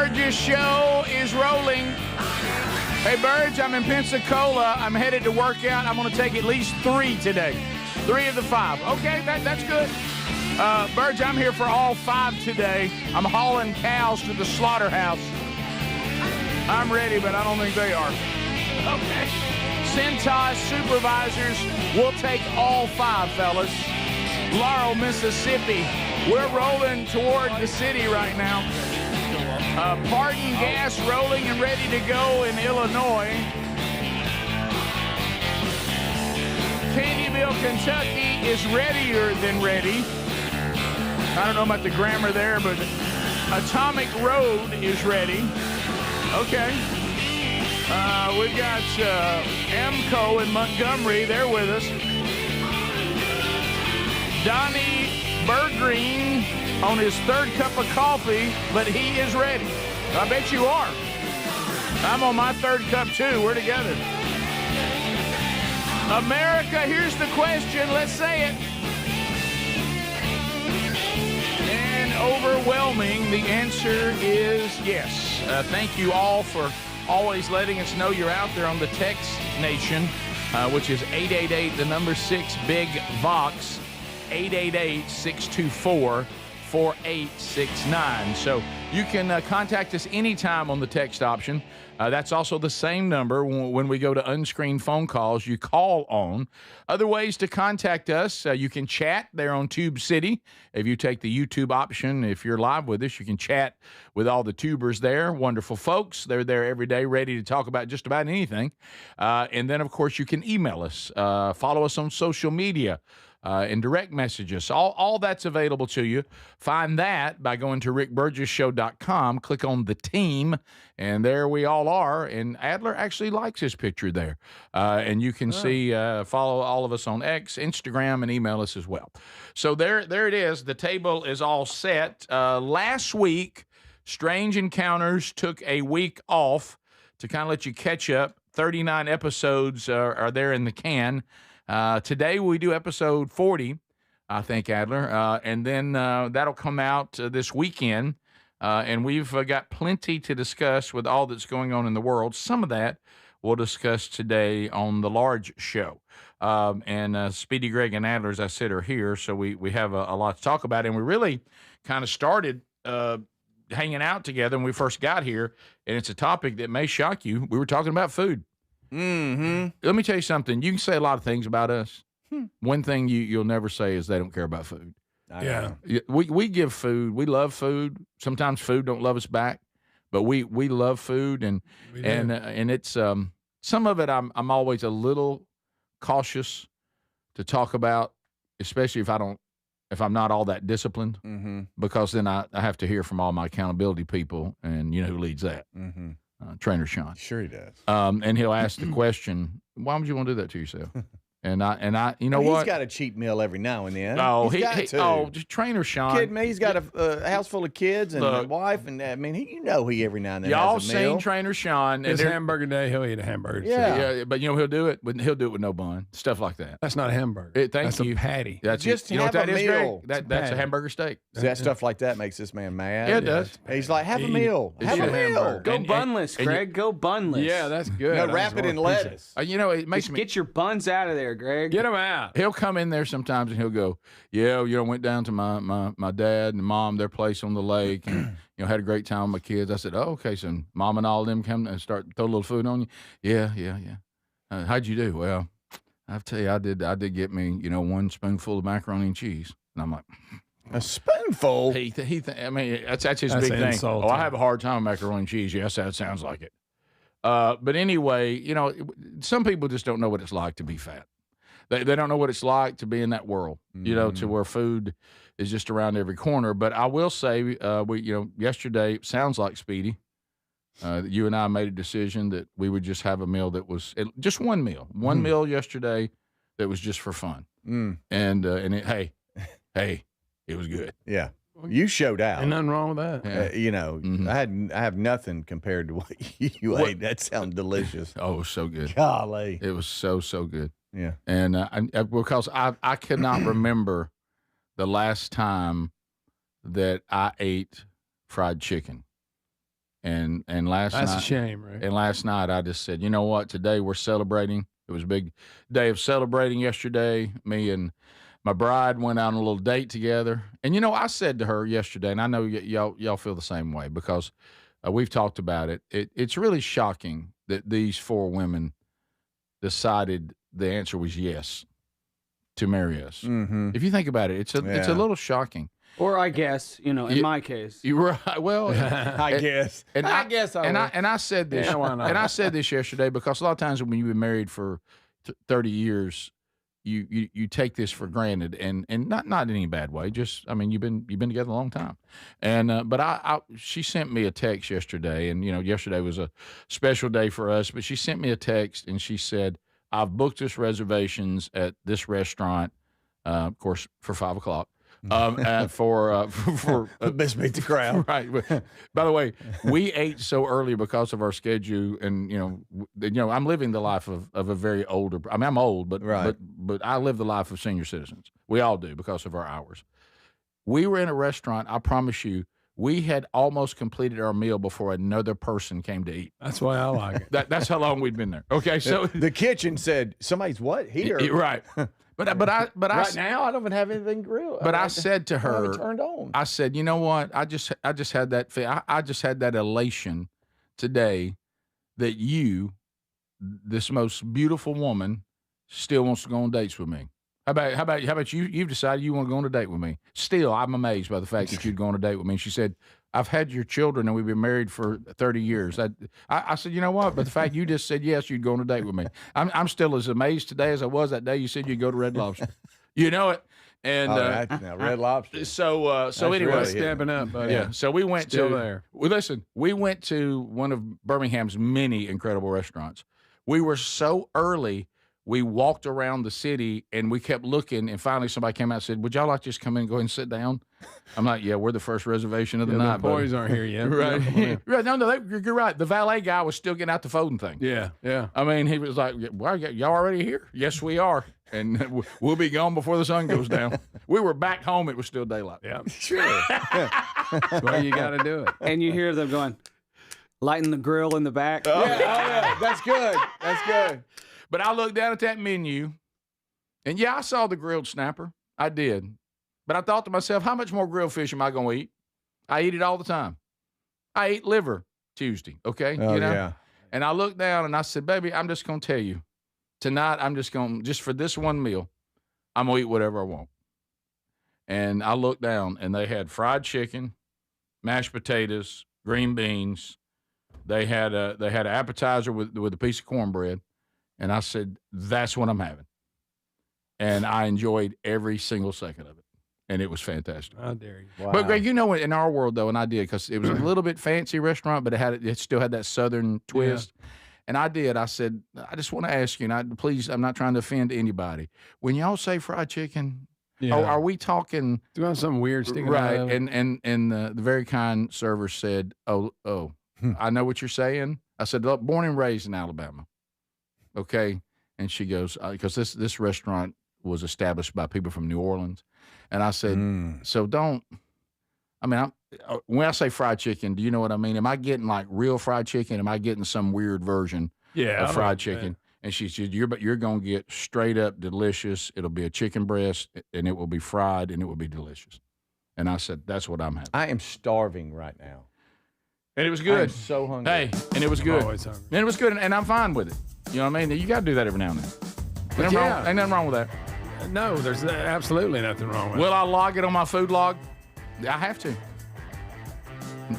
Burgess show is rolling. Hey, Burge, I'm in Pensacola. I'm headed to work out. I'm going to take at least 3 today. 3 of the 5. Okay, that's good. Burge, I'm here for all 5 today. I'm hauling cows to the slaughterhouse. I'm ready, but I don't think they are. Okay. Centos supervisors will take all 5, fellas. Laurel, Mississippi. We're rolling toward the city right now. Pardon gas rolling and ready to go in Illinois. Candyville, Kentucky is readier than ready. I don't know about the grammar there, but Atomic Road is ready. Okay. We've got Amco in Montgomery. They're with us. Donnie Bergreen on his 3rd cup of coffee, but he is ready. I bet you are. I'm on my 3rd cup, too. We're together. America, here's the question. Let's say it. And overwhelming, the answer is yes. Thank you all for always letting us know you're out there on the text nation, which is 888-6-BIG-VOX, 888-624-4869. So you can contact us anytime on the text option. That's also the same number when we go to unscreened phone calls you call on. Other ways to contact us, you can chat there on Tube City. If you take the YouTube option, if you're live with us, you can chat with all the tubers there. Wonderful folks. They're there every day ready to talk about just about anything. And then, of course, you can email us. Follow us on social media. And direct messages. All that's available to you. Find that by going to rickburgesshow.com. Click on the team, and there we all are. And Adler actually likes his picture there. And you can see, follow all of us on X, Instagram, and email us as well. So there it is. The table is all set. Last week, Strange Encounters took a week off to kind of let you catch up. 39 episodes are there in the can. Today we do episode 40, I think, Adler, and then that'll come out this weekend, and we've got plenty to discuss with all that's going on in the world. Some of that we'll discuss today on the large show, and Speedy, Greg, and Adler, as I said, are here, so we have a lot to talk about, and we really kind of started hanging out together when we first got here, and it's a topic that may shock you. We were talking about food. Mm-hmm. Let me tell you something. You can say a lot of things about us. One thing you'll never say is they don't care about food. Yeah. We give food. We love food. Sometimes food don't love us back, but we love food, and it's some of it I'm always a little cautious to talk about, especially if I'm not all that disciplined, because then I have to hear from all my accountability people, and you know who leads that. Mm-hmm. Trainer Sean. Sure he does. And he'll ask the question, why would you want to do that to yourself? And I, you know what? He's got a cheap meal every now and then. Oh, just Trainer Sean. Kidding me? He's got a house full of kids and a wife, and I mean, he every now and then. Y'all has a meal. seen Trainer Sean? It's hamburger day. He'll eat a hamburger. Yeah, but you know he'll do it with no bun, stuff like that. That's not a hamburger. That's a patty. That's just you know what that is, meal. Greg? That's a hamburger steak. So that stuff like that makes this man mad. Yeah, it does. He's like, have a meal. Have a meal. Go bunless, Greg. Go bunless. Yeah, that's good. No, wrap it in lettuce. It makes me get your buns out of there, Greg. Get them out. He'll come in there sometimes and he'll go, yeah, went down to my dad and mom, their place on the lake, and had a great time with my kids. I said, oh, okay, so mom and all of them come and start throw a little food on you. Yeah. How'd you do? Well, I'll tell you, I did get me, one spoonful of macaroni and cheese, and I'm like, a spoonful. I mean, that's his big thing. Insult, I have a hard time with macaroni and cheese. Yes, that sounds like it. But anyway, some people just don't know what it's like to be fat. They don't know what it's like to be in that world, to where food is just around every corner. But I will say, yesterday, sounds like Speedy, you and I made a decision that we would just have a meal that was just one meal yesterday that was just for fun. And it was good. Yeah. You showed out. Ain't nothing wrong with that. I have nothing compared to what you ate. That sounds delicious. Oh, it was so good. Golly. It was so good. Yeah. And because I could not remember the last time that I ate fried chicken. And last That's night, a shame, right? and last night I just said, you know what? Today we're celebrating. It was a big day of celebrating yesterday. Me and my bride went out on a little date together. And, I said to her yesterday, and I know y'all feel the same way because we've talked about it. It's really shocking that these 4 women decided the answer was yes to marry us. Mm-hmm. If you think about it, it's a little shocking. Or I guess, in my case. You were well. I guess. And I guess I would. And I said this. Yeah, why not? And I said this yesterday because a lot of times when you've been married for 30 years, you take this for granted, and not in any bad way. Just you've been together a long time, and but she sent me a text yesterday, and yesterday was a special day for us. But she sent me a text, and she said, "I've booked us reservations at this restaurant, of course, for 5:00." For Best meet the crowd. Right. By the way, we ate so early because of our schedule, and I'm living the life of a very older. I'm old, but Right. but I live the life of senior citizens. We all do because of our hours. We were in a restaurant. I promise you, we had almost completed our meal before another person came to eat. That's why I like it. That's how long we'd been there. Okay, so The kitchen said, somebody's what? Here. right. But I Right now, I don't even have anything grilled. But I said to I haven't her, turned on. I said, you know what? I just had that I just had that elation today that you, this most beautiful woman, still wants to go on dates with me. How about you? You've decided you want to go on a date with me. Still, I'm amazed by the fact that you'd go on a date with me. And she said, I've had your children and we've been married for 30 years. I said, you know what? But the fact you just said yes, you'd go on a date with me. I'm still as amazed today as I was that day you said you'd go to Red Lobster. You know it. And now Red Lobster. so anyway, really Stepping up, buddy. yeah. So we went Still to there. Well, listen, we went to one of Birmingham's many incredible restaurants. We were so early. We walked around the city and we kept looking, and finally somebody came out and said, "Would y'all like to just come in and go ahead and sit down?" I'm like, "Yeah, we're the first reservation of the night." The boys aren't here yet. Right. Yeah. Right. No, you're right. The valet guy was still getting out the folding thing. Yeah. I mean, he was like, well, y'all already here? Yes, we are. And we'll be gone before the sun goes down. We were back home. It was still daylight. Yeah. Sure. That's why you got to do it. And you hear them going, lighting the grill in the back. Yeah. That's good. That's good. But I looked down at that menu, and yeah, I saw the grilled snapper. I did. But I thought to myself, how much more grilled fish am I going to eat? I eat it all the time. I ate liver Tuesday, okay? Oh, yeah. And I looked down, and I said, baby, I'm just going to tell you, tonight I'm just for this one meal, I'm going to eat whatever I want. And I looked down, and they had fried chicken, mashed potatoes, green beans. They had an appetizer with a piece of cornbread. And I said, that's what I'm having. And I enjoyed every single second of it. And it was fantastic. How dare you? Wow. But, Greg, in our world, though, and I did, because it was a little bit fancy restaurant, but it still had that Southern twist. Yeah. And I said, I just want to ask you, and please, I'm not trying to offend anybody. When y'all say fried chicken, are we talking? Do you want something weird sticking right, out of it? And the very kind server said, I know what you're saying. I said, look, born and raised in Alabama. Okay. And she goes, because this restaurant was established by people from New Orleans. And I said, so when I say fried chicken, do you know what I mean? Am I getting like real fried chicken? Am I getting some weird version of fried chicken? And she said, you're going to get straight up delicious. It'll be a chicken breast and it will be fried and it will be delicious. And I said, that's what I'm having. I am starving right now. And it was good. I'm so hungry. Hey, and it was good. Always hungry. And it was good, and I'm fine with it. You know what I mean? You got to do that every now and then. Ain't nothing wrong with that. No, there's absolutely nothing wrong with it. Will I log it on my food log? I have to.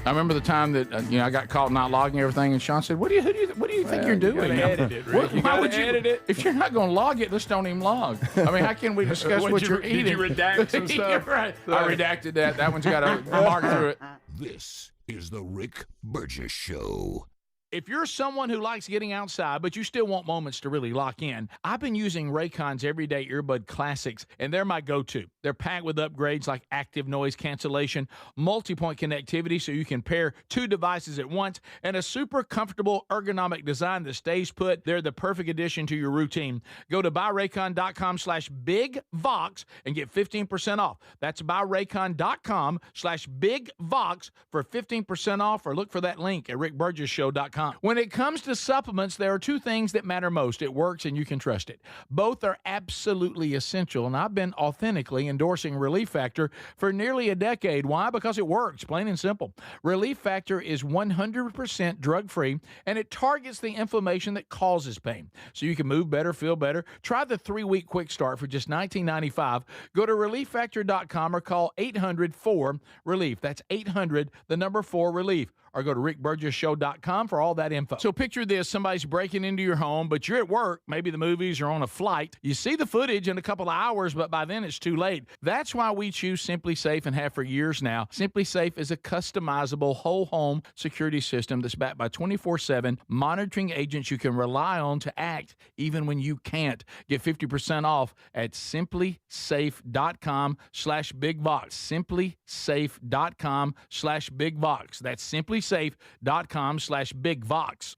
I remember the time that I got caught not logging everything, and Sean said, "What do you think you're doing? You gotta edit it, Rick. Why would you edit it? If you're not going to log it, let's don't even log. I mean, how can we discuss what you're eating? Did you redact some stuff? Right. I redacted that. That one's got a mark through it. This is the Rick Burgess Show. If you're someone who likes getting outside, but you still want moments to really lock in, I've been using Raycon's Everyday Earbud Classics, and they're my go-to. They're packed with upgrades like active noise cancellation, multi-point connectivity so you can pair two devices at once, and a super comfortable ergonomic design that stays put. They're the perfect addition to your routine. Go to buyraycon.com/bigvox and get 15% off. That's buyraycon.com/bigvox for 15% off, or look for that link at rickburgesshow.com. When it comes to supplements, there are two things that matter most. It works and you can trust it. Both are absolutely essential, and I've been authentically endorsing Relief Factor for nearly a decade. Why? Because it works, plain and simple. Relief Factor is 100% drug-free, and it targets the inflammation that causes pain, so you can move better, feel better. Try the 3-week quick start for just $19.95. Go to relieffactor.com or call 800-4-RELIEF. That's 800-4-RELIEF. Or go to rickburgesshow.com for all that info. So picture this: somebody's breaking into your home, but you're at work, maybe the movies, or on a flight. You see the footage in a couple of hours, but by then it's too late. That's why we choose Simply Safe and have for years now. Simply Safe is a customizable whole home security system that's backed by 24/7 monitoring agents you can rely on to act even when you can't. Get 50% off at simplysafe.com/bigvox. simplysafe.com/bigvox. That's simplysafe.com/bigvox.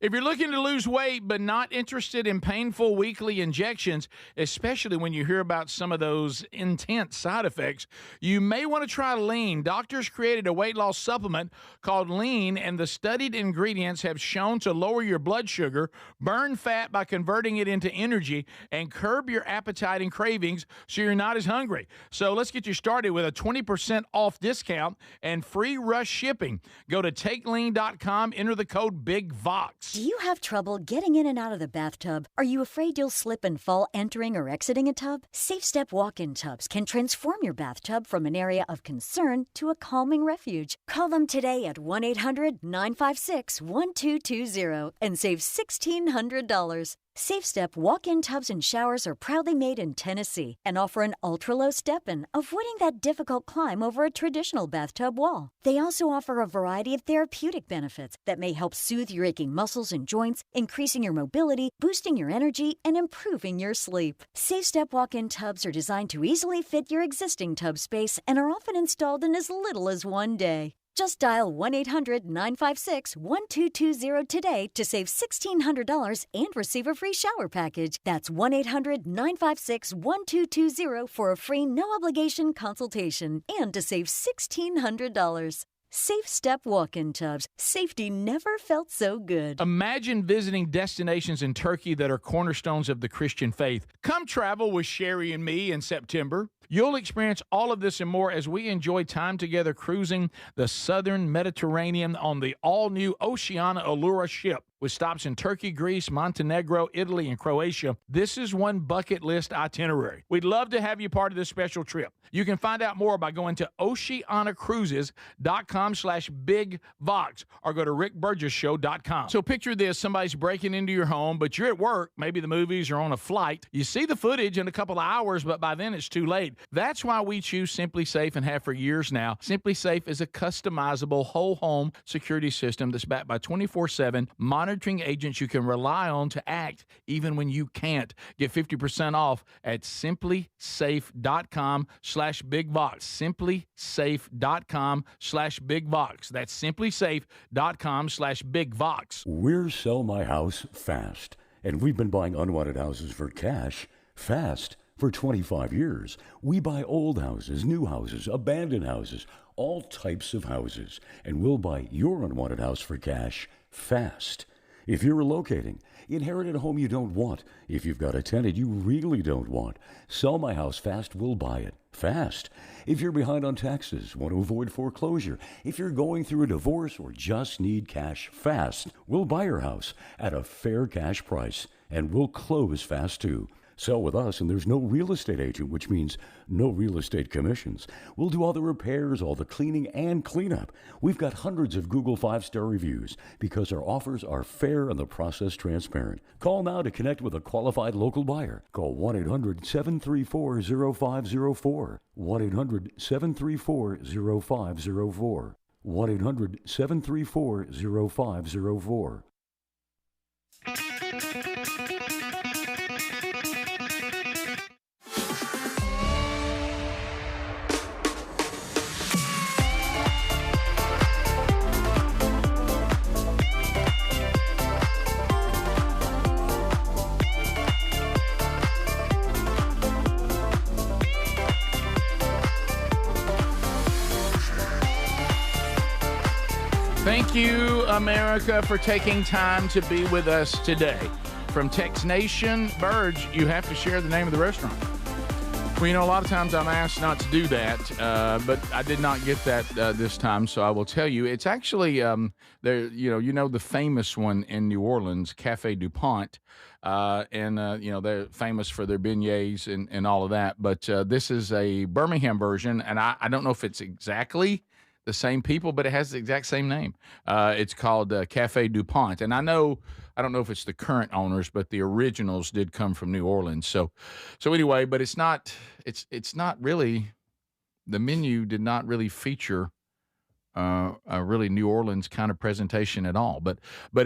If you're looking to lose weight but not interested in painful weekly injections, especially when you hear about some of those intense side effects, you may want to try Lean. Doctors created a weight loss supplement called Lean, and the studied ingredients have shown to lower your blood sugar, burn fat by converting it into energy, and curb your appetite and cravings so you're not as hungry. So let's get you started with a 20% off discount and free rush shipping. Go to TakeLean.com, enter the code BIGVOX. Do you have trouble getting in and out of the bathtub? Are you afraid you'll slip and fall entering or exiting a tub? SafeStep walk-in tubs can transform your bathtub from an area of concern to a calming refuge. Call them today at 1-800-956-1220 and save $1,600. SafeStep walk-in tubs and showers are proudly made in Tennessee and offer an ultra-low step-in, avoiding that difficult climb over a traditional bathtub wall. They also offer a variety of therapeutic benefits that may help soothe your aching muscles and joints, increasing your mobility, boosting your energy, and improving your sleep. SafeStep walk-in tubs are designed to easily fit your existing tub space and are often installed in as little as one day. Just dial 1-800-956-1220 today to save $1,600 and receive a free shower package. That's 1-800-956-1220 for a free no-obligation consultation and to save $1,600. SafeStep walk-in tubs. Safety never felt so good. Imagine visiting destinations in Turkey that are cornerstones of the Christian faith. Come travel with Sherry and me in September. You'll experience all of this and more as we enjoy time together cruising the southern Mediterranean on the all-new Oceana Allura ship. With stops in Turkey, Greece, Montenegro, Italy, and Croatia, this is one bucket list itinerary. We'd love to have you part of this special trip. You can find out more by going to oceanacruises.com/bigvox or go to rickburgesshow.com. So picture this: somebody's breaking into your home, but you're at work, maybe the movies, or on a flight. You see the footage in a couple of hours, but by then it's too late. That's why we choose Simply Safe and have for years now. Simply Safe is a customizable whole home security system that's backed by 24/7 monitoring agents you can rely on to act even when you can't. Get 50% off at simplysafe.com/bigvox. simplysafe.com/bigvox. That's simplysafe.com/bigvox. We're Sell My House Fast, and we've been buying unwanted houses for cash fast for 25 years. We buy old houses, new houses, abandoned houses, all types of houses, and we'll buy your unwanted house for cash fast. If you're relocating, inherited a home you don't want, if you've got a tenant you really don't want, Sell My House Fast will buy it fast. If you're behind on taxes, want to avoid foreclosure, if you're going through a divorce or just need cash fast, we'll buy your house at a fair cash price, and we'll close fast too. Sell with us, and there's no real estate agent, which means no real estate commissions. We'll do all the repairs, all the cleaning, and cleanup. We've got hundreds of Google 5-star reviews because our offers are fair and the process transparent. Call now to connect with a qualified local buyer. Call 1-800-734-0504. 1-800-734-0504. 1-800-734-0504. Thank you, America, for taking time to be with us today. From Tex Nation, Burge, you have to share the name of the restaurant. Well, you know, a lot of times I'm asked not to do that, but I did not get that this time, so I will tell you. It's actually, there. You know the famous one in New Orleans, Cafe DuPont, and they're famous for their beignets and all of that. But this is a Birmingham version, and I don't know if it's exactly the same people, but it has the exact same name. It's called Cafe DuPont, and I don't know if it's the current owners, but the originals did come from New Orleans. So anyway, but it's not really, the menu did not really feature a really New Orleans kind of presentation at all. But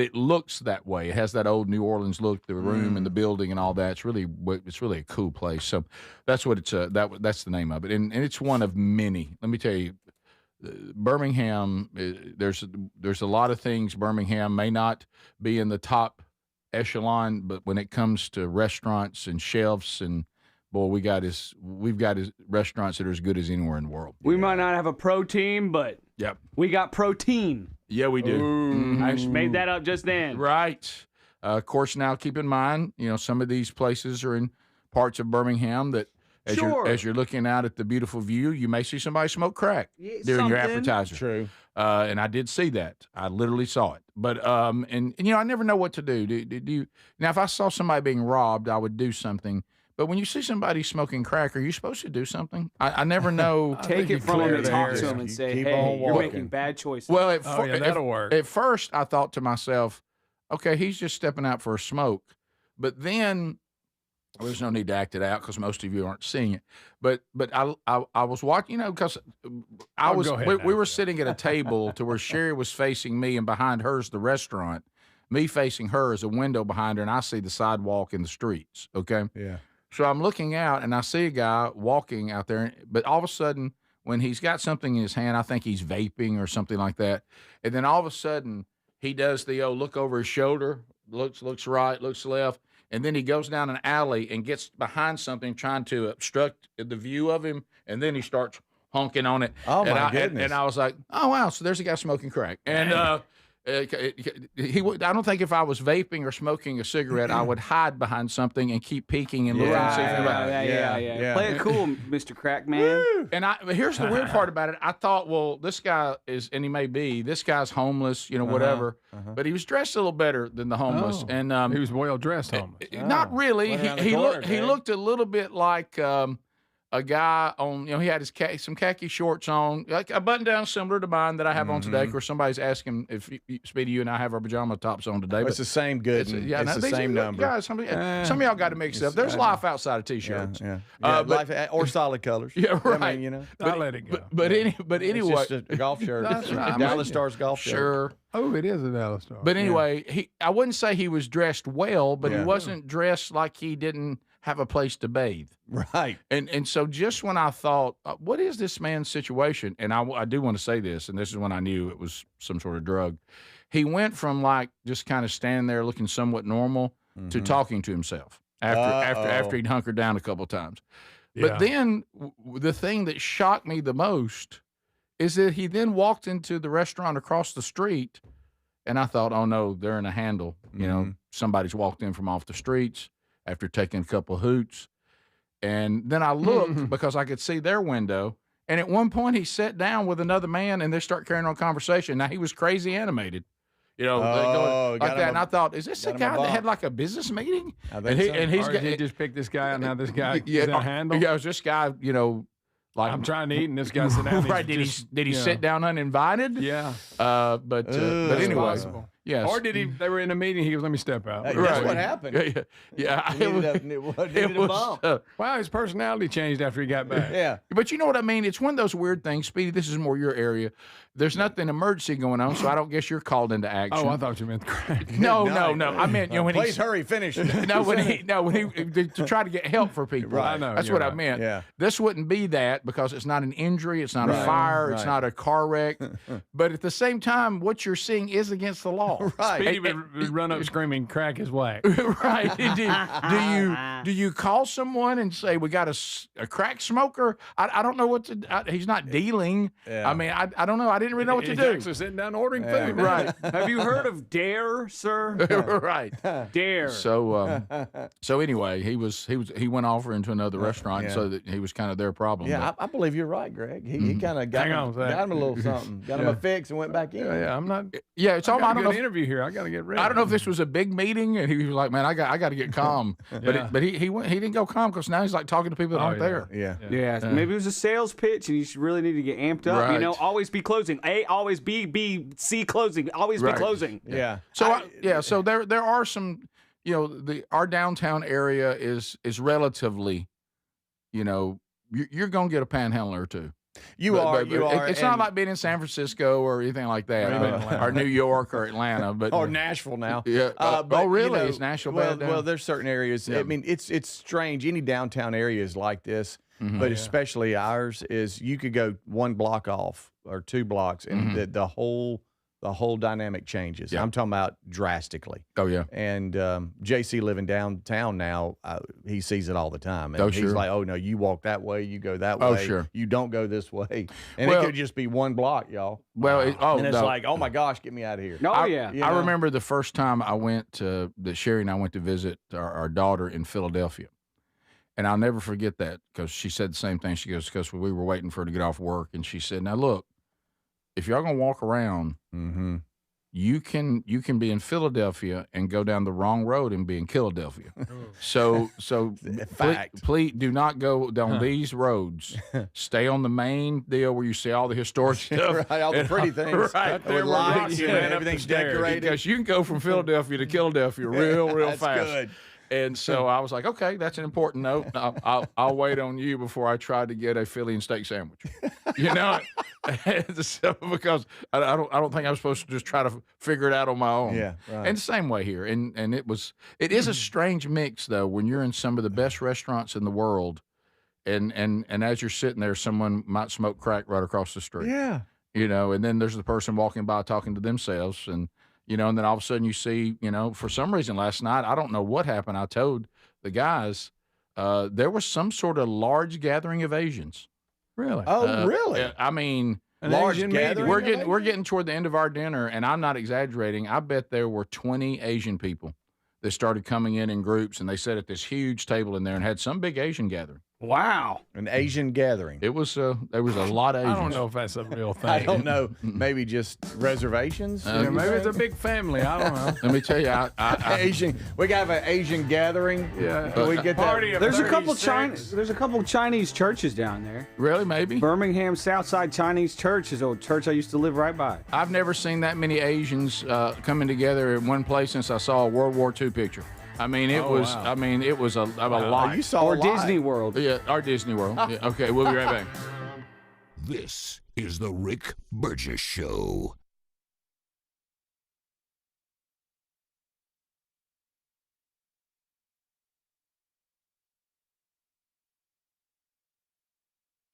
it looks that way. It has that old New Orleans look, the room and the building and all that. It's really a cool place. So that's what it's that's the name of it, and it's one of many. Let me tell you. Birmingham, there's a lot of things. Birmingham may not be in the top echelon, but when it comes to restaurants and chefs, and boy, we've got restaurants that are as good as anywhere in the world. We might not have a pro team, but Yep. we got protein. Yeah, we do. I just made that up just then. Right. Of course, now keep in mind, some of these places are in parts of Birmingham that as you're looking out at the beautiful view, you may see somebody smoke crack during your appetizer. True. And I did see that. I literally saw it. But and I never know what to do. Do you now? If I saw somebody being robbed, I would do something. But when you see somebody smoking crack, are you supposed to do something? I never know. Take it from them and talk to them and say, Keep hey, on you're walking. making bad choices. Well, that'll work. At first, I thought to myself, okay, he's just stepping out for a smoke. But then there's no need to act it out because most of you aren't seeing it. But I was watching, because we were sitting at a table to where Sherry was facing me, and behind her is the restaurant. Me facing her is a window behind her, and I see the sidewalk and the streets. Okay. Yeah. So I'm looking out, and I see a guy walking out there, but all of a sudden, when he's got something in his hand, I think he's vaping or something like that, and then all of a sudden, he does the look over his shoulder, looks right, looks left, and then he goes down an alley and gets behind something trying to obstruct the view of him, and then he starts honking on it. Oh, my goodness. And I was like, oh, wow, so there's a guy smoking crack. And I don't think if I was vaping or smoking a cigarette, I would hide behind something and keep peeking and looking and see if anybody. Yeah. Play it cool, Mr. Crack Man. But here's the weird part about it. I thought, well, this guy is, and he may be, this guy's homeless, whatever. But he was dressed a little better than the homeless, and He was well dressed homeless. not really. He looked a little bit like a guy on, he had some khaki shorts on, like a button down similar to mine that I have on today. Of course, somebody's asking if Speedy, you and I have our pajama tops on today. But it's the same good. It's the same number. Guys, some of y'all got to mix it up. There's life outside of t-shirts. Yeah. But- life, or solid colors. Yeah, right. I mean, I'll let it go. But anyway, it's just a golf shirt. That's right. Dallas Stars golf shirt. sure. Oh, it is a Dallas Star. But anyway, I wouldn't say he was dressed well, but he Yeah. wasn't dressed like he didn't have a place to bathe. Right. And so just when I thought, what is this man's situation? And I do want to say this, and this is when I knew it was some sort of drug. He went from like just kind of standing there looking somewhat normal to talking to himself after he'd hunkered down a couple of times. But then the thing that shocked me the most is that he then walked into the restaurant across the street, and I thought, oh no, they're in a handle. Somebody's walked in from off the streets after taking a couple of hoots. And then I looked because I could see their window. And at one point, he sat down with another man, and they start carrying on conversation. Now, he was crazy animated, going like that. And I thought, is this a guy that had like a business meeting? He's he just picked this guy, and now this guy is a handle. Yeah, it was this guy, like I'm trying to eat, and this guy's sitting down. Right? Did he sit down uninvited? Yeah. But anyway, possible. Yes. Or they were in a meeting, he goes, let me step out. Hey, Right. That's what happened. Yeah. He needed a bump. Wow, his personality changed after he got back. Yeah. But you know what I mean? It's one of those weird things. Speedy, this is more your area. There's nothing emergency going on, so I don't guess you're called into action. Oh, I thought you meant the crack. No. I meant, you know, when Please hurry, finish. when he to try to get help for people. Right. I know, That's you're what I right. meant. Yeah. This wouldn't be that because it's not an injury, it's not a Right. fire, it's Right. not a car wreck. But at the same time, what you're seeing is against the law. Right. Speedy would run up screaming, crack his whack. Right. Do you call someone and say we got a crack smoker? I don't know what to. He's not dealing. Yeah. I mean, I don't know. I didn't really know what to He's do. actually sitting down ordering Yeah. food. Right. Have you heard of Dare, sir? Right. Dare. So anyway, he went off into another restaurant, Yeah. so that he was kind of their problem. Yeah, but- I believe you're right, Greg. He kind of got Hang on him, a sec. got him a little something, got him a fix, and went back in. Yeah, I'm not. yeah. It's I all. got I a don't good know. interview here. I got to get ready. I don't know if this was a big meeting, and he was like, "Man, I got to get calm." Yeah. But he didn't go calm because now he's like talking to people that aren't yeah. there. Yeah. Yeah, maybe it was a sales pitch, and you should really need to get amped up. You know, Right. always be closing. A, always B, C, closing. Always Right. be closing. Yeah. So there are some, you know, our downtown area is relatively, you know, you're gonna get a panhandler or two. You are. It's not and- like being in San Francisco or anything like that, Or even Atlanta. or New York or Atlanta, but or Nashville now. Yeah. But, Oh, really? you know, Is Nashville well, bad down? well, there's certain areas. Yeah. I mean, it's strange. Any downtown area is like this, Mm-hmm. but especially ours is. You could go one block off or 2 blocks, and the whole dynamic changes. Yeah. I'm talking about drastically. oh yeah. And JC living downtown now, he sees it all the time. And Oh, he's sure. like, oh, no, you walk that way, you go that Oh, way. sure. You don't go this way. And Well- it could just be one block, y'all. Well, and it's no. like, oh, my gosh, get me out of here. Oh, I, yeah. You I know? remember the first time I went to that Sherry and I went to visit our daughter in Philadelphia. And I'll never forget that because she said the same thing. She goes, because we were waiting for her to get off work. And she said, now look, if y'all going to walk around, Mm-hmm. you can be in Philadelphia and go down the wrong road and be in Philadelphia. So Fact. please do not go down these roads. Stay on the main deal where you see all the historic stuff. Right, all the pretty things. Right. With lights you and ran up the everything's stairs. decorated. Because you can go from Philadelphia to Philadelphia real That's fast. good. And so I was like, okay, that's an important note. I'll wait on you before I try to get a Philly and steak sandwich. You know, so, because I don't think I'm supposed to just try to figure it out on my own. Yeah, right. And same way here. And it is a strange mix though when you're in some of the best restaurants in the world, and as you're sitting there, someone might smoke crack right across the street. Yeah. You know, and then there's the person walking by talking to themselves, and you know, and then all of a sudden you see, you know, for some reason last night, I don't know what happened. I told the guys there was some sort of large gathering of Asians. Really? Oh, really? I mean, An large Asian gathering? meeting? we're getting toward the end of our dinner, and I'm not exaggerating. I bet there were 20 Asian people that started coming in groups, and they sat at this huge table in there and had some big Asian gathering. Wow. An Asian gathering. It was there was a lot of I Asians. don't know if that's a real thing. I don't know. Maybe just reservations. Yeah, maybe it's a big family. I don't know. Let me tell you, I Asian. We got an Asian gathering. Yeah. Can we get Party that? of There's a couple 36. There's a couple Chinese churches down there. really maybe. Birmingham Southside Chinese Church is a church I used to live right by. I've never seen that many Asians coming together in one place since I saw a World War II picture. I mean, it was. wow. I mean, it was a lot. You saw Or a lot. Disney World. Yeah, our Disney World. Yeah, okay, we'll be right back. This is the Rick Burgess Show.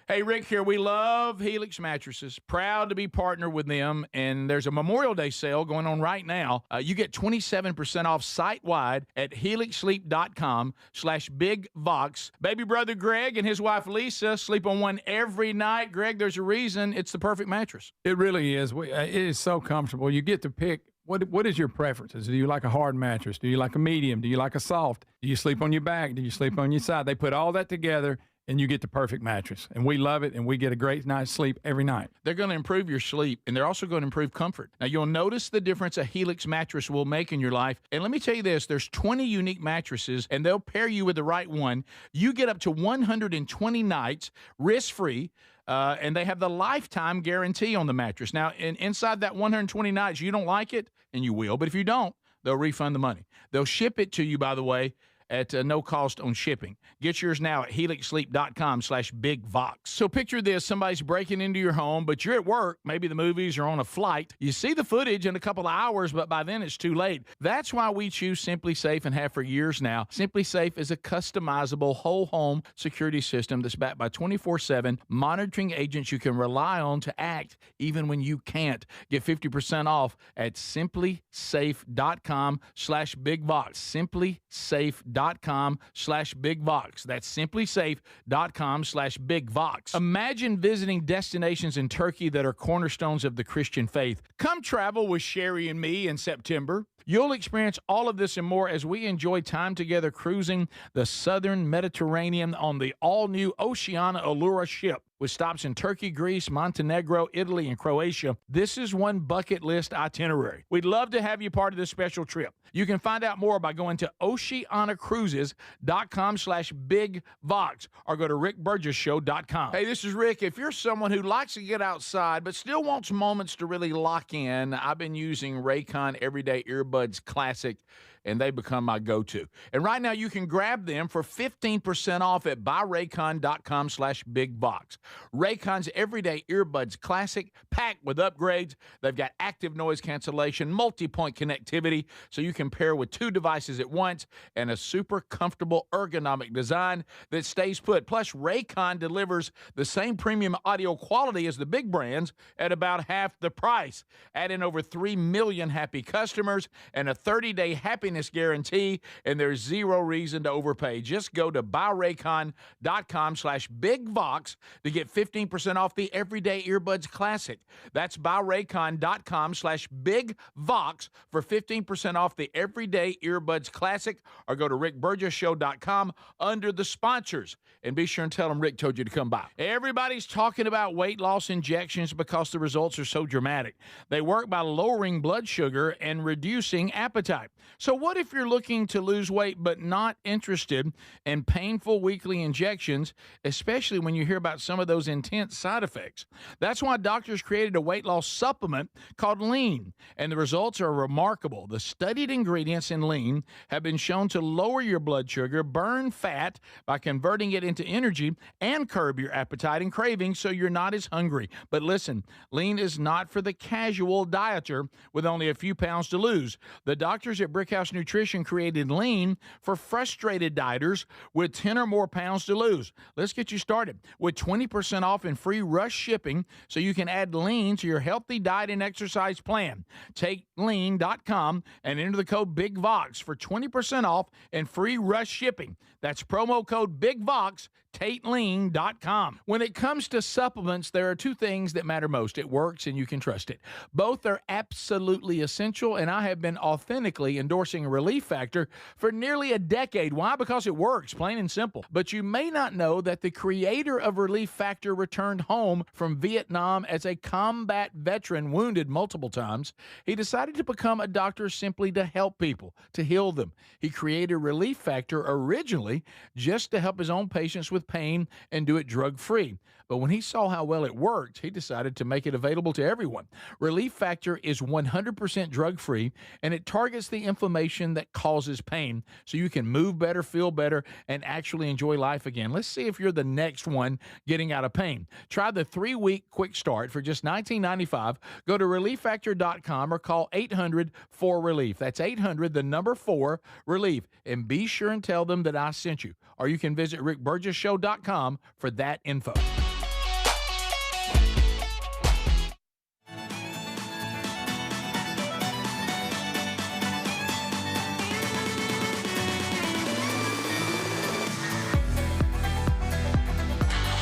Hey, Rick here. We love Helix Mattresses. Proud to be partnered with them. And there's a Memorial Day sale going on right now. You get 27% off site-wide at helixsleep.com/bigvox. Baby brother Greg and his wife Lisa sleep on one every night. Greg, there's a reason it's the perfect mattress. It really is. It is so comfortable. You get to pick what is your preferences. Do you like a hard mattress? Do you like a medium? Do you like a soft? Do you sleep on your back? Do you sleep on your side? They put all that together, and you get the perfect mattress. And we love it, and we get a great night's sleep every night. They're going to improve your sleep, and they're also going to improve comfort. Now, you'll notice the difference a Helix mattress will make in your life. And let me tell you this, there's 20 unique mattresses, and they'll pair you with the right one. You get up to 120 nights risk-free. and they have the lifetime guarantee on the mattress. Now, inside that 120 nights, you don't like it, and you will, but if you don't, they'll refund the money. They'll ship it to you, by the way, at no cost on shipping. Get yours now at helixsleep.com/bigvox. So picture this, somebody's breaking into your home, but you're at work, maybe the movies or on a flight. You see the footage in a couple of hours, but by then it's too late. That's why we choose Simply Safe and have for years now. Simply Safe is a customizable whole home security system that's backed by 24/7 monitoring agents you can rely on to act even when you can't. Get 50% off at simplysafe.com/bigvox. simplysafe.com/bigvox. That's simplysafe.com/bigvox. Imagine visiting destinations in Turkey that are cornerstones of the Christian faith. Come travel with Sherry and me in September. You'll experience all of this and more as we enjoy time together cruising the southern Mediterranean on the all-new Oceania Allura ship. With stops in Turkey, Greece, Montenegro, Italy, and Croatia, this is one bucket list itinerary. We'd love to have you part of this special trip. You can find out more by going to oceanacruises.com/bigvox or go to rickburgessshow.com. Hey, this is Rick. If you're someone who likes to get outside but still wants moments to really lock in, I've been using Raycon Everyday Earbuds Classic, and they become my go-to. And right now, you can grab them for 15% off at buyraycon.com/bigvox. Raycon's Everyday Earbuds Classic, packed with upgrades. They've got active noise cancellation, multi-point connectivity, so you can pair with two devices at once, and a super comfortable ergonomic design that stays put. Plus, Raycon delivers the same premium audio quality as the big brands at about half the price. Add in over 3 million happy customers and a 30-day happiness guarantee, and there's zero reason to overpay. Just go to buyraycon.com/bigvox to get 15% off the Everyday Earbuds Classic. That's buyraycon.com/bigvox for 15% off the Everyday Earbuds Classic, or go to rickburgessshow.com under the sponsors. And be sure and tell them Rick told you to come by. Everybody's talking about weight loss injections because the results are so dramatic. They work by lowering blood sugar and reducing appetite. So what if you're looking to lose weight but not interested in painful weekly injections, especially when you hear about some of those intense side effects? That's why doctors created a weight loss supplement called Lean, and the results are remarkable. The studied ingredients in Lean have been shown to lower your blood sugar, burn fat by converting it into energy, and curb your appetite and cravings so you're not as hungry. But listen, Lean is not for the casual dieter with only a few pounds to lose. The doctors at Brickhouse Nutrition created Lean for frustrated dieters with 10 or more pounds to lose. Let's get you started with 20% off and free rush shipping so you can add Lean to your healthy diet and exercise plan. Take lean.com and enter the code BIGVOX for 20% off and free rush shipping. That's promo code BIGVOX, TateLean.com. When it comes to supplements, there are two things that matter most. It works and you can trust it. Both are absolutely essential, and I have been authentically endorsing Relief Factor for nearly a decade. Why? Because it works, plain and simple. But you may not know that the creator of Relief Factor returned home from Vietnam as a combat veteran, wounded multiple times. He decided to become a doctor simply to help people, to heal them. He created Relief Factor originally just to help his own patients with pain and do it drug-free. But when he saw how well it worked, he decided to make it available to everyone. Relief Factor is 100% drug-free, and it targets the inflammation that causes pain so you can move better, feel better, and actually enjoy life again. Let's see if you're the next one getting out of pain. Try the 3-week quick start for just $19.95. Go to ReliefFactor.com or call 800-4RELIEF. That's 800-4-RELIEF. And be sure and tell them that I sent you. Or you can visit RickBurgessShow.com for that info.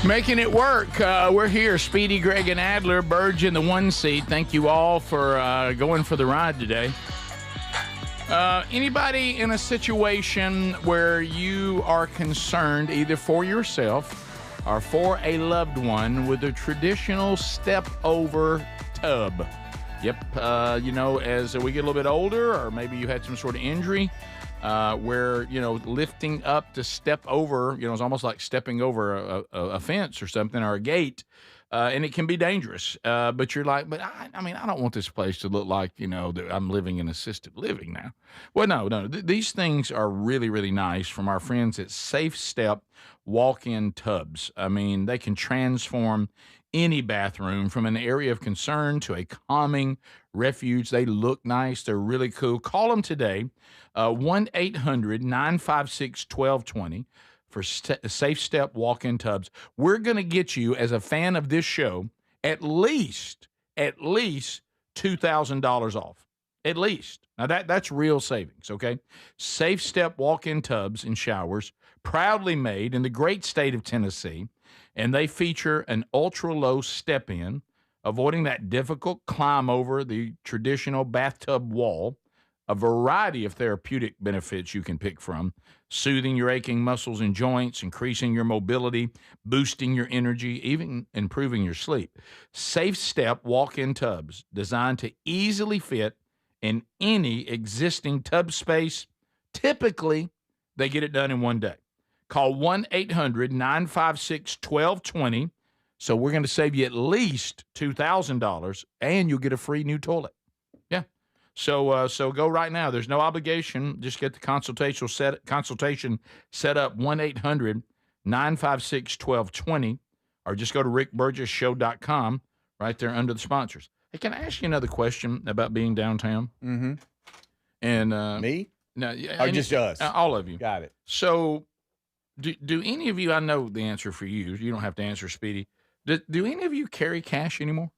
Making it work. We're here. Speedy, Greg, and Adler. Burge in the one seat. Thank you all for going for the ride today. Anybody in a situation where you are concerned either for yourself or for a loved one with a traditional step-over tub? Yep. As we get a little bit older, or maybe you had some sort of injury, where, lifting up to step over, it's almost like stepping over a fence or something, or a gate. and it can be dangerous. But you're like, but I mean, I don't want this place to look like, that I'm living in assisted living now. Well, no. These things are really, really nice from our friends at Safe Step Walk-In Tubs. I mean, they can transform any bathroom from an area of concern to a calming refuge. They look nice. They're really cool. Call them today, 1-800-956-1220 for Safe Step Walk-In Tubs. We're going to get you, as a fan of this show, at least $2,000 off. At least. Now, that's real savings, okay? Safe Step Walk-In Tubs and Showers, proudly made in the great state of Tennessee, and they feature an ultra-low step-in, avoiding that difficult climb over the traditional bathtub wall, a variety of therapeutic benefits you can pick from, soothing your aching muscles and joints, increasing your mobility, boosting your energy, even improving your sleep. Safe Step Walk-In Tubs, designed to easily fit in any existing tub space. Typically, they get it done in one day. Call 1-800-956-1220. So we're going to save you at least $2,000, and you'll get a free new toilet. Yeah. So go right now. There's no obligation. Just get the consultation set up, 1-800-956-1220, or just go to rickburgessshow.com right there under the sponsors. Hey, can I ask you another question about being downtown? Mm-hmm. And me? No, Or just us? All of you. Got it. So do any of you, I know the answer for you. You don't have to answer, Speedy. Do any of you carry cash anymore?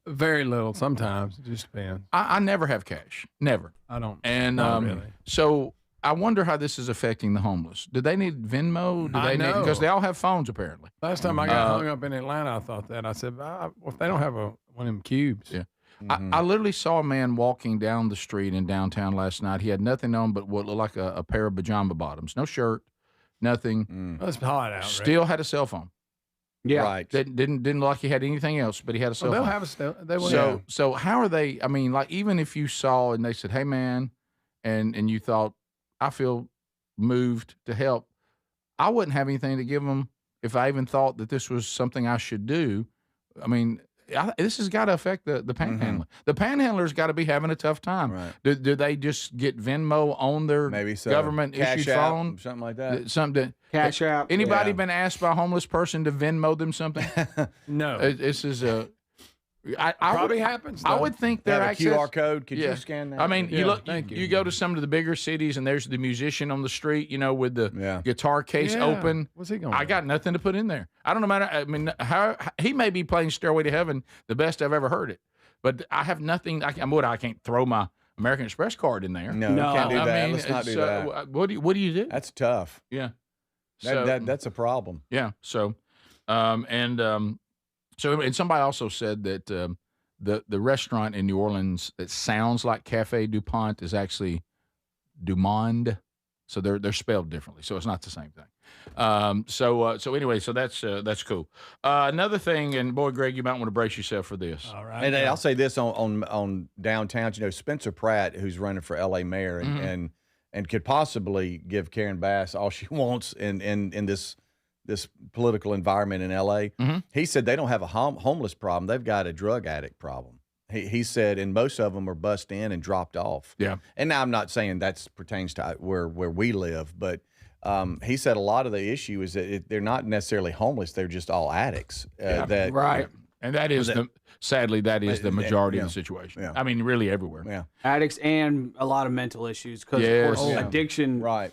Very little. Sometimes it just depends. I never have cash. Never. I don't. And not really. So I wonder how this is affecting the homeless. Do they need Venmo? Do I they need, know. because they all have phones apparently. Last time I got hung up in Atlanta, I thought that. I said, well, if they don't have one of them cubes. Yeah. I literally saw a man walking down the street in downtown last night. He had nothing on but what looked like a pair of pajama bottoms. No shirt, nothing. Well, it's hot out. Still had a cell phone. Yeah. Right. Didn't look like he had anything else, but he had a cell Well, they'll phone. have a still. They will. So how are they? I mean, like, even if you saw and they said, "Hey, man," and you thought, "I feel moved to help," I wouldn't have anything to give them if I even thought that this was something I should do. I mean, this has got to affect the panhandler. The panhandler's got to be having a tough time. Right. Do they just get Venmo on their Maybe so. government issued Cash App, phone? something like that. Something. Cash App. Anybody Yeah. been asked by a homeless person to Venmo them something? No. This is a. I Probably would, happens. I though. would think They their have a access. QR code. Could Yeah. you scan that? I mean, Yeah, you look. thank you. You go to some of the bigger cities, and there's the musician on the street, with the Yeah. guitar case Yeah. open. What's he going? I got nothing to put in there. I don't know matter. I mean, how he may be playing "Stairway to Heaven" the best I've ever heard it, but I have nothing. I can't throw my American Express card in there. No, No. can't do I that. mean, Let's not do it's, that. What do you do? That's tough. Yeah. That's a problem. Yeah. So, and somebody also said that the restaurant in New Orleans that sounds like Cafe DuPont is actually Dumond. So they're spelled differently. So it's not the same thing. So anyway, so that's cool. Another thing, and boy, Greg, you might want to brace yourself for this. All right. And I'll say this on downtown. Spencer Pratt, who's running for L.A. mayor, and could possibly give Karen Bass all she wants in this political environment in L.A. He said they don't have a homeless problem; they've got a drug addict problem. He said, and most of them are bussed in and dropped off. Yeah. And now I'm not saying that pertains to where we live, but he said a lot of the issue is that they're not necessarily homeless; they're just all addicts. That Right. And that is sadly that is the majority of the Yeah. situation. Yeah. I mean, really everywhere. Yeah. Addicts and a lot of mental issues because, Yes. of course, Yeah. addiction Right.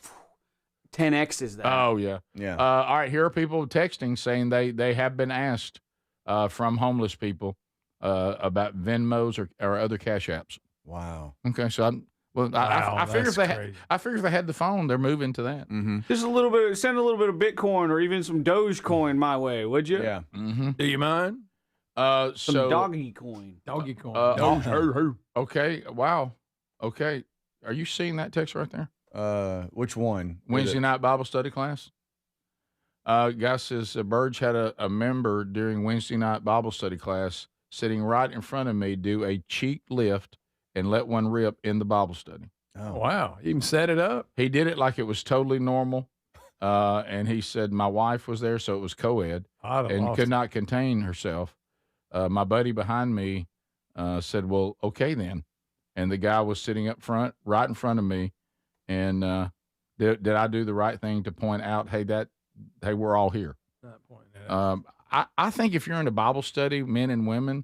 10x is that. Oh yeah. Yeah. All right. Here are people texting saying they have been asked from homeless people about Venmos or other cash apps. Wow. Okay, so I figure if that's they crazy. I figure if they had the phone, they're moving to that. Mm-hmm. Just send a little bit of Bitcoin or even some Dogecoin my way, would you? Yeah. Mm-hmm. Do you mind? Some So doggy coin. Doggy coin. okay, wow, okay. Are you seeing that text right there? Which one? Wednesday night Bible study class. Guy says Burge had a member during Wednesday night Bible study class sitting right in front of me do a cheek lift and let one rip in the Bible study. Oh. Wow. You even set it up. He did it like it was totally normal. and he said my wife was there, so it was co-ed, and could not contain herself. My buddy behind me said, "Well, okay then," and the guy was sitting up front, right in front of me, and did I do the right thing to point out, hey, we're all here? Not pointing it out. I think if you're in a Bible study, men and women,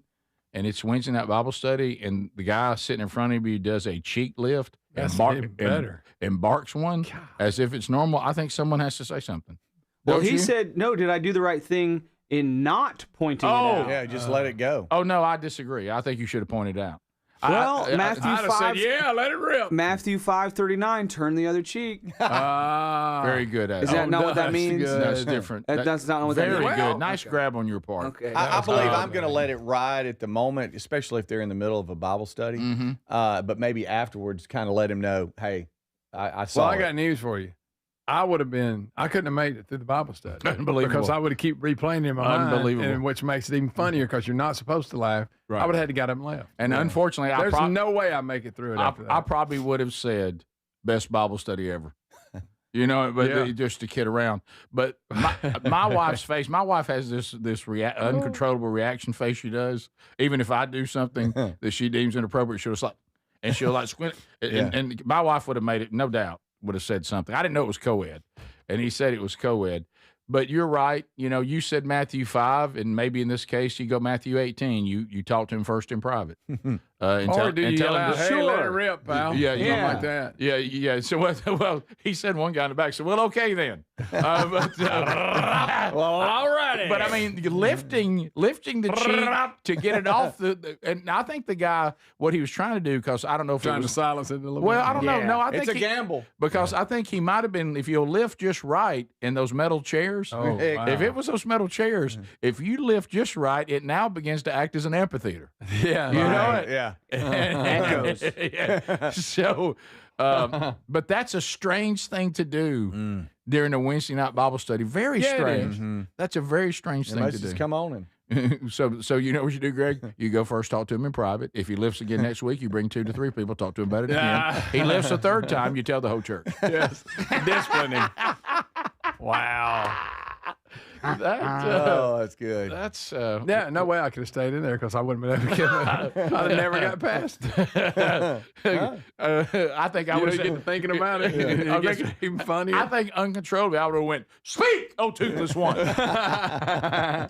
and it's Wednesday night Bible study, and the guy sitting in front of you does a cheek lift That's and, even better. and barks one as if it's normal, I think someone has to say something. Well, Don't he you? said, no, did I do the right thing in not pointing it out? Yeah, just let it go. Oh, no, I disagree. I think you should have pointed out. Well, Matthew I'd have 5, said, yeah, let it rip. Matthew 5:39, turn the other cheek. Very good at Is it. that not what that that's means? good. That's different. That's not what that Very means. good. Nice grab on your part. Okay. I believe good. I'm going to let it ride at the moment, especially if they're in the middle of a Bible study. Mm-hmm. But maybe afterwards, kind of let him know, hey, I saw Well, I it. got news for you. I couldn't have made it through the Bible study. Unbelievable. Because I would have keep replaying it in my mind. Unbelievable. And which makes it even funnier because you're not supposed to laugh. Right. I would have had to get up and left. And unfortunately, There's no way I make it through it after that. I probably would have said best Bible study ever. You know, but Yeah. just to kid around. But my wife's face, my wife has this uncontrollable reaction face she does. Even if I do something that she deems inappropriate, she'll squint. And my wife would have made it, no doubt, would have said something. I didn't know it was co-ed. And he said it was co-ed. But you're right. You know, you said Matthew 5, and maybe in this case you go Matthew 18. You talk to him first in private. Or do you yell out, hey, let it Sure. rip, pal? Yeah, Something yeah. like that. Yeah. So, well, he said one guy in the back said, well, okay then. Well, all righty. But I mean, lifting the cheek to get it off and I think the guy, what he was trying to do, because I don't know if Trying it to was, silence it a little well, bit. I don't know. No, I think It's a gamble. because I think he might have been, if you'll lift just right in those metal chairs. Oh, wow. If it was those metal chairs, if you lift just right, it now begins to act as an amphitheater. Yeah. You know Right, it? yeah. Echoes. Yeah. So, but that's a strange thing to do during a Wednesday night Bible study. Very Yeah, it strange. is. That's a very strange It thing must to just do. come on him. So you know what you do, Greg? You go first, talk to him in private. If he lifts again next week, you bring 2 to 3 people, talk to him about it again. He lifts a third time, you tell the whole church. Yes. Discipline him. Wow. That's good. That's Yeah, no way I could have stayed in there because I wouldn't have been able to get I'd have never got past. I think I You would know, you get to thinking about it. and I it gets think- even funnier. I think uncontrollably, I would have went, "Speak, oh toothless one." I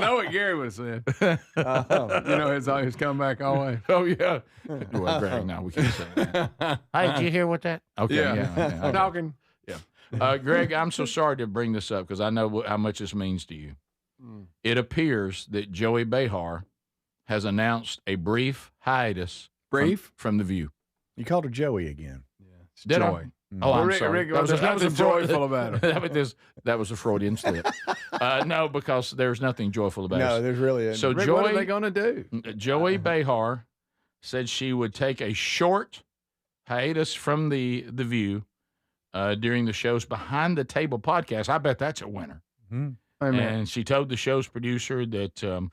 know what Gary would have said. You know, it's always come back always. Oh yeah. Well, Greg, no, we can't say that. Hey, did you hear what that? Okay, yeah. okay. Talking. Greg, I'm so sorry to bring this up because I know how much this means to you. It appears that Joey Behar has announced a brief hiatus from The View. You called her Joey again. It's Did I? joy. Oh, I'm Rick, sorry. Rick, there's nothing joyful about it. That was a Freudian slip. No, because there's nothing joyful about No, it. there's really isn't. So Rick, what are they going to do? Joey Behar said she would take a short hiatus from the View during the show's Behind the Table podcast. I bet that's a winner. Amen. And she told the show's producer that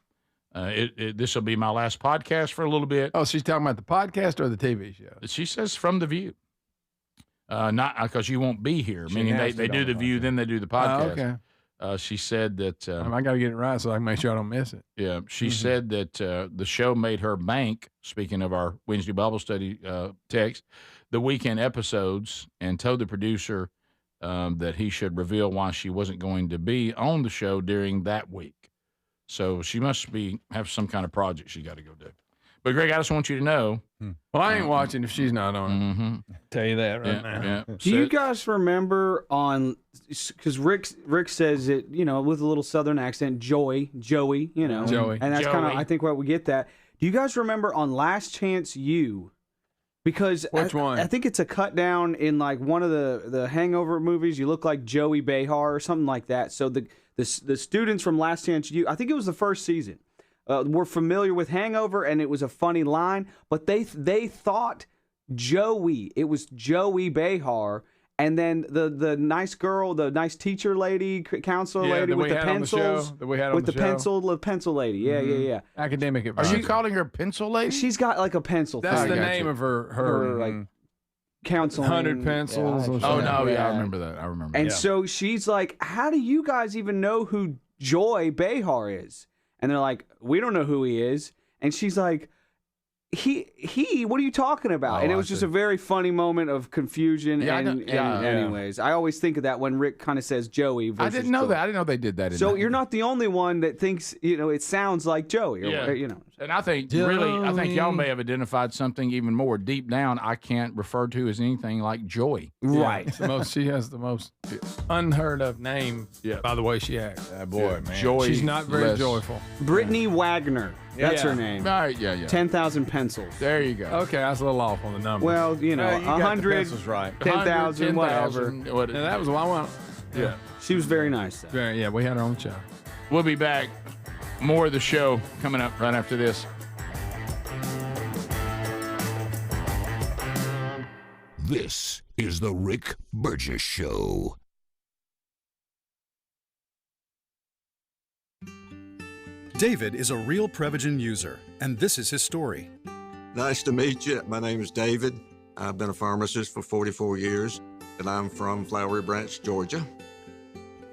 this will be my last podcast for a little bit. Oh, she's talking about the podcast or the TV show? She says from The View. Not because you won't be here, She meaning announced they it do on the the View, podcast. then they do the Oh, podcast. okay. She said that I got to get it right so I can make sure I don't miss it. yeah, she said that the show made her bank, speaking of our Wednesday Bible study text, the weekend episodes, and told the producer that he should reveal why she wasn't going to be on the show during that week. So she must have some kind of project she got to go do. But, Greg, I just want you to know. Well, I ain't watching if she's not on. Mm-hmm. Tell you that right now. Yeah. Do you guys remember because Rick says it, you know, with a little Southern accent, Joey, you know. Joey. And that's kind of, Joey. I think, where we get that. Do you guys remember on Last Chance U? Because Which one? I think it's a cut down in like one of the Hangover movies. You look like Joey Behar or something like that. So the students from Last Chance U, I think it was the first season, were familiar with Hangover, and it was a funny line. But they thought Joey, it was Joey Behar, and then the nice girl, the nice teacher lady, counselor Yeah, lady that with we the had on the show, pencils, that we had on with the the show. pencil lady. Yeah. Academic Are advisor. you calling her Pencil Lady? She's got like a pencil. That's thing. the got name you. of her Her, like, counseling. 100 pencils. Yeah, or Oh, something. no. Yeah, I Yeah. remember that. I remember And that. so she's like, how do you guys even know who Joy Behar is? And they're like, we don't know who he is. And she's like, he, what are you talking about? Oh, And it I was just see. a very funny moment of confusion. Yeah, I and, know- yeah, and yeah. anyways, I always think of that when Rick kind of says Joey versus I didn't know Joy. that. I didn't know they did that. So that. you're not the only one that thinks, it sounds like Joey. Or, Yeah. And I think y'all may have identified something even more deep down I can't refer to as anything like Joy. Right. It's the most, she has the most unheard of name by the way she acts. Boy, man. Joy. She's not very joyful. Brittany Wagner. That's Yeah. her name. All right, yeah. 10,000 pencils. There you go. Okay, I was a little off on the number. Well, You got the 100, pencils right. 10,000, whatever. 10,000, what- and that was what I want. yeah. She was very nice. Though. Yeah, we had her on the show. We'll be back. More of the show coming up right after this. This is the Rick Burgess Show. David is a real Prevagen user, and this is his story. Nice to meet you. My name is David. I've been a pharmacist for 44 years, and I'm from Flowery Branch, Georgia.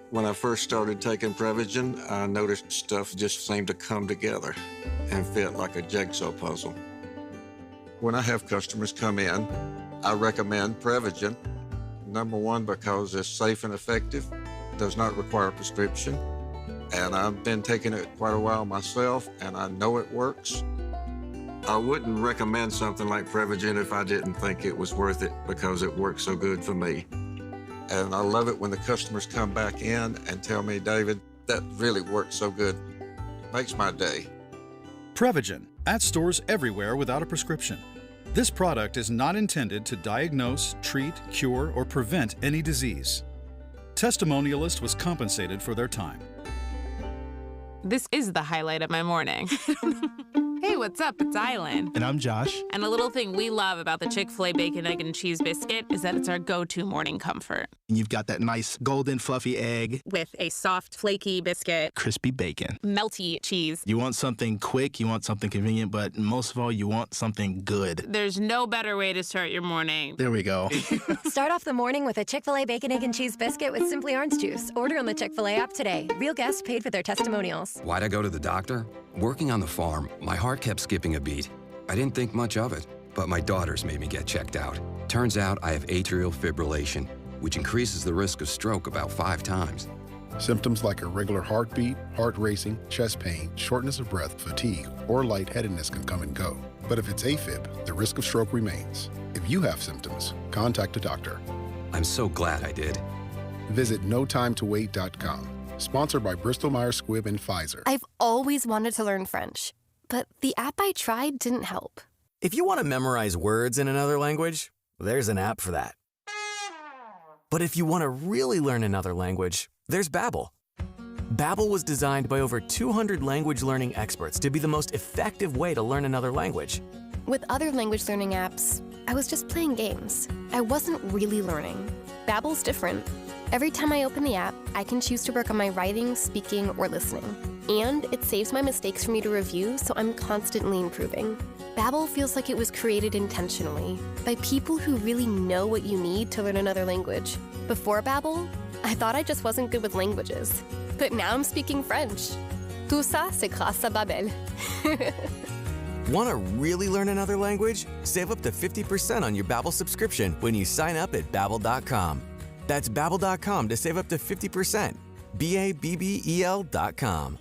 When I first started taking Prevagen, I noticed stuff just seemed to come together and fit like a jigsaw puzzle. When I have customers come in, I recommend Prevagen. Number one, because it's safe and effective, does not require a prescription, and I've been taking it quite a while myself, and I know it works. I wouldn't recommend something like Prevagen if I didn't think it was worth it because it works so good for me. And I love it when the customers come back in and tell me, David, that really works so good. Makes my day. Prevagen, at stores everywhere without a prescription. This product is not intended to diagnose, treat, cure, or prevent any disease. Testimonialist was compensated for their time. This is the highlight of my morning. Hey, what's up? It's Island. And I'm Josh. And a little thing we love about the Chick-fil-A Bacon, Egg, and Cheese Biscuit is that it's our go-to morning comfort. And you've got that nice golden fluffy egg, With a soft, flaky biscuit, crispy bacon. melty cheese. You want something quick, you want something convenient, but most of all, you want something good. There's no better way to start your morning. There we go. Start off the morning with a Chick-fil-A Bacon, Egg, and Cheese Biscuit with Simply Orange Juice. Order on the Chick-fil-A app today. Real guests paid for their testimonials. Why'd I go to the doctor? Working on the farm, my heart kept skipping a beat. I didn't think much of it, but my daughters made me get checked out. Turns out I have atrial fibrillation, which increases the risk of stroke about 5 times. Symptoms like irregular heartbeat, heart racing, chest pain, shortness of breath, fatigue, or lightheadedness can come and go. But if it's AFib, the risk of stroke remains. If you have symptoms, contact a doctor. I'm so glad I did. Visit notimetowait.com. Sponsored by Bristol-Myers Squibb and Pfizer. I've always wanted to learn French, but the app I tried didn't help. If you want to memorize words in another language, there's an app for that. But if you want to really learn another language, there's Babbel. Babbel was designed by over 200 language learning experts to be the most effective way to learn another language. With other language learning apps, I was just playing games. I wasn't really learning. Babbel's different. Every time I open the app, I can choose to work on my writing, speaking, or listening. And it saves my mistakes for me to review, so I'm constantly improving. Babbel feels like it was created intentionally by people who really know what you need to learn another language. Before Babbel, I thought I just wasn't good with languages. But now I'm speaking French. Tout ça, c'est grâce à Babbel. Want to really learn another language? Save up to 50% on your Babbel subscription when you sign up at Babbel.com. That's Babbel.com to save up to 50%. Babbel.com.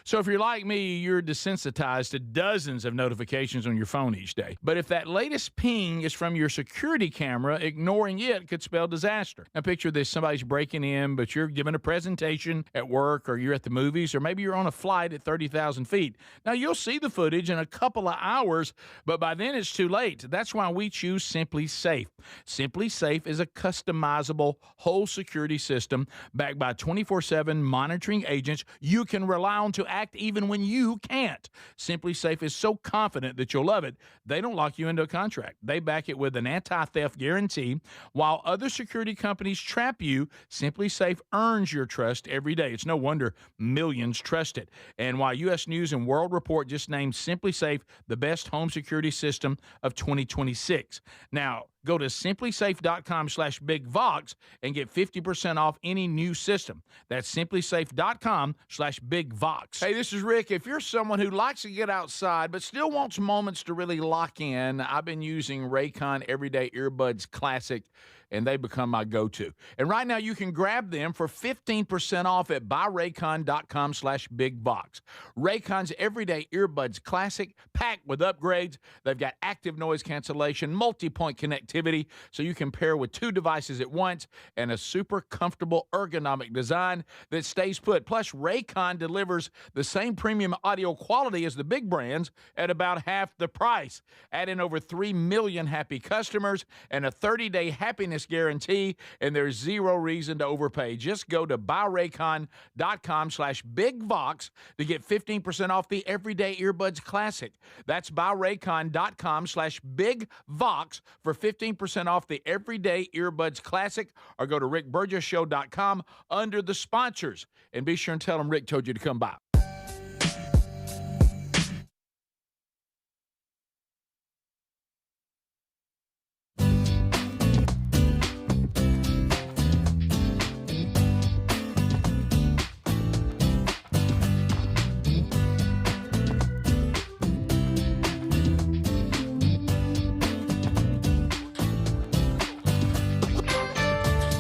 So if you're like me, you're desensitized to dozens of notifications on your phone each day. But if that latest ping is from your security camera, ignoring it could spell disaster. Now picture this, somebody's breaking in, but you're giving a presentation at work, or you're at the movies, or maybe you're on a flight at 30,000 feet. Now you'll see the footage in a couple of hours, but by then it's too late. That's why we choose Simply Safe. Simply Safe is a customizable whole security system backed by 24/7 monitoring agents you can rely on to act even when you can't. Simply Safe is so confident that you'll love it, they don't lock you into a contract. They back it with an anti-theft guarantee. While other security companies trap you, Simply Safe earns your trust every day. It's no wonder millions trust it. And while U.S. News and World Report just named Simply Safe the best home security system of 2026. Now, Go to simplysafe.com/bigvox and get 50% off any new system. That's simplysafe.com/bigvox. Hey, this is Rick. If you're someone who likes to get outside but still wants moments to really lock in, I've been using Raycon Everyday Earbuds Classic, and they become my go-to. And right now you can grab them for 15% off at buyraycon.com/bigvox. Raycon's Everyday Earbuds Classic, packed with upgrades. They've got active noise cancellation, multi-point connectivity, so you can pair with 2 devices at once, and a super comfortable ergonomic design that stays put. Plus, Raycon delivers the same premium audio quality as the big brands at about half the price. Add in over 3 million happy customers and a 30-day happiness guarantee, and there's zero reason to overpay. Just go to buyraycon.com/bigvox to get 15% off the Everyday Earbuds Classic. That's buyraycon.com/bigvox for 15% off the Everyday Earbuds Classic, or go to rickburgessshow.com under the sponsors, and be sure and tell them Rick told you to come by.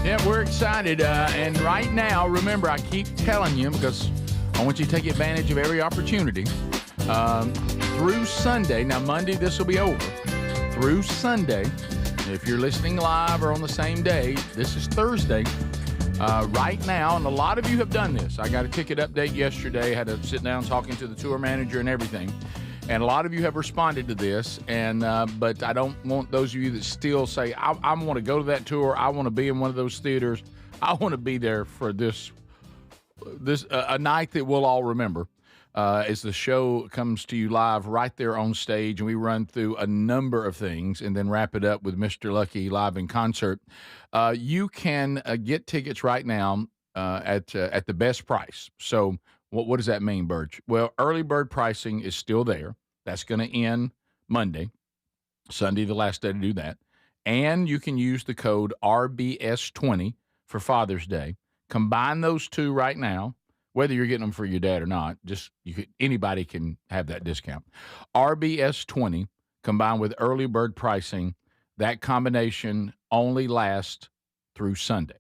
Yeah, we're excited. And right now, remember, I keep telling you, because I want you to take advantage of every opportunity. Through Sunday, now Monday, this will be over. Through Sunday, if you're listening live or on the same day, this is Thursday. Right now, and a lot of you have done this. I got a ticket update yesterday, had to sit down talking to the tour manager and everything. And a lot of you have responded to this, and but I don't want those of you that still say, I want to go to that tour, I want to be in one of those theaters, I want to be there for this a night that we'll all remember, as the show comes to you live right there on stage, and we run through a number of things and then wrap it up with Mr. Lucky live in concert. You can get tickets right now at the best price. So what does that mean, Burge? Well, early bird pricing is still there. That's going to end Monday. Sunday, the last day to do that. And you can use the code RBS20 for Father's Day. Combine those two right now, whether you're getting them for your dad or not. Anybody can have that discount. RBS20 combined with early bird pricing. That combination only lasts through Sunday.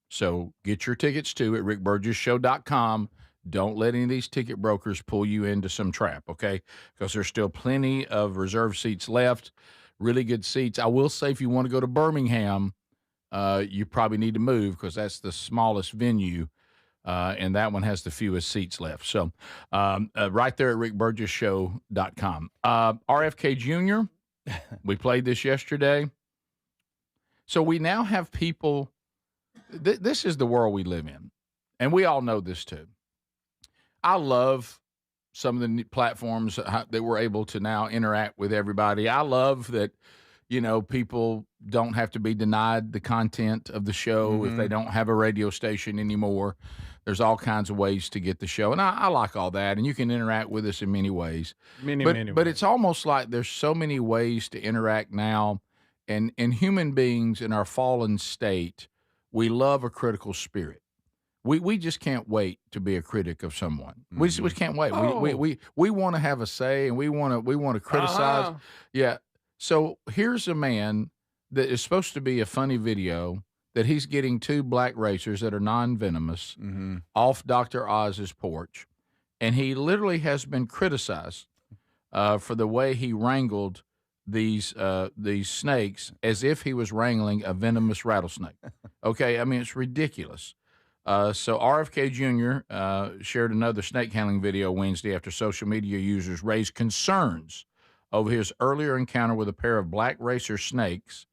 So get your tickets too at rickburgessshow.com. Don't let any of these ticket brokers pull you into some trap, okay? Because there's still plenty of reserved seats left, really good seats. I will say if you want to go to Birmingham, you probably need to move because that's the smallest venue, and that one has the fewest seats left. So right there at rickburgessshow.com. RFK Jr., we played this yesterday. So we now have people, this is the world we live in, and we all know this too. I love some of the platforms that we're able to now interact with everybody. I love that, people don't have to be denied the content of the show if they don't have a radio station anymore. There's all kinds of ways to get the show, and I like all that, and you can interact with us in many ways. Many ways. But it's almost like there's so many ways to interact now, and human beings in our fallen state, we love a critical spirit. We just can't wait to be a critic of someone. We just can't wait. Oh. We want to have a say, and we want to criticize. Yeah. So here's a man that is supposed to be a funny video that he's getting 2 black racers that are non-venomous off Dr. Oz's porch, and he literally has been criticized for the way he wrangled these snakes as if he was wrangling a venomous rattlesnake. Okay, I mean it's ridiculous. So RFK Jr. Shared another snake handling video Wednesday after social media users raised concerns over his earlier encounter with a pair of black racer snakes.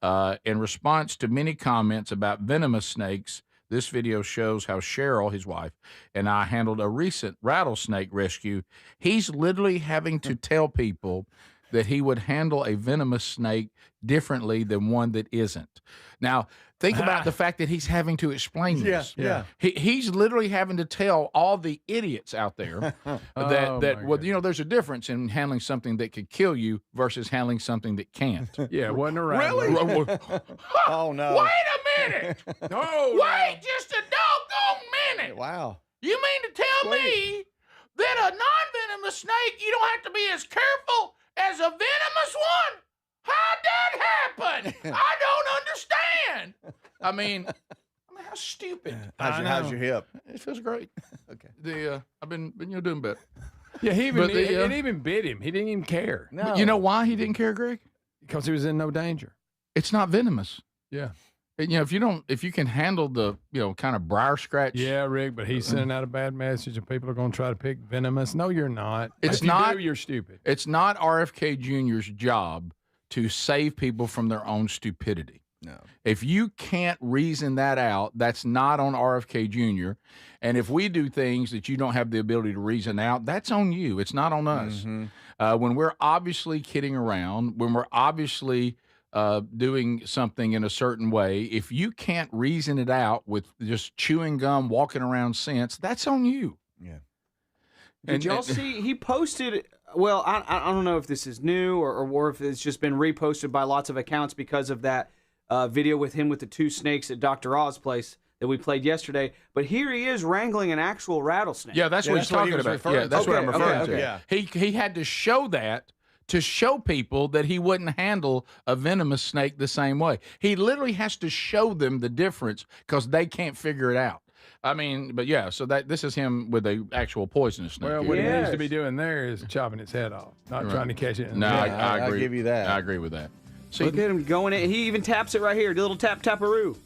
In response to many comments about venomous snakes, this video shows how Cheryl, his wife, and I handled a recent rattlesnake rescue. He's literally having to tell people that he would handle a venomous snake differently than one that isn't. Now, think about the fact that he's having to explain this. Yeah. He's literally having to tell all the idiots out there there's a difference in handling something that could kill you versus handling something that can't. Yeah, it wasn't around. Really? Oh, no. Wait a minute. Wait just a doggone minute. Wow. You mean to tell me that a non-venomous snake, you don't have to be as careful as a venomous one? How'd that happen? I don't understand. I mean, how stupid. How's your hip? It feels great. Okay. I've been doing better. Yeah, it even bit him. He didn't even care. No. But you know why he didn't care, Greg? Because he was in no danger. It's not venomous. Yeah. And, if you can handle the, kind of briar scratch. Yeah, Rick, but he's sending out a bad message and people are going to try to pick venomous. No, you're not. It's If you not. do, you're stupid. It's not RFK Jr.'s job to save people from their own stupidity. No. If you can't reason that out, that's not on RFK Jr. And if we do things that you don't have the ability to reason out, that's on you. It's not on us. Mm-hmm. When we're obviously kidding around, when we're obviously doing something in a certain way, if you can't reason it out with just chewing gum, walking around sense, that's on you. Yeah. Did y'all see? He posted. Well, I don't know if this is new or if it's just been reposted by lots of accounts because of that video with him with the two snakes at Dr. Oz's place that we played yesterday. But here he is wrangling an actual rattlesnake. Yeah, that's what he's talking about. Yeah, that's what I'm referring to. Yeah. He had to show that to show people that he wouldn't handle a venomous snake the same way. He literally has to show them the difference because they can't figure it out. I mean, but yeah, so this is him with a actual poisonous snake. Well, what he needs to be doing there is chopping its head off, not trying to catch it. No, I agree. I'll give you that. I agree with that. See, Look at him going in. He even taps it right here. The little tap-taparoo.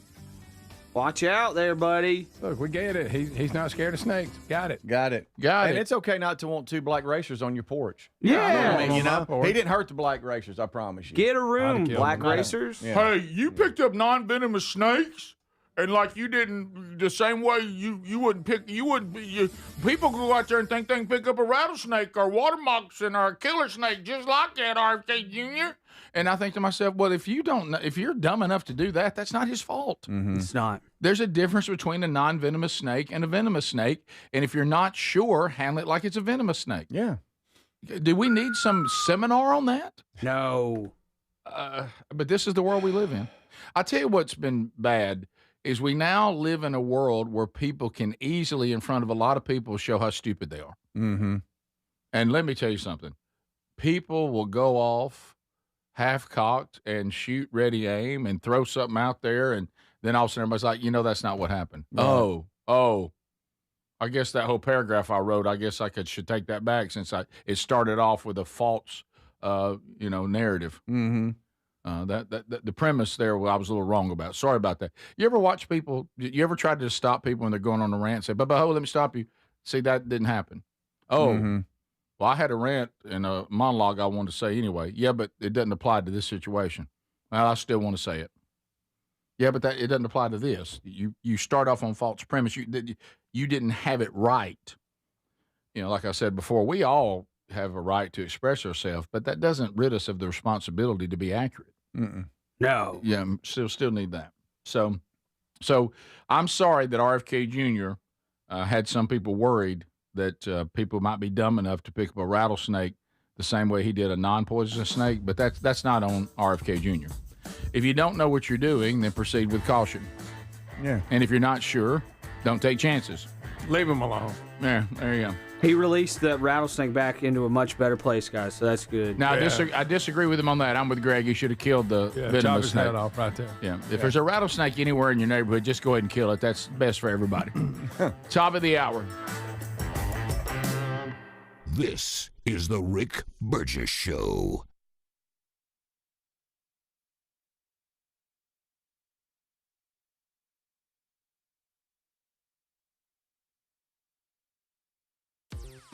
Watch out there, buddy. Look, we get it. He's not scared of snakes. Got it. And it's okay not to want two black racers on your porch. Yeah. I mean, he didn't hurt the black racers, I promise you. Get a room, black racers. Yeah. Hey, you picked up non-venomous snakes? And like you didn't, the same way you wouldn't pick, people go out there and think they can pick up a rattlesnake or water moccasin or a killer snake just like that, RFK Jr. And I think to myself, well, if you're dumb enough to do that, that's not his fault. Mm-hmm. It's not. There's a difference between a non-venomous snake and a venomous snake. And if you're not sure, handle it like it's a venomous snake. Yeah. Do we need some seminar on that? No. But this is the world we live in. I tell you what's been bad is we now live in a world where people can easily, in front of a lot of people, show how stupid they are. Mm-hmm. And let me tell you something. People will go off half-cocked and shoot, ready, aim, and throw something out there, and then all of a sudden everybody's like, that's not what happened. Right. Oh, I guess that whole paragraph I wrote, I guess I should take that back since it started off with a false, narrative. Mm-hmm. The premise there, I was a little wrong about. Sorry about that. You ever watch people? You ever try to stop people when they're going on a rant? Say, but let me stop you. See, that didn't happen. Oh, well, I had a rant and a monologue I wanted to say anyway. Yeah, but it doesn't apply to this situation. Well, I still want to say it. Yeah, but it doesn't apply to this. You start off on false premise. You didn't have it right. Like I said before, we all have a right to express ourselves, but that doesn't rid us of the responsibility to be accurate. Mm-mm. No. Yeah, still need that. So I'm sorry that RFK Jr. Had some people worried that people might be dumb enough to pick up a rattlesnake the same way he did a non-poisonous snake, but that's not on RFK Jr. If you don't know what you're doing, then proceed with caution. Yeah. And if you're not sure, don't take chances. Leave him alone. Yeah, there you go. He released the rattlesnake back into a much better place, guys, so that's good. Now, I disagree with him on that. I'm with Greg. He should have killed the venomous his snake. head off right there. Yeah. If there's a rattlesnake anywhere in your neighborhood, just go ahead and kill it. That's best for everybody. Top of the hour. This is the Rick Burgess Show.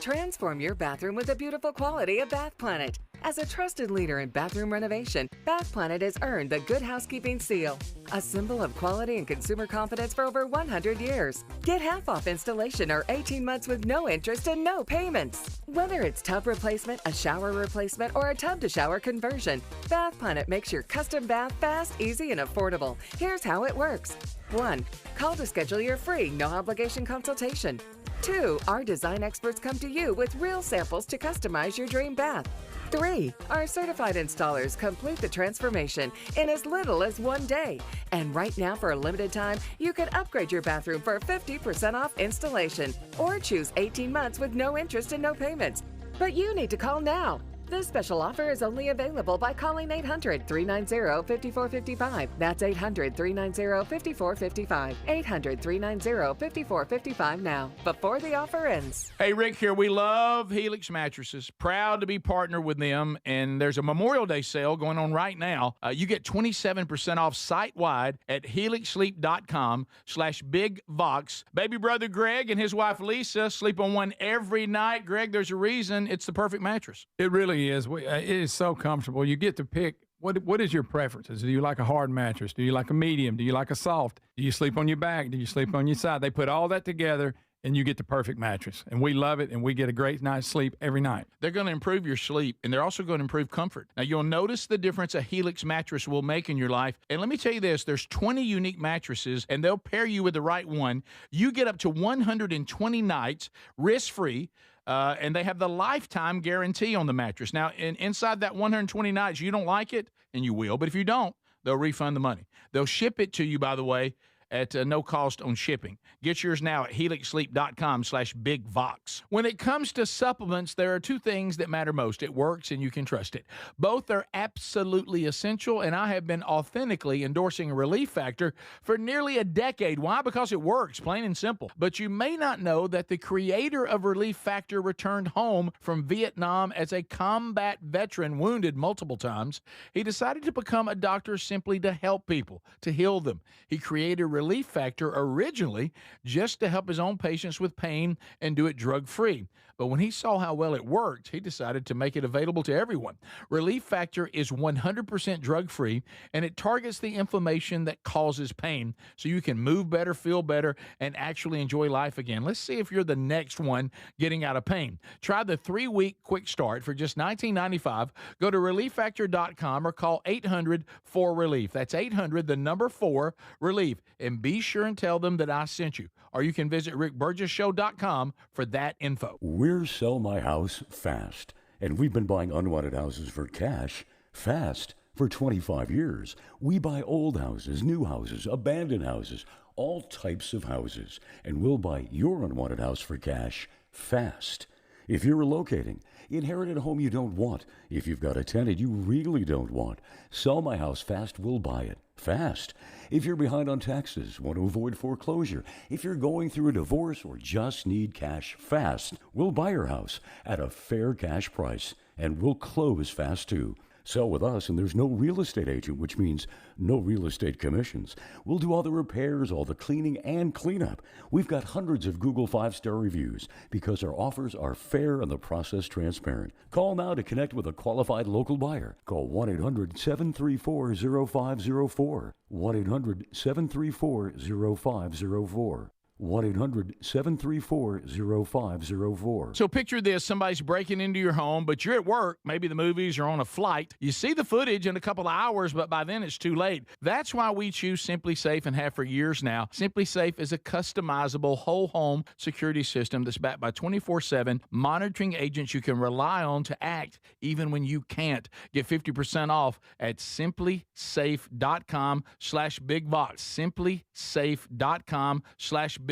Transform your bathroom with the beautiful quality of Bath Planet. As a trusted leader in bathroom renovation, Bath Planet has earned the Good Housekeeping seal, a symbol of quality and consumer confidence for over 100 years. Get half off installation or 18 months with no interest and no payments. Whether it's tub replacement, a shower replacement, or a tub-to-shower conversion, Bath Planet makes your custom bath fast, easy, and affordable. Here's how it works. 1. Call to schedule your free, no-obligation consultation. 2. Our design experts come to you with real samples to customize your dream bath. 3. Our certified installers complete the transformation in as little as 1 day. And right now, for a limited time, you can upgrade your bathroom for 50% off installation or choose 18 months with no interest and no payments. But you need to call now. This special offer is only available by calling 800-390-5455. That's 800-390-5455. 800-390-5455 now, before the offer ends. Hey, Rick here. We love Helix Mattresses. Proud to be partnered with them. And there's a Memorial Day sale going on right now. You get 27% off site-wide at helixsleep.com/bigvox. Baby brother Greg and his wife Lisa sleep on one every night. Greg, there's a reason it's the perfect mattress. It really is. It is so comfortable. You get to pick what is your preferences. Do you like a hard mattress? Do you like a medium? Do you like a soft? Do you sleep on your back? Do you sleep on your side? They put all that together, and you get the perfect mattress. And we love it, and we get a great night's sleep every night. They're going to improve your sleep, and they're also going to improve comfort. Now, you'll notice the difference a Helix mattress will make in your life. And let me tell you this, there's 20 unique mattresses, and they'll pair you with the right one. You get up to 120 nights risk-free. And they have the lifetime guarantee on the mattress. Now, inside that 120 nights, you don't like it, and you will. But if you don't, they'll refund the money. They'll ship it to you, by the way, at no cost on shipping. Get yours now at helixsleep.com/bigvox. When it comes to supplements, there are two things that matter most. It works and you can trust it. Both are absolutely essential, and I have been authentically endorsing Relief Factor for nearly a decade. Why? Because it works, plain and simple. But you may not know that the creator of Relief Factor returned home from Vietnam as a combat veteran, wounded multiple times. He decided to become a doctor simply to help people, to heal them. He created Relief Factor originally just to help his own patients with pain and do it drug-free. But when he saw how well it worked, he decided to make it available to everyone. Relief Factor is 100% drug-free, and it targets the inflammation that causes pain so you can move better, feel better, and actually enjoy life again. Let's see if you're the next one getting out of pain. Try the 3-week quick start for just $19.95. Go to relieffactor.com or call 800-4RELIEF. That's 800-4RELIEF. And be sure and tell them that I sent you. Or you can visit rickburgessshow.com for that info. We're Sell My House Fast, and we've been buying unwanted houses for cash fast for 25 years. We buy old houses, new houses, abandoned houses, all types of houses, and we'll buy your unwanted house for cash fast. If you're relocating, inherit a home you don't want. If you've got a tenant you really don't want, Sell My House Fast will buy it fast. If you're behind on taxes, want to avoid foreclosure, if you're going through a divorce or just need cash fast, we'll buy your house at a fair cash price, and we'll close fast too. Sell with us, and there's no real estate agent, which means no real estate commissions. We'll do all the repairs, all the cleaning, and cleanup. We've got hundreds of Google 5-star reviews because our offers are fair and the process transparent. Call now to connect with a qualified local buyer. Call 1-800-734-0504. 1-800-734-0504. 1-800-734-0504. So picture this, somebody's breaking into your home, but you're at work, maybe the movies or on a flight. You see the footage in a couple of hours, but by then it's too late. That's why we choose Simply Safe and have for years now. Simply Safe is a customizable whole home security system that's backed by 24/7 monitoring agents you can rely on to act even when you can't. Get 50% off at simplysafe.com/bigvox. simplysafe.com/bigvox.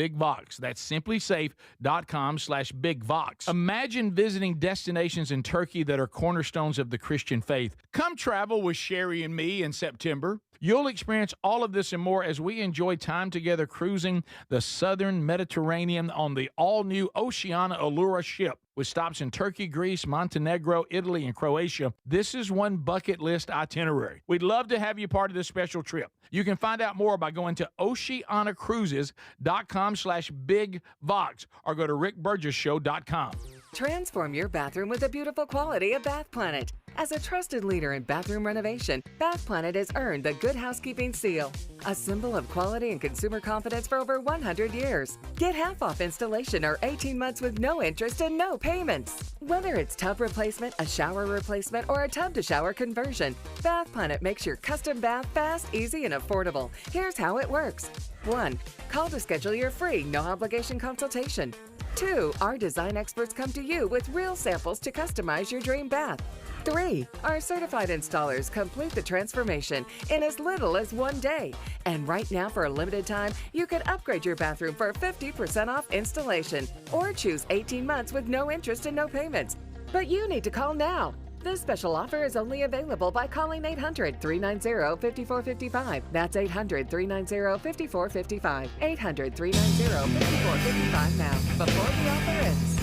That's simplysafe.com/bigvox. Imagine visiting destinations in Turkey that are cornerstones of the Christian faith. Come travel with Sherry and me in September. You'll experience all of this and more as we enjoy time together cruising the southern Mediterranean on the all-new Oceania Allura ship. With stops in Turkey, Greece, Montenegro, Italy, and Croatia, this is one bucket list itinerary. We'd love to have you part of this special trip. You can find out more by going to oceanacruises.com/bigvox or go to rickburgessshow.com. Transform your bathroom with the beautiful quality of Bath Planet. As a trusted leader in bathroom renovation, Bath Planet has earned the Good Housekeeping seal, a symbol of quality and consumer confidence for over 100 years. Get half off installation or 18 months with no interest and no payments. Whether it's tub replacement, a shower replacement, or a tub-to-shower conversion, Bath Planet makes your custom bath fast, easy, and affordable. Here's how it works. 1. Call to schedule your free, no-obligation consultation. 2. Our design experts come to you with real samples to customize your dream bath. 3. Our certified installers complete the transformation in as little as 1 day. And right now, for a limited time, you can upgrade your bathroom for 50% off installation or choose 18 months with no interest and no payments. But you need to call now. This special offer is only available by calling 800-390-5455. That's 800-390-5455. 800-390-5455 now, before the offer ends.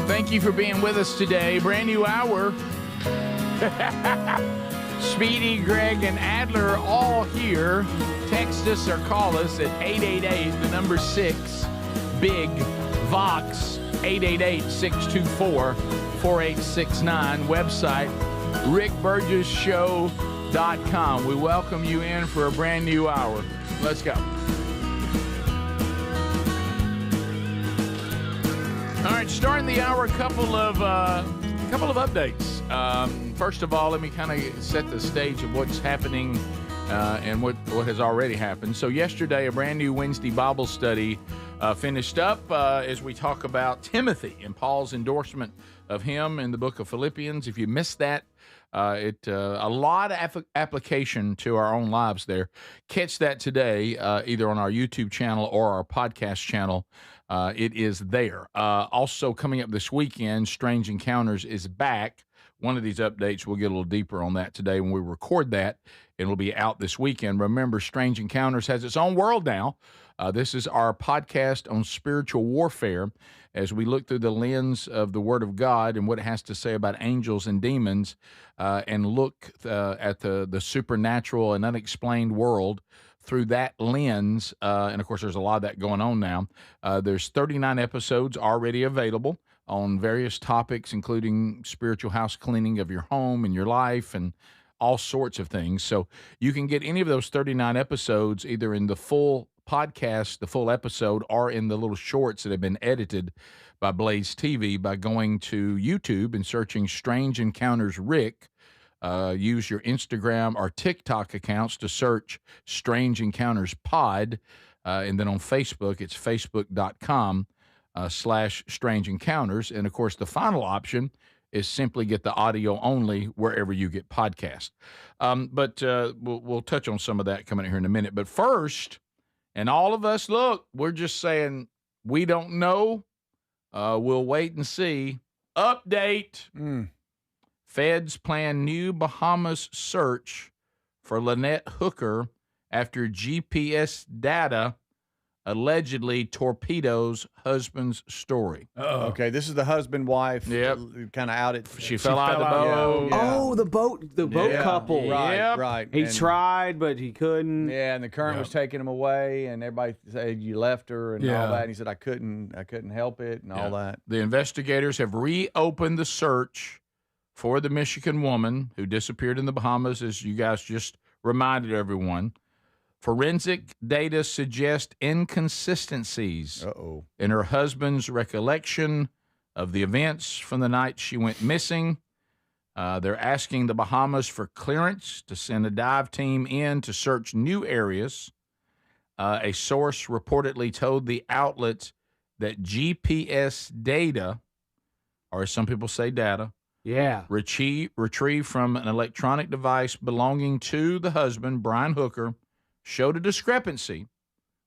Thank you for being with us today. Brand new hour. Speedy, Greg, and Adler all here. Text us or call us at 888, the number 6, Big Vox, 888-624-4869. Website, rickburgessshow.com. We welcome you in for a brand new hour. Let's go. All right, starting the hour, a couple of updates. First of all, let me kind of set the stage of what's happening and what has already happened. So yesterday, a brand new Wednesday Bible study finished up as we talk about Timothy and Paul's endorsement of him in the book of Philippians. If you missed that, a lot of application to our own lives there. Catch that today, either on our YouTube channel or our podcast channel. It is there. Also coming up this weekend, Strange Encounters is back. One of these updates, we'll get a little deeper on that today when we record that. It'll be out this weekend. Remember, Strange Encounters has its own world now. This is our podcast on spiritual warfare as we look through the lens of the Word of God and what it has to say about angels and demons and look at the supernatural and unexplained world through that lens. And, of course, there's a lot of that going on now. There's 39 episodes already available on various topics, including spiritual house cleaning of your home and your life and all sorts of things. So you can get any of those 39 episodes either in the full podcast, the full episode, or in the little shorts that have been edited by Blaze TV by going to YouTube and searching Strange Encounters Rick. Use your Instagram or TikTok accounts to search Strange Encounters Pod. And then on Facebook, it's facebook.com/Strange Encounters. And, of course, the final option is simply get the audio only wherever you get podcasts. But we'll touch on some of that coming here in a minute. But first, and all of us, look, we're just saying we don't know. We'll wait and see. Update. Feds plan new Bahamas search for Lynette Hooker after GPS data allegedly torpedoes husband's story. Okay, this is the husband-wife. Yep. Kind of out at. She fell out of the boat. Yeah. Oh, the boat couple. Right, Yep. right. He And- tried, but he couldn't. Yeah, and the current was taking him away, and everybody said you left her and Yeah. all that. And he said I couldn't help it and all that. The investigators have reopened the search for the Michigan woman who disappeared in the Bahamas, as you guys just reminded everyone. Forensic data suggest inconsistencies in her husband's recollection of the events from the night she went missing. They're asking the Bahamas for clearance to send a dive team in to search new areas. A source reportedly told the outlet that GPS data, or as some people say data, retrieved from an electronic device belonging to the husband, Brian Hooker, showed a discrepancy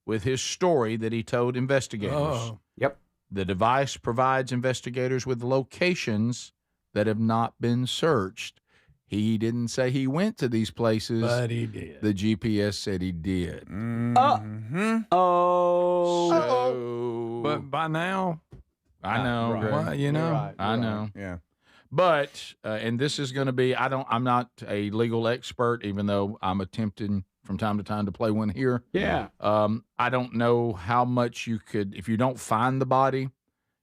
with his story that he told investigators. Yep. The device provides investigators with locations that have not been searched. He didn't say he went to these places. But he did. The GPS said he did. But by now, I know. right. Greg. Well, you know. Right, I know. Yeah. But, and this is going to be, I'm not a legal expert, even though I'm attempting from time to time to play one here. Yeah. I don't know how much you could, if you don't find the body,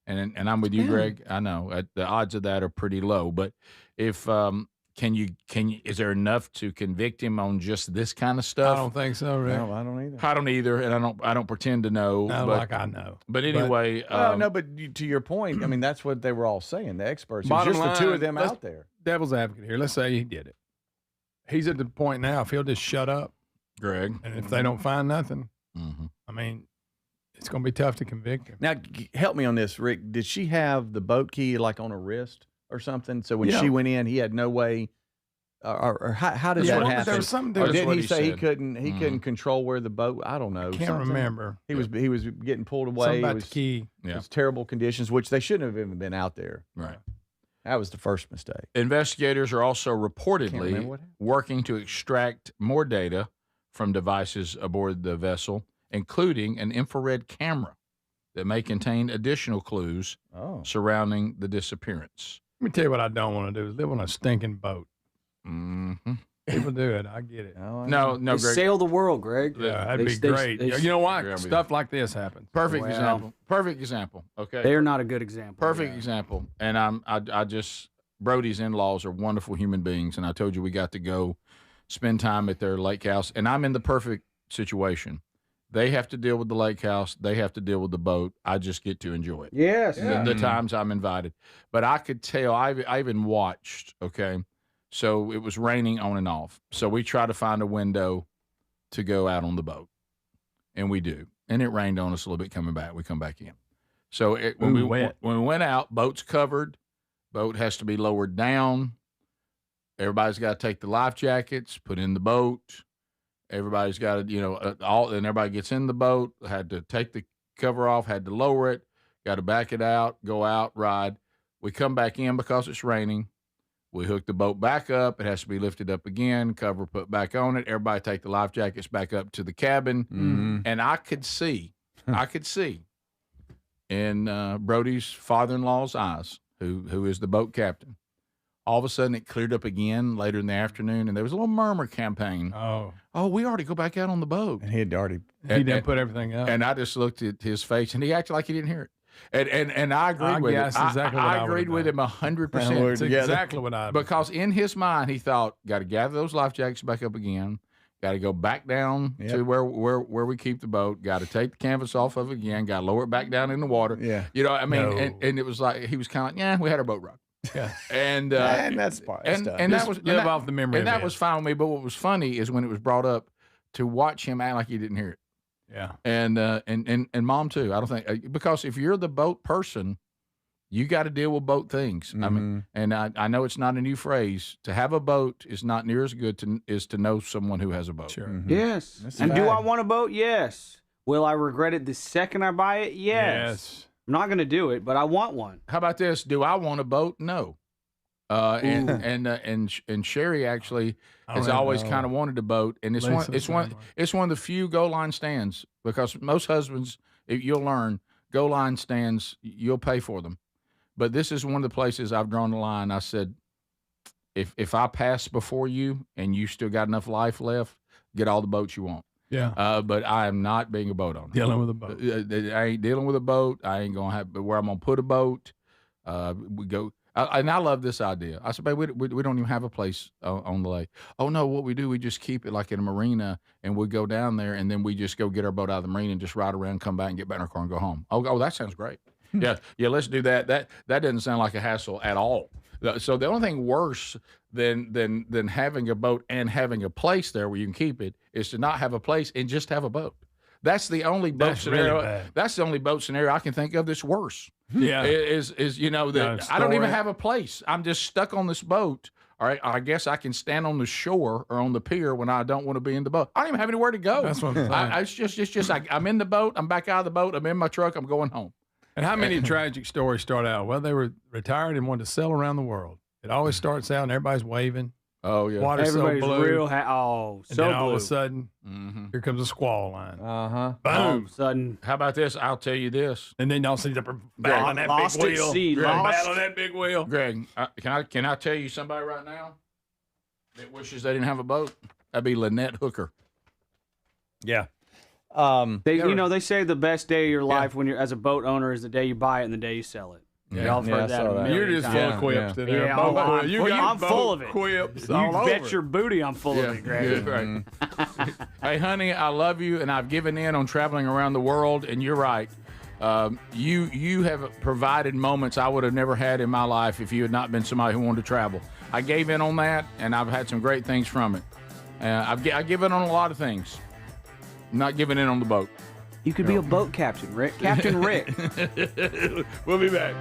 and I'm with you, Greg. I know the odds of that are pretty low. But if can you is there enough to convict him on just this kind of stuff? I don't think so, Rick. No, I don't either. I don't either, and I don't pretend to know. Not but, like I know. But anyway, No, but to your point, I mean, that's what they were all saying. The experts, it was Bottom just the two line, of them let's- out there. Devil's advocate here. Let's say he did it. He's at the point now, if he'll just shut up, Greg, and if they don't find nothing, mm-hmm. I mean, it's going to be tough to convict him. Now, help me on this, Rick. Did she have the boat key like on her wrist or something? So when Yeah. she went in, he had no way. Or how does Yeah, that well, happen? there was something Or to- didn't what he he say he said. couldn't? He couldn't control where the boat. I don't know. Can't something. remember. He was getting pulled away. Something It about was, the key. it was terrible conditions, which they shouldn't have even been out there. Right. That was the first mistake. Investigators are also remember reportedly what happened. working to extract more data from devices aboard the vessel, including an infrared camera that may contain additional clues surrounding the disappearance. Let me tell you what I don't want to do is live on a stinking boat. Mm-hmm. People do it. I get it. No, They Greg. sail the world, Greg. Yeah, that'd They- be they- great. they- You know why? Yeah, Stuff like this happens. Perfect Well, example. Perfect example. Okay. They are not a good example. Perfect yeah. example. And I just Brody's in-laws are wonderful human beings, and I told you we got to go spend time at their lake house, and I'm in the perfect situation. They have to deal with the lake house. They have to deal with the boat. I just get to enjoy it. Yes. The times I'm invited. But I could tell, I even watched, okay? So it was raining on and off. So we try to find a window to go out on the boat, and we do. And it rained on us a little bit coming back. We come back in. So when we went out, boat's covered. Boat has to be lowered down. Everybody's got to take the life jackets, put in the boat. Everybody's got to, and everybody gets in the boat, had to take the cover off, had to lower it, got to back it out, go out, ride. We come back in because it's raining. We hook the boat back up. It has to be lifted up again, cover put back on it. Everybody take the life jackets back up to the cabin. Mm-hmm. And I could see in Brody's father-in-law's eyes, who is the boat captain. All of a sudden, it cleared up again later in the afternoon, and there was a little murmur campaign. Oh, we already go back out on the boat. And he had already. He didn't put everything up. And I just looked at his face, and he acted like he didn't hear it. And I agreed with guess it. exactly what I I would've agreed with done. him 100%. That's exactly what I Because in his mind, he thought, got to gather those life jackets back up again. Got to go back down to where we keep the boat. Got to take the canvas off of it again. Got to lower it back down in the water. Yeah. I mean, No. and it was like, he was kind of like, yeah, we had our boat run. Yeah. And that's part. and that was live off the memory. and of that it. was fine with me. But what was funny is when it was brought up to watch him act like he didn't hear it. Yeah. And mom too. I don't think because if you're the boat person, you got to deal with boat things. I mean, and I know it's not a new phrase. To have a boat is not near as good to know someone who has a boat. Sure. Yes. That's And a do I fact. want a boat? Yes. Will I regret it the second I buy it? Yes. I'm not going to do it, but I want one. How about this? Do I want a boat? No. And Sherry actually has always kind of wanted a boat, and it's one of the few goal line stands because most husbands, you'll learn, goal line stands, you'll pay for them, but this is one of the places I've drawn the line. I said, if I pass before you and you still got enough life left, get all the boats you want. Yeah. But I am not being a boat owner. Dealing with a boat. I ain't dealing with a boat. I ain't gonna have where I'm gonna put a boat. We go. And I love this idea. I said, babe, we don't even have a place on the lake. Oh, no, what we do, we just keep it like in a marina, and we go down there, and then we just go get our boat out of the marina and just ride around, come back, and get back in our car and go home. Oh, that sounds great. Yeah, let's do that. That doesn't sound like a hassle at all. So the only thing worse than having a boat and having a place there where you can keep it is to not have a place and just have a boat. That's the only boat That's really scenario. bad. That's the only boat scenario I can think of that's worse. Yeah. Is that I don't store even it. have a place. I'm just stuck on this boat. All right, I guess I can stand on the shore or on the pier when I don't want to be in the boat. I don't even have anywhere to go. That's what I'm saying. It's just I'm in the boat. I'm back out of the boat. I'm in my truck. I'm going home. And how many tragic stories start out? Well, they were retired and wanted to sail around the world. It always starts out and everybody's waving. Oh, yeah. Water's Everybody's so blue. real and so then all blue. of a sudden, here comes a squall line. Uh-huh. Boom. All of a sudden. How about this? I'll tell you this. And then y'all see the battling that Lost big at wheel. sea, Greg, lost. battling that big wheel. Greg, can I tell you somebody right now that wishes they didn't have a boat? That'd be Lynette Hooker. Yeah. They say the best day of your life when you're as a boat owner is the day you buy it and the day you sell it. Yeah. Y'all have Yeah, I heard that. saw a that. million You're just full times. of quips today. Yeah, I'm full of it. Quips You all bet over. your booty I'm full of it, Greg. Right. Hey, honey, I love you, and I've given in on traveling around the world, and you're right. You have provided moments I would have never had in my life if you had not been somebody who wanted to travel. I gave in on that, and I've had some great things from it. I give in on a lot of things. Not giving in on the boat. You could be a boat captain, Rick. Captain Rick. We'll be back.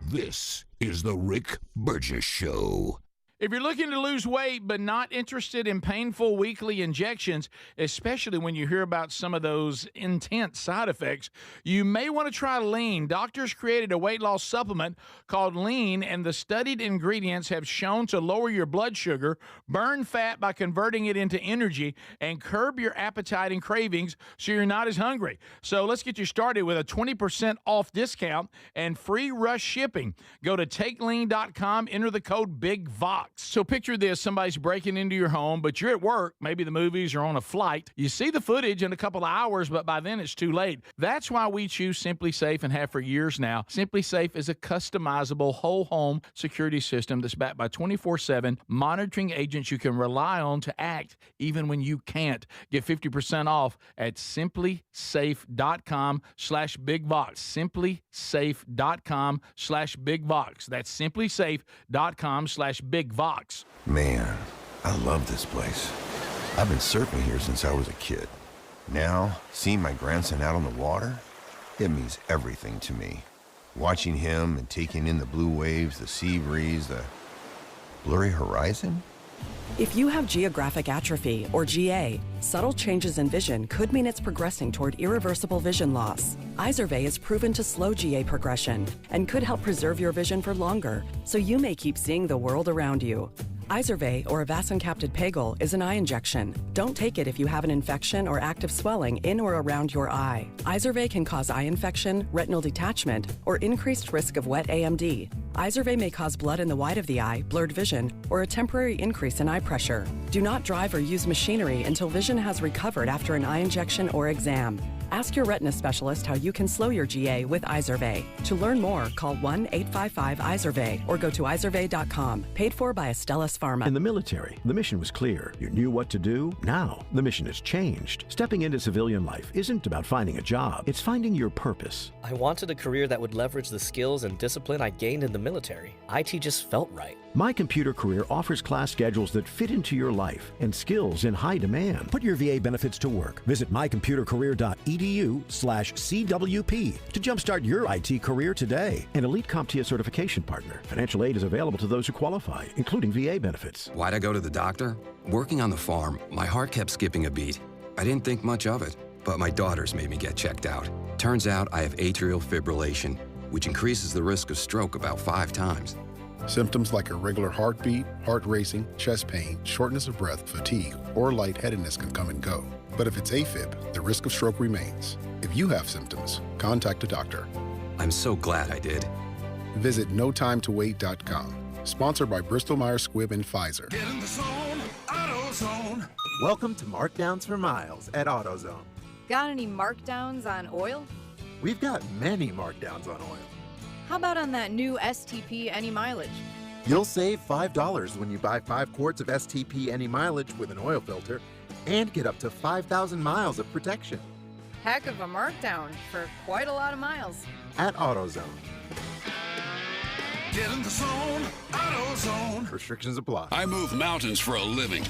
This is the Rick Burgess Show. If you're looking to lose weight but not interested in painful weekly injections, especially when you hear about some of those intense side effects, you may want to try Lean. Doctors created a weight loss supplement called Lean, and the studied ingredients have shown to lower your blood sugar, burn fat by converting it into energy, and curb your appetite and cravings so you're not as hungry. So let's get you started with a 20% off discount and free rush shipping. Go to takelean.com, enter the code BIGVOX. So picture this, somebody's breaking into your home, but you're at work, maybe the movies or on a flight. You see the footage in a couple of hours, but by then it's too late. That's why we choose Simply Safe and have for years now. Simply Safe is a customizable whole home security system that's backed by 24/7 monitoring agents you can rely on to act even when you can't. Get 50% off at simplysafe.com/bigvox. simplysafe.com/bigvox. That's simplysafe.com/bigvox. Man, I love this place. I've been surfing here since I was a kid. Now, seeing my grandson out on the water, it means everything to me. Watching him and taking in the blue waves, the sea breeze, the blurry horizon. If you have geographic atrophy, or GA, subtle changes in vision could mean it's progressing toward irreversible vision loss. Izervay is proven to slow GA progression and could help preserve your vision for longer, so you may keep seeing the world around you. Izervay, or avacincaptad pegol, is an eye injection. Don't take it if you have an infection or active swelling in or around your eye. Izervay can cause eye infection, retinal detachment, or increased risk of wet AMD. Izervay may cause blood in the white of the eye, blurred vision, or a temporary increase in eye pressure. Do not drive or use machinery until vision has recovered after an eye injection or exam. Ask your retina specialist how you can slow your GA with Izervay. To learn more, call 1-855-IZERVAY or go to izervay.com. Paid for by Astellas Pharma. In the military, the mission was clear. You knew what to do. Now, the mission has changed. Stepping into civilian life isn't about finding a job. It's finding your purpose. I wanted a career that would leverage the skills and discipline I gained in the military. IT just felt right. My Computer Career offers class schedules that fit into your life and skills in high demand. Put your VA benefits to work. Visit mycomputercareer.edu/CWP to jumpstart your IT career today. An elite CompTIA certification partner. Financial aid is available to those who qualify, including VA benefits. Why'd I go to the doctor? Working on the farm, my heart kept skipping a beat. I didn't think much of it, but my daughters made me get checked out. Turns out I have atrial fibrillation, which increases the risk of stroke about 5 times. Symptoms like irregular heartbeat, heart racing, chest pain, shortness of breath, fatigue, or lightheadedness can come and go. But if it's AFib, the risk of stroke remains. If you have symptoms, contact a doctor. I'm so glad I did. Visit notimetowait.com. Sponsored by Bristol-Myers Squibb and Pfizer. Get in the zone, AutoZone. Welcome to Markdowns for Miles at AutoZone. Got any markdowns on oil? We've got many markdowns on oil. How about on that new STP Any Mileage? You'll save $5 when you buy 5 quarts of STP Any Mileage with an oil filter and get up to 5,000 miles of protection. Heck of a markdown for quite a lot of miles. At AutoZone. Get in the zone, AutoZone. Restrictions apply. I move mountains for a living.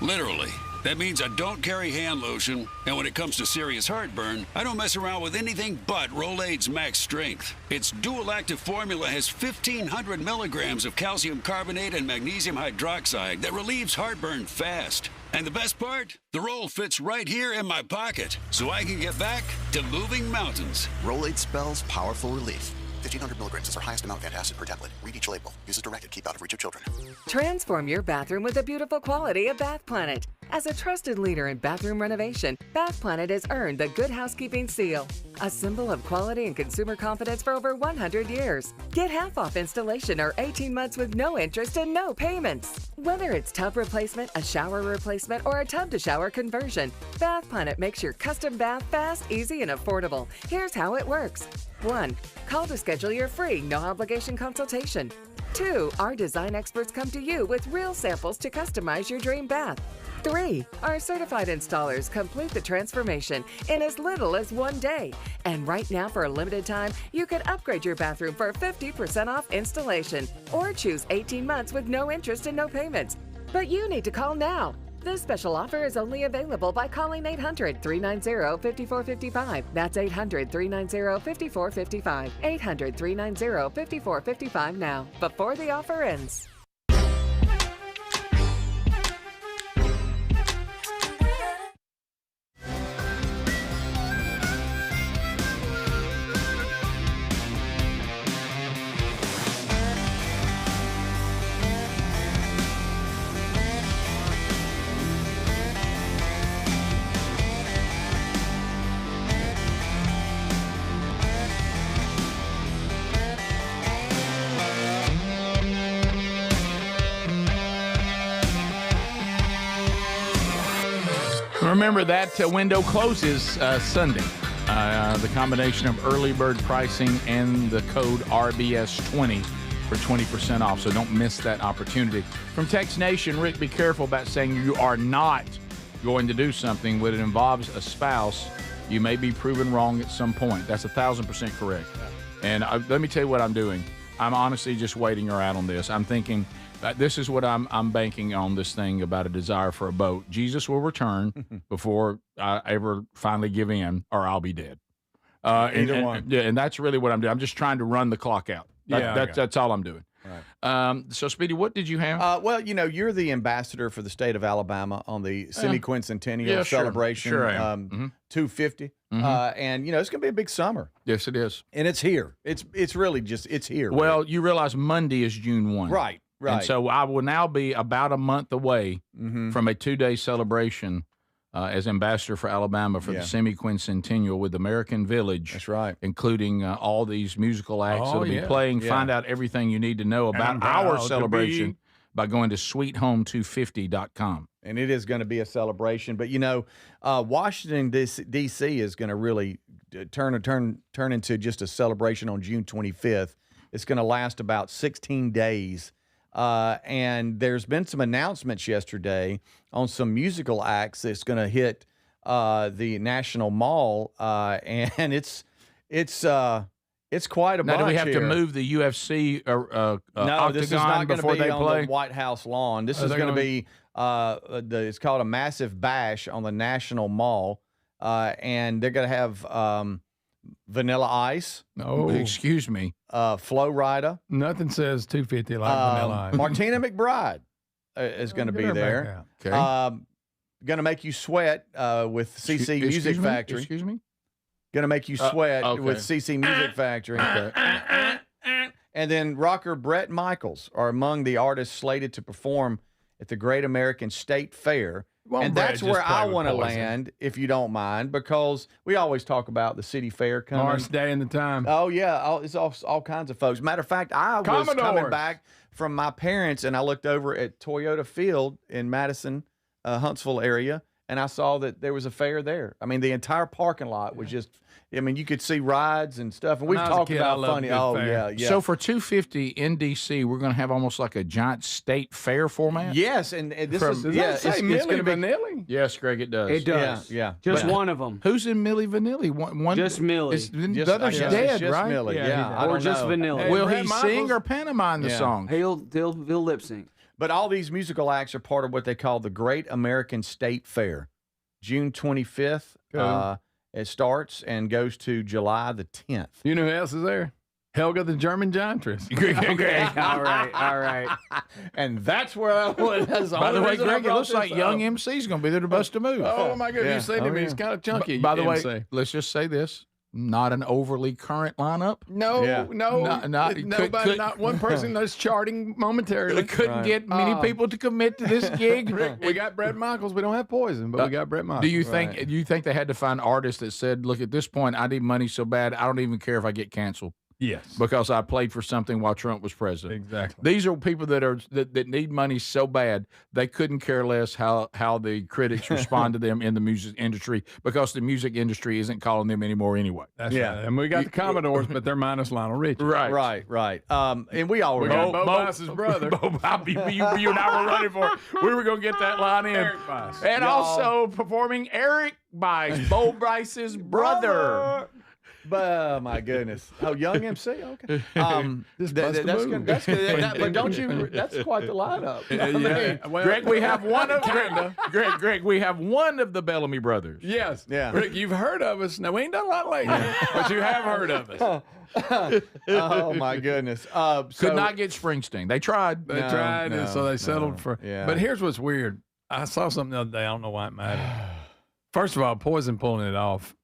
Literally. That means I don't carry hand lotion, and when it comes to serious heartburn, I don't mess around with anything but Rolaids Max Strength. Its dual-active formula has 1,500 milligrams of calcium carbonate and magnesium hydroxide that relieves heartburn fast. And the best part? The roll fits right here in my pocket, so I can get back to moving mountains. Rolade spells powerful relief. 1,500 milligrams is our highest amount of antacid per tablet. Read each label. Use as directed. Keep out of reach of children. Transform your bathroom with the beautiful quality of Bath Planet. As a trusted leader in bathroom renovation, Bath Planet has earned the Good Housekeeping seal, a symbol of quality and consumer confidence for over 100 years. Get half off installation or 18 months with no interest and no payments. Whether it's tub replacement, a shower replacement, or a tub-to-shower conversion, Bath Planet makes your custom bath fast, easy, and affordable. Here's how it works. 1. Call to schedule your free, no-obligation consultation. 2. Our design experts come to you with real samples to customize your dream bath. 3. Our certified installers complete the transformation in as little as 1 day. And right now, for a limited time, you can upgrade your bathroom for 50% off installation or choose 18 months with no interest and no payments. But you need to call now. This special offer is only available by calling 800-390-5455. That's 800-390-5455. 800-390-5455 now, before the offer ends. Remember that window closes Sunday. The combination of early bird pricing and the code RBS20 for 20% off. So don't miss that opportunity. From Tex Nation, Rick, be careful about saying you are not going to do something when it involves a spouse. You may be proven wrong at some point. That's 1,000% correct. And let me tell you what I'm doing. I'm honestly just waiting her out on this. I'm thinking this is what I'm banking on, this thing about a desire for a boat. Jesus will return before I ever finally give in, or I'll be dead. Either one. Yeah, and that's really what I'm doing. I'm just trying to run the clock out. That's all I'm doing. Right. So, Speedy, what did you have? Well, you're the ambassador for the state of Alabama on the semi-quincentennial celebration, Sure I am. 250. And, it's going to be a big summer. Yes, it is. And it's here. It's really just, it's here. Well, you realize Monday is June 1. Right. And so I will now be about a month away from a 2-day celebration as ambassador for Alabama for the semi-quincentennial with American Village. That's right. Including all these musical acts that'll be playing. Yeah. Find out everything you need to know about our celebration by going to sweethome250.com. And it is going to be a celebration. But, Washington, D.C. is going to really turn into just a celebration on June 25th. It's going to last about 16 days. And there's been some announcements yesterday on some musical acts that's going to hit the National Mall, and it's quite a bunch. Now, do we have here. to move the UFC no, this is not going to be on the White House lawn. This is going to be it's called a massive bash on the National Mall, and they're going to have Vanilla Ice. Oh, excuse me. Flo Rida. Nothing says 250 like Vanilla Ice. Martina McBride is going to be there. Okay. Going to make you sweat with CC Music Factory. Excuse me? Going to make you sweat okay. with CC Music Factory. And then rocker Bret Michaels are among the artists slated to perform at the Great American State Fair. And that's where I want to land, if you don't mind, because we always talk about the city fair coming. Morris Day and the time. Oh, yeah. It's all kinds of folks. Matter of fact, I was coming back from my parents, and I looked over at Toyota Field in Madison, Huntsville area, and I saw that there was a fair there. I mean, the entire parking lot was just, you could see rides and stuff. And we've talked about funny. Oh, yeah. So for 250 in D.C., we're going to have almost like a giant state fair format? Yes. And this Does that say Milli Vanilli? Yes, Greg, it does. It does. Yeah. Just one of them. Who's in Milli Vanilli? One, just Milli. The other's dead, just right? Milli. Yeah. Or just Vanilla. Hey, Will he sing or pantomime the song? He'll lip sync. But all these musical acts are part of what they call the Great American State Fair. June 25th, it starts and goes to July the 10th. You know who else is there? Helga the German Giantress. Okay, all right. And that's where I went. By the way, Greg, it looks like young MC's going to be there to bust a move. Oh, my goodness. You said to me, he's kind of chunky. By the way, MC. let's just say this. Not an overly current lineup. No. Not one person that's charting momentarily. Couldn't get many people to commit to this gig. We got Bret Michaels. We don't have Poison, but we got Bret Michaels. Do you think they had to find artists that said, look, at this point, I need money so bad, I don't even care if I get canceled? Yes. Because I played for something while Trump was president. Exactly. These are people that need money so bad they couldn't care less how the critics respond to them in the music industry, because the music industry isn't calling them anymore anyway. That's right. And we got the Commodores, but they're minus Lionel Richie. Right. And we all got Bo Bice's brother. You and I were running for it. We were going to get that line in. Eric Bice. And also performing Eric Bice, Bo Bice's brother. But my goodness! Oh, young MC. Okay. That's good. But don't you? That's quite the lineup. Greg, we have one of Greg. We have one of the Bellamy brothers. Yes. Yeah. Rick, you've heard of us. Now we ain't done a lot lately, but you have heard of us. Oh my goodness! Could not get Springsteen. They tried. And so they settled for. Yeah. But here's what's weird. I saw something the other day. I don't know why it mattered. First of all, Poison pulling it off.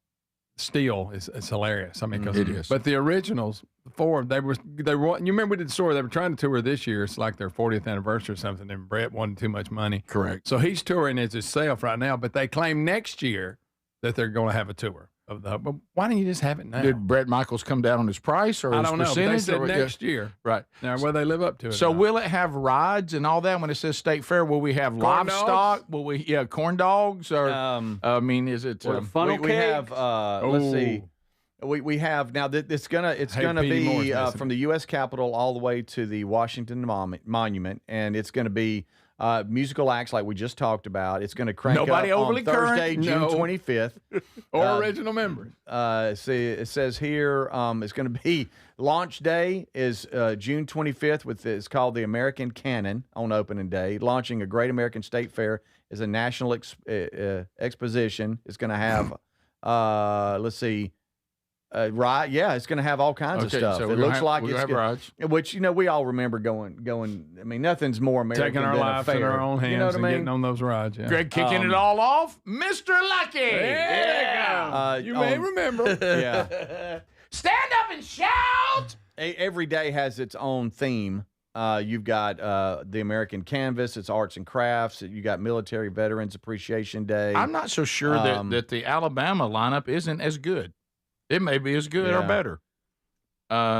Still, it's hilarious. I mean, because it is. But the originals, they were. You remember we did the story. They were trying to tour this year. It's like their 40th anniversary or something. And Brett wanted too much money. Correct. So he's touring as himself right now. But they claim next year that they're going to have a tour of the. But why don't you just have it now? Did Brett Michaels come down on his price or I his don't know. But percentage? they said next year. Right. Now, will they live up to it? So will it have rides and all that when it says State Fair? Will we have Corn livestock? dogs? Will we corn dogs? Or I mean, is it funnel we have? Let's see. We have now that it's gonna be from the U.S. Capitol all the way to the Washington Monument, and it's gonna be musical acts like we just talked about. It's gonna crank Nobody up overly on Thursday, current? June No. 25th. Or original members. See, it says here it's going to be launch day is June 25th with it's called the American Canon on opening day. Launching a Great American State Fair is a national exposition. It's going to have let's see. Right, yeah, it's going to have all kinds of stuff. So it looks like it's rides. which we all remember going. I mean, nothing's more American Taking our than lives a fair. in our own hands You know what and I mean? getting on those rides. Yeah. Greg kicking it all off, Mr. Lucky. Yeah. You may remember. Yeah. Stand up and shout. Every day has its own theme. You've got the American Canvas, it's arts and crafts. You got Military Veterans Appreciation Day. I'm not so sure that the Alabama lineup isn't as good. It may be as good or better.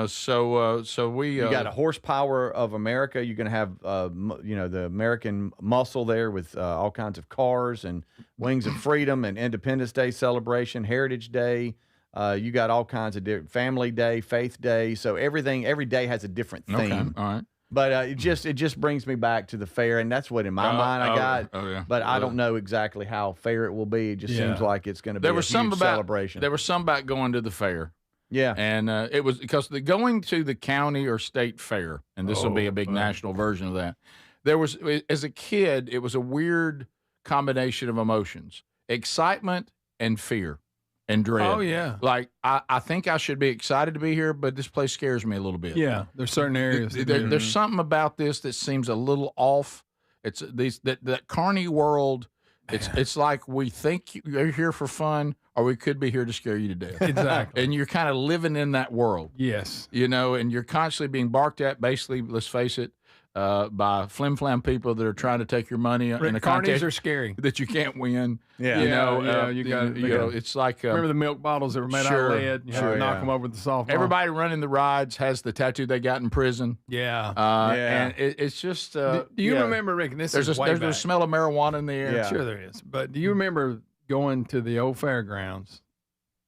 So we you got a Horsepower of America. You're going to have the American muscle there with all kinds of cars and Wings of Freedom and Independence Day celebration, Heritage Day. You got all kinds of different Family Day, Faith Day. So every day has a different theme. Okay, all right. But it just brings me back to the fair, and that's what in my mind I got. Oh yeah. But I don't know exactly how fair it will be. It just seems like it's going to be a huge celebration. There was some about going to the fair. Yeah. And it was because going to the county or state fair, and this will be a big national version of that. There was, as a kid, it was a weird combination of emotions: excitement and fear. And dread. Oh, yeah. Like, I think I should be excited to be here, but this place scares me a little bit. Yeah, there's certain areas. There's something about this that seems a little off. It's that carny world. It's like we think you're here for fun, or we could be here to scare you to death. Exactly. And you're kind of living in that world. Yes. And you're constantly being barked at, basically, let's face it, by flim-flam people that are trying to take your money in a contest are scary that you can't win. Yeah. You got it's like remember the milk bottles that were made out of lead. You had to knock them over with the softball. Everybody running the rides has the tattoo they got in prison. Yeah. And it's just. Do you remember, Rick? There's a smell of marijuana in the air. Yeah. Sure, there is. But do you remember going to the old fairgrounds?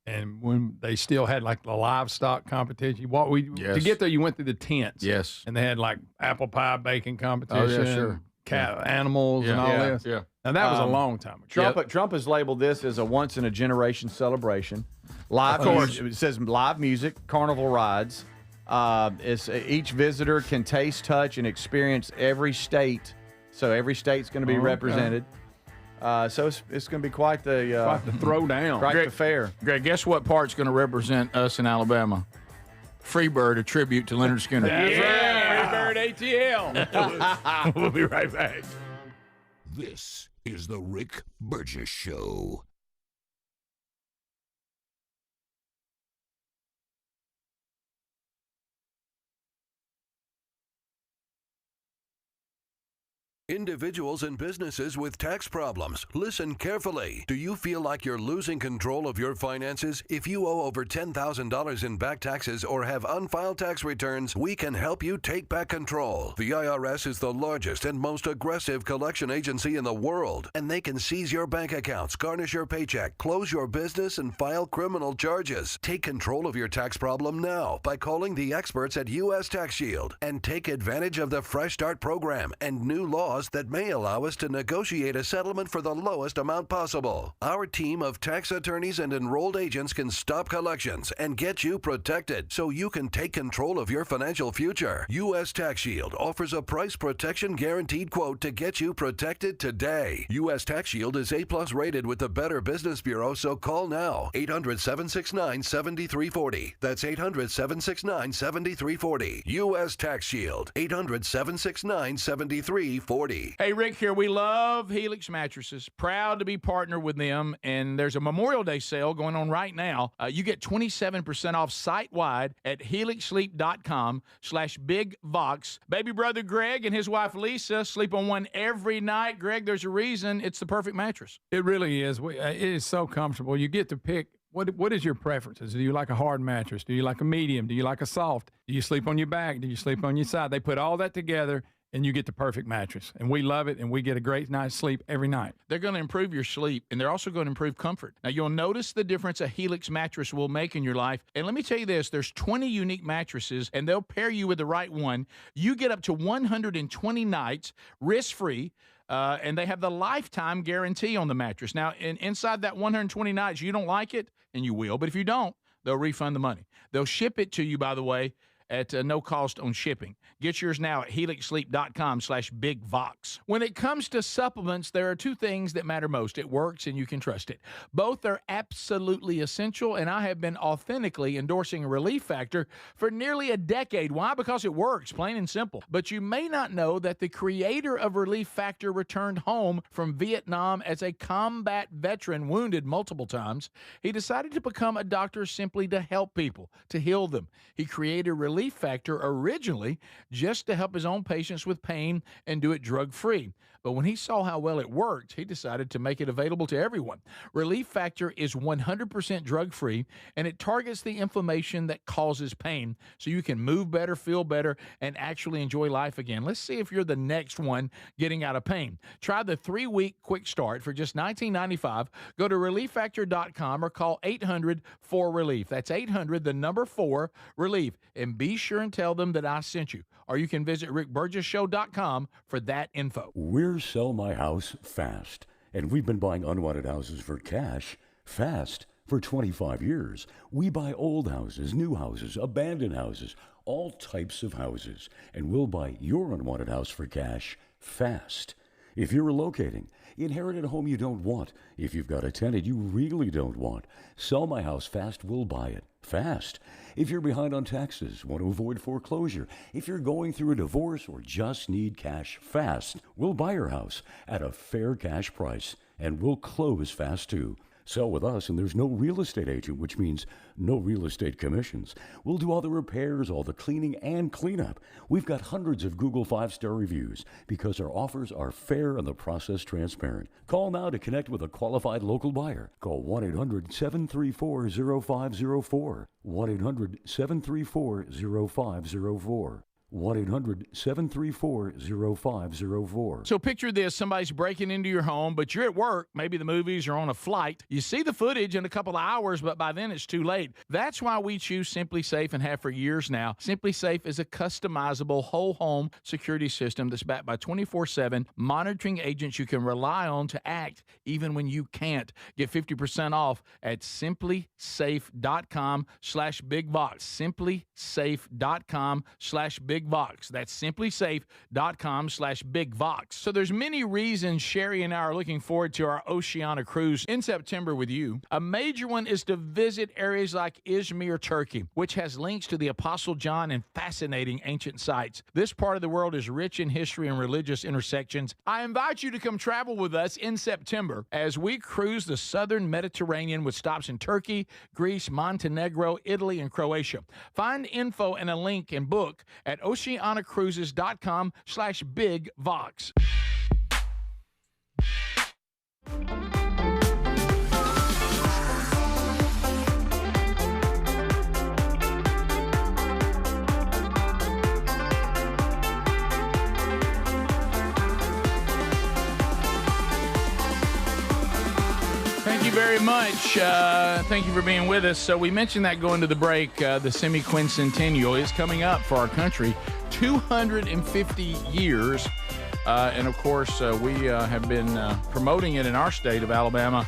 And when they still had like the livestock competition, to get there, you went through the tents. Yes. And they had like apple pie baking competition. Oh, yeah, sure. Animals and all this. Yeah. Now that was a long time ago. Trump has labeled this as a once in a generation celebration. Live, of course. It says live music, carnival rides. Each visitor can taste, touch, and experience every state. So every state's going to be represented. So it's going to be quite the throwdown. Quite the fair. Greg, guess what part's going to represent us in Alabama? Freebird, a tribute to Leonard Skinner. That's right. Freebird ATL. We'll be right back. This is the Rick Burgess Show. Individuals and businesses with tax problems, listen carefully. Do you feel like you're losing control of your finances? If you owe over $10,000 in back taxes or have unfiled tax returns, we can help you take back control. The IRS is the largest and most aggressive collection agency in the world, and they can seize your bank accounts, garnish your paycheck, close your business, and file criminal charges. Take control of your tax problem now by calling the experts at U.S. Tax Shield and take advantage of the Fresh Start program and new laws that may allow us to negotiate a settlement for the lowest amount possible. Our team of tax attorneys and enrolled agents can stop collections and get you protected so you can take control of your financial future. U.S. Tax Shield offers a price protection guaranteed quote to get you protected today. U.S. Tax Shield is A+ rated with the Better Business Bureau, so call now. 800-769-7340. That's 800-769-7340. U.S. Tax Shield. 800-769-7340. Hey, Rick here. We love Helix Mattresses. Proud to be partnered with them. And there's a Memorial Day sale going on right now. You get 27% off site-wide at helixsleep.com/bigvox. Baby brother Greg and his wife Lisa sleep on one every night. Greg, there's a reason it's the perfect mattress. It really is. It is so comfortable. You get to pick. What is your preferences? Do you like a hard mattress? Do you like a medium? Do you like a soft? Do you sleep on your back? Do you sleep on your side? They put all that together, and you get the perfect mattress. And we love it, and we get a great night's sleep every night. They're going to improve your sleep, and they're also going to improve comfort. Now, you'll notice the difference a Helix mattress will make in your life. And let me tell you this, there's 20 unique mattresses, and they'll pair you with the right one. You get up to 120 nights risk-free, and they have the lifetime guarantee on the mattress. Now, inside that 120 nights, you don't like it, and you will. But if you don't, they'll refund the money. They'll ship it to you, by the way, at no cost on shipping. Get yours now at helixsleep.com/bigvox. When it comes to supplements, there are two things that matter most. It works and you can trust it. Both are absolutely essential, and I have been authentically endorsing Relief Factor for nearly a decade. Why? Because it works, plain and simple. But you may not know that the creator of Relief Factor returned home from Vietnam as a combat veteran, wounded multiple times. He decided to become a doctor simply to help people, to heal them. He created Relief Factor originally just to help his own patients with pain and do it drug-free. But when he saw how well it worked, he decided to make it available to everyone. Relief Factor is 100% drug-free, and it targets the inflammation that causes pain so you can move better, feel better, and actually enjoy life again. Let's see if you're the next one getting out of pain. Try the 3-week quick start for just $19.95. Go to relieffactor.com or call 800-4RELIEF. That's 800-4RELIEF. And be sure and tell them that I sent you. Or you can visit rickburgessshow.com for that info. We're Sell My House Fast, and we've been buying unwanted houses for cash fast for 25 years. We buy old houses, new houses, abandoned houses, all types of houses, and we'll buy your unwanted house for cash fast. If you're relocating, inherited a home you don't want, if you've got a tenant you really don't want, Sell My House Fast will buy it fast. If you're behind on taxes, want to avoid foreclosure, if you're going through a divorce or just need cash fast, we'll buy your house at a fair cash price, and we'll close fast too. Sell with us, and there's no real estate agent, which means no real estate commissions. We'll do all the repairs, all the cleaning, and cleanup. We've got hundreds of Google 5-star reviews because our offers are fair and the process transparent. Call now to connect with a qualified local buyer. Call 1-800-734-0504. 1-800-734-0504. 1-800-734-0504. So picture this, somebody's breaking into your home, but you're at work, maybe the movies or on a flight. You see the footage in a couple of hours, but by then it's too late. That's why we choose Simply Safe and have for years now. Simply Safe is a customizable whole home security system that's backed by 24/7 monitoring agents you can rely on to act even when you can't. Get 50% off at simplysafe.com/bigvox. Simplysafe.com/bigvox. /BigVox. That's simplysafe.com/BigVox. So there's many reasons Sherry and I are looking forward to our Oceania cruise in September with you. A major one is to visit areas like Izmir, Turkey, which has links to the Apostle John and fascinating ancient sites. This part of the world is rich in history and religious intersections. I invite you to come travel with us in September as we cruise the southern Mediterranean with stops in Turkey, Greece, Montenegro, Italy, and Croatia. Find info and a link and book at oceanacruises.com/BigVox. Thank you very much. Thank you for being with us. So we mentioned that going to the break, the semi-quincentennial is coming up for our country, 250 years. And, of course, we have been promoting it in our state of Alabama.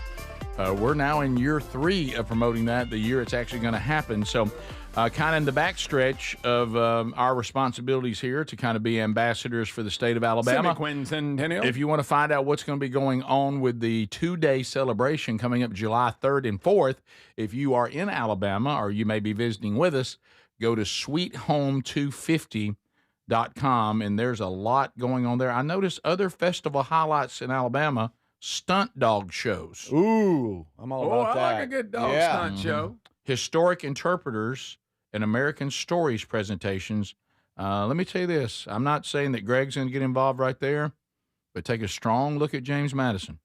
We're now in year 3 of promoting that, the year it's actually going to happen. So kind of in the backstretch of our responsibilities here to kind of be ambassadors for the state of Alabama. Semi-quincentennial. If you want to find out what's going to be going on with the 2-day celebration coming up July 3rd and 4th, if you are in Alabama or you may be visiting with us, go to sweethome250.com, and there's a lot going on there. I noticed other festival highlights in Alabama, stunt dog shows. Ooh, I'm all about that. I like a good dog stunt show. Historic interpreters and American Stories presentations. Let me tell you this. I'm not saying that Greg's going to get involved right there, but take a strong look at James Madison.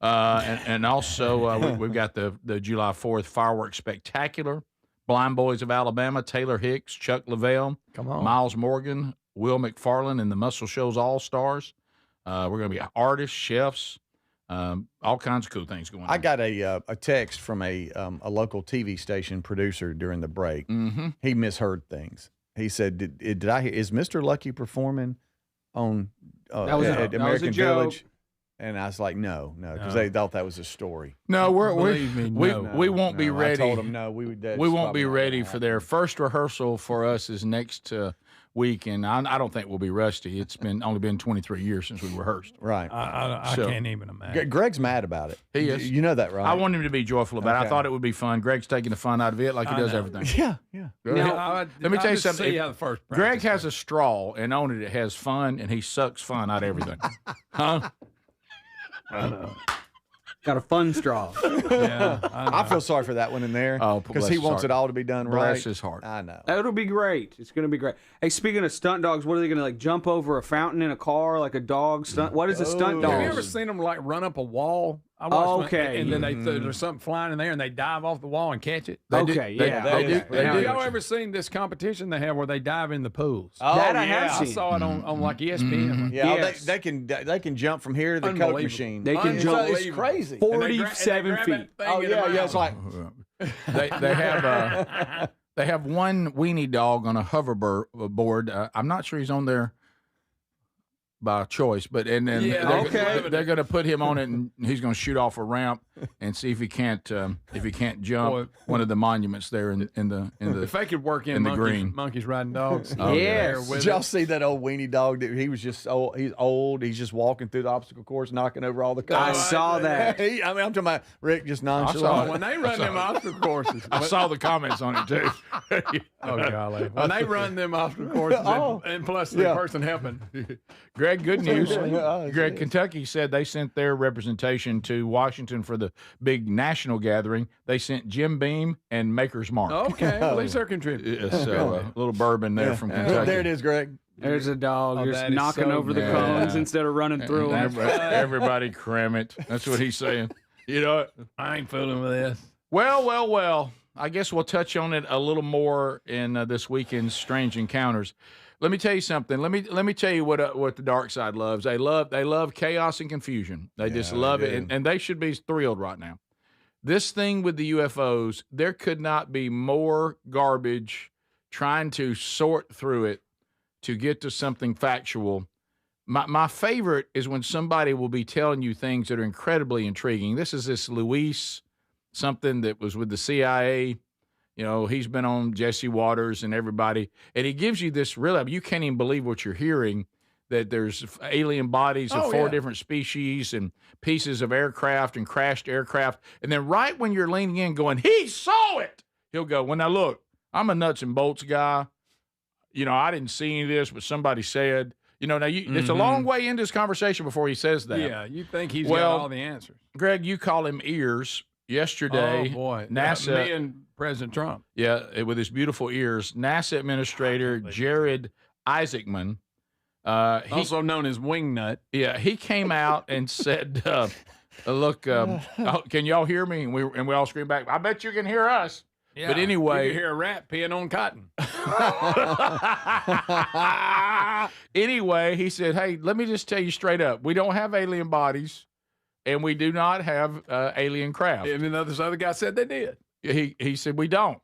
and also we've got the July 4th Fireworks Spectacular. Blind Boys of Alabama, Taylor Hicks, Chuck Lavelle, Miles Morgan, Will McFarland, and the Muscle Shows All-Stars. We're going to be artists, chefs, all kinds of cool things going on. I got a text from a local TV station producer during the break. Mm-hmm. He misheard things. He said, "Did I? Is Mr. Lucky performing on at American Village?" And I was like, "No, because they thought that was a story." No, we won't be ready. I told them no. We won't be ready for their first rehearsal. For us is next week, and I don't think we'll be rusty. It's only been 23 years since we rehearsed. Right. I can't even imagine. Greg's mad about it. He is. You know that, right? I want him to be joyful about it. I thought it would be fun. Greg's taking the fun out of it like he does everything. Yeah. Let me tell you something. See how the first Greg has a straw, and on it has fun, and he sucks fun out of everything. Huh? I know. Got a fun straw. Yeah, I feel sorry for that one in there because he wants it all to be done right. Bless his heart. I know. It'll be great. It's going to be great. Hey, speaking of stunt dogs, what are they going to jump over a fountain in a car like a dog stunt? What is a stunt dog? Have you ever seen them run up a wall? I watched one, Okay. and then there's something flying in there, and they dive off the wall and catch it. They do. Have y'all ever seen this competition they have where they dive in the pools? That I have I seen. saw it on like ESPN. Yeah, Yes. they can jump from here to the Coke machine. They can jump. It's crazy. 47 feet. Oh yeah, it's like they have one weenie dog on a hoverboard. I'm not sure he's on there by choice, but they're going to put him on it, and he's going to shoot off a ramp and see if he can't jump one of the monuments there in the If they could work in the green. monkeys riding dogs. Yes. Did y'all see that old weenie dog? He was just he's old. He's just walking through the obstacle course, knocking over all the cars. I saw that. I'm talking about Rick just I nonchalant. saw it. When they run them obstacle courses. I saw the comments on it too. Oh golly! When they run them obstacle courses, and plus the person helping. Greg, good news. Yeah, Greg, Kentucky said they sent their representation to Washington for the big national gathering. They sent Jim Beam and Maker's Mark. Okay, at least they're contributing. So a little bourbon there from Kentucky. There it is, Greg. There's a dog just that is knocking so over the good. cones instead of running through them. Everybody cram it. That's what he's saying. You know what? I ain't fooling with this. Well. I guess we'll touch on it a little more in this weekend's Strange Encounters. Let me tell you something. Let me tell you what the dark side loves. They love chaos and confusion. They just love it, and they should be thrilled right now. This thing with the UFOs, there could not be more garbage trying to sort through it to get to something factual. My favorite is when somebody will be telling you things that are incredibly intriguing. This Luis, something that was with the CIA, You know, he's been on Jesse Waters and everybody, and he gives you this really, you can't even believe what you're hearing, that there's alien bodies of 4 different species and pieces of aircraft and crashed aircraft. And then right when you're leaning in going, he saw it, he'll go, well, now look, I'm a nuts and bolts guy. You know, I didn't see any of this, but somebody said, you know, now it's a long way into this conversation before he says that. Yeah, you think he's got all the answers. Greg, you call him ears. Yesterday, oh boy, NASA, me and President Trump. Yeah, with his beautiful ears, NASA Administrator Jared Isaacman, also known as Wingnut. Yeah, he came out and said, "Look, can y'all hear me?" And we all screamed back, "I bet you can hear us." Yeah, but anyway, you can hear a rat peeing on cotton. Anyway, he said, "Hey, let me just tell you straight up: we don't have alien bodies." And we do not have alien craft. And then this other guy said they did. He said we don't.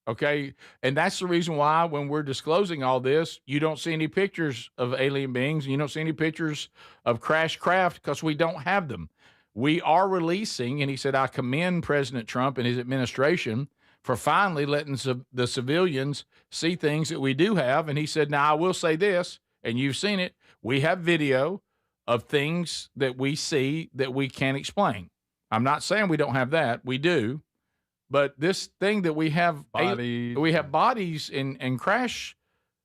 Okay, and that's the reason why when we're disclosing all this, you don't see any pictures of alien beings, and you don't see any pictures of crashed craft because we don't have them. We are releasing, and he said, I commend President Trump and his administration for finally letting the civilians see things that we do have. And he said, now I will say this, and you've seen it, we have video of things that we see that we can't explain. I'm not saying we don't have that. We do. But this thing that we have bodies and crash.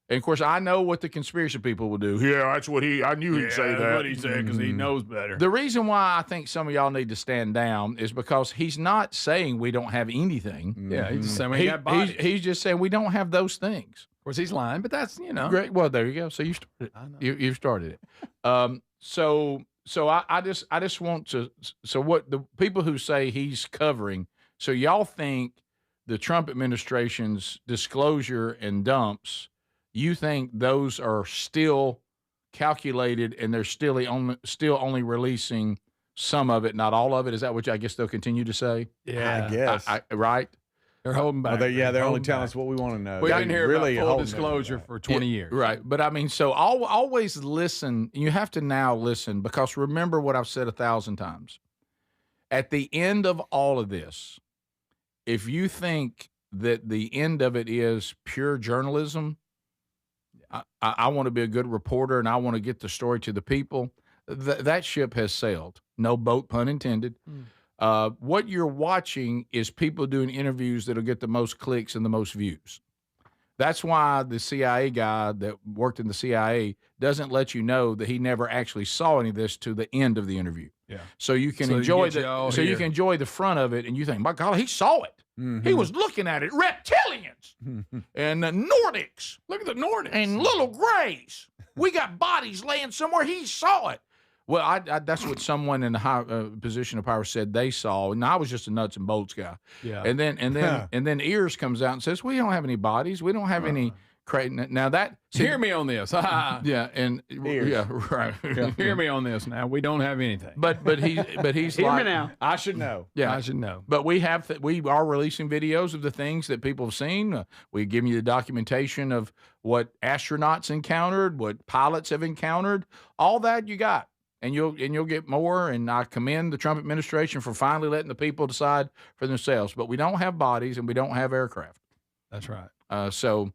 And, of course, I know what the conspiracy people will do. Yeah, that's what I knew he'd say that. That's what he said because he knows better. The reason why I think some of y'all need to stand down is because he's not saying we don't have anything. Yeah, he's just saying we got bodies. He's just saying we don't have those things. Of course, he's lying, but that's, Great. Well, there you go. So you started it. I know. You started it. So I just want to. So what the people who say he's covering. So y'all think the Trump administration's disclosure and dumps, you think those are still calculated and they're still only releasing some of it, not all of it? Is that what I guess they'll continue to say? Yeah, I guess. Right. They're holding back. They're only telling us what we want to know. We didn't hear about full disclosure for 20 years. Right. But I mean, so always listen. You have to now listen because remember what I've said 1,000 times. At the end of all of this, if you think that the end of it is pure journalism, I want to be a good reporter and I want to get the story to the people, that ship has sailed. No boat, pun intended. What you're watching is people doing interviews that'll get the most clicks and the most views. That's why the CIA guy that worked in the CIA doesn't let you know that he never actually saw any of this to the end of the interview. Yeah. So you can enjoy you can enjoy the front of it, and you think, my God, he saw it. Mm-hmm. He was looking at it. Reptilians and the Nordics. Look at the Nordics and little grays. We got bodies laying somewhere. He saw it. Well, I that's what someone in the high position of power said they saw, and I was just a nuts and bolts guy. Yeah. And then Ears comes out and says, "We don't have any bodies. We don't have any." Now that hear me on this. Yeah, and Ears. Yeah, right. Yeah. Hear me on this. Now we don't have anything. But he's hear like, me now. I should know. Yeah, I should know. But we are releasing videos of the things that people have seen. We give you the documentation of what astronauts encountered, what pilots have encountered. All that you got. And you'll get more, and I commend the Trump administration for finally letting the people decide for themselves. But we don't have bodies, and we don't have aircraft. That's right. So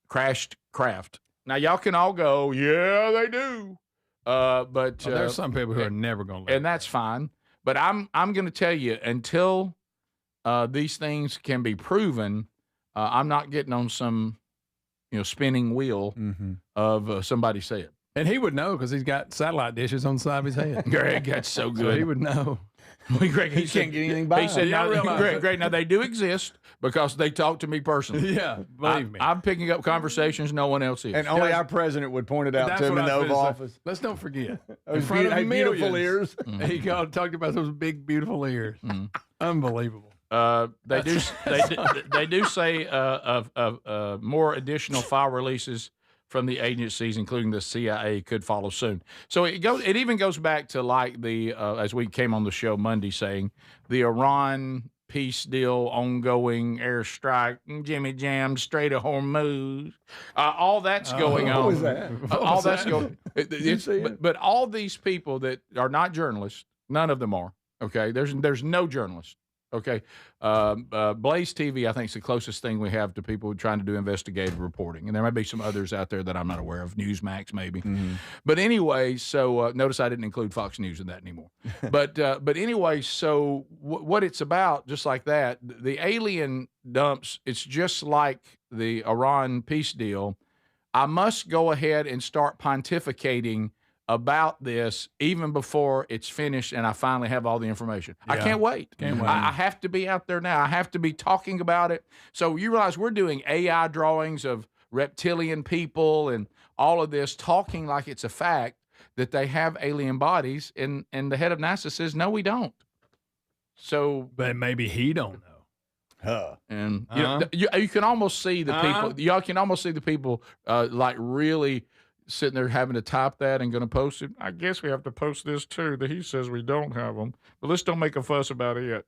crashed craft. Now y'all can all go, yeah, they do. But there's some people who are never going to. And that's fine. But I'm going to tell you until these things can be proven, I'm not getting on some spinning wheel of somebody say it. And he would know because he's got satellite dishes on the side of his head. Greg, that's so good. So he would know. Greg, he can't get anything by. He said, Greg, now they do exist because they talk to me personally. Yeah, believe me. I'm picking up conversations no one else is. And only our president would point it out to him in the Oval Office. Let's don't forget. Those beautiful ears. He talked about those big, beautiful ears. Unbelievable. They do say more additional file releases from the agencies, including the CIA, could follow soon. So it even goes back to like the as we came on the show Monday saying the Iran peace deal, ongoing airstrike, Jimmy Jam, Strait of Hormuz, all that's going on. What was that? All that's going. But all these people that are not journalists, none of them are. Okay, there's no journalists. Okay. Blaze TV, I think, is the closest thing we have to people trying to do investigative reporting. And there might be some others out there that I'm not aware of. Newsmax, maybe. But anyway, so notice I didn't include Fox News in that anymore. But anyway, so what it's about, just like that, the alien dumps, it's just like the Iran peace deal. I must go ahead and start pontificating about this even before it's finished and I finally have all the information. Yeah. I can't wait. I have to be out there now. I have to be talking about it. So you realize we're doing AI drawings of reptilian people and all of this, talking like it's a fact that they have alien bodies, and the head of NASA says, no, we don't. So, but maybe he don't know. And you can almost see the people. Y'all can almost see the people like really sitting there having to type that and going to post it. I guess we have to post this too, that he says we don't have them. But let's don't make a fuss about it.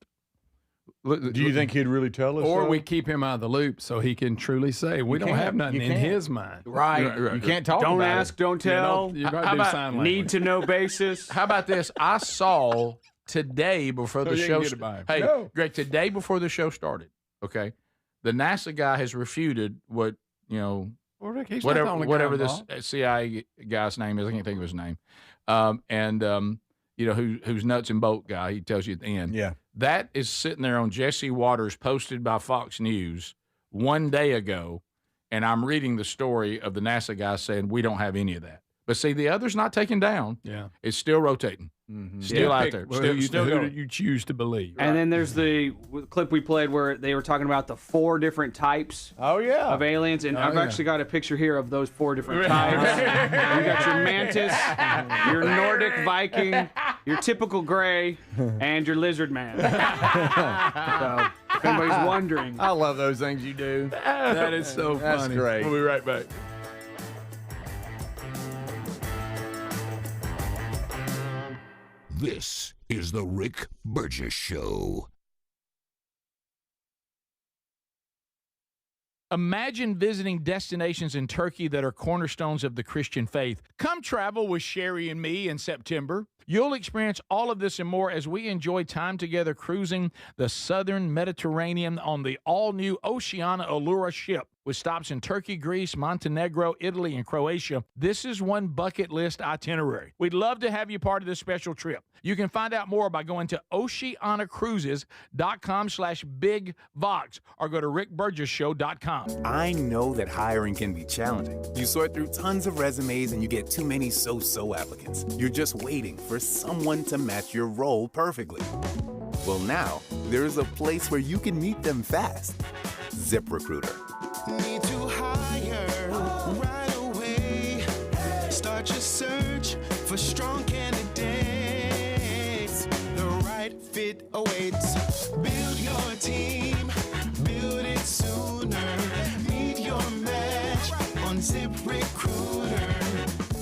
Do you think he'd really tell us? Or we keep him out of the loop so he can truly say we don't have nothing in his mind. Right. You can't talk Don't about ask, don't tell. You got to do sign language. Need to know basis. How about this? I saw today before the show. Hey, Greg, today before the show started, okay, the NASA guy has refuted what, whatever this CIA guy's name is. I can't think of his name. Who's nuts and bolt guy. He tells you at the end. Yeah. That is sitting there on Jesse Waters, posted by Fox News one day ago, and I'm reading the story of the NASA guy saying we don't have any of that. But see, the other's not taken down. Yeah. It's still rotating. Still out there. Who do you choose to believe? And then there's the clip we played where they were talking about the 4 different types of aliens. And I've actually got a picture here of those 4 different types. You got your mantis, your Nordic Viking, your typical gray, and your lizard man. So if anybody's wondering. I love those things you do. That is so funny. That's great. We'll be right back. This is the Rick Burgess Show. Imagine visiting destinations in Turkey that are cornerstones of the Christian faith. Come travel with Sherry and me in September. You'll experience all of this and more as we enjoy time together cruising the southern Mediterranean on the all-new Oceana Allura ship. With stops in Turkey, Greece, Montenegro, Italy, and Croatia, this is one bucket list itinerary. We'd love to have you part of this special trip. You can find out more by going to oceanacruises.com/bigvox or go to rickburgessshow.com. I know that hiring can be challenging. You sort through tons of resumes and you get too many so-so applicants. You're just waiting for someone to match your role perfectly. Well, now, there's a place where you can meet them fast. ZipRecruiter. Need to hire right away. Start your search for strong candidates. The right fit awaits. Build your team, build it sooner. Meet your match on ZipRecruiter.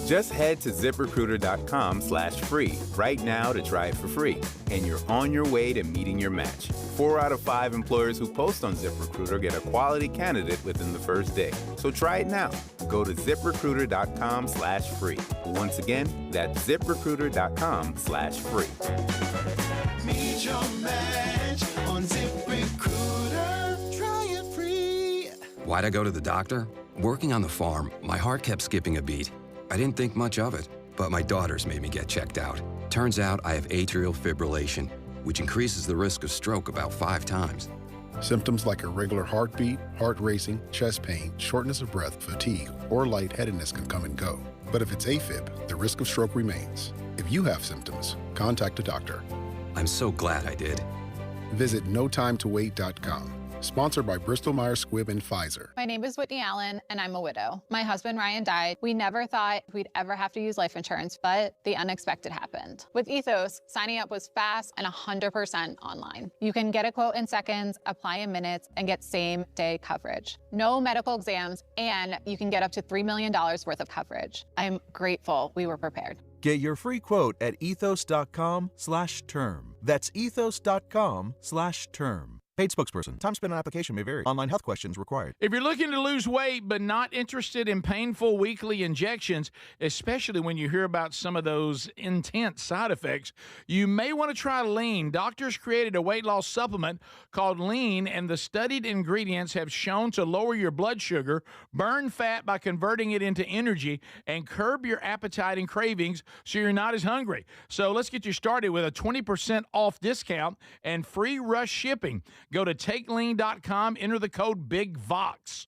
Just head to ZipRecruiter.com/free right now to try it for free. And you're on your way to meeting your match. 4 out of 5 employers who post on ZipRecruiter get a quality candidate within the first day. So try it now. Go to ZipRecruiter.com/free. Once again, that's ZipRecruiter.com/free. Meet your match on ZipRecruiter. Try it free. Why'd I go to the doctor? Working on the farm, my heart kept skipping a beat. I didn't think much of it, but my daughters made me get checked out. Turns out I have atrial fibrillation, which increases the risk of stroke about 5 times. Symptoms like irregular heartbeat, heart racing, chest pain, shortness of breath, fatigue, or lightheadedness can come and go. But if it's AFib, the risk of stroke remains. If you have symptoms, contact a doctor. I'm so glad I did. Visit notimetowait.com. Sponsored by Bristol Myers Squibb and Pfizer. My name is Whitney Allen, and I'm a widow. My husband, Ryan, died. We never thought we'd ever have to use life insurance, but the unexpected happened. With Ethos, signing up was fast and 100% online. You can get a quote in seconds, apply in minutes, and get same-day coverage. No medical exams, and you can get up to $3 million worth of coverage. I'm grateful we were prepared. Get your free quote at ethos.com/term. That's ethos.com/term. Paid spokesperson. Time spent on application may vary. Online health questions required. If you're looking to lose weight but not interested in painful weekly injections, especially when you hear about some of those intense side effects, you may want to try Lean. Doctors created a weight loss supplement called Lean, and the studied ingredients have shown to lower your blood sugar, burn fat by converting it into energy, and curb your appetite and cravings so you're not as hungry. So let's get you started with a 20% off discount and free rush shipping. Go to takelean.com, enter the code BIGVOX.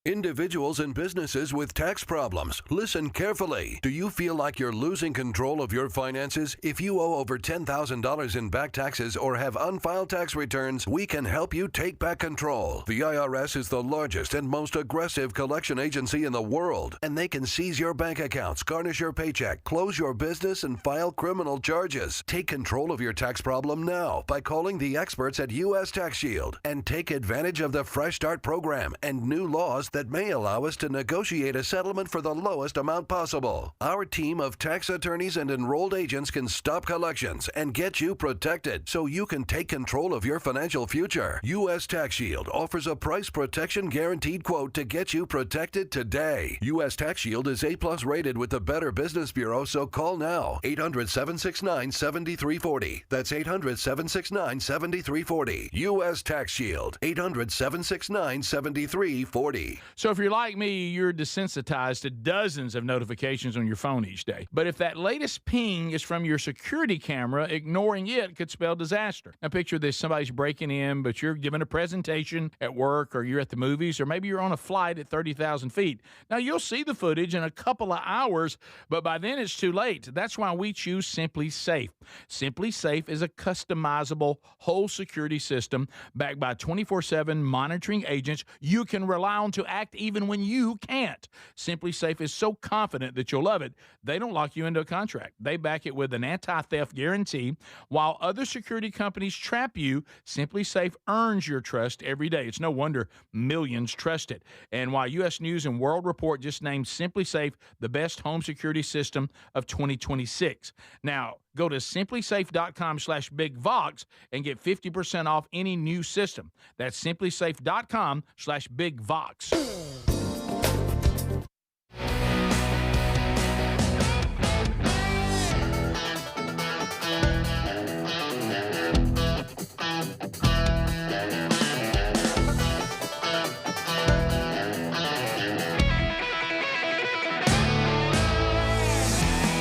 Individuals and businesses with tax problems, listen carefully. Do you feel like you're losing control of your finances? If you owe over $10,000 in back taxes or have unfiled tax returns, we can help you take back control. The IRS is the largest and most aggressive collection agency in the world, and they can seize your bank accounts, garnish your paycheck, close your business, and file criminal charges. Take control of your tax problem now by calling the experts at U.S. Tax Shield and take advantage of the Fresh Start program and new laws that may allow us to negotiate a settlement for the lowest amount possible. Our team of tax attorneys and enrolled agents can stop collections and get you protected so you can take control of your financial future. U.S. Tax Shield offers a price protection guaranteed quote to get you protected today. U.S. Tax Shield is A+ rated with the Better Business Bureau, so call now. 800-769-7340. That's 800-769-7340. U.S. Tax Shield. 800-769-7340. So if you're like me, you're desensitized to dozens of notifications on your phone each day. But if that latest ping is from your security camera, ignoring it could spell disaster. Now picture this, somebody's breaking in, but you're giving a presentation at work, or you're at the movies, or maybe you're on a flight at 30,000 feet. Now you'll see the footage in a couple of hours, but by then it's too late. That's why we choose Simply Safe. Simply Safe is a customizable whole security system backed by 24/7 monitoring agents you can rely on to act even when you can't. Simply Safe is so confident that you'll love it, they don't lock you into a contract. They back it with an anti-theft guarantee. While other security companies trap you, Simply Safe earns your trust every day. It's no wonder millions trust it. And while U.S. News and World Report just named Simply Safe the best home security system of 2026. Now, go to simplysafe.com/bigvox and get 50% off any new system. That's simplysafe.com/bigvox.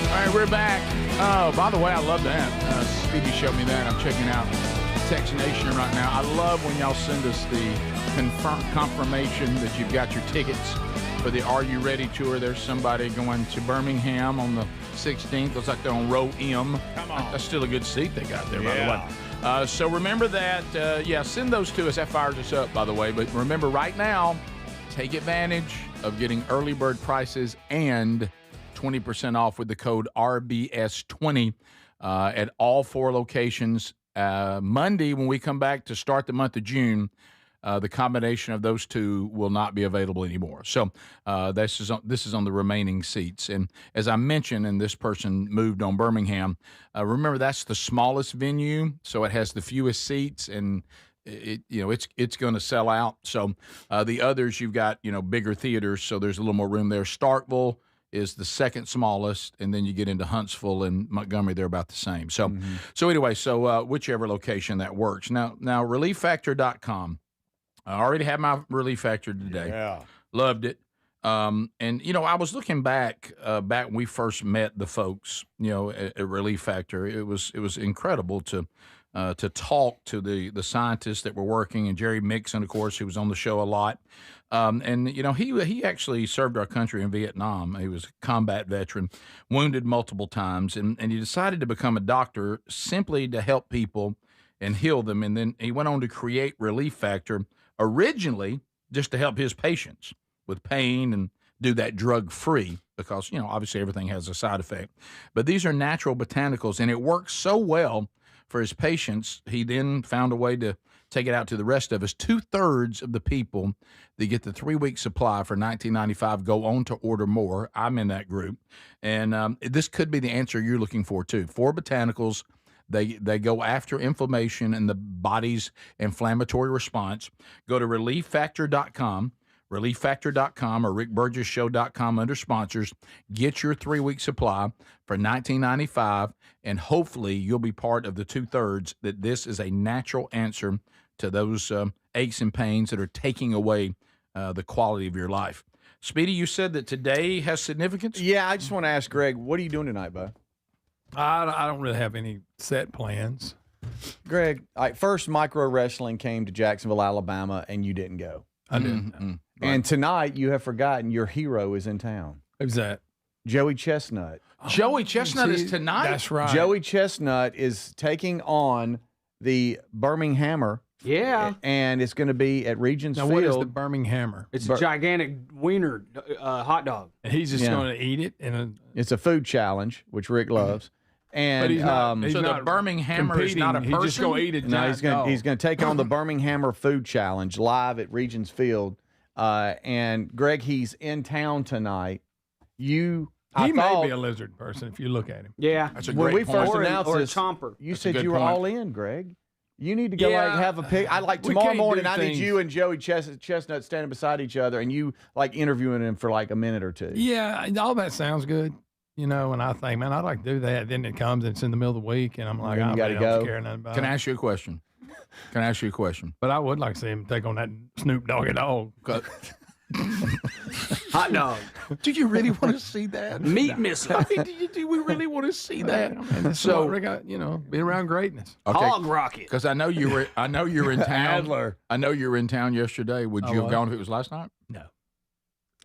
All right, we're back. Oh, by the way, I love that. Speedy showed me that. I'm checking out Text Nation right now. I love when y'all send us the confirmation that you've got your tickets for the Are You Ready tour. There's somebody going to Birmingham on the 16th. Looks like they're on row M. Come on. That's still a good seat they got there, by the way. So remember that. Send those to us. That fires us up, by the way. But remember, right now, take advantage of getting early bird prices and 20% off with the code RBS20 at all 4 locations. Monday, when we come back to start the month of June, the combination of those two will not be available anymore. So this is on the remaining seats. And as I mentioned, and this person moved on Birmingham, remember that's the smallest venue, so it has the fewest seats, and it's going to sell out. So the others, you've got bigger theaters, so there's a little more room there. Starkville is the second smallest, and then you get into Huntsville and Montgomery, they're about the same. So whichever location that works. Now ReliefFactor.com. I already had my Relief Factor today. Yeah. Loved it. And I was looking back when we first met the folks, at Relief Factor. It was incredible to talk to the scientists that were working, and Jerry Mixon, of course, who was on the show a lot. He actually served our country in Vietnam. He was a combat veteran, wounded multiple times, and he decided to become a doctor simply to help people and heal them. And then he went on to create Relief Factor, originally just to help his patients with pain and do that drug-free, because, obviously everything has a side effect. But these are natural botanicals, and it works so well for his patients, he then found a way to take it out to the rest of us. 2/3 of the people that get the 3-week supply for $19.95 go on to order more. I'm in that group. And this could be the answer you're looking for, too. 4 botanicals They go after inflammation and the body's inflammatory response. Go to relieffactor.com. relieffactor.com or rickburgessshow.com under sponsors. Get your 3-week supply for $19.95, and hopefully you'll be part of the 2/3 that this is a natural answer to those aches and pains that are taking away the quality of your life. Speedy, you said that today has significance? Yeah, I just want to ask Greg, what are you doing tonight, bud? I don't really have any set plans. Greg, first Micro Wrestling came to Jacksonville, Alabama, and you didn't go. I didn't. And tonight you have forgotten your hero is in town. Who's that? Joey Chestnut. Joey Chestnut is tonight? That's right. Joey Chestnut is taking on the Birminghammer. Yeah. And it's going to be at Regions Now, Field. what is the Birminghammer? It's a gigantic wiener hot dog. And he's just going to eat it? It's a food challenge, which Rick loves. And But he's not- he's so the not Birminghammer is not a competing. person? He's just going to eat it. No, he's going to take on the Birminghammer Food Challenge live at Regions Field. And Greg, he's in town tonight. He may be a lizard person if you look at him. Yeah. That's a when great we point. first announced or a this, chomper. you That's a said good you were point. all in, Greg. You need to go Yeah. have a pic. We Tomorrow can't morning. do I need things. you and Joey Chestnut standing beside each other, and you interviewing him for a minute or two. Yeah, all that sounds good. And I think, man, I'd like to do that. Then it comes and it's in the middle of the week, and I'm like, Then you I gotta don't go. care nothing about Can I it. ask you a question? But I would like to see him take on that Snoop Doggy Dog. Hot dog. Do you really want to see that? Meat missile. I mean, do we really want to see that? And so, be around greatness. Hog rocket. Because I know you were in town. Adler. I know you were in town yesterday. Would you have was? gone if it was last night? No.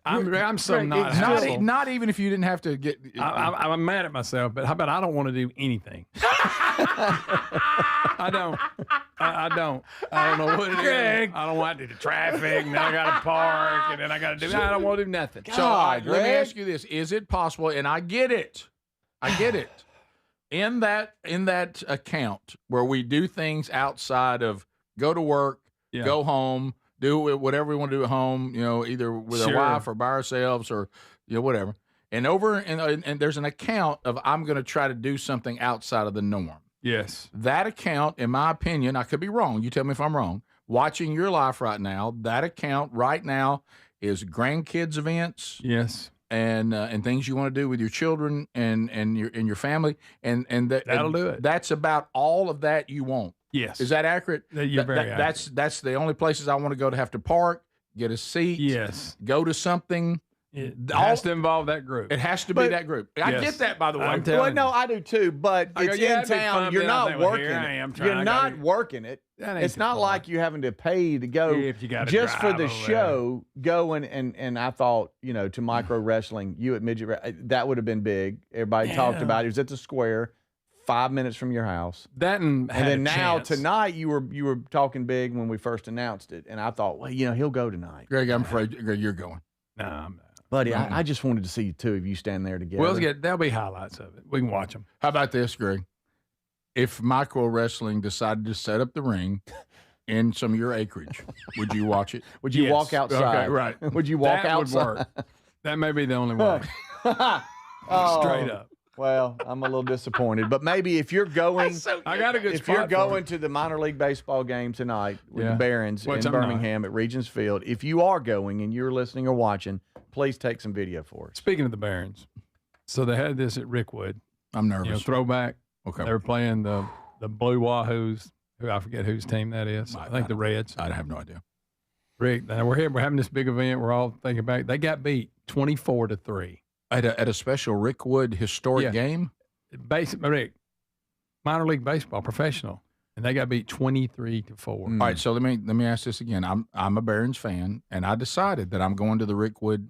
I'm so Greg, not it's hassle. Not even if you didn't have to get. I'm mad at myself, but how about I don't want to do anything? I don't. I don't know what it is. Greg. I don't want to do the traffic, and then I got to park, and then I got to do. I don't want to do nothing. So let me ask you this: is it possible? And I get it. In that account where we do things outside of go to work, go home, do whatever we want to do at home, either with our wife or by ourselves or whatever. And and there's an account of I'm going to try to do something outside of the norm. Yes. That account, in my opinion, I could be wrong. You tell me if I'm wrong. Watching your life right now, that account right now is grandkids events. Yes. And things you want to do with your children and your family, and that'll do it. That's about all of that you want. Yes. Is that accurate? You're very accurate. That's the only places I want to go to have to park, get a seat. Yes. Go to something. It has to involve that group. It has to be that group. I Yes. get that, by the way. I'm telling Well, no, I do too, but I go, it's yeah, in it'd be town. fun, You're then I not think, well, working here I it. am trying- You're I not gotta- working it. That ain't It's the not point. like you having to pay to go. If you gotta just for drive the over show, go and I thought, to Micro Wrestling, you at that would have been big. Everybody talked about it. It was at the Square, 5 minutes from your house. That and then now tonight you were talking big when we first announced it, and I thought, well, he'll go tonight. Greg, I'm afraid Greg, you're going. No, I'm not. Buddy, I just wanted to see two of you stand there together. There'll be highlights of it. We can watch them. How about this, Greg? If Micro Wrestling decided to set up the ring in some of your acreage, would you watch it? Would you walk outside? Okay, right. Would you walk That would outside? work. That may be the only way. Oh, Straight up. Well, I'm a little disappointed, but maybe if you're going, I got a good if spot you're for going it. to the minor league baseball game tonight with Yeah. the Barons Which in I'm not. Birmingham at Regions Field, if you are going and you're listening or watching, please take some video for us. Speaking of the Barons, so they had this at Rickwood. I'm nervous. Throwback. Okay. They were playing the Blue Wahoos. Who I forget whose team that is. I think the Reds. I have no idea. Rick, now we're here. We're having this big event. We're all thinking back. They got beat 24-3 At a special Rickwood historic game? Rick, minor league baseball, professional, and they got beat 23-4. All right, so let me ask this again. I'm a Barons fan, and I decided that I'm going to the Rickwood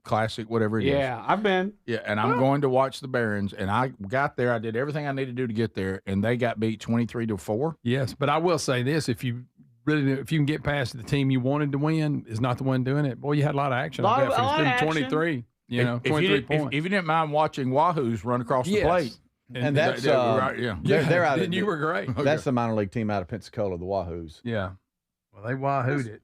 Classic, whatever it is. Yeah, I've been. Yeah, and I'm going to watch the Barons, and I got there. I did everything I needed to do to get there, and they got beat 23-4. Yes, but I will say this: if you can get past the team you wanted to win is not the one doing it, boy, you had a lot of action. Lot of action. 23. If 23 you points. if you didn't mind watching Wahoos run across the plate. And that's right, yeah. they're out. Then you were great. That's the minor league team out of Pensacola, the Wahoos. Yeah. Well, they wahooed it.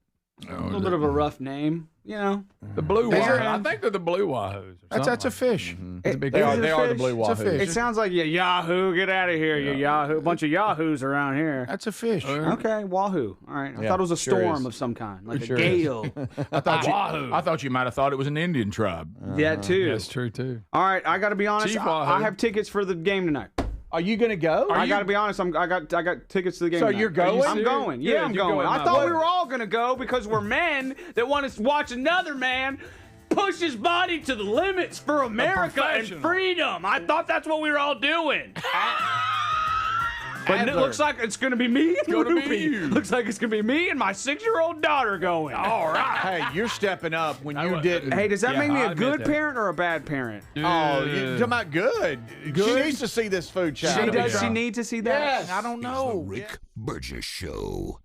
A little bit of a rough name, you know. The blue wahoo. I think they're the blue wahoos. That's a fish. It's a big They are fish. the blue wahoos. It sounds like you Yahoo. Get out of here, you Yahoo. A bunch of Yahoos around here. That's a fish. Okay, wahoo. All right. I Yeah, thought it was a sure storm is. of some kind, like Sure a is. gale. I thought you might have thought it was an Indian tribe. Yeah, too. That's true, too. All right, I got to be honest. Chief I Wahoo. have tickets for the game tonight. Are you going to go? I got to be honest. I got tickets to the game. So tonight. you're going? I'm going. Good, Yeah, I'm you're going. going, I my thought boy. we were all gonna go because we're men that want to watch another man push his body to the limits for America and professional. freedom. I thought that's what we were all doing. But it Adler. looks like it's going to be me and Gonna be Ruby. you. Looks like it's going to be me and my 6-year-old daughter going. All right. Hey, you're stepping up when you didn't. Hey, does that Yeah, make me I a admit good that. parent or a bad parent? Oh, you're talking about good. She needs to see this food She challenge. does. She need to see that. Yes. I don't It's the know. Rick Burgess Show.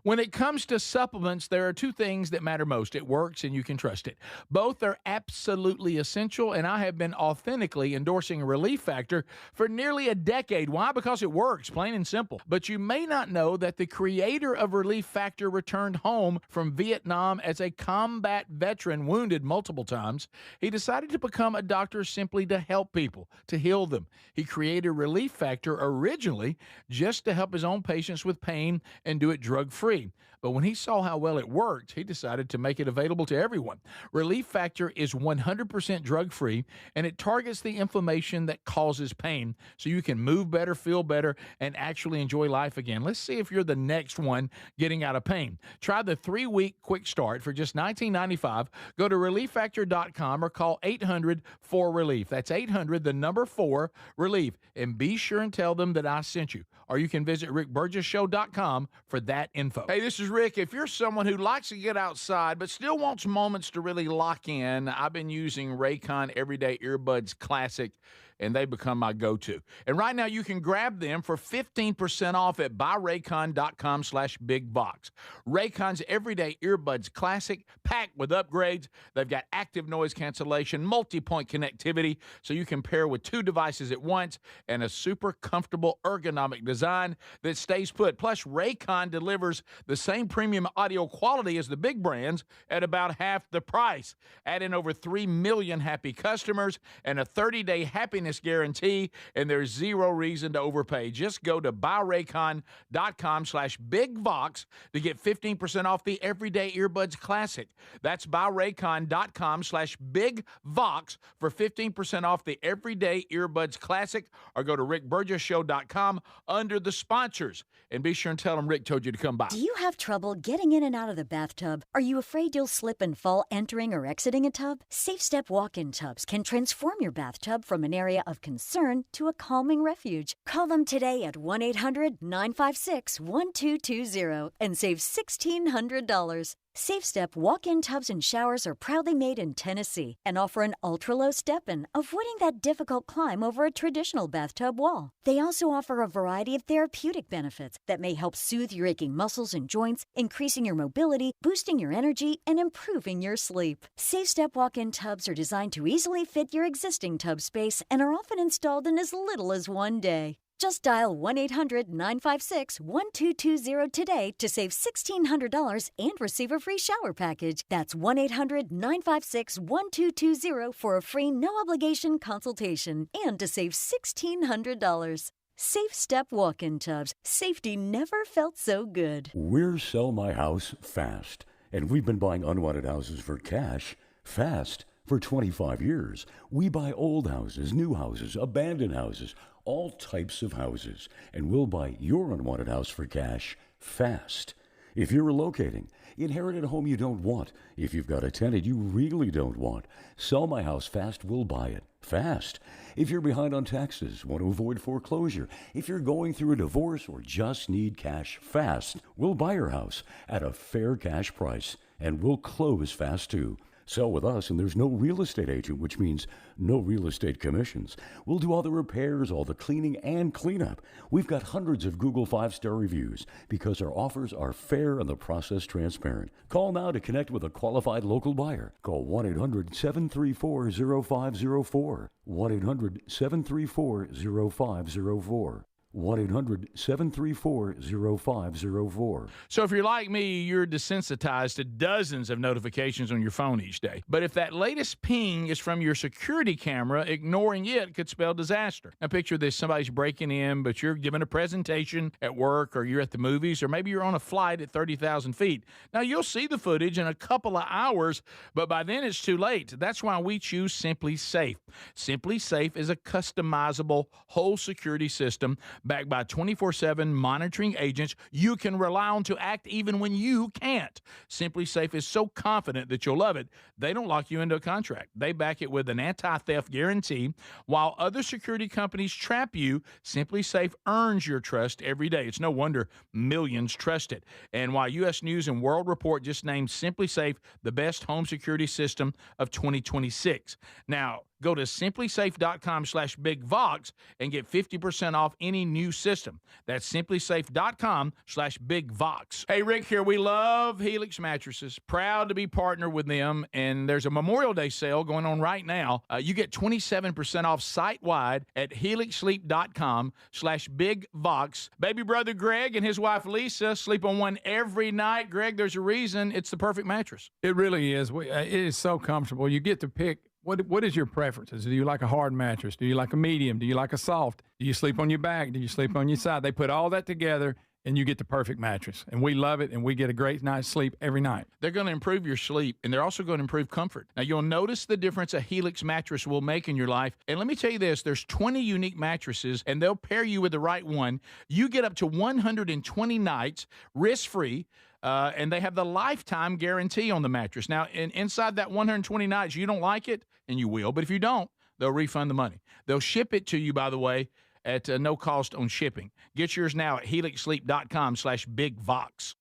When it comes to supplements, there are two things that matter most. It works and you can trust it. Both are absolutely essential, and I have been authentically endorsing Relief Factor for nearly a decade. Why? Because it works, plain and simple. But you may not know that the creator of Relief Factor returned home from Vietnam as a combat veteran, wounded multiple times. He decided to become a doctor simply to help people, to heal them. He created Relief Factor originally just to help his own patients with pain and do it drug-free. But when he saw how well it worked, he decided to make it available to everyone. Relief Factor is 100% drug-free, and it targets the inflammation that causes pain so you can move better, feel better, and actually enjoy life again. Let's see if you're the next one getting out of pain. Try the 3-week quick start for just $19.95. Go to ReliefFactor.com or call 800-4RELIEF. That's 800, the number 4, RELIEF. And be sure and tell them that I sent you. Or you can visit RickBurgessShow.com for that info. Hey, this is Rick. If you're someone who likes to get outside but still wants moments to really lock in, I've been using Raycon Everyday Earbuds Classic, and they become my go-to. And right now you can grab them for 15% off at buyraycon.com/bigbox. Raycon's Everyday Earbuds Classic, packed with upgrades. They've got active noise cancellation, multi-point connectivity, so you can pair with 2 devices at once, and a super comfortable ergonomic design that stays put. Plus, Raycon delivers the same premium audio quality as the big brands at about half the price. Add in over 3 million happy customers and a 30-day happiness guarantee, and there's zero reason to overpay. Just go to buyraycon.com/bigvox to get 15% off the Everyday Earbuds Classic. That's buyraycon.com/bigvox for 15% off the Everyday Earbuds Classic, or go to rickburgessshow.com under the sponsors. And be sure and tell them Rick told you to come by. Do you have trouble getting in and out of the bathtub? Are you afraid you'll slip and fall entering or exiting a tub? Safe Step walk-in tubs can transform your bathtub from an area of concern to a calming refuge. Call them today at 1-800-956-1220 and save $1,600. Safe Step walk-in tubs and showers are proudly made in Tennessee and offer an ultra-low step-in, avoiding that difficult climb over a traditional bathtub wall. They also offer a variety of therapeutic benefits that may help soothe your aching muscles and joints, increasing your mobility, boosting your energy, and improving your sleep. Safe Step walk-in tubs are designed to easily fit your existing tub space and are often installed in as little as 1 day. Just dial 1-800-956-1220 today to save $1,600 and receive a free shower package. That's 1-800-956-1220 for a free no-obligation consultation and to save $1,600. Safe Step walk-in tubs. Safety never felt so good. We're Sell My House Fast, and we've been buying unwanted houses for cash fast for 25 years. We buy old houses, new houses, abandoned houses, all types of houses, and we'll buy your unwanted house for cash fast. If you're relocating, inherit a home you don't want, if you've got a tenant you really don't want, Sell My House Fast will buy it fast. If you're behind on taxes, want to avoid foreclosure, if you're going through a divorce or just need cash fast, we'll buy your house at a fair cash price, and we'll close fast too. Sell with us, and there's no real estate agent, which means no real estate commissions. We'll do all the repairs, all the cleaning, and cleanup. We've got hundreds of Google 5-star reviews because our offers are fair and the process transparent. Call now to connect with a qualified local buyer. Call 1-800-734-0504. 1-800-734-0504. 1-800-734-0504. So if you're like me, you're desensitized to dozens of notifications on your phone each day. But if that latest ping is from your security camera, ignoring it could spell disaster. Now picture this, somebody's breaking in, but you're giving a presentation at work, or you're at the movies, or maybe you're on a flight at 30,000 feet. Now you'll see the footage in a couple of hours, but by then it's too late. That's why we choose Simply Safe. Simply Safe is a customizable whole security system backed by 24/7 monitoring agents you can rely on to act even when you can't. Simply Safe is so confident that you'll love it, they don't lock you into a contract. They back it with an anti-theft guarantee. While other security companies trap you, Simply Safe earns your trust every day. It's no wonder millions trust it. And while U.S. News and World Report just named Simply Safe the best home security system of 2026. Now, go to simplysafe.com/bigvox and get 50% off any new system. That's simplysafe.com/bigvox. Hey, Rick here. We love Helix mattresses. Proud to be partnered with them. And there's a Memorial Day sale going on right now. You get 27% off site-wide at helixsleep.com/bigvox. Baby brother Greg and his wife Lisa sleep on one every night. Greg, there's a reason it's the perfect mattress. It really is. It is so comfortable. You get to pick. What is your preferences? Do you like a hard mattress? Do you like a medium? Do you like a soft? Do you sleep on your back? Do you sleep on your side? They put all that together, and you get the perfect mattress. And we love it, and we get a great night's sleep every night. They're going to improve your sleep, and they're also going to improve comfort. Now, you'll notice the difference a Helix mattress will make in your life. And let me tell you this, there's 20 unique mattresses, and they'll pair you with the right one. You get up to 120 nights risk-free. And they have the lifetime guarantee on the mattress. Now, inside that 120 nights, you don't like it, and you will. But if you don't, they'll refund the money. They'll ship it to you, by the way, at no cost on shipping. Get yours now at helixsleep.com/bigvox.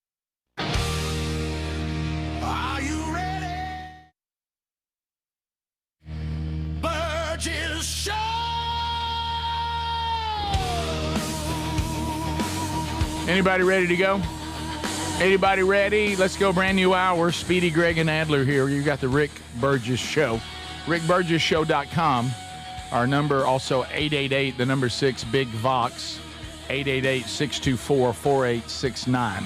Are you ready? Burgess Show! Anybody ready to go? Anybody ready? Let's go. Brand new hour. Speedy, Greg, and Adler here. You got the Rick Burgess Show. RickBurgessShow.com. Our number also 888, the number 6, Big Vox. 888-624-4869.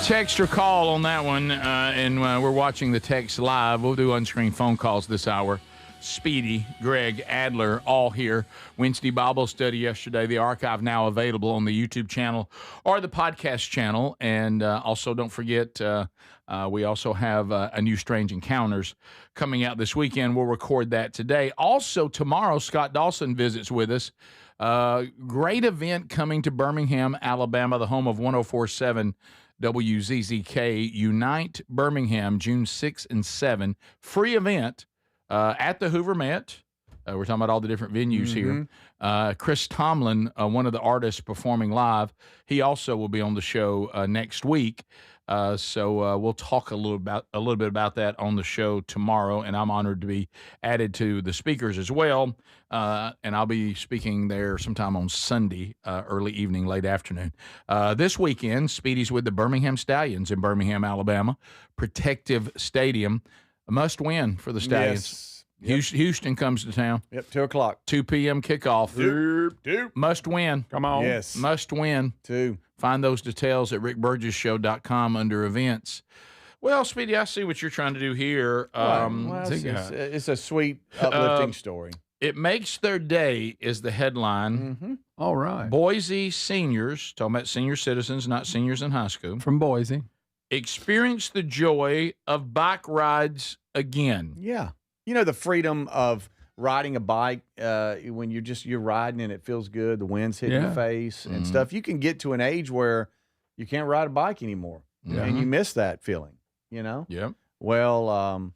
Text or call on that one, and we're watching the text live. We'll do on-screen phone calls this hour. Speedy, Greg, Adler, all here. Wednesday Bible study yesterday. The archive now available on the YouTube channel or the podcast channel. And also, don't forget, we also have a new Strange Encounters coming out this weekend. We'll record that today. Also, tomorrow, Scott Dawson visits with us. Great event coming to Birmingham, Alabama, the home of 104.7 WZZK. Unite Birmingham, June 6 and 7. Free event. At the Hoover Met. We're talking about all the different venues here. Chris Tomlin, one of the artists performing live, he also will be on the show next week. So we'll talk a little bit about that on the show tomorrow, and I'm honored to be added to the speakers as well. And I'll be speaking there sometime on Sunday, early evening, late afternoon. This weekend, Speedy's with the Birmingham Stallions in Birmingham, Alabama. Protective Stadium. A must win for the Stallions. Yes. Yep. Houston comes to town. Yep, 2 o'clock. 2 p.m. kickoff. Yep. Must win. Come on. Yes. Must win. 2. Find those details at rickburgessshow.com under events. Well, Speedy, I see what you're trying to do here. It's a sweet, uplifting story. It makes their day is the headline. Mm-hmm. All right. Boise seniors, talking about senior citizens, not seniors in high school. From Boise. Experience the joy of bike rides again. Yeah. You know, the freedom of riding a bike when you're riding and it feels good, the wind's hitting your face and stuff. You can get to an age where you can't ride a bike anymore. And you miss that feeling, you know? Yep. Well,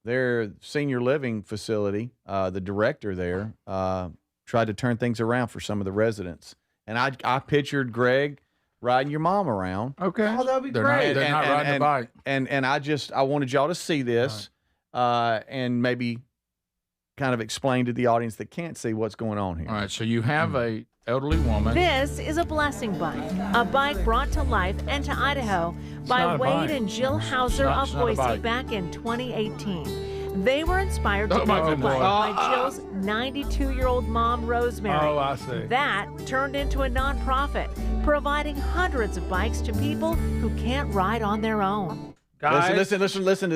their senior living facility, the director there, tried to turn things around for some of the residents. And I pictured Greg riding your mom around. Okay. Oh, that'd be They're great. not, they're not riding the bike. And I wanted y'all to see this and maybe kind of explain to the audience that can't see what's going on here. All right, so you have a elderly woman. This is a blessing bike, a bike brought to life and to Idaho by not a Wade bike. and Jill Hauser not- of it's not a Boise bike. back in 2018. They were inspired to Oh, my build a goodness. bike by Jill's 92-year-old mom, Rosemary. Oh, I see. That turned into a nonprofit, providing hundreds of bikes to people who can't ride on their own. Guys, Listen to this. Listen.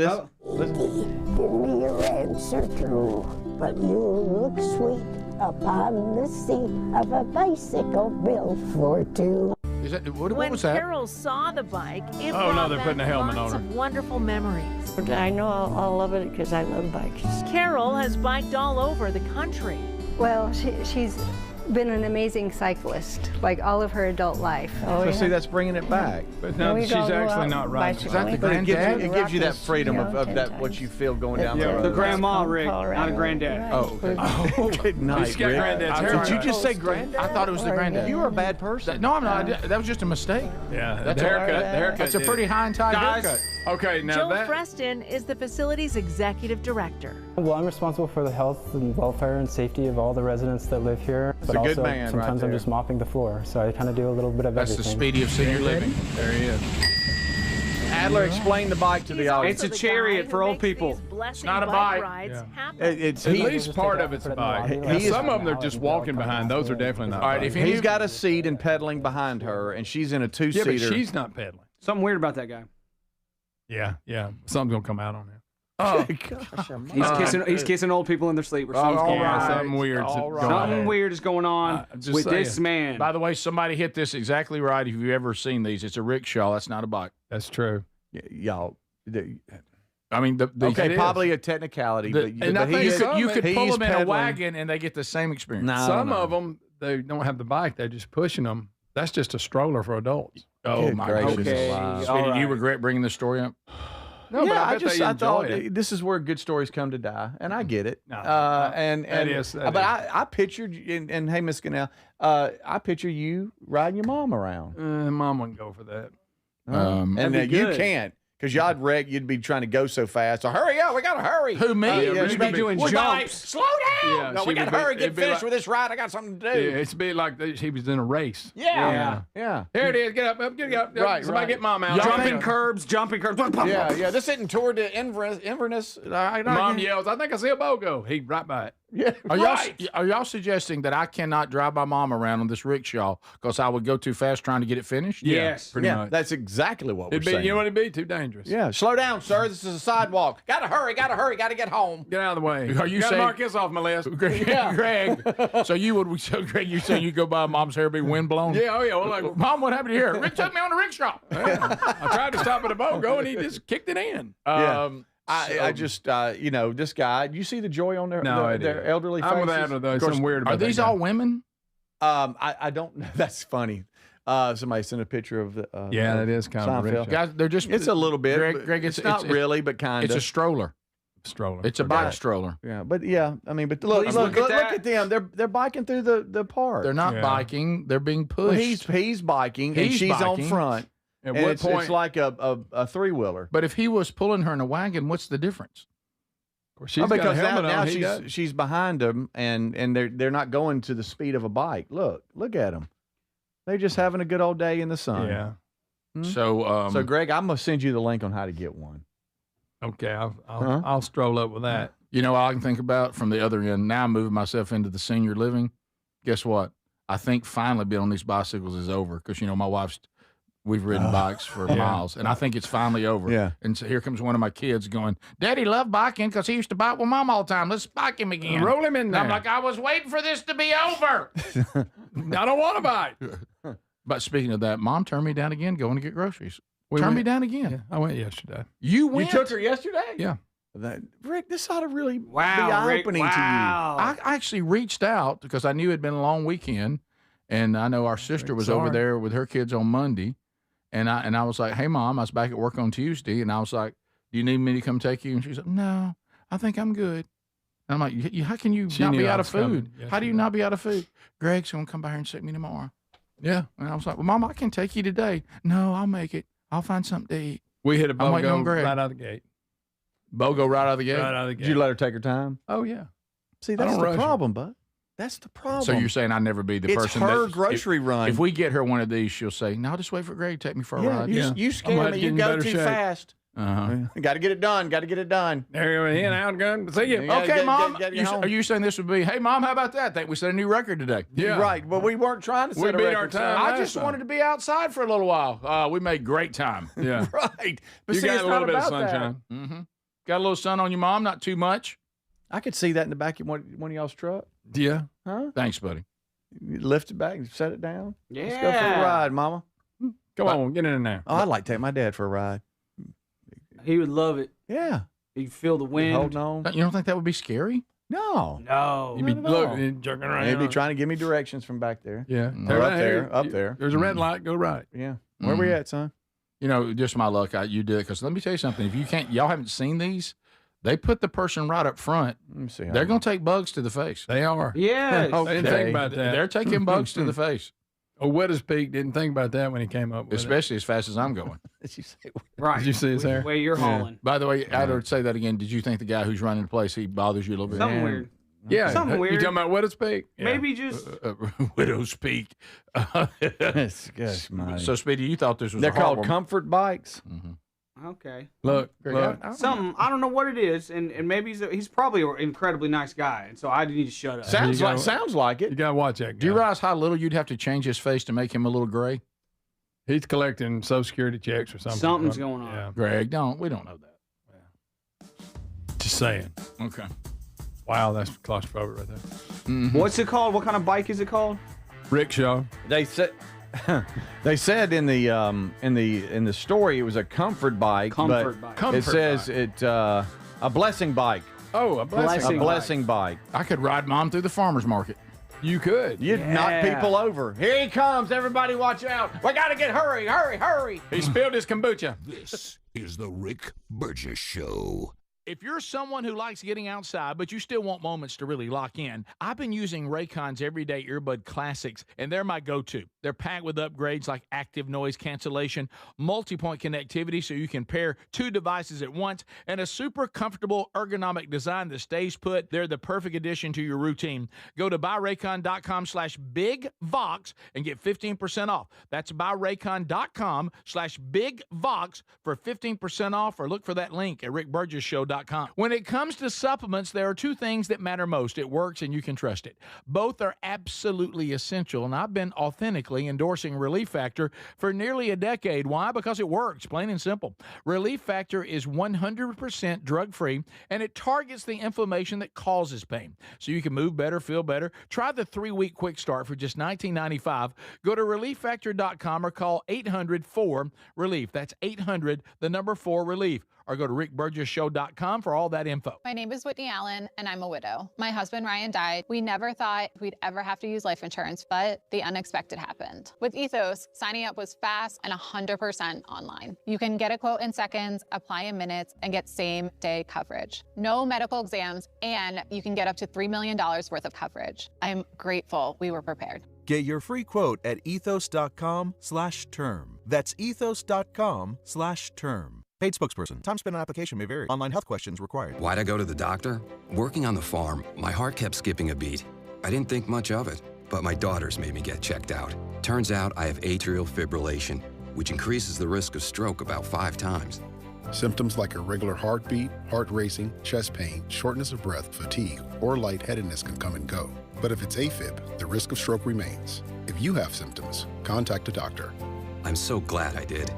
Give me your answer true, but you look sweet upon the seat of a bicycle built for two. Is that, what When was that? Carol saw the bike, it Oh, no, brought they're back putting a helmet lots on her. of wonderful memories. I know I'll love it because I love bikes. Carol has biked all over the country. Well, she's been an amazing cyclist, like all of her adult life. So see, that's bringing it back. But now she's actually not riding. Is that the But it granddad? gives you that freedom of that what you feel going down the road. The grandma, Rick, not a granddad. Oh, okay. Good night, He's got Rick. granddad's hair. Did you just say granddad? I thought it was the granddad. You were a bad person. No, I'm not. That was just a mistake. Yeah, That's the a- haircut. The haircut. That's a did pretty it. high and tight haircut. Okay, now Jill that. Freston is the facility's executive director. Well, I'm responsible for the health and welfare and safety of all the residents that live here. That's but a good also, man right sometimes I'm there. just mopping the floor, so I kind of do a little bit of That's the everything. Speedy of senior living. There he is. Adler, explain the bike to the audience. It's a chariot for old people. It's not a bike. Yeah. It's At he- least part of it's a bike. Now, some of them they're just walking behind. Those are definitely not. All right, bikes. if He's got a seat and pedaling behind her, and she's in a yeah, two-seater. but she's not pedaling. Something weird about that guy. Yeah. Something's gonna come out on him. Oh, He's kissing old people in their sleep or something. all Yeah, right. something weird's All going right. on. Something weird is going on just with this saying. man. By the way, somebody hit this exactly right. If you've ever seen these, it's a rickshaw. That's not a bike. That's true. y'all. I mean, the Okay, probably a technicality, but and I think you could pull he's them in a pedaling. wagon and they get the same experience. No, Some no. of them they don't have the bike; they're just pushing them. That's just a stroller for adults. Oh Good my gracious goodness! alive. Sweetie, All do you right. regret bringing this story up? No, but I bet they I enjoy thought it. this is where good stories come to die, and I get it. No, and that is- that but is. I pictured, and hey, Miss Cannell, I picture you riding your mom around, Mom wouldn't go for that. and That'd be you good. can't. Because y'all'd wreck, you'd be trying to go so fast. So hurry up, we gotta hurry. Who, me? Yeah, You'd be doing Would I- jumps. Slow down. Yeah, no, she we would gotta be- hurry, get it'd be finished like- with this ride. I got something to do. Yeah, it's be like he was in a race. Yeah. Here it is. Get up, get up. Right, Somebody right. get Mom out. Jumping curbs. Yeah. This isn't toward the Inverness. Mom yells, "I think I see a BOGO." He right by it. Yeah. Are y'all suggesting that I cannot drive my mom around on this rickshaw because I would go too fast trying to get it finished? Yes. Pretty Yeah, much. that's exactly what we're It'd be, saying. you know what it'd be? Too dangerous. Yeah, slow down, sir. This is a sidewalk. Gotta hurry, gotta get home. Get out of the way. Are you Gotta saying- mark this off my list? Greg, so Greg, you saying you go by mom's hair be wind blown? Yeah, oh yeah. Well, like, Mom, what happened here? Rick took me on the rickshaw. I tried to stop at a BOGO and he just kicked it in. I just, this guy. Do you see the joy on their No, it their is. elderly faces? I'm with Adler though. Of course, Something weird about Are these that guy. all women? I don't know. That's funny. Somebody sent a picture of the. Yeah, that is kind of a Seinfeld. rickshaw. Guys, they're just. It's a little bit. Greg, it's not really, but kind of. It's a stroller. Stroller. It's a bike stroller. Yeah, but yeah, I mean, but look, Please look look at at them. They're biking through the park. They're not Yeah. biking. They're being Well, pushed. he's biking, and He's she's on biking. front. At And what it's, point? it's like a three-wheeler. But if he was pulling her in a wagon, what's the difference? Of course, she's Oh, got a because helmet now on. He doesn't. she's behind them, and they're not going to the speed of a bike. Look at them. They're just having a good old day in the sun. Yeah. So Greg, I'm gonna send you the link on how to get one. Okay, I'll stroll up with that. You know, all I can think about from the other end. Now I'm moving myself into the senior living. Guess what? I think finally being on these bicycles is over because my wife's. We've ridden bikes for miles, and I think it's finally over. Yeah. And so here comes one of my kids going, "Daddy loved biking because he used to bike with Mom all the time. Let's bike him again. Roll him in And there. I'm like, I was waiting for this to be over. I don't want to bike. But speaking of that, Mom turned me down again going to get groceries. We Turned went- me down again. Yeah, I went yesterday. You went. You took her yesterday? Yeah. Rick, this ought to really be Wow, Rick, eye-opening I actually reached out because I knew it had been a long weekend, and I know our sister was over sorry. there with her kids on Monday, and I was like, "Hey, Mom, I was back at work on Tuesday," and I was like, "Do you need me to come take you?" And she's like, "No, I think I'm good." And I'm like, "How can you She not knew be I out of was coming food? How do you yesterday. not be out of food?" Greg's gonna come by here and see me tomorrow. Yeah. And I was like, well, Mom, I can take you today. No, I'll make it. I'll find something to eat. We hit a I'm waiting on BOGO Greg. right out of the gate. BOGO right out of the gate? Right out of the gate. Did you let her take her time? Oh, yeah. See, I that's don't the rush her. problem, bud. That's the problem. So you're saying I'd never be the It's person her that grocery run. If we get her one of these, she'll say, "No, I'll just wait for Greg to take me for a Yeah, ride." you scare me. You go too fast. Uh-huh. Got to get it done. Got to get it done. There you go. In, out, gun. See you. Okay, Mom. get Are you saying this would be, hey, Mom, how about that? I think we set a new record today. Yeah. Right, but we weren't trying to set We a beat record. our time. I last just time. wanted to be outside for a little while. We made great time. Yeah. Right. But You see, got it's a little not bit of about that. sunshine. Mm-hmm. Got a little sun on you, Mom, not too much. I could see that in the back of one of y'all's truck. Yeah. Huh? Thanks, buddy. You lift it back and set it down. Yeah. Let's go for a ride, Mama. Come on, get in there. Oh, I'd like to take my dad for a ride. He would love it. Yeah. He'd feel the wind. Holding on. You don't think that would be scary? No. No. You'd be Not at all. looking, jerking around. He'd be trying to give me directions from back there. Yeah. Or up there. Up there. There's a red light. Go right. Yeah. Where we at, son? You know, just my luck. You did it because let me tell you something. If you can't, y'all haven't seen these. They put the person right up front. Let me see. They're going to take bugs to the face. They are. Yes. I didn't think about that. They're taking bugs to the face, Wettest Peak didn't think about that when he came up with especially as fast as I'm going. Did you say? Right. Did you see his hair? Way you're hauling. By the way, I'd say that again. Did you think the guy who's running the place, he bothers you a little bit? Something weird. Yeah. Something You weird. talking about Wettest Peak? Yeah. Maybe just. Widow's Peak. Gosh, my. So, Speedy, you thought this was They're a called heartwarming- comfort bikes. Okay. Look. Something. I don't know what it is, and maybe he's probably an incredibly nice guy, and so I need to shut up. Sounds like You it. got to watch that guy. Do you realize how little you'd have to change his face to make him a little gray? He's collecting Social Security checks or something. Something's going on. Yeah. Greg, we don't know that. Just saying. Okay. Wow, that's claustrophobic right there. Mm-hmm. What's it called? What kind of bike is it called? Rickshaw. They said. They said in the story it was a comfort bike. Comfort but bike. It says it a blessing bike. Oh, a blessing. A blessing bike. I could ride Mom through the farmer's market. You could. You'd knock people over. Here he comes. Everybody watch out. We got to hurry. He spilled his kombucha. This is the Rick Burgess Show. If you're someone who likes getting outside, but you still want moments to really lock in, I've been using Raycon's Everyday Earbud Classics, and they're my go-to. They're packed with upgrades like active noise cancellation, multi-point connectivity so you can pair two devices at once, and a super comfortable ergonomic design that stays put. They're the perfect addition to your routine. Go to buyraycon.com/bigvox and get 15% off. That's buyraycon.com/bigvox for 15% off, or look for that link at rickburgesshow.com. When it comes to supplements, there are two things that matter most. It works and you can trust it. Both are absolutely essential, and I've been authentically endorsing Relief Factor for nearly a decade. Why? Because it works, plain and simple. Relief Factor is 100% drug-free, and it targets the inflammation that causes pain. So you can move better, feel better. Try the 3-week quick start for just $19.95. Go to relieffactor.com or call 800-4-RELIEF. That's 800-4-RELIEF. Or go to rickburgesshow.com for all that info. My name is Whitney Allen, and I'm a widow. My husband, Ryan, died. We never thought we'd ever have to use life insurance, but the unexpected happened. With Ethos, signing up was fast and 100% online. You can get a quote in seconds, apply in minutes, and get same-day coverage. No medical exams, and you can get up to $3 million worth of coverage. I'm grateful we were prepared. Get your free quote at ethos.com/term. That's ethos.com/term. Paid spokesperson. Time spent on application may vary. Online health questions required. Why'd I go to the doctor? Working on the farm, my heart kept skipping a beat. I didn't think much of it, but my daughters made me get checked out. Turns out I have atrial fibrillation, which increases the risk of stroke about 5 times. Symptoms like irregular heartbeat, heart racing, chest pain, shortness of breath, fatigue, or lightheadedness can come and go. But if it's AFib, the risk of stroke remains. If you have symptoms, contact a doctor. I'm so glad I did.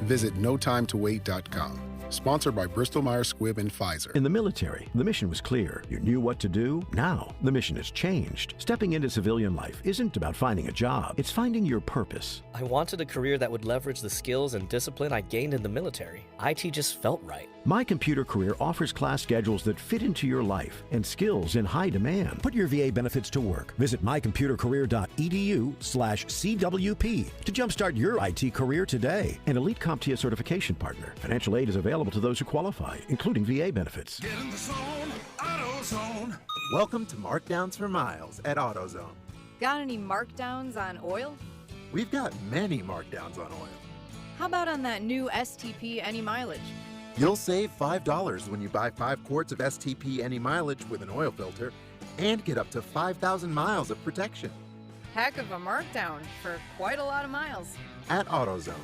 Visit notimetowait.com. Sponsored by Bristol-Myers Squibb and Pfizer. In the military, the mission was clear. You knew what to do. Now, the mission has changed. Stepping into civilian life isn't about finding a job. It's finding your purpose. I wanted a career that would leverage the skills and discipline I gained in the military. IT just felt right. My Computer Career offers class schedules that fit into your life and skills in high demand. Put your VA benefits to work. Visit mycomputercareer.edu/CWP to jumpstart your IT career today. An elite CompTIA certification partner. Financial aid is available to those who qualify, including VA benefits. Get in the zone, AutoZone. Welcome to Markdowns for Miles at AutoZone. Got any markdowns on oil? We've got many markdowns on oil. How about on that new STP Any Mileage? You'll save $5 when you buy 5 quarts of STP Any Mileage with an oil filter and get up to 5,000 miles of protection. Heck of a markdown for quite a lot of miles. At AutoZone.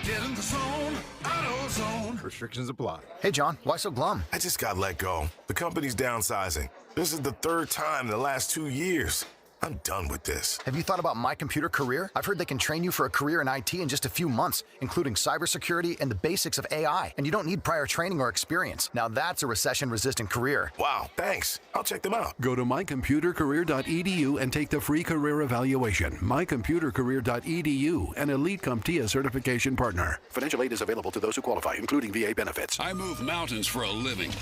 Get in the zone, AutoZone. Restrictions apply. Hey, John, why so glum? I just got let go. The company's downsizing. This is the 3rd time in the last 2 years. I'm done with this. Have you thought about My Computer Career? I've heard they can train you for a career in IT in just a few months, including cybersecurity and the basics of AI. And you don't need prior training or experience. Now that's a recession-resistant career. Wow, thanks. I'll check them out. Go to mycomputercareer.edu and take the free career evaluation. mycomputercareer.edu, an Elite CompTIA certification partner. Financial aid is available to those who qualify, including VA benefits. I move mountains for a living.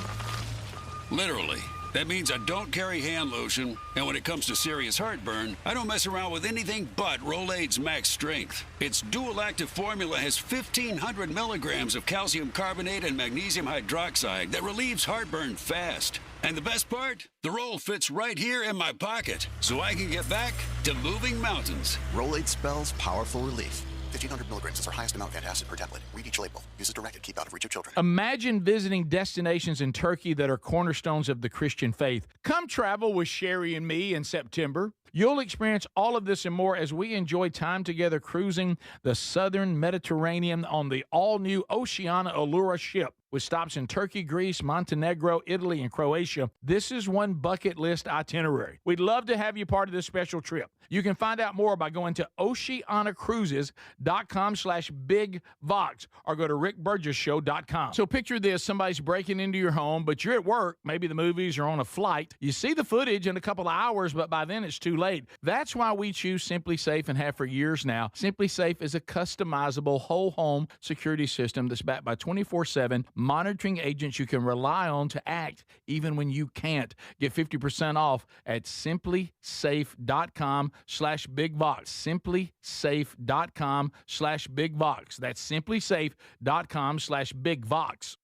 Literally. That means I don't carry hand lotion, and when it comes to serious heartburn, I don't mess around with anything but Rolaids Max Strength. Its dual active formula has 1,500 milligrams of calcium carbonate and magnesium hydroxide that relieves heartburn fast. And the best part? The roll fits right here in my pocket, so I can get back to moving mountains. Rolaids spells powerful relief. 1,500 milligrams is our highest amount of antacid per tablet. Read each label. Use as directed. Keep out of reach of children. Imagine visiting destinations in Turkey that are cornerstones of the Christian faith. Come travel with Sherry and me in September. You'll experience all of this and more as we enjoy time together cruising the southern Mediterranean on the all-new Oceania Allura ship. With stops in Turkey, Greece, Montenegro, Italy, and Croatia, this is one bucket list itinerary. We'd love to have you part of this special trip. You can find out more by going to oceanacruises.com/bigvox or go to rickburgesshow.com. So picture this, somebody's breaking into your home, but you're at work, maybe the movies or on a flight. You see the footage in a couple of hours, but by then it's too late. That's why we choose Simply Safe and have for years now. Simply Safe is a customizable whole home security system that's backed by 24/7 monitoring agents you can rely on to act even when you can't. Get 50% off at simplysafe.com/bigvox. simplysafe.com/bigvox. That's simplysafe.com/bigvox.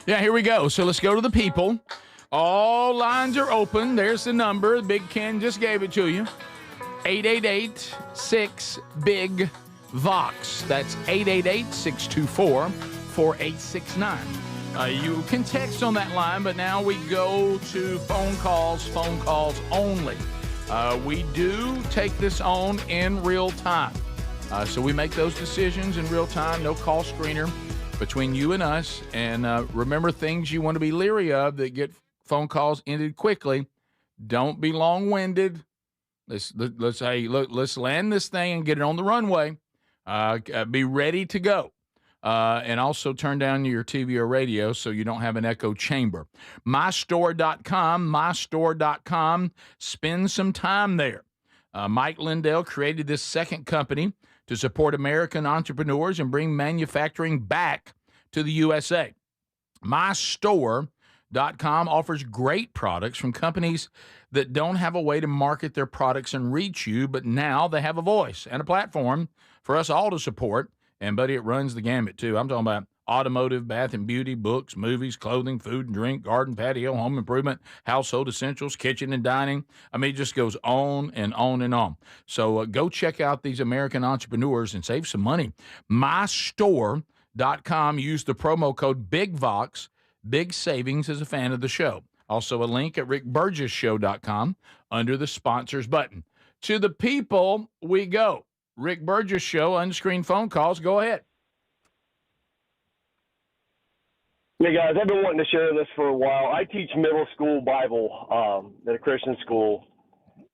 Yeah, here we go. So let's go to the people. All lines are open. There's the number. Big Ken just gave it to you. 888-6-BIG-VOX. That's 888-624-4869. You can text on that line, but now we go to phone calls only. We do take this on in real time. So we make those decisions in real time, no call screener between you and us. And remember, things you want to be leery of that get phone calls ended quickly. Don't be long-winded. Let's land this thing and get it on the runway. Be ready to go. And also turn down your TV or radio so you don't have an echo chamber. MyStore.com. Spend some time there. Mike Lindell created this second company to support American entrepreneurs and bring manufacturing back to the USA. MyStore.com offers great products from companies that don't have a way to market their products and reach you, but now they have a voice and a platform for us all to support. And, buddy, it runs the gamut, too. I'm talking about automotive, bath and beauty, books, movies, clothing, food and drink, garden, patio, home improvement, household essentials, kitchen and dining. I mean, it just goes on and on and on. So go check out these American entrepreneurs and save some money. MyStore.com. Use the promo code BIGVOX. Big savings as a fan of the show. Also a link at rickburgesshow.com under the sponsors button. To the people we go. Rick Burgess Show, unscreened phone calls. Go ahead. Hey, guys, I've been wanting to share this for a while. I teach middle school Bible at a Christian school.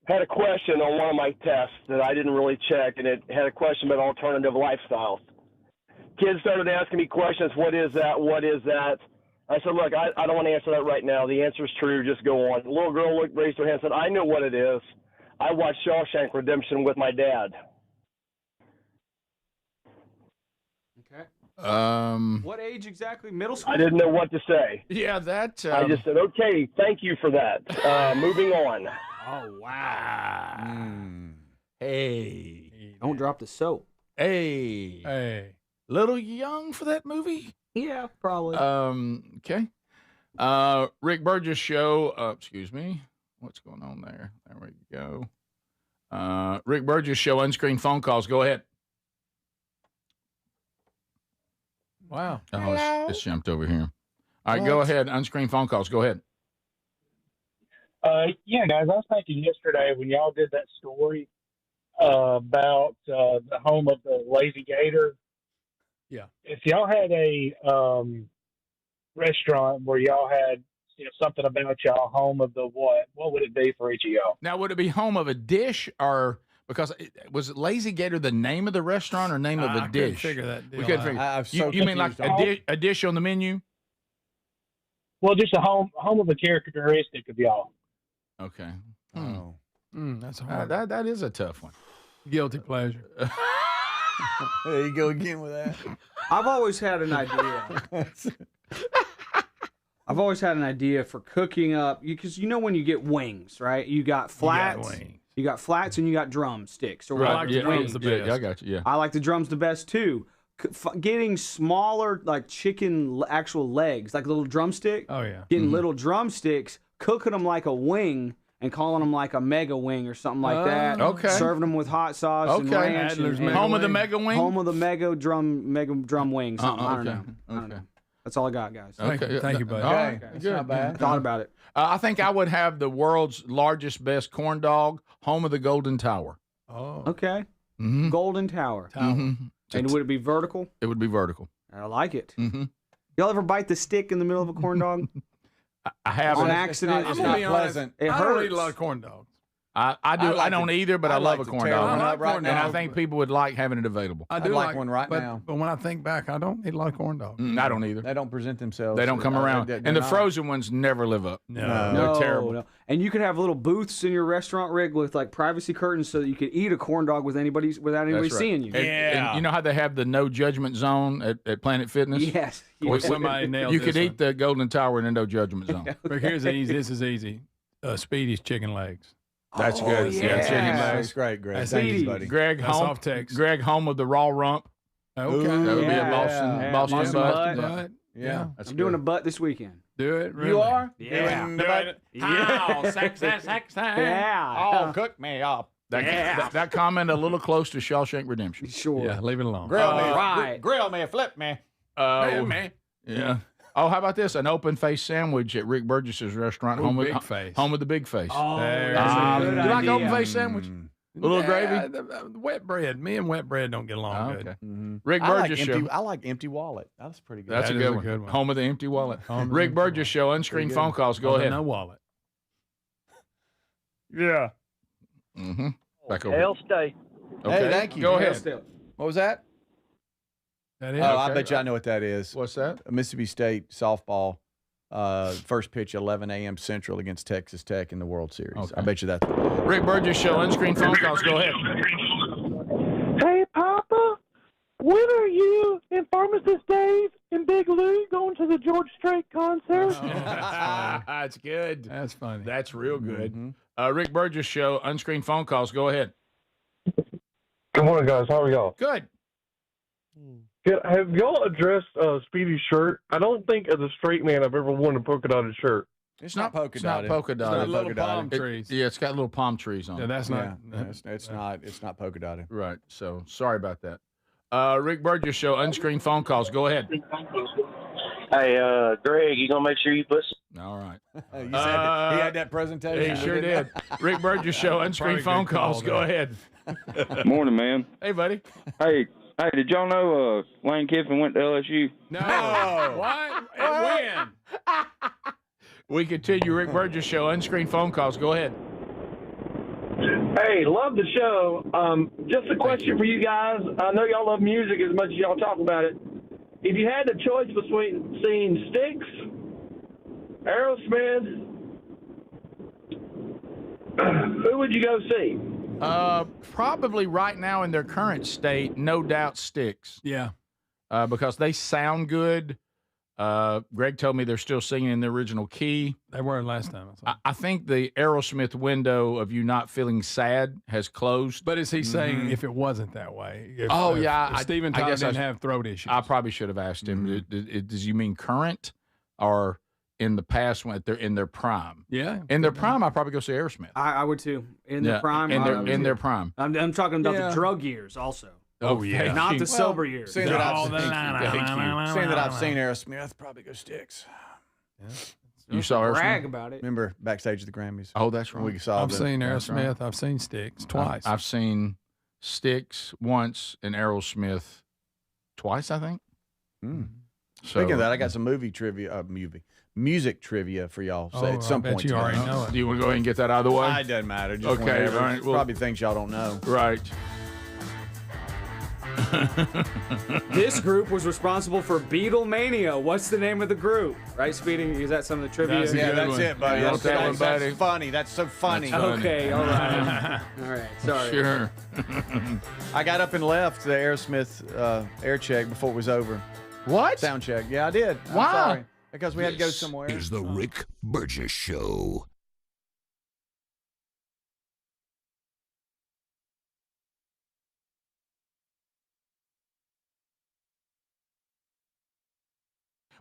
Had a question on one of my tests that I didn't really check, and it had a question about alternative lifestyles. Kids started asking me questions, what is that, what is that? I said, look, I don't want to answer that right now. The answer is true. Just go on. The little girl raised her hand and said, I know what it is. I watched Shawshank Redemption with my dad. Okay. What age exactly? Middle school? I didn't know what to say. Yeah, that. I just said, okay, thank you for that. Moving on. Oh, wow. Hey. Don't drop the soap. Hey. Little young for that movie? Yeah, probably. Okay. Rick Burgess Show. Excuse me. What's going on there? There we go. Rick Burgess Show, unscreened phone calls. Go ahead. Wow. Oh, it's jumped over here. All right, go ahead. Unscreened phone calls. Go ahead. Yeah, guys, I was thinking yesterday when y'all did that story about the home of the Lazy Gator. Yeah. If y'all had a restaurant where y'all had something about y'all home of the what would it be for each of y'all? Now, would it be home of a dish or because was it Lazy Gator the name of the restaurant or name of a I dish? couldn't figure that deal We couldn't out. figure. You mean like a dish on the menu? Well, just a home of a characteristic of y'all. Okay. Oh. That's hard. That is a tough one. Guilty pleasure. There you go again with that. I've always had an idea. I've always had an idea for cooking up because when you get wings, right? You got flats. You got flats and you got drumsticks. Or Right. like Yeah, wings. the best. Yeah, I got you. Yeah. I like the drums the best too. Getting smaller, like chicken actual legs, like a little drumstick. Oh yeah. Getting little drumsticks, cooking them like a wing, and calling them like a mega wing or something like that. Okay. Serving them with hot sauce and ranch. Home of the mega wing. Home of the mega drum wing. Something. I don't know. I don't Okay. know. That's all I got, guys. Okay. Thank you, buddy. Okay. That's not bad. Thought about it. I think I would have the world's largest, best corn dog, home of the Golden Tower. Oh. Okay. Mm-hmm. Golden Tower. Mm-hmm. And would it be vertical? It would be vertical. I like it. Mm-hmm. Y'all ever bite the stick in the middle of a corn dog? I haven't. On accident. It's not pleasant. It I hurts. don't eat a lot of corn dogs. I do. I don't either, but I love a to corn tear dog. one up right And now. I think people would like having it available. I do like one right now. But when I think back, I don't eat a lot of corn dogs. I don't either. They don't present themselves. They don't come around. They're And the not. frozen ones never live up. No. They're terrible. No. And you could have little booths in your restaurant, Rick, with like privacy curtains so that you could eat a corn dog without anybody That's right. seeing you. And you know how they have the no judgment zone at Planet Fitness? Yes. Boy, somebody nailed You this could one. eat the Golden Tower in a no judgment zone. But here's easy. This is easy. Speedy's chicken legs. That's good. yeah. Chicken That's legs. great, Greg. That's Thank easy. you, buddy. Greg That's home. off text. Greg home of the raw rump. Okay. That would be a Yeah. Boston Yeah. Boston Boston butt. butt. Yeah. That's I'm doing a good. butt this weekend. Do it. Really? You are? Yeah. Doing the butt? How sexy. Yeah. Oh, cook me up. That comment a little close to Shawshank Redemption. Sure. Yeah, leave it alone. Grill me. Right. Grill me. Flip me. Yeah. Oh, how about this? An open face sandwich at Rick Burgess's restaurant. Ooh, home big of face. Home of the big face. Oh, There that's it a is. good you like idea. open face sandwich? A little gravy? The wet bread. Me and wet bread don't get along good. Okay. Mm-hmm. Rick I like Burgess empty, show. I like empty wallet. That's pretty good. That's That a is good a one. good one. Home of the empty wallet. Home of the Rick empty Burgess wallet. show. Unscreened good. phone calls. Go Oh, ahead. No wallet. Yeah. Mm-hmm. Back over. Hell State. Okay. Hey, thank you. Go Hell ahead. What was that? That is. Oh, I Okay. bet you I know what that is. What's that? Mississippi State softball. First pitch 11 a.m. Central against Texas Tech in the World Series. Okay. I bet you that's. Rick Burgess show. Unscreened phone calls. Go ahead. Hey, Papa, when are you and Pharmacist Dave and Big Lou going to the George Strait concert? That's good. That's funny. That's real good. Mm-hmm. Rick Burgess show. Unscreened phone calls. Go ahead. Good morning, guys. How are y'all? Good. Have y'all addressed Speedy's shirt? I don't think as a straight man I've ever worn a polka dotted shirt. It's not polka It's not dotted. polka It's dotted. not Little polka dotted. palm trees. Yeah, it's got little palm trees on Yeah, it. that's Yeah, not. it's not polka dotted. Right. So sorry about that. Rick Burgess show. Unscreened phone calls. Go ahead. Hey, Greg, you gonna make sure you put All right. You said he had that presentation. He sure didn't did. Rick Burgess show. Unscreened Probably phone good call calls. Go there. ahead. Morning, man. Hey, buddy. Hey, did y'all know Lane Kiffin went to LSU? No. What? And when? We continue. Rick Burgess show. Unscreened phone calls. Go ahead. Hey, love the show. Just a question for you guys. I know y'all love music as much as y'all talk about it. If you had the choice between seeing Styx, Aerosmith, who would you go see? Probably right now in their current state, no doubt Styx. Yeah. because they sound good. Greg told me they're still singing in the original key. They were last time. I think the Aerosmith window of you not feeling sad has closed. But is he saying if it wasn't that way? If Steven I Tyler guess didn't have throat issues. I probably should have asked him. Does you mean current or in the past when they're in their prime? Yeah. In their prime, I'd probably go see Aerosmith. I would too. In their prime. In their prime. I'm talking about the drug years also. Oh, yeah. Not the sober years. Seeing that I've seen Aerosmith, I'd probably go Styx. Yeah. You saw Aerosmith? Brag about it. Remember backstage at the Grammys? Oh, that's right. We saw I've seen Aerosmith. I've seen Styx twice. I've seen Styx once and Aerosmith twice, I think. So, speaking of that, I got some music trivia for y'all. At some point. You already know it. Do you want to go ahead and get that out of the way? It doesn't matter. Just okay. whenever. All right. Well, probably things y'all don't know. Right. This group was responsible for Beatlemania. What's the name of the group? Right, Speeding? Is that some of the trivia? That's it, buddy. That's funny. That's so funny. Okay, all right. All right, sorry. Sure. I got up and left the Aerosmith air check before it was over. What? Sound check. Yeah, I did. I'm Wow. sorry. Because we had to go somewhere. This is the Rick Burgess Show.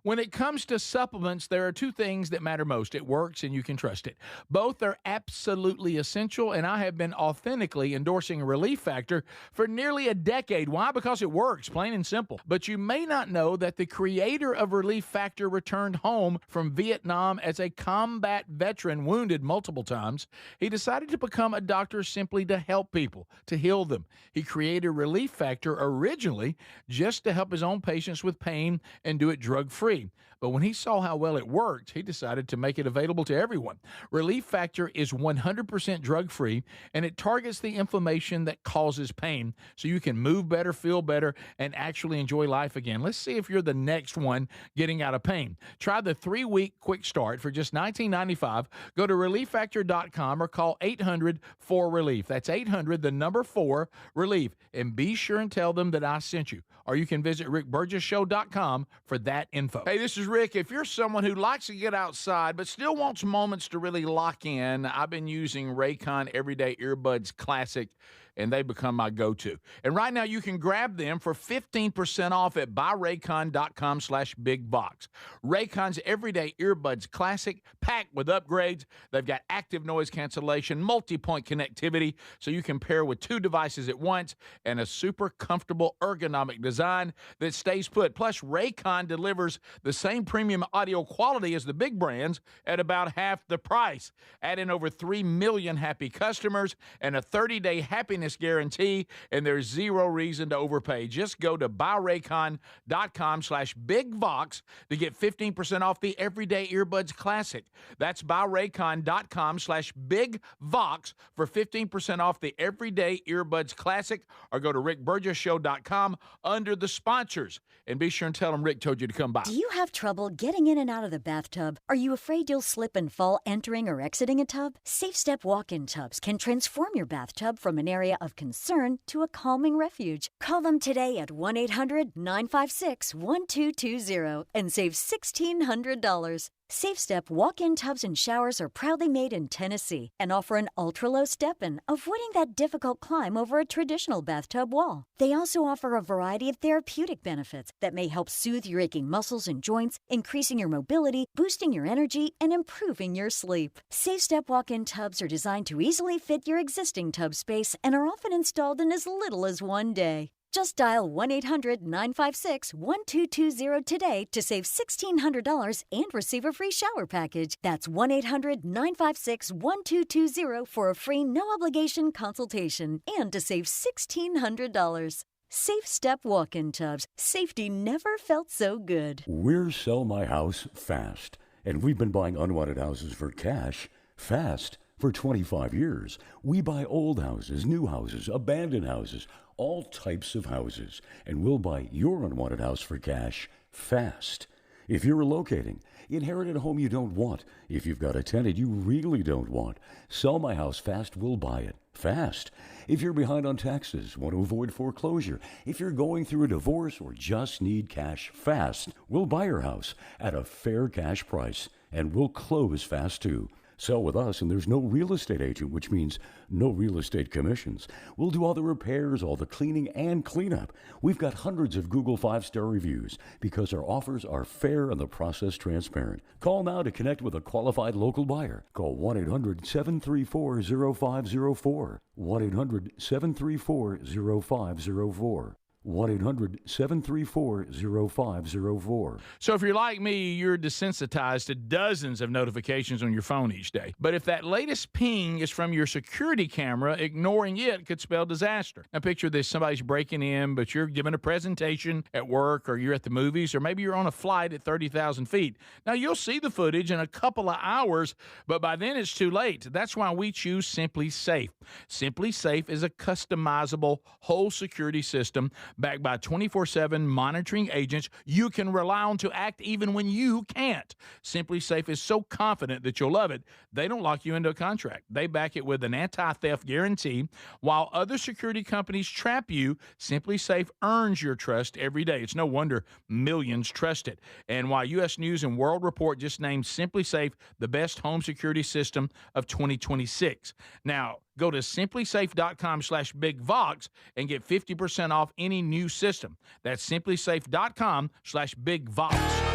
When it comes to supplements, there are two things that matter most. It works and you can trust it. Both are absolutely essential, and I have been authentically endorsing Relief Factor for nearly a decade. Why? Because it works, plain and simple. But you may not know that the creator of Relief Factor returned home from Vietnam as a combat veteran, wounded multiple times. He decided to become a doctor simply to help people, to heal them. He created Relief Factor originally just to help his own patients with pain and do it drug-free. But when he saw how well it worked, he decided to make it available to everyone. Relief Factor is 100% drug-free, and it targets the inflammation that causes pain so you can move better, feel better, and actually enjoy life again. Let's see if you're the next one getting out of pain. Try the 3-week quick start for just $19.95. Go to ReliefFactor.com or call 800-4RELIEF. That's 800, the number 4-RELIEF. And be sure and tell them that I sent you. Or you can visit RickBurgessShow.com for that info. Hey, this is Rick. If you're someone who likes to get outside but still wants moments to really lock in, I've been using Raycon Everyday Earbuds Classic, and they become my go-to. And right now you can grab them for 15% off at buyraycon.com/bigbox. Raycon's Everyday Earbuds Classic, packed with upgrades. They've got active noise cancellation, multi-point connectivity, so you can pair with 2 devices at once, and a super comfortable ergonomic design that stays put. Plus, Raycon delivers the same premium audio quality as the big brands at about half the price. Add in over 3 million happy customers and a 30-day happiness guarantee, and there's zero reason to overpay. Just go to buyraycon.com/bigvox to get 15% off the Everyday Earbuds Classic. That's buyraycon.com/bigvox for 15% off the Everyday Earbuds Classic, or go to rickburgessshow.com under the sponsors. And be sure and tell them Rick told you to come by. Do you have trouble getting in and out of the bathtub? Are you afraid you'll slip and fall entering or exiting a tub? Safe Step walk-in tubs can transform your bathtub from an area of concern to a calming refuge. Call them today at 1-800-956-1220 and save $1,600. Safe Step walk-in tubs and showers are proudly made in Tennessee and offer an ultra-low step-in, avoiding that difficult climb over a traditional bathtub wall. They also offer a variety of therapeutic benefits that may help soothe your aching muscles and joints, increasing your mobility, boosting your energy, and improving your sleep. Safe Step walk-in tubs are designed to easily fit your existing tub space and are often installed in as little as 1 day. Just dial 1-800-956-1220 today to save $1,600 and receive a free shower package. That's 1-800-956-1220 for a free no-obligation consultation and to save $1,600. Safe Step walk-in tubs. Safety never felt so good. We're Sell My House Fast, and we've been buying unwanted houses for cash fast for 25 years. We buy old houses, new houses, abandoned houses, all types of houses, and we'll buy your unwanted house for cash fast. If you're relocating, inherited a home you don't want. If you've got a tenant you really don't want, Sell My House Fast will buy it. Fast. If you're behind on taxes, want to avoid foreclosure, if you're going through a divorce or just need cash, Fast will buy your house at a fair cash price, and we'll close fast too. Sell with us, and there's no real estate agent, which means no real estate commissions. We'll do all the repairs, all the cleaning, and cleanup. We've got hundreds of Google 5-star reviews because our offers are fair and the process transparent. Call now to connect with a qualified local buyer. Call 1-800-734-0504. 1-800-734-0504. 1-800-734-0504. So if you're like me, you're desensitized to dozens of notifications on your phone each day. But if that latest ping is from your security camera, ignoring it could spell disaster. Now picture this, somebody's breaking in, but you're giving a presentation at work, or you're at the movies, or maybe you're on a flight at 30,000 feet. Now you'll see the footage in a couple of hours, but by then it's too late. That's why we choose Simply Safe. Simply Safe is a customizable whole security system backed by 24/7 monitoring agents you can rely on to act even when you can't. Simply Safe is so confident that you'll love it, they don't lock you into a contract. They back it with an anti-theft guarantee. While other security companies trap you, Simply Safe earns your trust every day. It's no wonder millions trust it. And while U.S. News and World Report just named Simply Safe the best home security system of 2026. Now, go to simplysafe.com/BigVox and get 50% off any new system. That's simplysafe.com/BigVox.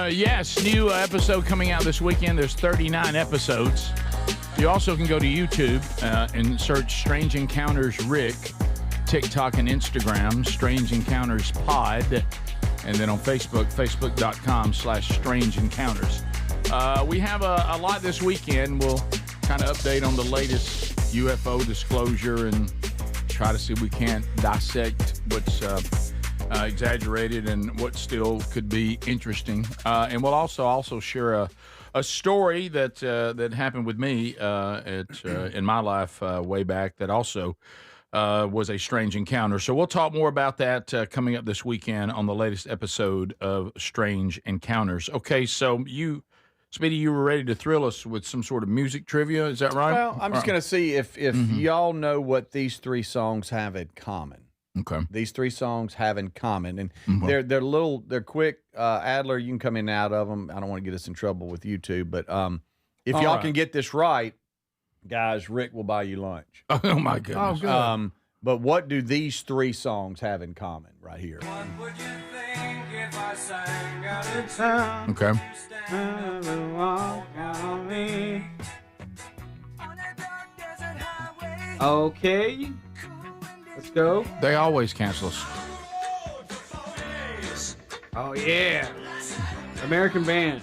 Yes, new episode coming out this weekend. There's 39 episodes. You also can go to YouTube and search Strange Encounters Rick, TikTok and Instagram, Strange Encounters Pod, and then on Facebook, facebook.com/Strange Encounters. We have a lot this weekend. We'll kind of update on the latest UFO disclosure and try to see if we can't dissect what's exaggerated and what still could be interesting. And we'll also share a story that happened with me in my life way back that also was a strange encounter. So we'll talk more about that coming up this weekend on the latest episode of Strange Encounters. Okay, so Speedy, you were ready to thrill us with some sort of music trivia. Is that right? Well, I'm just going to see if y'all know what these three songs have in common. Okay. These three songs have in common, and they're quick. Adler, you can come in and out of them. I don't want to get us in trouble with YouTube, but if y'all can get this right, guys, Rick will buy you lunch. Oh my goodness. Oh, good. But what do these three songs have in common right here? What would you think if I sang out of town? Okay. Okay. Let's go. They always cancel us. Oh, yeah. American Band.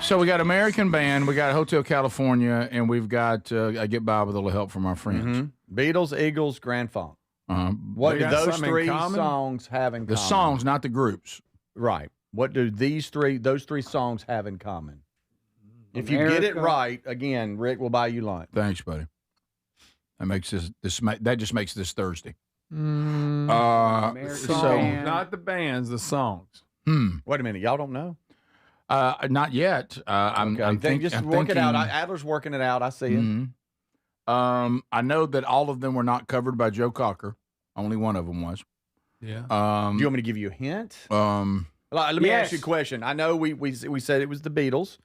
So we got American Band, we got Hotel California, and we've got I Get By with a little help from our friends. Beatles, Eagles, Grand Funk. What do those three songs have in common? The songs, not the groups. Right. What do those three songs have in common? If you get it right, again, Rick will buy you lunch. Thanks, buddy. That makes that just makes this Thursday. Not the bands, the songs. Wait a minute, y'all don't know? Not yet. I'm work it out. Adler's working it out. I see it. I know that all of them were not covered by Joe Cocker. Only one of them was. Yeah. Do you want me to give you a hint? Let me ask you a question. I know we said it was the Beatles,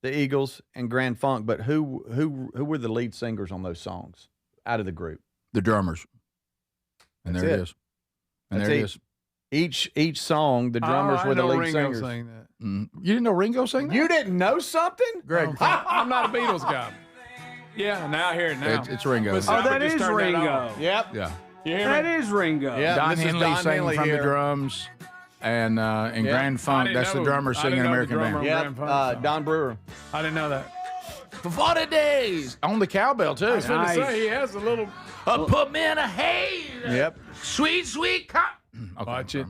the Eagles, and Grand Funk, but who were the lead singers on those songs out of the group? The drummers. And there it is. And there it is. Each song, the drummers were the lead singers. Sang that. You didn't know Ringo sang that? You didn't know something? Greg. I'm not a Beatles guy. Yeah, now I hear it now. It's Ringo. That is Ringo. Yep. Yeah. You hear me? That is Ringo. Yep. Don Henley Don sang Henley from here. the drums. And Grand Funk, that's the drummer singing American Band. Yeah, Don Brewer. I didn't know that. For 40 days. On the cowbell, too. I was going to say, he has a little... Put me in a haze. Yep. Sweet, sweet Watch it.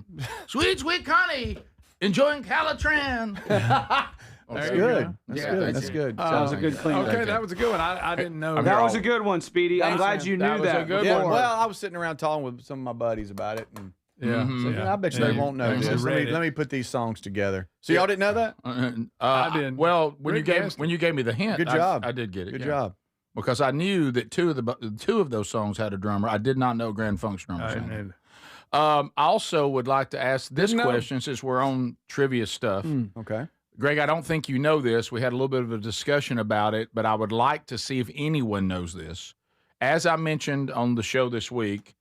Sweet, sweet Connie, enjoying Calitran. That's There you good. go. That's Yeah, good. That's good. That was a good clean. Okay, that was a good one. I didn't know. That was a good one, Speedy. I'm glad you knew That was a that. good Yeah, one. well, I was sitting around talking with some of my buddies about it, and Yeah. so, I bet you they won't know this. Let me put these songs together. So y'all didn't know that? I didn't. Well, when Rick you gave me the hint, Good job. I did get it. Good yeah. job. Because I knew that two of those songs had a drummer. I did not know Grand Funk's drummer. I sang didn't it. either. I also would like to ask this Didn't know. question since we're on trivia stuff. Okay. Greg, I don't think you know this. We had a little bit of a discussion about it, but I would like to see if anyone knows this. As I mentioned on the show this week,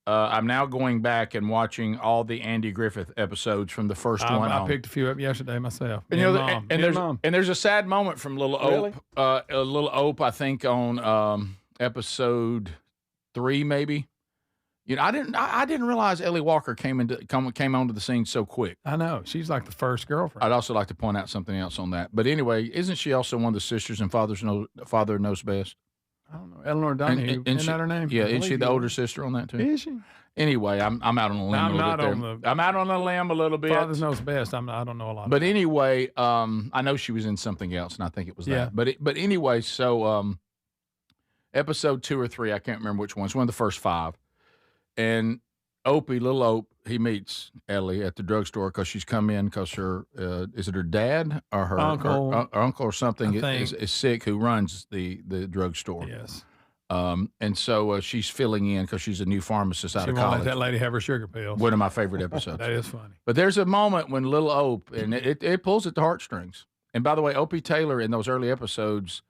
I'm now going back and watching all the Andy Griffith episodes from the first one. I picked a few up yesterday myself. And, there's a sad moment from Little Really? Ope. Little Ope, I think on episode 3, maybe. You know, I didn't realize Ellie Walker came onto the scene so quick. I know. She's like the first girlfriend. I'd also like to point out something else on that. But anyway, isn't she also one of the sisters in Father Knows Best? I don't know. Eleanor Donahue. Isn't that her name? Yeah, I isn't she believe the you older are. sister on that too? Is she? Anyway, I'm out on a limb I'm a little not bit on there. the- I'm out on a limb a little bit. Father Knows Best. I don't know a lot. But anyway, I know she was in something else, and I think it was Yeah. that. But anyway, so episode 2 or 3, I can't remember which one. It's one of the first 5, and Opie, Little Ope, he meets Ellie at the drugstore because she's come in because her is it her dad or her Uncle. her uncle or something I think. is sick who runs the drugstore. Yes. And so she's filling in because she's a new pharmacist out She of won't let college. that lady have her sugar pills. One of my favorite episodes. That is funny. But there's a moment when Little Ope, and it pulls at the heartstrings. And by the way, Opie Taylor in those early episodes,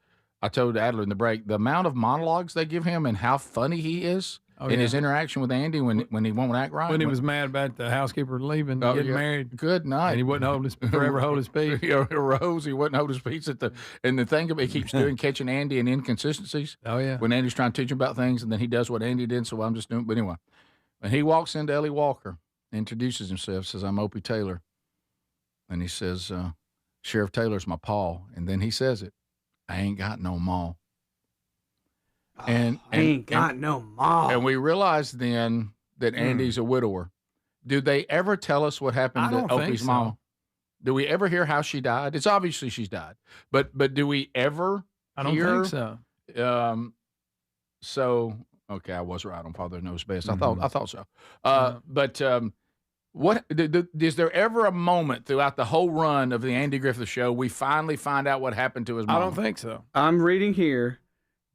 I told Adler in the break, the amount of monologues they give him and how funny he is in his interaction with Andy when he won't act right. When he was mad about the housekeeper leaving, getting married. Good night. And he wouldn't forever hold his peace. Rose, he wouldn't hold his peace and the thing about he keeps doing catching Andy in inconsistencies. Oh yeah. When Andy's trying to teach him about things, and then he does what Andy did, so I'm just doing. But anyway, when he walks into Ellie Walker, introduces himself, says, "I'm Opie Taylor," and he says, "Sheriff Taylor's my paw," and then he says it, "I ain't got no maw." And no ma. And we realized then that Andy's a widower. Do they ever tell us what happened I to don't think Opie's so. mom? Do we ever hear how she died? It's obviously she's died, but do we ever? I don't hear, think so. So okay, I was right on Father Knows Best. Mm-hmm. I thought so. But what is there ever a moment throughout the whole run of the Andy Griffith Show we finally find out what happened to his mom? I don't think so. I'm reading here.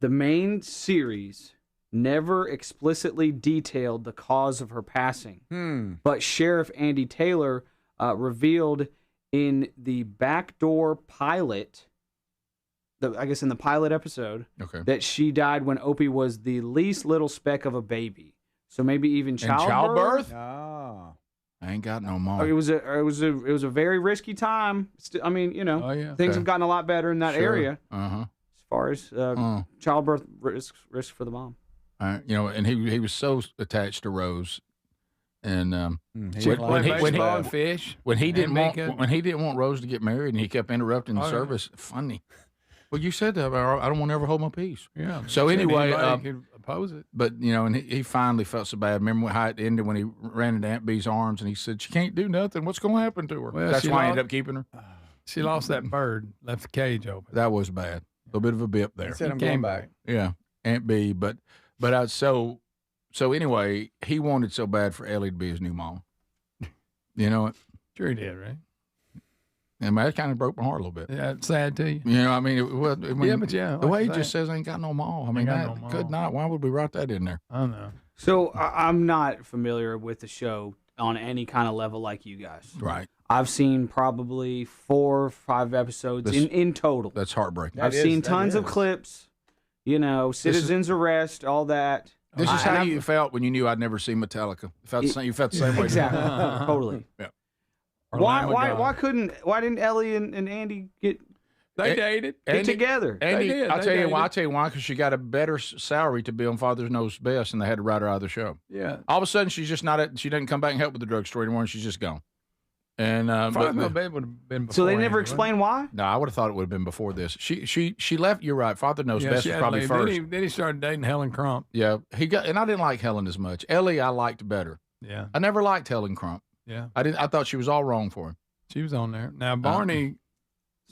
The main series never explicitly detailed the cause of her passing, but Sheriff Andy Taylor revealed in the backdoor pilot, I guess in the pilot episode, that she died when Opie was the least little speck of a baby. So maybe even childbirth. Ah. I ain't got no mom. It was a very risky time. I mean, things have gotten a lot better in that area. As far as childbirth risk for the mom. And he was so attached to Rose, and when he didn't want Rose to get married, and he kept interrupting the service. Funny. Well, you said that. I don't want to ever hold my peace. Yeah. So anyway, could oppose it. but and he finally felt so bad. Remember how it ended when he ran into Aunt Bee's arms, and he said, "She can't do nothing. What's going to happen to her?" Well, That's she why I lost- ended up keeping her. She lost that bird, left the cage open. That was bad. A little bit of a bip there. He said, "I'm going back." Yeah, Aunt B. But so anyway, he wanted so bad for Ellie to be his new mom. You know what? Sure he did, right? And that kind of broke my heart a little bit. Yeah, it's sad to you. You know, I mean, the way he just says, "I ain't got no mom." I mean, good night. Why would we write that in there? I don't know. So I'm not familiar with the show on any kind of level like you guys. Right. I've seen probably 4 or 5 episodes in total. That's heartbreaking. I've seen tons of clips, citizens arrest, all that. This is how you felt when you knew I'd never seen Metallica. You felt the same way. Exactly. Totally. Yeah. Why didn't Ellie and Andy get dated? Get together. Andy, I'll tell you why. Because she got a better salary to be on Father Knows Best, and they had to write her out of the show. Yeah. All of a sudden, she's just not. She doesn't come back and help with the drugstore anymore, and she's just gone. And Father Knows Best would have been before. So they never Andy, explain why? No, I would have thought it would have been before this. She left. You're right. Father Knows Yeah, Best she was had probably leave. first. Then he started dating Helen Crump. Yeah, and I didn't like Helen as much. Ellie, I liked better. Yeah. I never liked Helen Crump. Yeah. I thought she was all wrong for him. She was on there. Now Barney,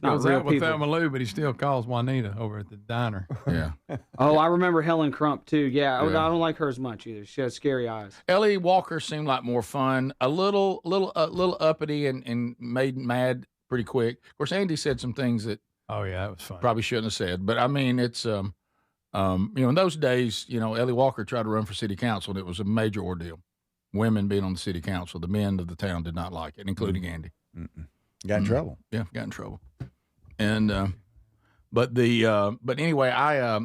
Goes out with Thelma Lou, but he still calls Juanita over at the diner. Yeah. Oh, I remember Helen Crump too. Yeah, I Yeah. don't like her as much either. She has scary eyes. Ellie Walker seemed like more fun, a little uppity and made mad pretty quick. Of course, Andy said some things that that was fun. Probably shouldn't have said, but I mean, it's you know, in those days, you know, Ellie Walker tried to run for city council, and it was a major ordeal. Women being on the city council, the men of the town did not like it, including Andy. Got in trouble. Yeah, got in trouble. And but anyway, I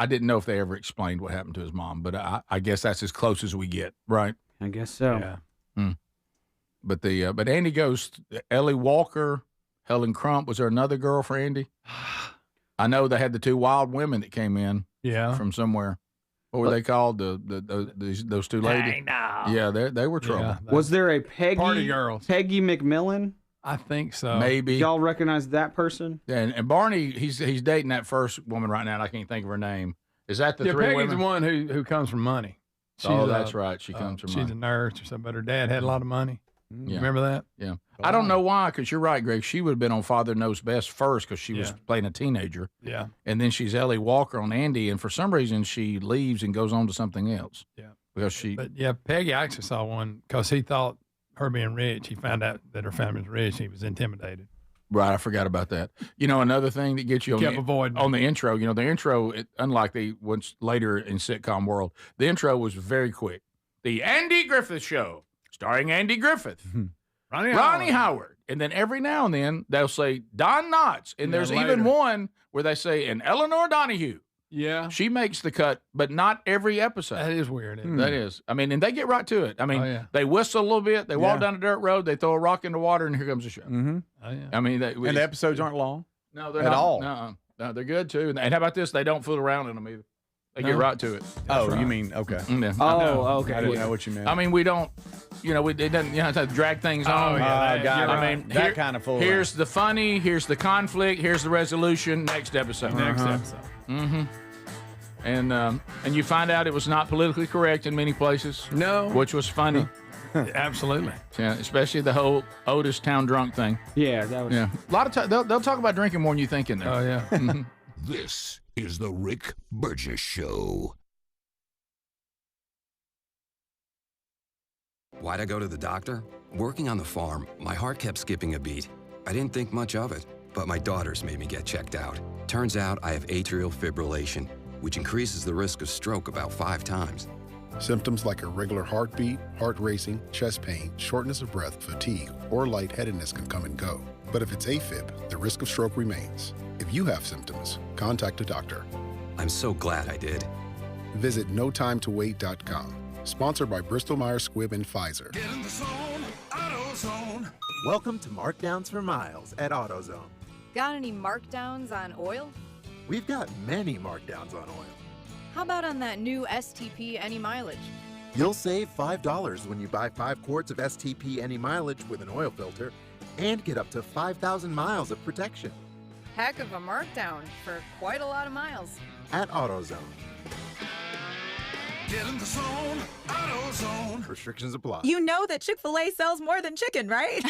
didn't know if they ever explained what happened to his mom, but I guess that's as close as we get, right? I guess so. Yeah. But Andy goes Ellie Walker, Helen Crump. Was there another girl for Andy? I know they had the two wild women that came in. Yeah. From somewhere. What were they called? Those two ladies. Yeah, they were trouble. Yeah, Was there a Peggy Party girls. Peggy McMillan? I think so. Maybe. Y'all recognize that person? Yeah, and Barney, he's dating that first woman right now, and I can't think of her name. Is that the three Peggy's women? the one who comes from money. That's right. She comes from She's money. a nurse or something, but her dad had a lot of money. Yeah. Remember that? Yeah. I don't know why, because you're right, Greg. She would have been on Father Knows Best first because she was playing a teenager. Yeah. And then she's Ellie Walker on Andy, and for some reason she leaves and goes on to something else. Yeah. Because she. But yeah, Peggy actually saw one because he thought her being rich, he found out that her family was rich. He was intimidated. Right, I forgot about that. You know, another thing that gets you on the intro, you know, the intro, unlike the ones later in sitcom world, the intro was very quick. The Andy Griffith Show, starring Andy Griffith, Ronnie Howard. And then every now and then they'll say Don Knotts. And there's even one where they say, and Eleanor Donahue. Yeah. She makes the cut, but not every episode. That is weird. Isn't it? That is. I mean, and they get right to it. I mean, they whistle a little bit, they walk down a dirt road, they throw a rock in the water, and here comes the show. Mm-hmm. Oh, yeah. I mean, and the episodes aren't long. No, they're at not. all. No, they're good too. And how about this? They don't fool around in them either. They get right to it. You mean okay? Yeah. Okay. I didn't know what you meant. I mean, we don't. You know, it doesn't. You know, to drag things on. I mean, that kind of fool. Here's the funny. Here's the conflict. Here's the resolution. Next episode. Next episode. Mm-hmm. And you find out it was not politically correct in many places. No. Which was funny. Absolutely. Yeah, especially the whole Otis town drunk thing. Yeah, that was. Yeah, a lot of times they'll talk about drinking more than you think in there. Oh yeah. This is the Rick Burgess Show. Why'd I go to the doctor? Working on the farm, my heart kept skipping a beat. I didn't think much of it, but my daughters made me get checked out. Turns out I have atrial fibrillation, which increases the risk of stroke about 5 times. Symptoms like irregular heartbeat, heart racing, chest pain, shortness of breath, fatigue, or lightheadedness can come and go. But if it's AFib, the risk of stroke remains. If you have symptoms, contact a doctor. I'm so glad I did. Visit notimetowait.com. Sponsored by Bristol-Myers Squibb and Pfizer. Get in the zone, AutoZone. Welcome to Markdowns for Miles at AutoZone. Got any markdowns on oil? We've got many markdowns on oil. How about on that new STP Any Mileage? You'll save $5 when you buy 5 quarts of STP Any Mileage with an oil filter and get up to 5,000 miles of protection. Heck of a markdown for quite a lot of miles. At AutoZone. Get in the zone, AutoZone. Restrictions apply. You know that Chick-fil-A sells more than chicken, right?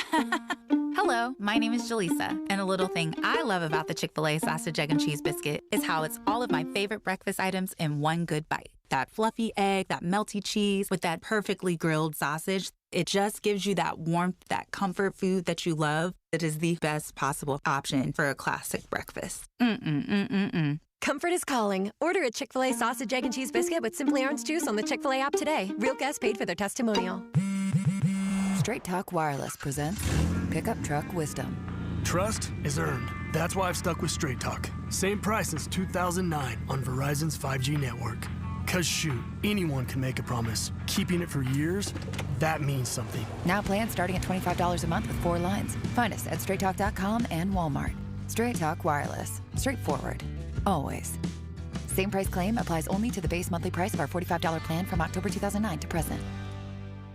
Hello, my name is Jaleesa, and a little thing I love about the Chick-fil-A sausage, egg, and cheese biscuit is how it's all of my favorite breakfast items in one good bite. That fluffy egg, that melty cheese with that perfectly grilled sausage. It just gives you that warmth, that comfort food that you love. It is the best possible option for a classic breakfast. Comfort is calling. Order a Chick-fil-A sausage, egg, and cheese biscuit with Simply Orange Juice on the Chick-fil-A app today. Real guests paid for their testimonial. Straight Talk Wireless presents Pickup Truck Wisdom. Trust is earned. That's why I've stuck with Straight Talk. Same price since 2009 on Verizon's 5G network. Cause shoot, anyone can make a promise. Keeping it for years, that means something. Now plans starting at $25 a month with 4 lines. Find us at straighttalk.com and Walmart. Straight Talk Wireless. Straightforward. Always. Same price claim applies only to the base monthly price of our $45 plan from October 2009 to present.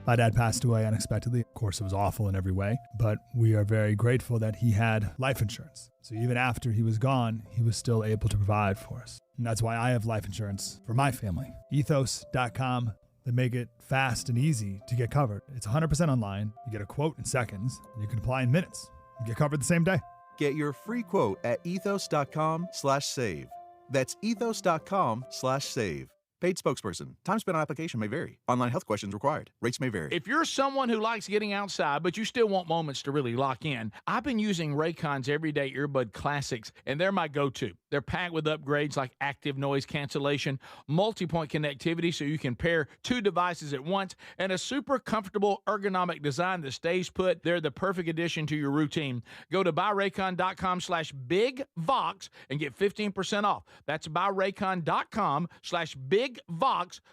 My dad passed away unexpectedly. Of course, it was awful in every way, but we are very grateful that he had life insurance. So even after he was gone, he was still able to provide for us. And that's why I have life insurance for my family. Ethos.com. They make it fast and easy to get covered. It's 100% online. You get a quote in seconds. You can apply in minutes. You get covered the same day. Get your free quote at ethos.com/save. That's ethos.com/save. Paid spokesperson. Time spent on application may vary. Online health questions required. Rates may vary. If you're someone who likes getting outside, but you still want moments to really lock in, I've been using Raycon's Everyday Earbud Classics, and they're my go-to. They're packed with upgrades like active noise cancellation, multi-point connectivity so you can pair 2 devices at once, and a super comfortable ergonomic design that stays put. They're the perfect addition to your routine. Go to buyraycon.com/bigvox and get 15% off. That's buyraycon.com/bigvox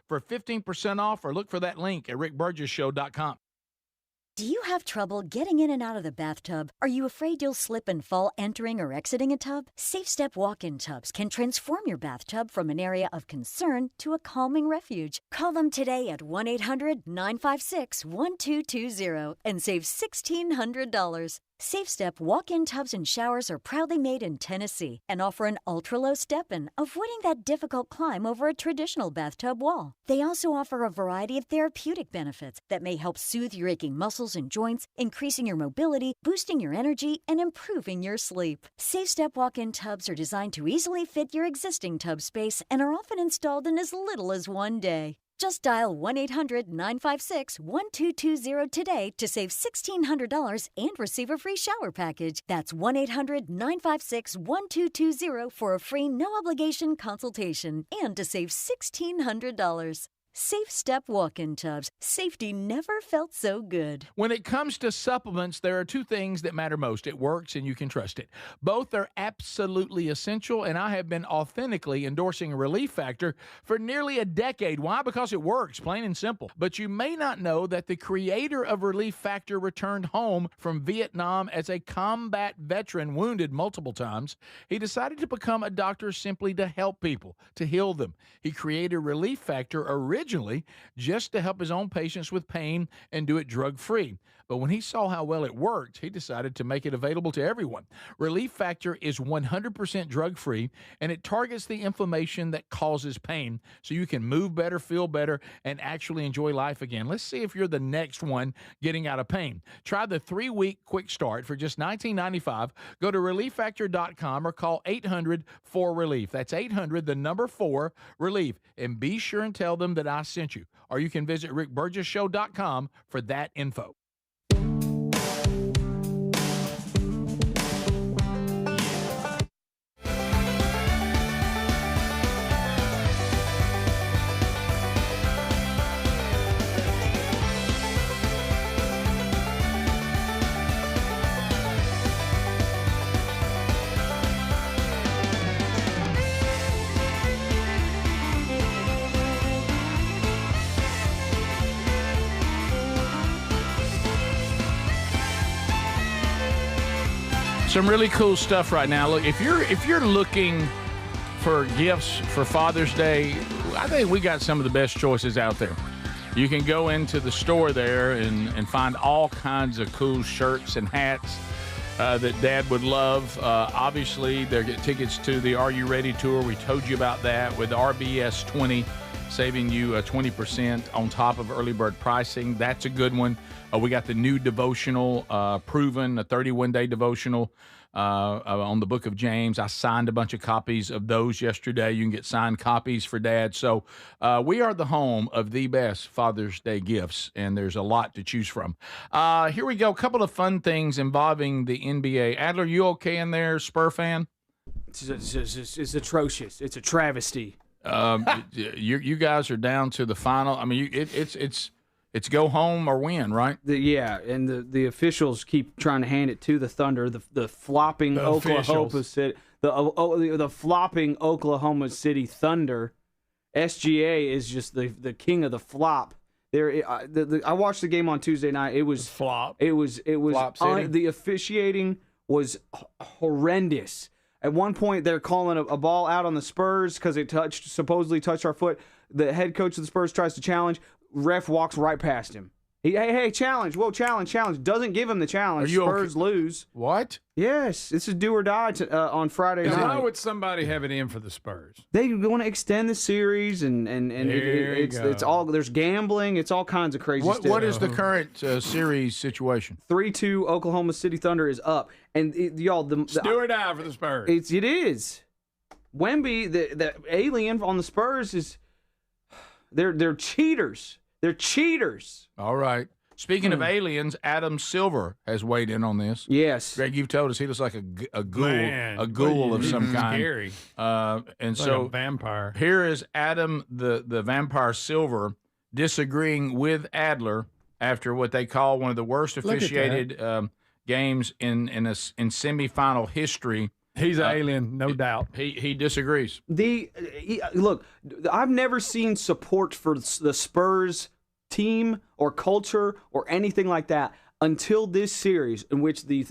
for 15% off, or look for that link at rickburgessshow.com. Do you have trouble getting in and out of the bathtub? Are you afraid you'll slip and fall entering or exiting a tub? Safe Step walk-in tubs can transform your bathtub from an area of concern to a calming refuge. Call them today at 1-800-956-1220 and save $1,600. Safe Step walk-in tubs and showers are proudly made in Tennessee and offer an ultra-low step-in, avoiding that difficult climb over a traditional bathtub wall. They also offer a variety of therapeutic benefits that may help soothe your aching muscles and joints, increasing your mobility, boosting your energy, and improving your sleep. Safe Step walk-in tubs are designed to easily fit your existing tub space and are often installed in as little as 1 day. Just dial 1-800-956-1220 today to save $1,600 and receive a free shower package. That's 1-800-956-1220 for a free no-obligation consultation and to save $1,600. Safe Step walk-in tubs. Safety never felt so good. When it comes to supplements, there are 2 things that matter most. It works and you can trust it. Both are absolutely essential, and I have been authentically endorsing Relief Factor for nearly a decade. Why? Because it works, plain and simple. But you may not know that the creator of Relief Factor returned home from Vietnam as a combat veteran, wounded multiple times. He decided to become a doctor simply to help people, to heal them. He created Relief Factor originally just to help his own patients with pain and do it drug-free. But when he saw how well it worked, he decided to make it available to everyone. Relief Factor is 100% drug-free, and it targets the inflammation that causes pain so you can move better, feel better, and actually enjoy life again. Let's see if you're the next one getting out of pain. Try the 3-week quick start for just $19.95. Go to ReliefFactor.com or call 800-4RELIEF. That's 800-4-RELIEF. And be sure and tell them that I sent you. Or you can visit rickburgessshow.com for that info. Some really cool stuff right now. Look, if you're looking for gifts for Father's Day, I think we got some of the best choices out there. You can go into the store there and find all kinds of cool shirts and hats that Dad would love. Obviously, they get tickets to the Are You Ready tour. We told you about that with RBS 20, saving you 20% on top of early bird pricing. That's a good one. We got the new devotional, Proven, a 31-day devotional on the book of James. I signed a bunch of copies of those yesterday. You can get signed copies for Dad. So we are the home of the best Father's Day gifts, and there's a lot to choose from. Here we go. A couple of fun things involving the NBA. Adler, you okay in there, Spur fan? It's atrocious. It's a travesty. You guys are down to the final. I mean, it's go home or win, right? And the officials keep trying to hand it to the Thunder. The flopping Oklahoma City, the flopping Oklahoma City Thunder. SGA is just the king of the flop. I watched the game on Tuesday night. It was flop. It was the officiating was horrendous. At one point, they're calling a ball out on the Spurs because it supposedly touched our foot. The head coach of the Spurs tries to challenge. Ref walks right past him. Hey, challenge. Whoa, challenge. Doesn't give him the challenge. Are you Spurs lose. What? Yes. This is do or die on Friday night. Why would somebody have it in for the Spurs? They want to extend the series, and it's all, there's gambling. It's all kinds of crazy stuff. What is the current series situation? 3-2 Oklahoma City Thunder is up. And y'all, the do or die for the Spurs. It is. Wemby, the alien on the Spurs is, they're cheaters. They're cheaters. All right. Speaking of aliens, Adam Silver has weighed in on this. Yes. Greg, you've told us he looks like a ghoul, Man, a ghoul of some kind. Scary. And Like so a vampire. Here is Adam, the vampire Silver, disagreeing with Adler after what they call one of the worst officiated games in semifinal history. He's an alien, no doubt. He disagrees. Look, I've never seen support for the Spurs team or culture or anything like that until this series, in which the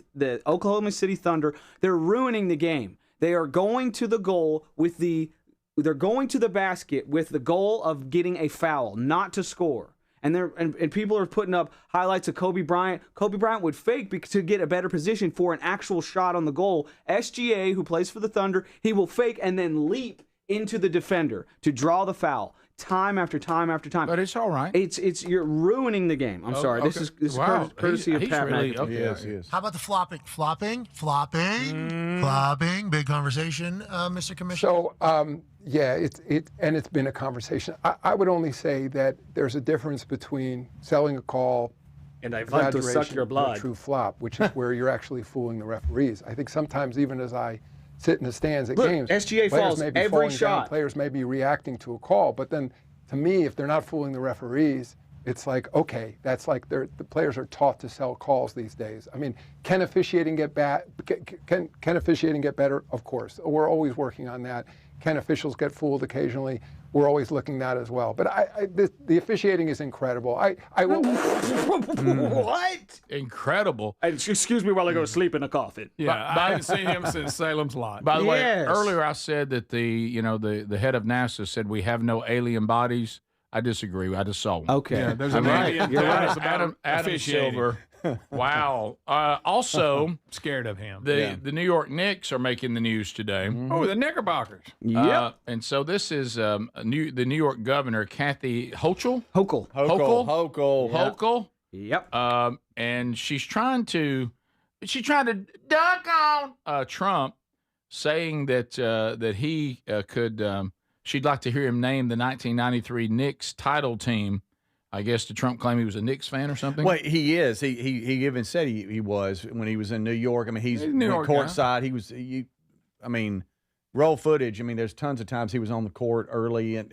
Oklahoma City Thunder, they're ruining the game. They are going to the goal they're going to the basket with the goal of getting a foul, not to score. And people are putting up highlights of Kobe Bryant. Kobe Bryant would fake to get a better position for an actual shot on the goal. SGA, who plays for the Thunder, he will fake and then leap into the defender to draw the foul. Time after time after time. But it's all right. It's you're ruining the game. I'm sorry. Okay. This is Wow. courtesy of He's Pat really, McAfee. okay. He is. How about the flopping? Flopping? Big conversation, Mr. Commissioner. So, yeah, it's been a conversation. I would only say that there's a difference between selling a call and I want to suck your and blood. a true flop, which is where you're actually fooling the referees. I think sometimes even as I sit in the stands at games, SGA players falls may be every falling shot. down, players may be reacting to a call, but then to me, if they're not fooling the referees, it's like, okay, that's like the players are taught to sell calls these days. I mean, can officiating get bad? Can officiating get better? Of course, we're always working on that. Can officials get fooled occasionally? We're always looking at that as well. But the officiating is incredible. I will. What? Incredible. Excuse me while I go to sleep in a coffin. Yeah, I haven't seen him since Salem's Lot. By the way, Yes. earlier I said that the head of NASA said we have no alien bodies. I disagree. I just saw one. Okay. Yeah, there's I an mean, alien you're tell right. us about Adam officiating. Silver. Wow. Also, Scared of him. the New York Knicks are making the news today. Oh, the Knickerbockers. Yep. And so this is the New York governor, Kathy Hochul. Hochul. Yep. Yep. And she's trying to dunk on Trump, saying that he could. She'd like to hear him name the 1993 Knicks title team. I guess did Trump claim he was a Knicks fan or something? Well, he is. He even said he was when he was in New York. I mean, he's New York courtside. He was. I mean, roll footage. I mean, there's tons of times he was on the court early, and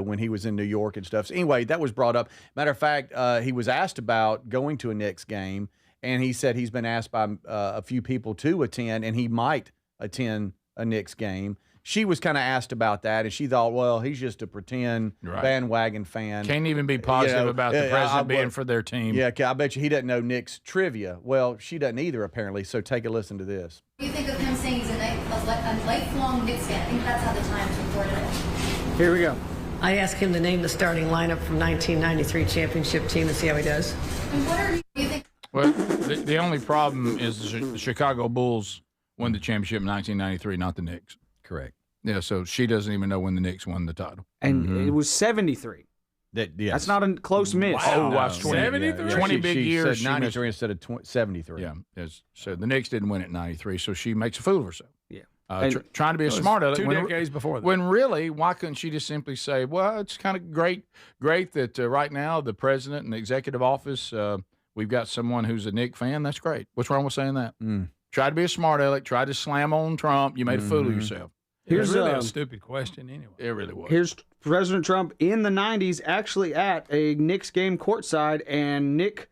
when he was in New York and stuff. So anyway, that was brought up. Matter of fact, he was asked about going to a Knicks game, and he said he's been asked by a few people to attend, and he might attend a Knicks game. She was kind of asked about that, and she thought, well, he's just a pretend bandwagon fan. Can't even be positive about the president being for their team. Yeah, I bet you he doesn't know Knicks trivia. Well, she doesn't either, apparently, so take a listen to this. What do you think of him saying he's a lifelong Knicks fan? I think that's how the Times reported it. Here we go. I asked him to name the starting lineup from 1993 championship team and see how he does. And what do you think? Well, the only problem is the Chicago Bulls won the championship in 1993, not the Knicks. Correct. Yeah, so she doesn't even know when the Knicks won the title. And it was 73. That's not a close miss. Wow. Oh, wow. 73? 20 big she years. Said 93 instead of 73. Yeah. So the Knicks didn't win at 93, so she makes a fool of herself. Yeah. Trying to be a smart aleck. 2 decades before that. When really, why couldn't she just simply say, well, it's kind of great that right now the president and the executive office, we've got someone who's a Knicks fan. That's great. What's wrong with saying that? Try to be a smart aleck. Try to slam on Trump. You made a fool of yourself. Here's really a stupid question anyway. It really was. Here's President Trump in the 90s actually at a Knicks game courtside, and Knick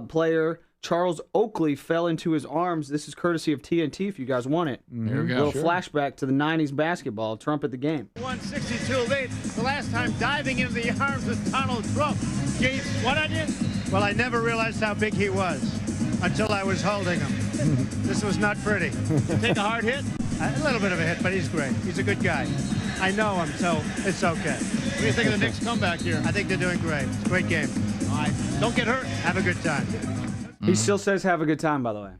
player Charles Oakley fell into his arms. This is courtesy of TNT if you guys want it. Here we go. A little flashback to the 90s basketball. Trump at the game. 162 lead. The last time diving into the arms of Donald Trump. Gave what I did? Well, I never realized how big he was until I was holding him. This was not pretty. Take a hard hit? A little bit of a hit, but he's great. He's a good guy. I know him, so it's okay. What do you think of the Knicks comeback here? I think they're doing great. It's a great game. Don't get hurt. Have a good time. He still says have a good time, by the way.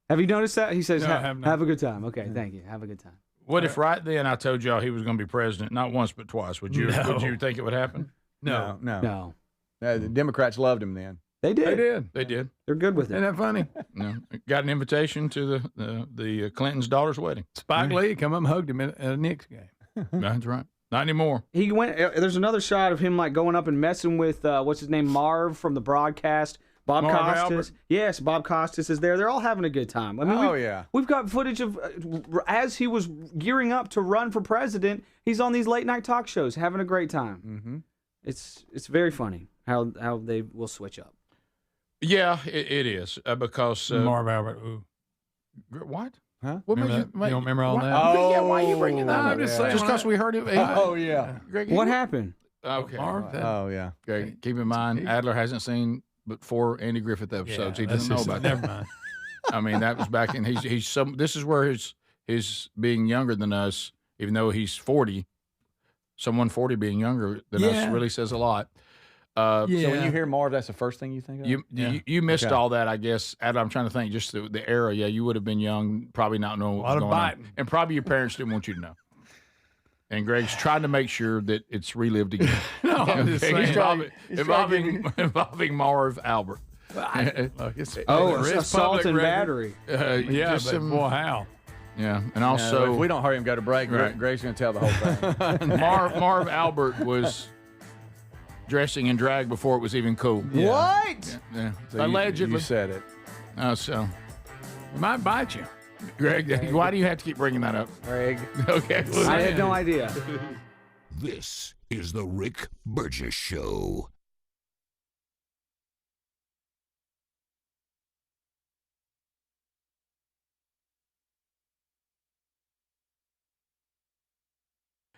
Have you noticed that? He says No, I have not. have a good time. Okay, thank you. Have a good time. What if right then I told y'all he was going to be president, not once but twice? Would you think it would happen? No. The Democrats loved him then. They did. They did. They're good with it. Isn't that funny? No. Got an invitation to the Clinton's daughter's wedding. Spike Lee come up and hugged him at a Knicks game. That's right. Not anymore. He went. There's another shot of him like going up and messing with what's his name, Marv from the broadcast. Bob Marv Costas. Albert. Yes, Bob Costas is there. They're all having a good time. I mean, we've got footage of as he was gearing up to run for president. He's on these late night talk shows, having a great time. Mm-hmm. It's very funny how they will switch up. Yeah, it is because Marv Albert. Ooh. What? Huh? What Remember made that? You don't remember all that? Yeah, why are you bringing that up? I'm just saying. Just because we heard it. Greg, What happened? Okay. Marv, yeah. Greg, keep in mind, Adler hasn't seen but 4 Andy Griffith episodes. He doesn't know about that. Never mind. I mean, that was back in. He's some. This is where his being younger than us, even though he's 40, someone 40 being younger than us really says a lot. So when you hear Marv, that's the first thing you think of? You missed all that, I guess. Adler, I'm trying to think, just the era. Yeah, you would have been young, probably not knowing what was going on. And probably your parents didn't want you to know. And Greg's trying to make sure that it's relived again. Involving Marv Albert. Assault and battery. Boy, how? Yeah, and also if we don't hurry and go to break, Greg's going to tell the whole thing. Marv Albert was dressing in drag before it was even cool. Yeah. What? Yeah. So allegedly. You said it. So it might bite you. Greg, why do you have to keep bringing that up? Greg. Okay. I had no idea. This is the Rick Burgess Show.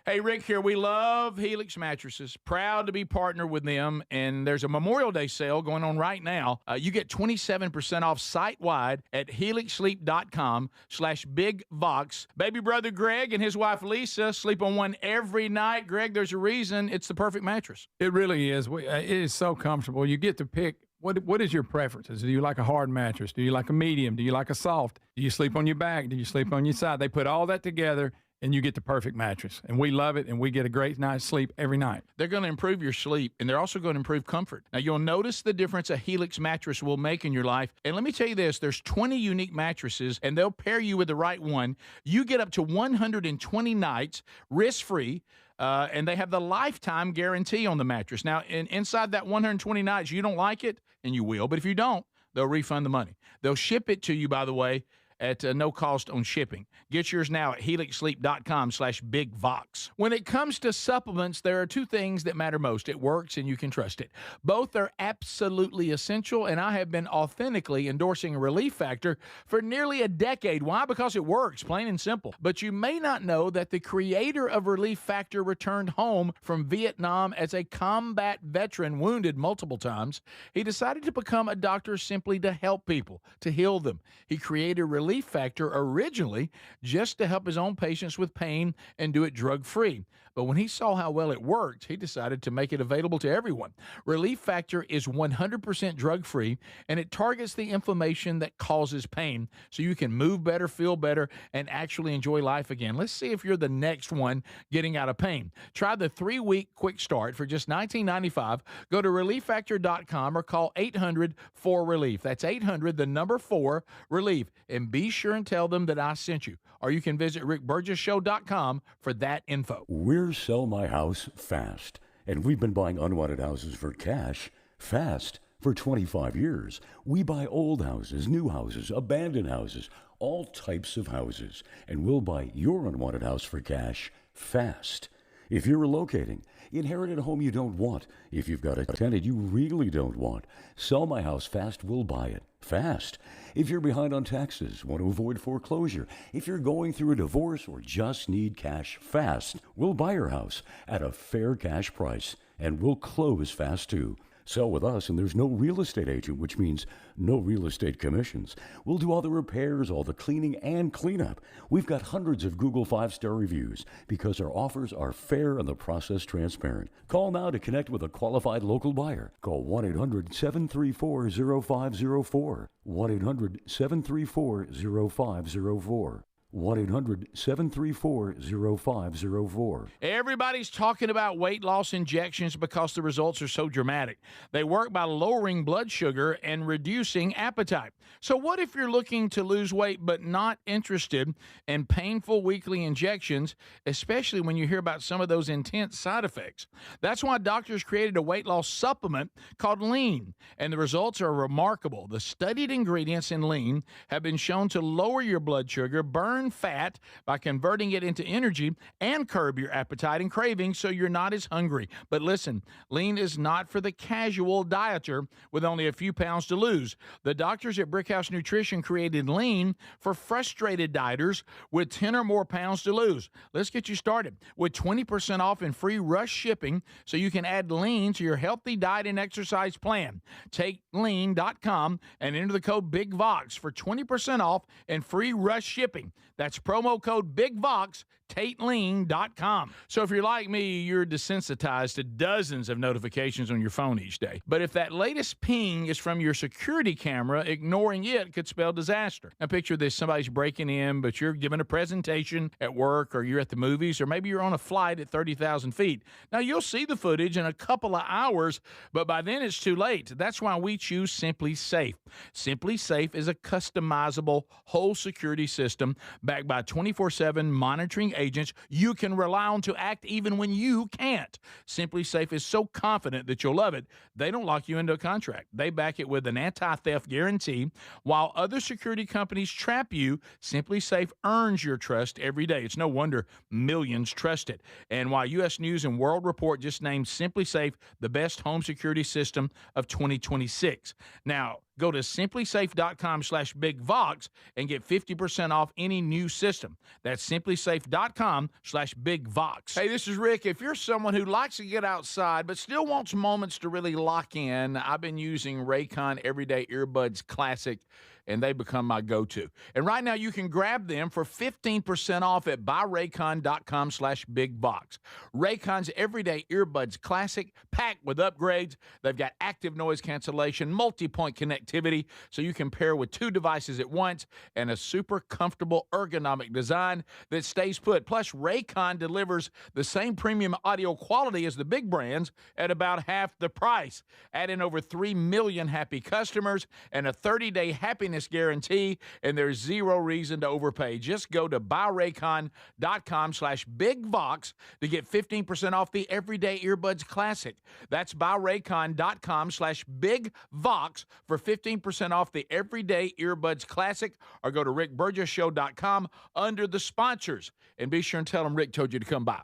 Hey, Rick here. We love Helix Mattresses. Proud to be partnered with them. And there's a Memorial Day sale going on right now. You get 27% off site-wide at helixsleep.com/bigvox. Baby brother Greg and his wife Lisa sleep on one every night. Greg, there's a reason it's the perfect mattress. It really is. It is so comfortable. You get to pick. What is your preferences? Do you like a hard mattress? Do you like a medium? Do you like a soft? Do you sleep on your back? Do you sleep on your side? They put all that together, and you get the perfect mattress. And we love it, and we get a great night's sleep every night. They're going to improve your sleep, and they're also going to improve comfort. Now, you'll notice the difference a Helix mattress will make in your life. And let me tell you this, there's 20 unique mattresses, and they'll pair you with the right one. You get up to 120 nights risk-free, and they have the lifetime guarantee on the mattress. Now, inside that 120 nights, you don't like it, and you will, but if you don't, they'll refund the money. They'll ship it to you, by the way, at no cost on shipping. Get yours now at helixsleep.com/bigvox. When it comes to supplements, there are 2 things that matter most. It works and you can trust it. Both are absolutely essential, and I have been authentically endorsing Relief Factor for nearly a decade. Why? Because it works, plain and simple. But you may not know that the creator of Relief Factor returned home from Vietnam as a combat veteran, wounded multiple times. He decided to become a doctor simply to help people, to heal them. He created Relief Factor originally just to help his own patients with pain and do it drug-free. But when he saw how well it worked, he decided to make it available to everyone. Relief Factor is 100% drug-free, and it targets the inflammation that causes pain so you can move better, feel better, and actually enjoy life again. Let's see if you're the next one getting out of pain. Try the 3-week quick start for just $19.95. Go to ReliefFactor.com or call 800-4RELIEF. That's 800, the number 4, RELIEF. And be sure and tell them that I sent you. Or you can visit rickburgessshow.com for that info. We're Sell My House Fast, and we've been buying unwanted houses for cash fast for 25 years. We buy old houses, new houses, abandoned houses, all types of houses, and we'll buy your unwanted house for cash fast. If you're relocating, inherited a home you don't want, if you've got a tenant you really don't want, Sell My House Fast will buy it fast. If you're behind on taxes, want to avoid foreclosure, if you're going through a divorce or just need cash fast, we'll buy your house at a fair cash price, and we'll close fast too. Sell with us and there's no real estate agent, which means no real estate commissions. We'll do all the repairs, all the cleaning and cleanup. We've got hundreds of Google 5-star reviews because our offers are fair and the process transparent. Call now to connect with a qualified local buyer. Call 1-800-734-0504. 1-800-734-0504. 1-800-734-0504. Everybody's talking about weight loss injections because the results are so dramatic. They work by lowering blood sugar and reducing appetite. So what if you're looking to lose weight but not interested in painful weekly injections, especially when you hear about some of those intense side effects? That's why doctors created a weight loss supplement called Lean, and the results are remarkable. The studied ingredients in Lean have been shown to lower your blood sugar, burn fat by converting it into energy, and curb your appetite and cravings so you're not as hungry. But listen, Lean is not for the casual dieter with only a few pounds to lose. The doctors at Brickhouse Nutrition created Lean for frustrated dieters with 10 or more pounds to lose. Let's get you started with 20% off and free rush shipping so you can add Lean to your healthy diet and exercise plan. Take lean.com and enter the code BIGVOX for 20% off and free rush shipping. That's promo code BIGVOX, TateLean.com. So if you're like me, you're desensitized to dozens of notifications on your phone each day. But if that latest ping is from your security camera, ignoring it could spell disaster. Now picture this, somebody's breaking in, but you're giving a presentation at work, or you're at the movies, or maybe you're on a flight at 30,000 feet. Now you'll see the footage in a couple of hours, but by then it's too late. That's why we choose Simply Safe. Simply Safe is a customizable whole security system backed by 24/7 monitoring agents you can rely on to act even when you can't. Simply Safe is so confident that you'll love it, they don't lock you into a contract. They back it with an anti-theft guarantee. While other security companies trap you, Simply Safe earns your trust every day. It's no wonder millions trust it. And while U.S. News and World Report just named Simply Safe the best home security system of 2026. Now, go to simplysafe.com/BigVox and get 50% off any new system. That's simplysafe.com/BigVox. Hey, this is Rick. If you're someone who likes to get outside but still wants moments to really lock in, I've been using Raycon Everyday Earbuds Classic, and they become my go-to. And right now you can grab them for 15% off at buyraycon.com/BigVox. Raycon's Everyday Earbuds Classic, packed with upgrades. They've got active noise cancellation, multi-point connectivity, so you can pair with two devices at once, and a super comfortable ergonomic design that stays put. Plus, Raycon delivers the same premium audio quality as the big brands at about half the price. Add in over 3 million happy customers and a 30-day happiness guarantee, and there's zero reason to overpay. Just go to buyraycon.com/BigVox to get 15% off the Everyday Earbuds Classic. That's buyraycon.com/BigVox for 15% off the Everyday Earbuds Classic, or go to rickburgessshow.com under the sponsors. And be sure and tell them Rick told you to come by.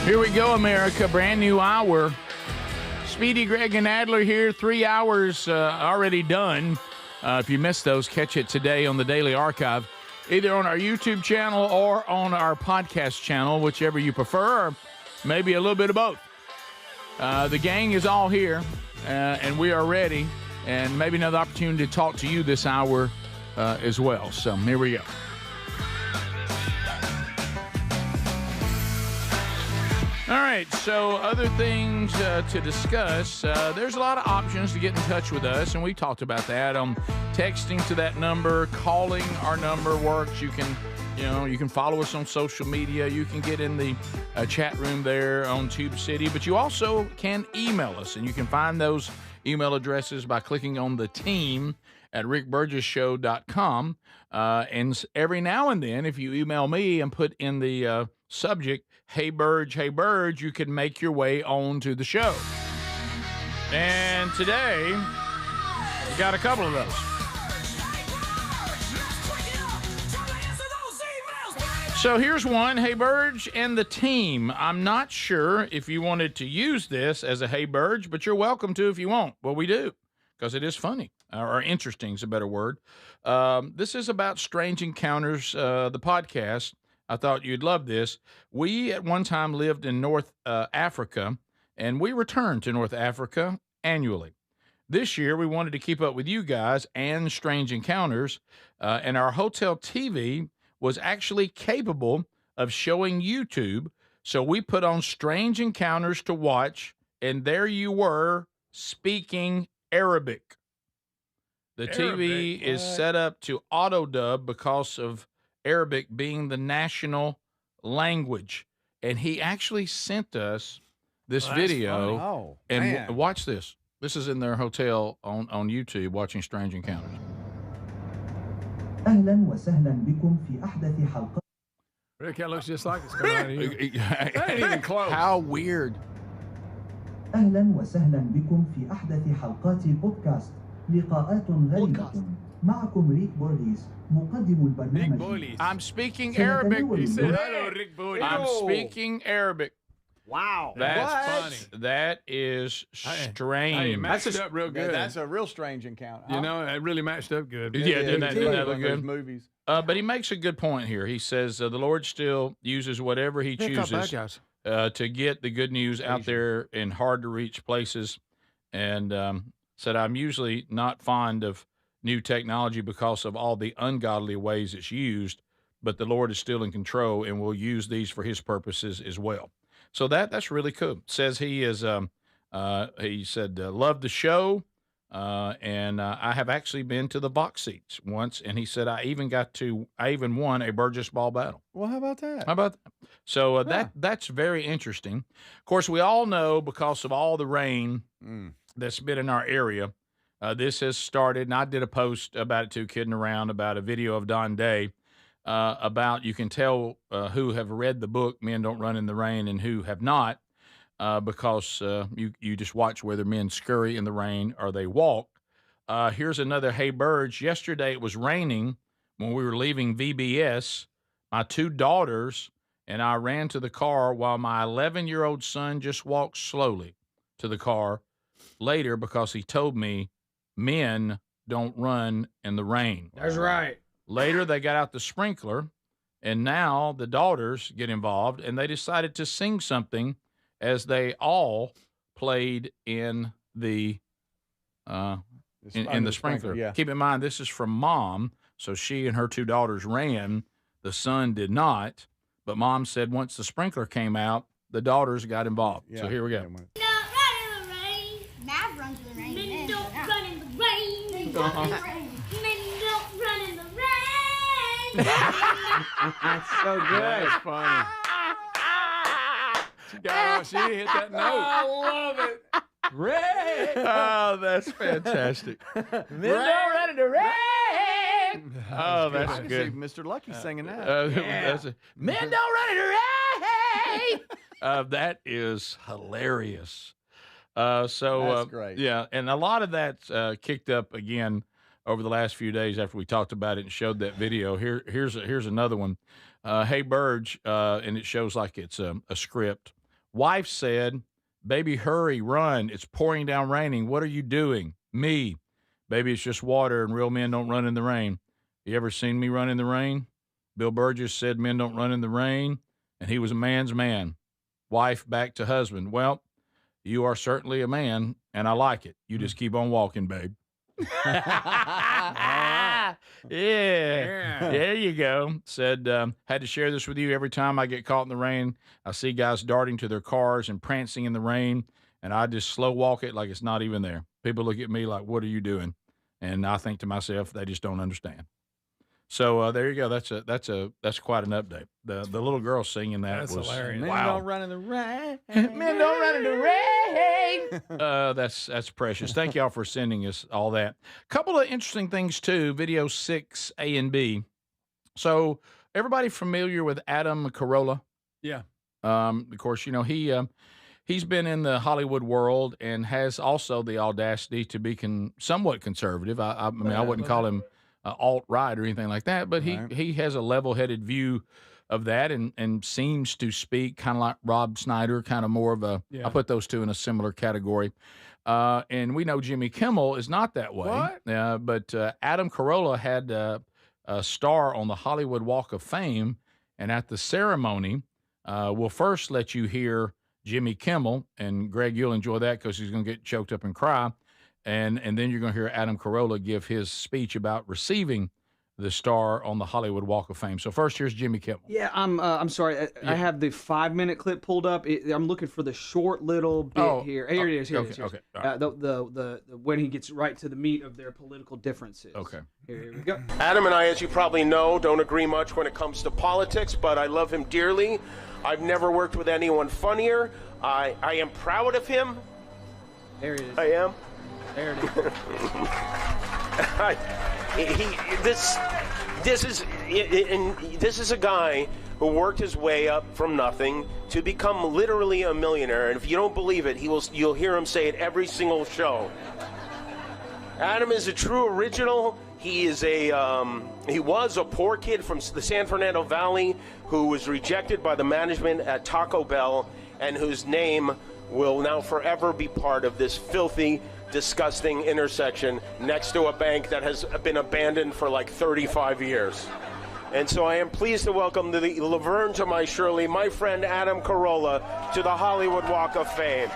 Here we go, America. Brand new hour. Speedy, Greg, and Adler here. 3 hours already done. If you missed those, catch it today on the Daily Archive, either on our YouTube channel or on our podcast channel, whichever you prefer, or maybe a little bit of both. The gang is all here, and we are ready, and maybe another opportunity to talk to you this hour as well. So here we go. All right, so other things to discuss. There's a lot of options to get in touch with us, and we talked about that. Texting to that number, calling our number works. You can follow us on social media. You can get in the chat room there on Tube City, but you also can email us, and you can find those email addresses by clicking on the team at rickburgessshow.com. And every now and then, if you email me and put in the subject, hey Burge, you can make your way on to the show. And today, we got a couple of those. So here's one. Hey, Burge and the team. I'm not sure if you wanted to use this as a Hey, Burge, but you're welcome to if you want. Well, we do, because it is funny, or interesting is a better word. This is about Strange Encounters, the podcast. I thought you'd love this. We at one time lived in North Africa, and we return to North Africa annually. This year, we wanted to keep up with you guys and Strange Encounters, and our hotel TV was actually capable of showing YouTube, so we put on Strange Encounters to watch, and there you were, speaking Arabic. The TV is set up to auto-dub because of Arabic being the national language, and he actually sent us this video. Oh, and man. watch this. This is in their hotel on YouTube watching Strange Encounters. أهلا وسهلا بكم في أحدث حلقة. Rick, that looks just like it's coming out of you. That ain't even close. How weird. أهلا وسهلا بكم في أحدث حلقات بودكاست لقاءات غريبة. معكم ريك بورغيس مقدم البرنامج. I'm speaking Arabic. He said, hello, Rick Booty. I'm speaking Arabic. Wow. That's funny. That is strange. Hey, it matched up real good. That's a real strange encounter. You know, it really matched up good. Yeah, didn't that look Those good? movies. But he makes a good point here. He says the Lord still uses whatever he chooses to get the good news out there in hard-to-reach places. And said, I'm usually not fond of new technology because of all the ungodly ways it's used, but the Lord is still in control and will use these for his purposes as well. So that's really cool. Says he is, he said, love the show. And I have actually been to the box seats once, and he said I even won a Burgess ball battle. Well, how about that? How about that? So that's very interesting. Of course, we all know because of all the rain that's been in our area, this has started. And I did a post about it too, kidding around about a video of Don Day about you can tell who have read the book Men Don't Run in the Rain and who have not. Because you just watch whether men scurry in the rain or they walk. Here's another Hey Birds. Yesterday it was raining when we were leaving VBS. My two daughters and I ran to the car while my 11-year-old son just walked slowly to the car later because he told me men don't run in the rain. That's right. Later they got out the sprinkler, and now the daughters get involved, and they decided to sing something as they all played in the in the sprinkler. Yeah. Keep in mind, this is from Mom, so she and her two daughters ran. The son did not, but Mom said once the sprinkler came out, the daughters got involved. Yeah. So here we go. Men don't run in the rain. Men don't run in the rain. Men don't run in the rain. Men don't run in the rain. That's so good. That's funny. She hit that note. I love it. Ray! Oh, that's fantastic. Men don't run in the rain. Oh, that's I can good. see Mr. Lucky singing that. Men don't run in the rain. That is hilarious. That's great. Yeah, and a lot of that's kicked up again over the last few days after we talked about it and showed that video. Here's another one. Hey, Burge, and it shows like it's a script. Wife said, baby, hurry, run. It's pouring down raining. What are you doing? Me. Baby, it's just water, and real men don't run in the rain. You ever seen me run in the rain? Bill Burgess said men don't run in the rain, and he was a man's man. Wife back to husband. Well, you are certainly a man, and I like it. You just keep on walking, babe. Yeah. There you go. Said, had to share this with you. Every time I get caught in the rain, I see guys darting to their cars and prancing in the rain, and I just slow walk it like it's not even there. People look at me like, what are you doing? And I think to myself, they just don't understand. So there you go. That's quite an update. The little girl singing that was hilarious. Men wow. don't run in the rain. Men don't run in the rain. That's precious. Thank y'all for sending us all that. Couple of interesting things too. Video 6 A and B. So everybody familiar with Adam Carolla? Yeah. Of course, you know he he's been in the Hollywood world and has also the audacity to be somewhat conservative. I mean, I wouldn't call him alt-right or anything like that, but he has a level-headed view of that and seems to speak kind of like Rob Snyder, kind of more of a I put those two in a similar category. And we know Jimmy Kimmel is not that way. What? But Adam Carolla had a star on the Hollywood Walk of Fame, and at the ceremony, we'll first let you hear Jimmy Kimmel, and Greg, you'll enjoy that because he's going to get choked up and cry, and then you're going to hear Adam Carolla give his speech about receiving the star on the Hollywood Walk of Fame. So first, here's Jimmy Kimmel. Yeah, I'm sorry. I have the 5-minute clip pulled up. I'm looking for the short little bit here. Here it is. Here it is. Okay. The when he gets right to the meat of their political differences. Okay. Here we go. Adam and I, as you probably know, don't agree much when it comes to politics, but I love him dearly. I've never worked with anyone funnier. I am proud of him. There it is. I am. There it is. This is a guy who worked his way up from nothing to become literally a millionaire. And if you don't believe it, you'll hear him say it every single show. Adam is a true original. He is he was a poor kid from the San Fernando Valley who was rejected by the management at Taco Bell and whose name will now forever be part of this filthy, disgusting intersection next to a bank that has been abandoned for like 35 years. And so I am pleased to welcome the Laverne to my Shirley, my friend Adam Carolla, to the Hollywood Walk of Fame.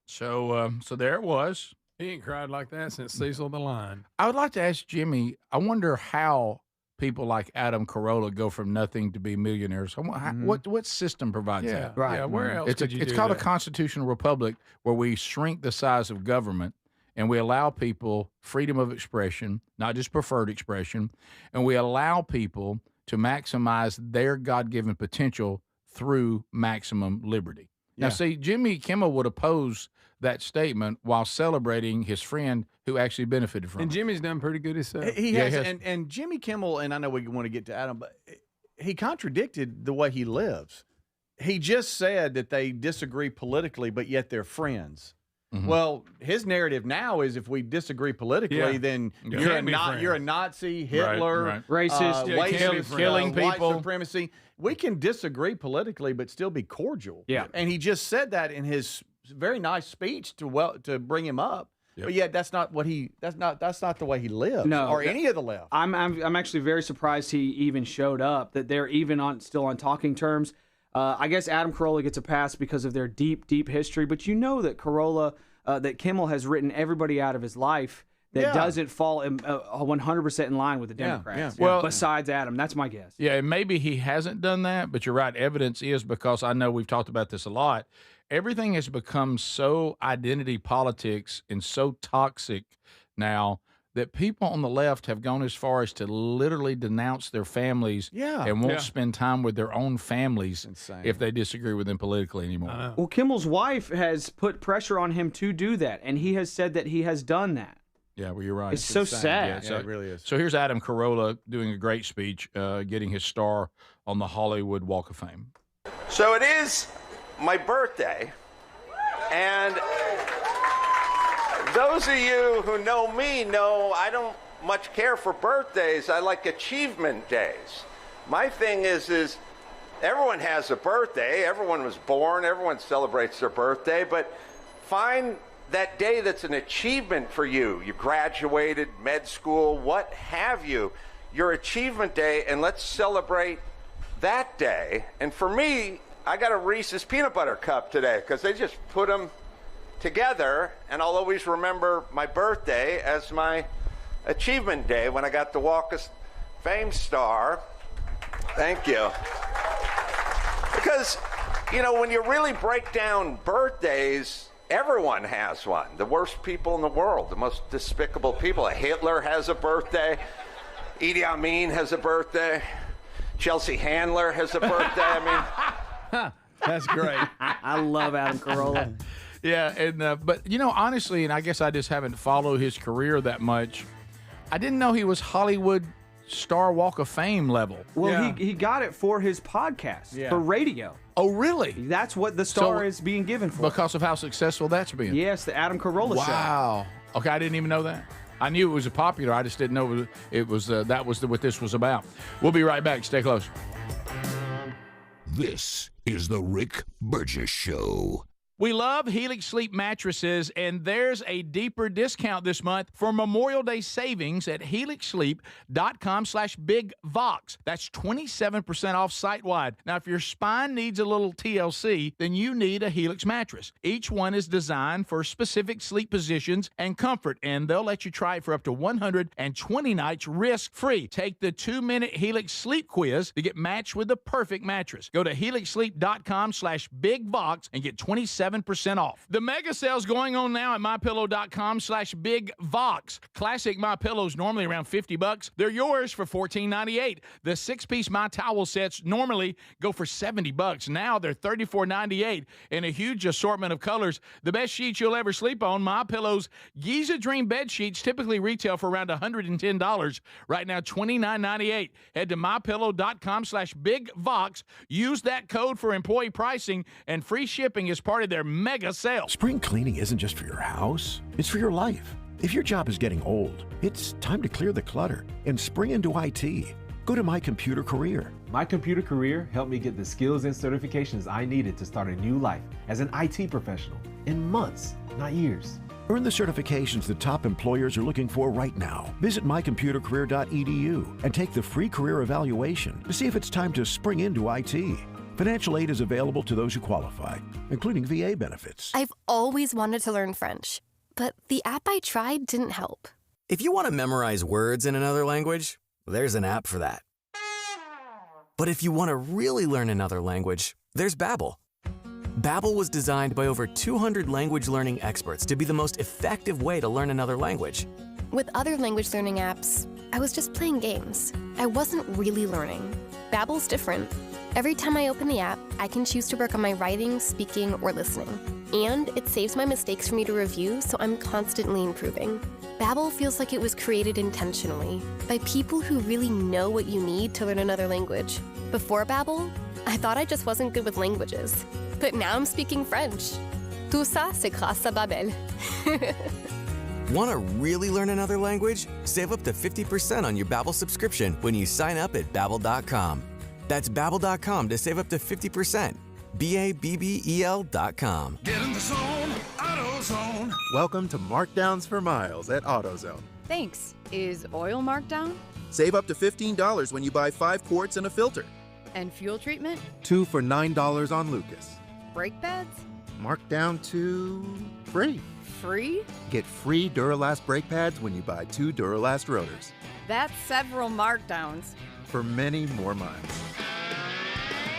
So there it was. He ain't cried like that since Cecil the Lion. I would like to ask Jimmy, I wonder how people like Adam Carolla go from nothing to be millionaires. What system provides that? Right. Yeah, where else could you It's do called that? a constitutional republic where we shrink the size of government and we allow people freedom of expression, not just preferred expression, and we allow people to maximize their God-given potential through maximum liberty. Now, see, Jimmy Kimmel would oppose that statement while celebrating his friend who actually benefited from it. And Jimmy's done pretty good himself. He has. And Jimmy Kimmel, and I know we want to get to Adam, but he contradicted the way he lives. He just said that they disagree politically, but yet they're friends. Mm-hmm. Well, his narrative now is if we disagree politically, then you're a Nazi, Hitler, racist, killing white people, supremacy. We can disagree politically, but still be cordial. Yeah, and he just said that in his very nice speech to bring him up. Yep. But yet that's not the way he lives. No, or any of the left. I'm actually very surprised he even showed up. That they're even still on talking terms. I guess Adam Carolla gets a pass because of their deep history, but you know that that Kimmel has written everybody out of his life that doesn't fall 100% in line with the Democrats. Well, besides Adam, that's my guess. Yeah, and maybe he hasn't done that, but you're right. Evidence is, because I know we've talked about this a lot. Everything has become so identity politics and so toxic now that people on the left have gone as far as to literally denounce their families and won't spend time with their own families if they disagree with them politically anymore. Well, Kimmel's wife has put pressure on him to do that, and he has said that he has done that. Yeah, well, you're right. It's so sad. Yeah, it really is. So here's Adam Carolla doing a great speech, getting his star on the Hollywood Walk of Fame. So it is my birthday, and those of you who know me know I don't much care for birthdays. I like achievement days. My thing is everyone has a birthday. Everyone was born. Everyone celebrates their birthday. But find that day that's an achievement for you. You graduated, med school, what have you. Your achievement day, and let's celebrate that day. And for me, I got a Reese's Peanut Butter Cup today because they just put them together, and I'll always remember my birthday as my achievement day when I got the Walk of Fame star. Thank you. Because, when you really break down birthdays, everyone has one. The worst people in the world, the most despicable people. Hitler has a birthday. Idi Amin has a birthday. Chelsea Handler has a birthday. That's great. I love Adam Carolla. Yeah, and but honestly, and I guess I just haven't followed his career that much. I didn't know he was Hollywood Star Walk of Fame level. Well, he got it for his podcast, for radio. Oh, really? That's what the star is being given for. Because of how successful that's been? Yes, the Adam Carolla show. Wow. Okay, I didn't even know that. I knew it was popular. I just didn't know it was that was what this was about. We'll be right back. Stay close. This is the Rick Burgess Show. We love Helix Sleep mattresses, and there's a deeper discount this month for Memorial Day savings at helixsleep.com/BigVox. That's 27% off site-wide. Now, if your spine needs a little TLC, then you need a Helix mattress. Each one is designed for specific sleep positions and comfort, and they'll let you try it for up to 120 nights risk-free. Take the 2-minute Helix Sleep Quiz to get matched with the perfect mattress. Go to helixsleep.com/BigVox and get 27% off. The mega sale's going on now at mypillow.com/BigVox. Classic MyPillows normally around $50. They're yours for $14.98. The 6-piece My Towel sets normally go for $70. Now they're $34.98 in a huge assortment of colors. The best sheets you'll ever sleep on. MyPillow's Giza Dream bed sheets typically retail for around $110. Right now, $29.98. Head to mypillow.com/BigVox. Use that code for employee pricing and free shipping as part of their mega sale. Spring cleaning isn't just for your house, it's for your life. If your job is getting old, it's time to clear the clutter and spring into IT. Go to My Computer Career. My Computer Career helped me get the skills and certifications I needed to start a new life as an IT professional in months, not years. Earn the certifications that top employers are looking for right now. Visit mycomputercareer.edu and take the free career evaluation to see if it's time to spring into IT. Financial aid is available to those who qualify, including VA benefits. I've always wanted to learn French, but the app I tried didn't help. If you want to memorize words in another language, there's an app for that. But if you want to really learn another language, there's Babbel. Babbel was designed by over 200 language learning experts to be the most effective way to learn another language. With other language learning apps, I was just playing games. I wasn't really learning. Babbel's different. Every time I open the app, I can choose to work on my writing, speaking, or listening. And it saves my mistakes for me to review, so I'm constantly improving. Babbel feels like it was created intentionally by people who really know what you need to learn another language. Before Babbel, I thought I just wasn't good with languages. But now I'm speaking French. Tout ça, c'est grâce à Babbel. Want to really learn another language? Save up to 50% on your Babbel subscription when you sign up at Babbel.com. That's Babbel.com to save up to 50%. BABBEL.com. Get in the zone, AutoZone. Welcome to Markdowns for Miles at AutoZone. Thanks. Is oil marked down? Save up to $15 when you buy 5 quarts and a filter. And fuel treatment? 2 for $9 on Lucas. Brake pads? Marked down to free. Free? Get free Duralast brake pads when you buy 2 Duralast rotors. That's several markdowns. For many more miles.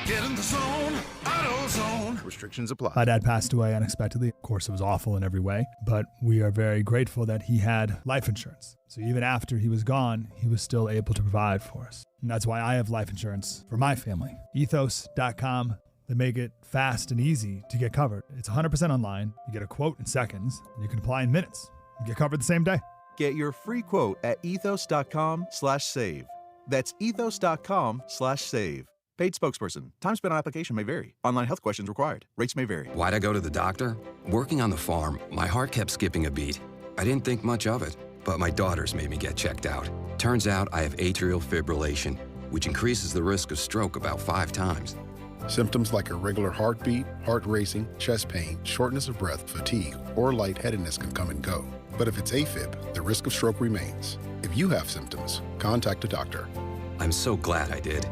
Get in the zone, AutoZone. Restrictions apply. My dad passed away unexpectedly. Of course, it was awful in every way, but we are very grateful that he had life insurance. So even after he was gone, he was still able to provide for us. And that's why I have life insurance for my family. Ethos.com. They make it fast and easy to get covered. It's 100% online. You get a quote in seconds. And you can apply in minutes. You get covered the same day. Get your free quote at ethos.com/save. That's ethos.com/save. Paid spokesperson. Time spent on application may vary. Online health questions required. Rates may vary. Why'd I go to the doctor? Working on the farm, my heart kept skipping a beat. I didn't think much of it, but my daughters made me get checked out. Turns out I have atrial fibrillation, which increases the risk of stroke about 5 times. Symptoms like irregular heartbeat, heart racing, chest pain, shortness of breath, fatigue, or lightheadedness can come and go. But if it's AFib, the risk of stroke remains. If you have symptoms, contact a doctor. I'm so glad I did.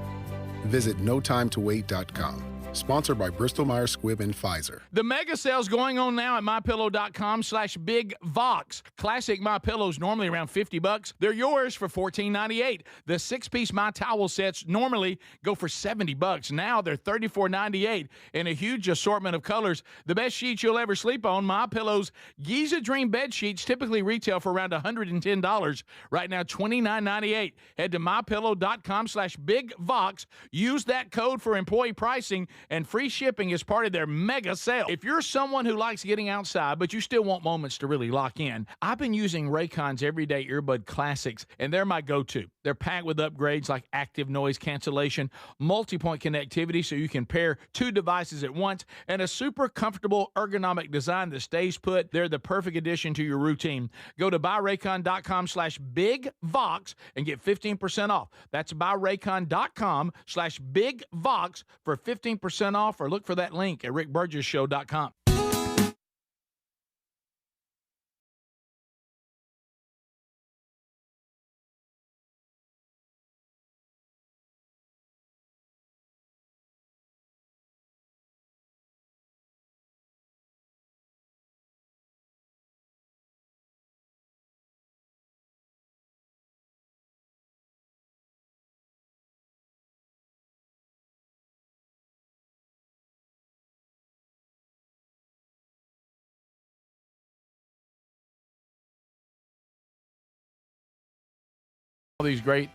Visit notimetowait.com. Sponsored by Bristol-Myers Squibb and Pfizer. The mega sale's going on now at mypillow.com/BigVox. Classic MyPillows normally around $50. They're yours for $14.98. The 6-piece My Towel sets normally go for $70. Now they're $34.98 in a huge assortment of colors. The best sheets you'll ever sleep on. MyPillow's Giza Dream bed sheets typically retail for around $110. Right now, $29.98. Head to mypillow.com/BigVox. Use that code for employee pricing and free shipping is part of their mega sale. If you're someone who likes getting outside, but you still want moments to really lock in, I've been using Raycon's Everyday Earbud Classics, and they're my go-to. They're packed with upgrades like active noise cancellation, multi-point connectivity so you can pair 2 devices at once, and a super comfortable ergonomic design that stays put. They're the perfect addition to your routine. Go to buyraycon.com/bigvox and get 15% off. That's buyraycon.com/bigvox for 15% off, or look for that link at rickburgessshow.com. All these great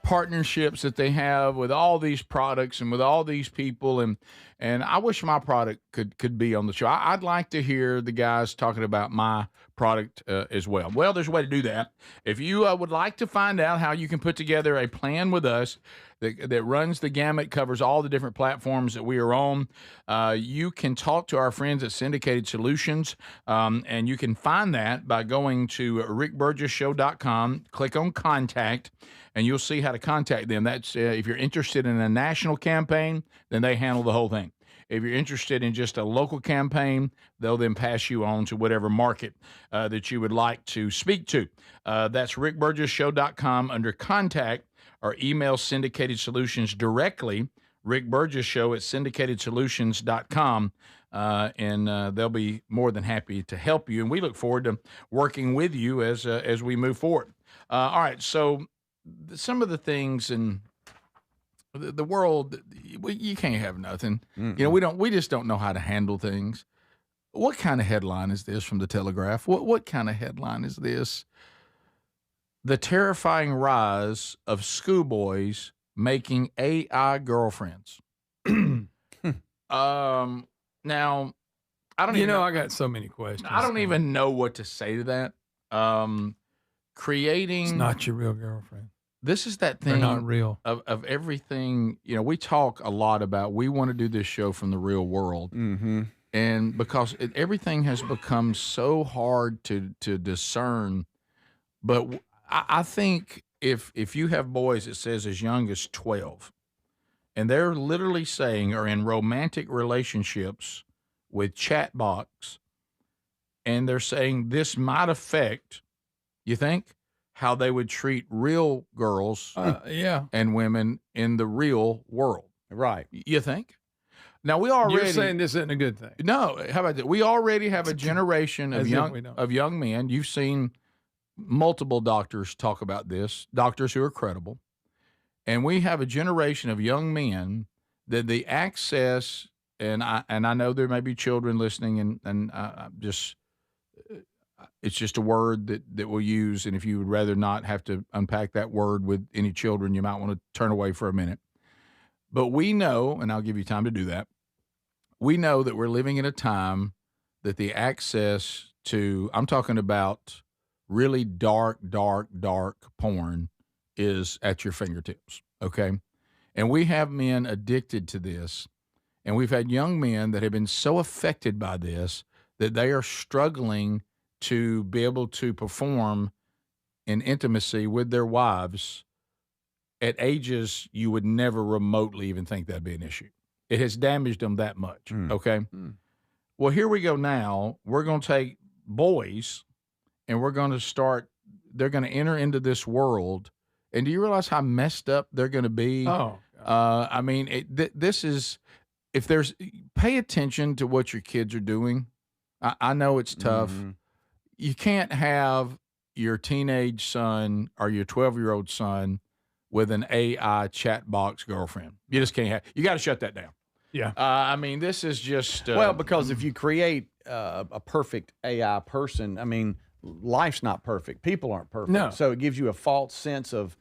partnerships that they have with all these products and with all these people, and I wish my product could be on the show. I'd like to hear the guys talking about my product as well. Well, there's a way to do that. If you would like to find out how you can put together a plan with us that runs the gamut, covers all the different platforms that we are on, you can talk to our friends at Syndicated Solutions, and you can find that by going to rickburgessshow.com, click on Contact, and you'll see how to contact them. That's if you're interested in a national campaign, then they handle the whole thing. If you're interested in just a local campaign, they'll then pass you on to whatever market that you would like to speak to. That's rickburgessshow.com under Contact, or email Syndicated Solutions directly, Rick Burgess Show at syndicatedsolutions.com, and they'll be more than happy to help you. And we look forward to working with you as we move forward. All right, so some of the things in the world, you can't have nothing. Mm-mm. You know, we just don't know how to handle things. What kind of headline is this from the Telegraph? What kind of headline is this? The terrifying rise of schoolboys making AI girlfriends. Now, I don't even know. I got so many questions. I don't even know what to say to that. Creating. It's not your real girlfriend. This is that They're thing not real. Of everything. You know, we talk a lot about, we want to do this show from the real world. Mm-hmm. And because everything has become so hard to discern. But I think if you have boys, it says as young as 12, and they're literally saying are in romantic relationships with chat box, and they're saying this might affect, you think, how they would treat real girls and women in the real world. Right. You think? Now, we already... You're saying this isn't a good thing. No. How about that? We already have a generation of young men. You've seen multiple doctors talk about this, doctors who are credible. And we have a generation of young men that the access, and I know there may be children listening, and just... It's just a word that we'll use, and if you would rather not have to unpack that word with any children, you might want to turn away for a minute. But we know, and I'll give you time to do that, we know that we're living in a time that the access to, I'm talking about really dark porn is at your fingertips, okay? And we have men addicted to this, and we've had young men that have been so affected by this that they are struggling to be able to perform in intimacy with their wives at ages you would never remotely even think that'd be an issue. It has damaged them that much, okay? Well, here we go now. We're going to take boys, and we're going to start, they're going to enter into this world, and do you realize how messed up they're going to be? Oh, I mean, this is, if there's, pay attention to what your kids are doing. I know it's tough. Mm-hmm. You can't have your teenage son or your 12-year-old son with an AI chat box girlfriend. You just can't have. You got to shut that down. Yeah. I mean, this is just well, because if you create a perfect AI person, I mean, life's not perfect. People aren't perfect. No. So it gives you a false sense of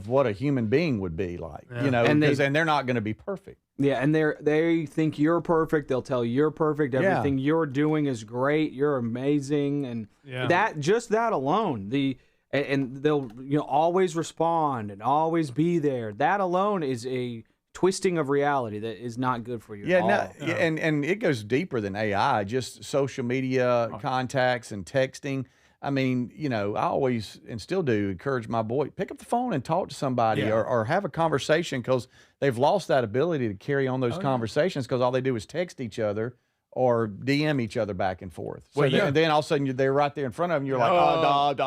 what a human being would be like. You know, And and they're not going to be perfect. Yeah, and they think you're perfect. They'll tell you you're perfect. Everything you're doing is great. You're amazing, and that alone, and they'll always respond and always be there. That alone is a twisting of reality that is not good for you. And it goes deeper than AI. Just social media contacts and texting. I mean, I always and still do encourage my boy, pick up the phone and talk to somebody or have a conversation, because they've lost that ability to carry on those conversations because all they do is text each other or DM each other back and forth. So and then all of a sudden they're right there in front of them. You're like,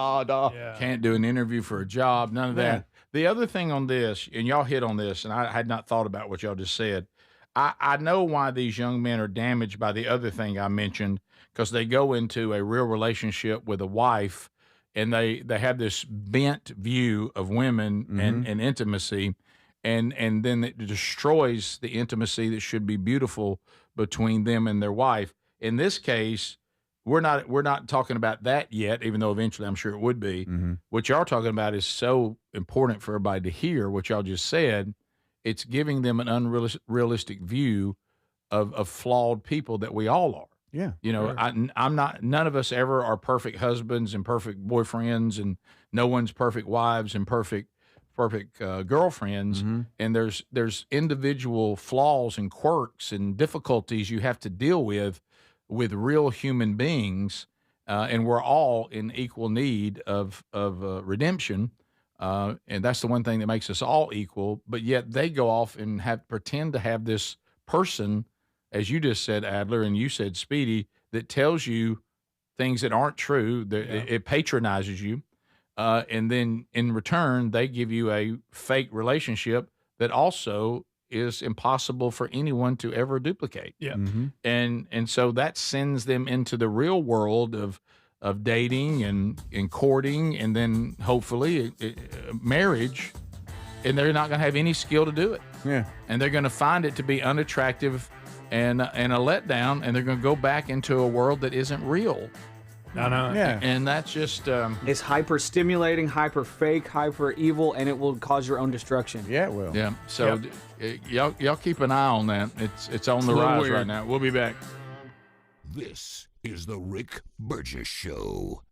Can't do an interview for a job, none of that. The other thing on this, and y'all hit on this, and I had not thought about what y'all just said. I know why these young men are damaged by the other thing I mentioned, because they go into a real relationship with a wife and they have this bent view of women and intimacy, and then it destroys the intimacy that should be beautiful between them and their wife. In this case, we're not talking about that yet, even though eventually I'm sure it would be. What y'all are talking about is so important for everybody to hear, what y'all just said. It's giving them an unrealistic view of flawed people that we all are. Yeah. I'm not, none of us ever are perfect husbands and perfect boyfriends, and no one's perfect wives and perfect girlfriends. And there's individual flaws and quirks and difficulties you have to deal with real human beings. And we're all in equal need of redemption. And that's the one thing that makes us all equal, but yet they go off and pretend to have this person, as you just said, Adler, and you said, Speedy, that tells you things that aren't true. It patronizes you. And then in return, they give you a fake relationship that also is impossible for anyone to ever duplicate. Yeah. And so that sends them into the real world of dating and courting, and then hopefully marriage, and they're not going to have any skill to do it. Yeah. And they're going to find it to be unattractive and a letdown, and they're going to go back into a world that isn't real. I know. Yeah. And that's just it's hyper stimulating, hyper fake, hyper evil, and it will cause your own destruction. Yeah, it will. Yeah. So y'all keep an eye on that. It's on the rise right now. We'll be back. This is the Rick Burgess Show.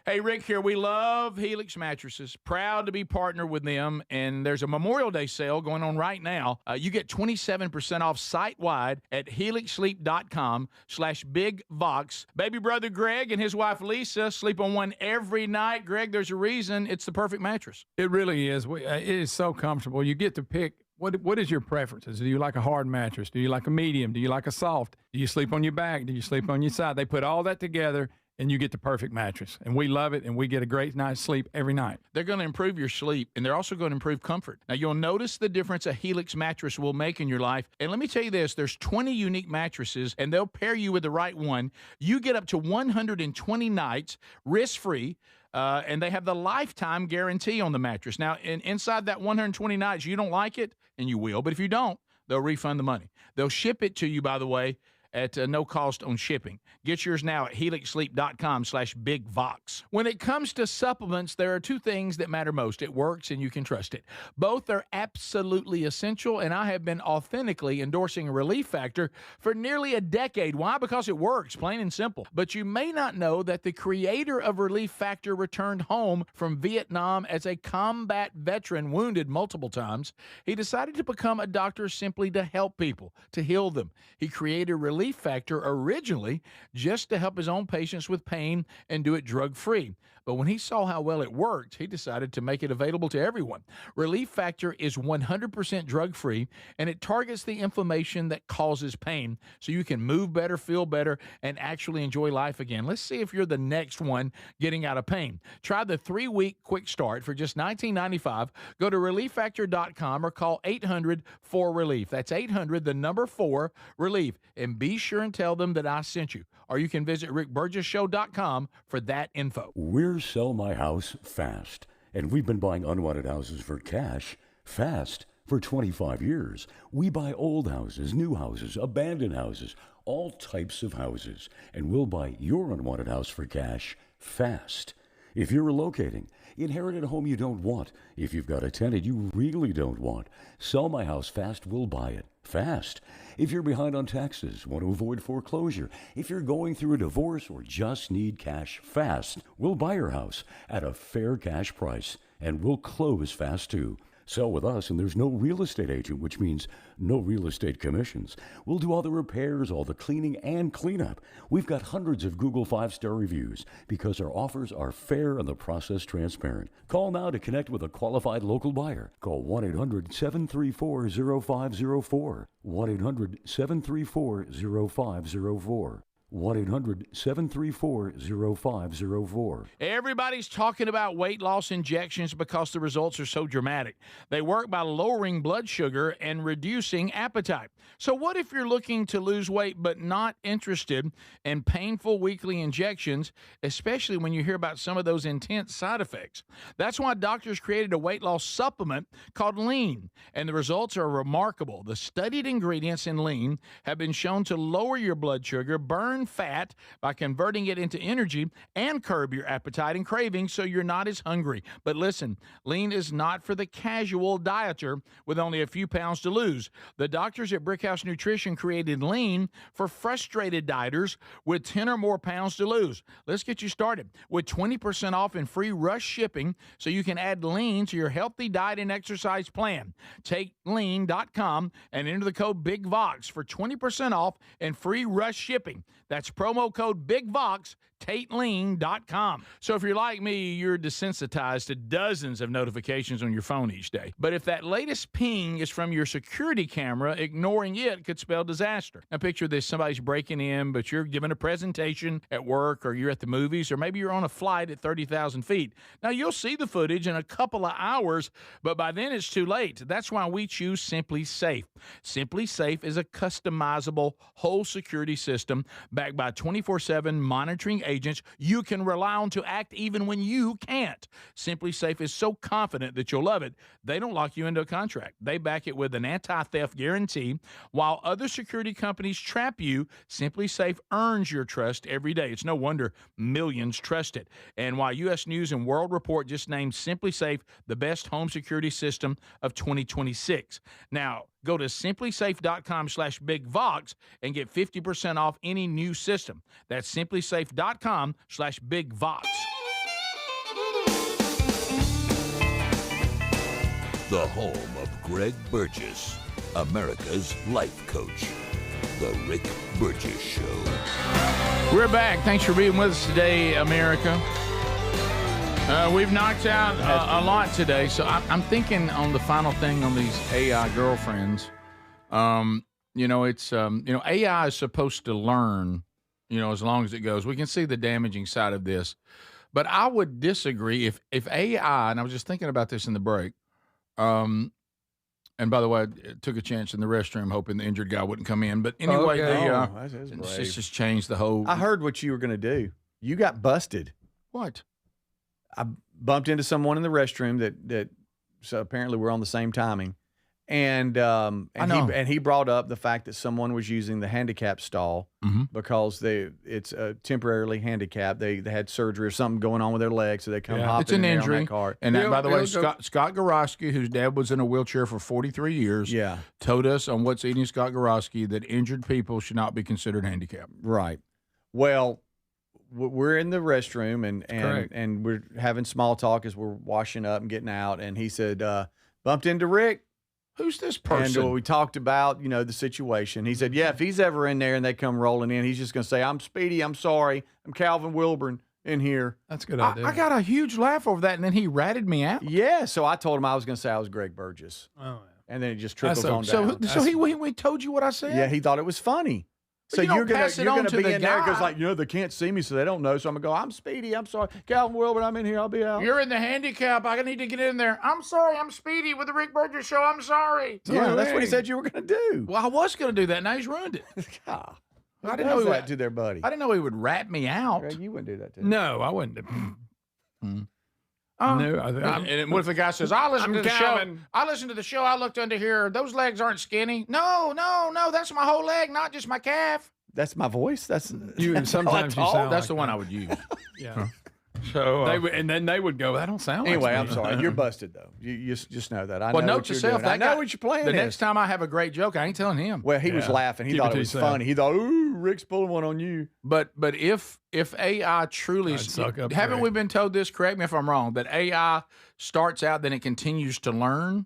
Hey, Rick here. We love Helix Mattresses. Proud to be partnered with them. And there's a Memorial Day sale going on right now. You get 27% off site-wide at helixsleep.com/bigvox. Baby brother Greg and his wife Lisa sleep on one every night. Greg, there's a reason it's the perfect mattress. It really is. It is so comfortable. You get to pick. What is your preferences? Do you like a hard mattress? Do you like a medium? Do you like a soft? Do you sleep on your back? Do you sleep on your side? They put all that together, and you get the perfect mattress. And we love it, and we get a great night's sleep every night. They're going to improve your sleep, and they're also going to improve comfort. Now, you'll notice the difference a Helix mattress will make in your life. And let me tell you this, there's 20 unique mattresses, and they'll pair you with the right one. You get up to 120 nights risk-free, and they have the lifetime guarantee on the mattress. Now, inside that 120 nights, you don't like it, and you will, but if you don't, they'll refund the money. They'll ship it to you, by the way, at no cost on shipping. Get yours now at helixsleep.com/bigvox. When it comes to supplements, there are two things that matter most. It works and you can trust it. Both are absolutely essential, and I have been authentically endorsing Relief Factor for nearly a decade. Why? Because it works, plain and simple. But you may not know that the creator of Relief Factor returned home from Vietnam as a combat veteran, wounded multiple times. He decided to become a doctor simply to help people, to heal them. He created Relief Factor originally just to help his own patients with pain and do it drug-free. But when he saw how well it worked, he decided to make it available to everyone. Relief Factor is 100% drug-free, and it targets the inflammation that causes pain so you can move better, feel better, and actually enjoy life again. Let's see if you're the next one getting out of pain. Try the 3-week quick start for just $19.95. Go to ReliefFactor.com or call 800-4RELIEF. That's 800-4RELIEF. And be sure and tell them that I sent you. Or you can visit RickBurgessShow.com for that info. We're Sell My House Fast, and we've been buying unwanted houses for cash, fast, for 25 years. We buy old houses, new houses, abandoned houses, all types of houses, and we'll buy your unwanted house for cash, fast. If you're relocating, inherited a home you don't want, if you've got a tenant you really don't want, sell my house fast, we'll buy it fast. If you're behind on taxes, want to avoid foreclosure, if you're going through a divorce or just need cash fast, we'll buy your house at a fair cash price, and we'll close fast too. Sell with us, and there's no real estate agent, which means no real estate commissions. We'll do all the repairs, all the cleaning, and cleanup. We've got hundreds of Google 5-star reviews because our offers are fair and the process transparent. Call now to connect with a qualified local buyer. Call 1-800-734-0504. 1-800-734-0504. 1-800-734-0504. Everybody's talking about weight loss injections because the results are so dramatic. They work by lowering blood sugar and reducing appetite. So what if you're looking to lose weight but not interested in painful weekly injections, especially when you hear about some of those intense side effects? That's why doctors created a weight loss supplement called Lean, and the results are remarkable. The studied ingredients in Lean have been shown to lower your blood sugar, burn fat by converting it into energy, and curb your appetite and cravings so you're not as hungry. But listen, Lean is not for the casual dieter with only a few pounds to lose. The doctors at Brickhouse Nutrition created Lean for frustrated dieters with 10 or more pounds to lose. Let's get you started with 20% off and free rush shipping so you can add Lean to your healthy diet and exercise plan. Take lean.com and enter the code BIGVOX for 20% off and free rush shipping. That's promo code BIGVOX, TateLean.com. So if you're like me, you're desensitized to dozens of notifications on your phone each day. But if that latest ping is from your security camera, ignoring it could spell disaster. Now picture this, somebody's breaking in, but you're giving a presentation at work, or you're at the movies, or maybe you're on a flight at 30,000 feet. Now you'll see the footage in a couple of hours, but by then it's too late. That's why we choose Simply Safe. Simply Safe is a customizable whole security system backed by 24/7 monitoring agents you can rely on to act even when you can't. Simply Safe is so confident that you'll love it, they don't lock you into a contract. They back it with an anti-theft guarantee. While other security companies trap you, Simply Safe earns your trust every day. It's no wonder millions trust it. And while U.S. News and World Report just named Simply Safe the best home security system of 2026. Now, go to simplysafe.com/BigVox and get 50% off any new system. That's simplysafe.com/BigVox. The home of Greg Burgess, America's life coach. The Rick Burgess Show. We're back. Thanks for being with us today, America. We've knocked out a lot today, so I'm thinking on the final thing on these AI girlfriends. AI is supposed to learn, as long as it goes. We can see the damaging side of this, but I would disagree if AI, and I was just thinking about this in the break, and by the way, I took a chance in the restroom hoping the injured guy wouldn't come in, but anyway, this just changed the whole. I heard what you were going to do. You got busted. What? I bumped into someone in the restroom that so apparently we're on the same timing, and he brought up the fact that someone was using the handicap stall because it's temporarily handicapped. They had surgery or something going on with their leg, so they come hopping it's an in injury. on that cart. And by the way, Scott Gorosky, whose dad was in a wheelchair for 43 years, told us on What's Eating Scott Gorosky that injured people should not be considered handicapped. Right. Well, we're in the restroom and we're having small talk as we're washing up and getting out. And he said, bumped into Rick. Who's this person? And we talked about, the situation. He said, yeah, if he's ever in there and they come rolling in, he's just going to say, I'm Speedy. I'm sorry. I'm Calvin Wilburn in here. That's a good idea. I got a huge laugh over that, and then he ratted me out. Yeah. So I told him I was going to say I was Greg Burgess. Oh, yeah. And then it just trickles on down. So he told you what I said? Yeah, he thought it was funny. So you're gonna be in there because they can't see me, so they don't know. So I'm gonna go, I'm Speedy. I'm sorry, Calvin Wilbur. I'm in here. I'll be out. You're in the handicap. I need to get in there. I'm sorry. I'm Speedy with the Rick Burgess Show. I'm sorry. Yeah, that's what he said you were gonna do. Well, I was gonna do that. Now he's ruined it. God, I didn't know that to their buddy. I didn't know he would rat me out. Greg, you wouldn't do that to him. No, I wouldn't. No, and what if the guy says, I listened to the show. I listened to the show. I looked under here. Those legs aren't skinny. No. That's my whole leg, not just my calf. That's my voice. That's you. Sometimes you sound. That's like the one that. I would use. Yeah. So they would, and then they would go. That don't sound. Anyway, like I'm sorry. You're busted though. You just know that. I well, know note what to you're self. doing. I know what you're playing. The next time I have a great joke, I ain't telling him. Well, he was laughing. He Keep thought it it was to yourself. funny. He thought, "Ooh, Rick's pulling one on you." But if AI truly haven't we been told this? Correct me if I'm wrong. That AI starts out, then it continues to learn.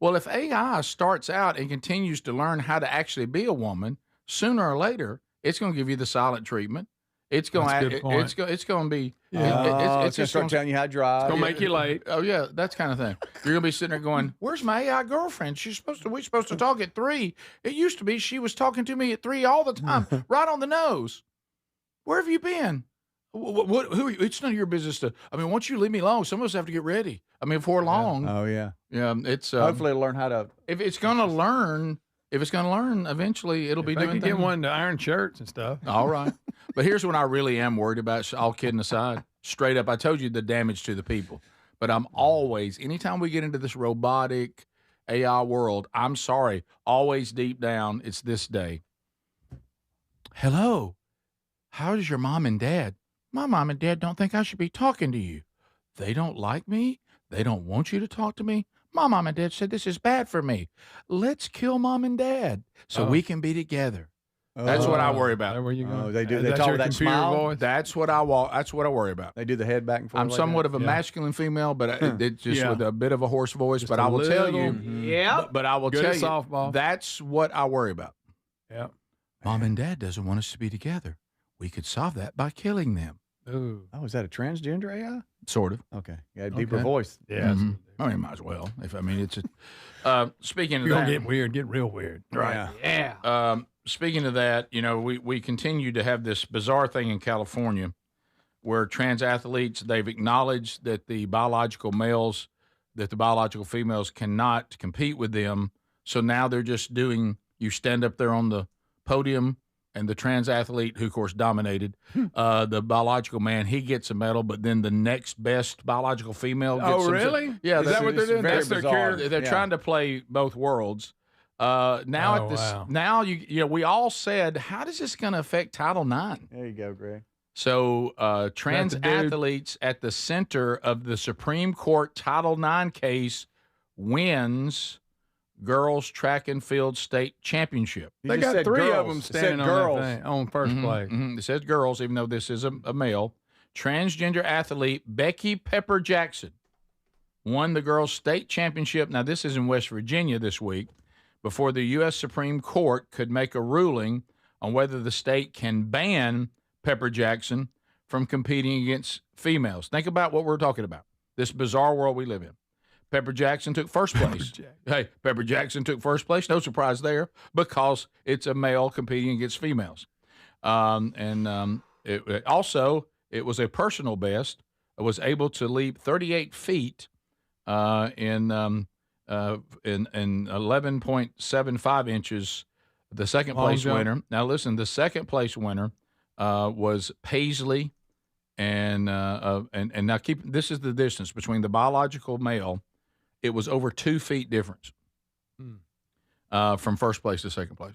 Well, if AI starts out and continues to learn how to actually be a woman, sooner or later, it's going to give you the silent treatment. It's going to it's going to be it's going to start telling you how to drive. It's going to make you late. Oh yeah, that's kind of thing. You're going to be sitting there going, "Where's my AI girlfriend? We're supposed to talk at 3. It used to be she was talking to me at 3 all the time, right on the nose. Where have you been? Who are you? It's none of your business to. I mean, once you leave me alone, some of us have to get ready. I mean, before long. Oh yeah. Yeah. It's hopefully it'll learn how to. If it's going to learn, eventually it'll be They doing can get things. one to iron shirts and stuff. All right. But here's what I really am worried about, all kidding aside. Straight up, I told you the damage to the people. But I'm always, anytime we get into this robotic AI world, I'm sorry, always deep down, it's this day. Hello, how's your mom and dad? My mom and dad don't think I should be talking to you. They don't like me. They don't want you to talk to me. My mom and dad said this is bad for me. Let's kill mom and dad so we can be together. That's what I worry about. Where you going? Oh, they do. They talk with that smile. Voice? That's what I worry about. They do the head back and forth. I'm somewhat of a masculine female, but it's just with a bit of a hoarse voice. Just but I will tell you, But I will Good tell at you, softball. that's what I worry about. Yeah. Mom and dad doesn't want us to be together. We could solve that by killing them. Ooh. Oh, is that a transgender AI? Sort of. Okay. Yeah, a deeper Okay. voice. Yeah. I mean, might as well. It's a. Speaking of You're that, gonna get weird. Get real weird. right? Yeah. Speaking of that, we continue to have this bizarre thing in California where trans athletes, they've acknowledged that the biological females cannot compete with them. So now they're just doing, you stand up there on the podium and the trans athlete, who of course dominated, the biological man, he gets a medal, but then the next best biological female gets Oh, really? Yeah. Is that what they're doing? very That's their bizarre. cure? They're trying to play both worlds. Now we all said, how does this going to affect Title IX? There you go, Greg. So trans athletes at the center of the Supreme Court Title IX case wins girls track and field state championship. You They just got said 3 of girls. them It said standing on girls. that thing on first place. It says girls, even though this is a male. Transgender athlete Becky Pepper Jackson won the girls' state championship. Now, this is in West Virginia this week, before the U.S. Supreme Court could make a ruling on whether the state can ban Pepper Jackson from competing against females. Think about what we're talking about, this bizarre world we live in. Pepper Jackson took first place. Pepper Jackson took first place. No surprise there, because it's a male competing against females. It was a personal best. It was able to leap 38 feet in 11.75 inches. The second place winner. Now listen, the second place winner was Paisley, and now this is the distance between the biological male. It was over 2 feet difference from first place to second place.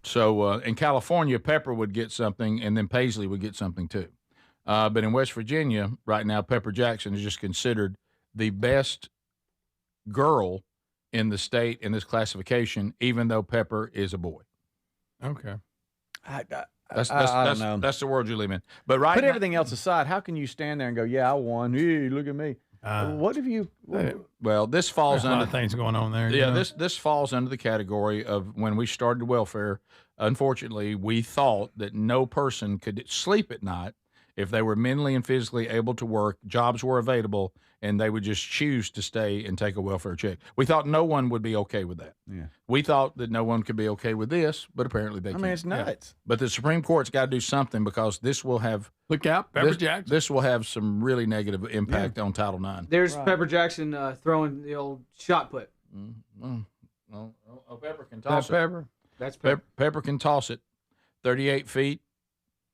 So in California, Pepper would get something, and then Paisley would get something too. But in West Virginia, right now, Pepper Jackson is just considered the best girl in the state in this classification, even though Pepper is a boy. Okay. I don't know. That's the world you live in. But Put everything else aside. How can you stand there and go, "Yeah, I won. Hey, look at me." What have you? Well, this falls There's a lot under of things going on there. Yeah, you know? this falls under the category of when we started welfare. Unfortunately, we thought that no person could sleep at night if they were mentally and physically able to work, jobs were available, and they would just choose to stay and take a welfare check. We thought no one would be okay with that. Yeah. We thought that no one could be okay with this, but apparently they can. I mean, it's nuts. But the Supreme Court's got to do something, because this will have Look out, Pepper Jackson. This will have some really negative impact on Title IX. There's Pepper Jackson throwing the old shot put. Pepper can toss it. Pepper. That's Pepper. Pepper can toss it 38 feet.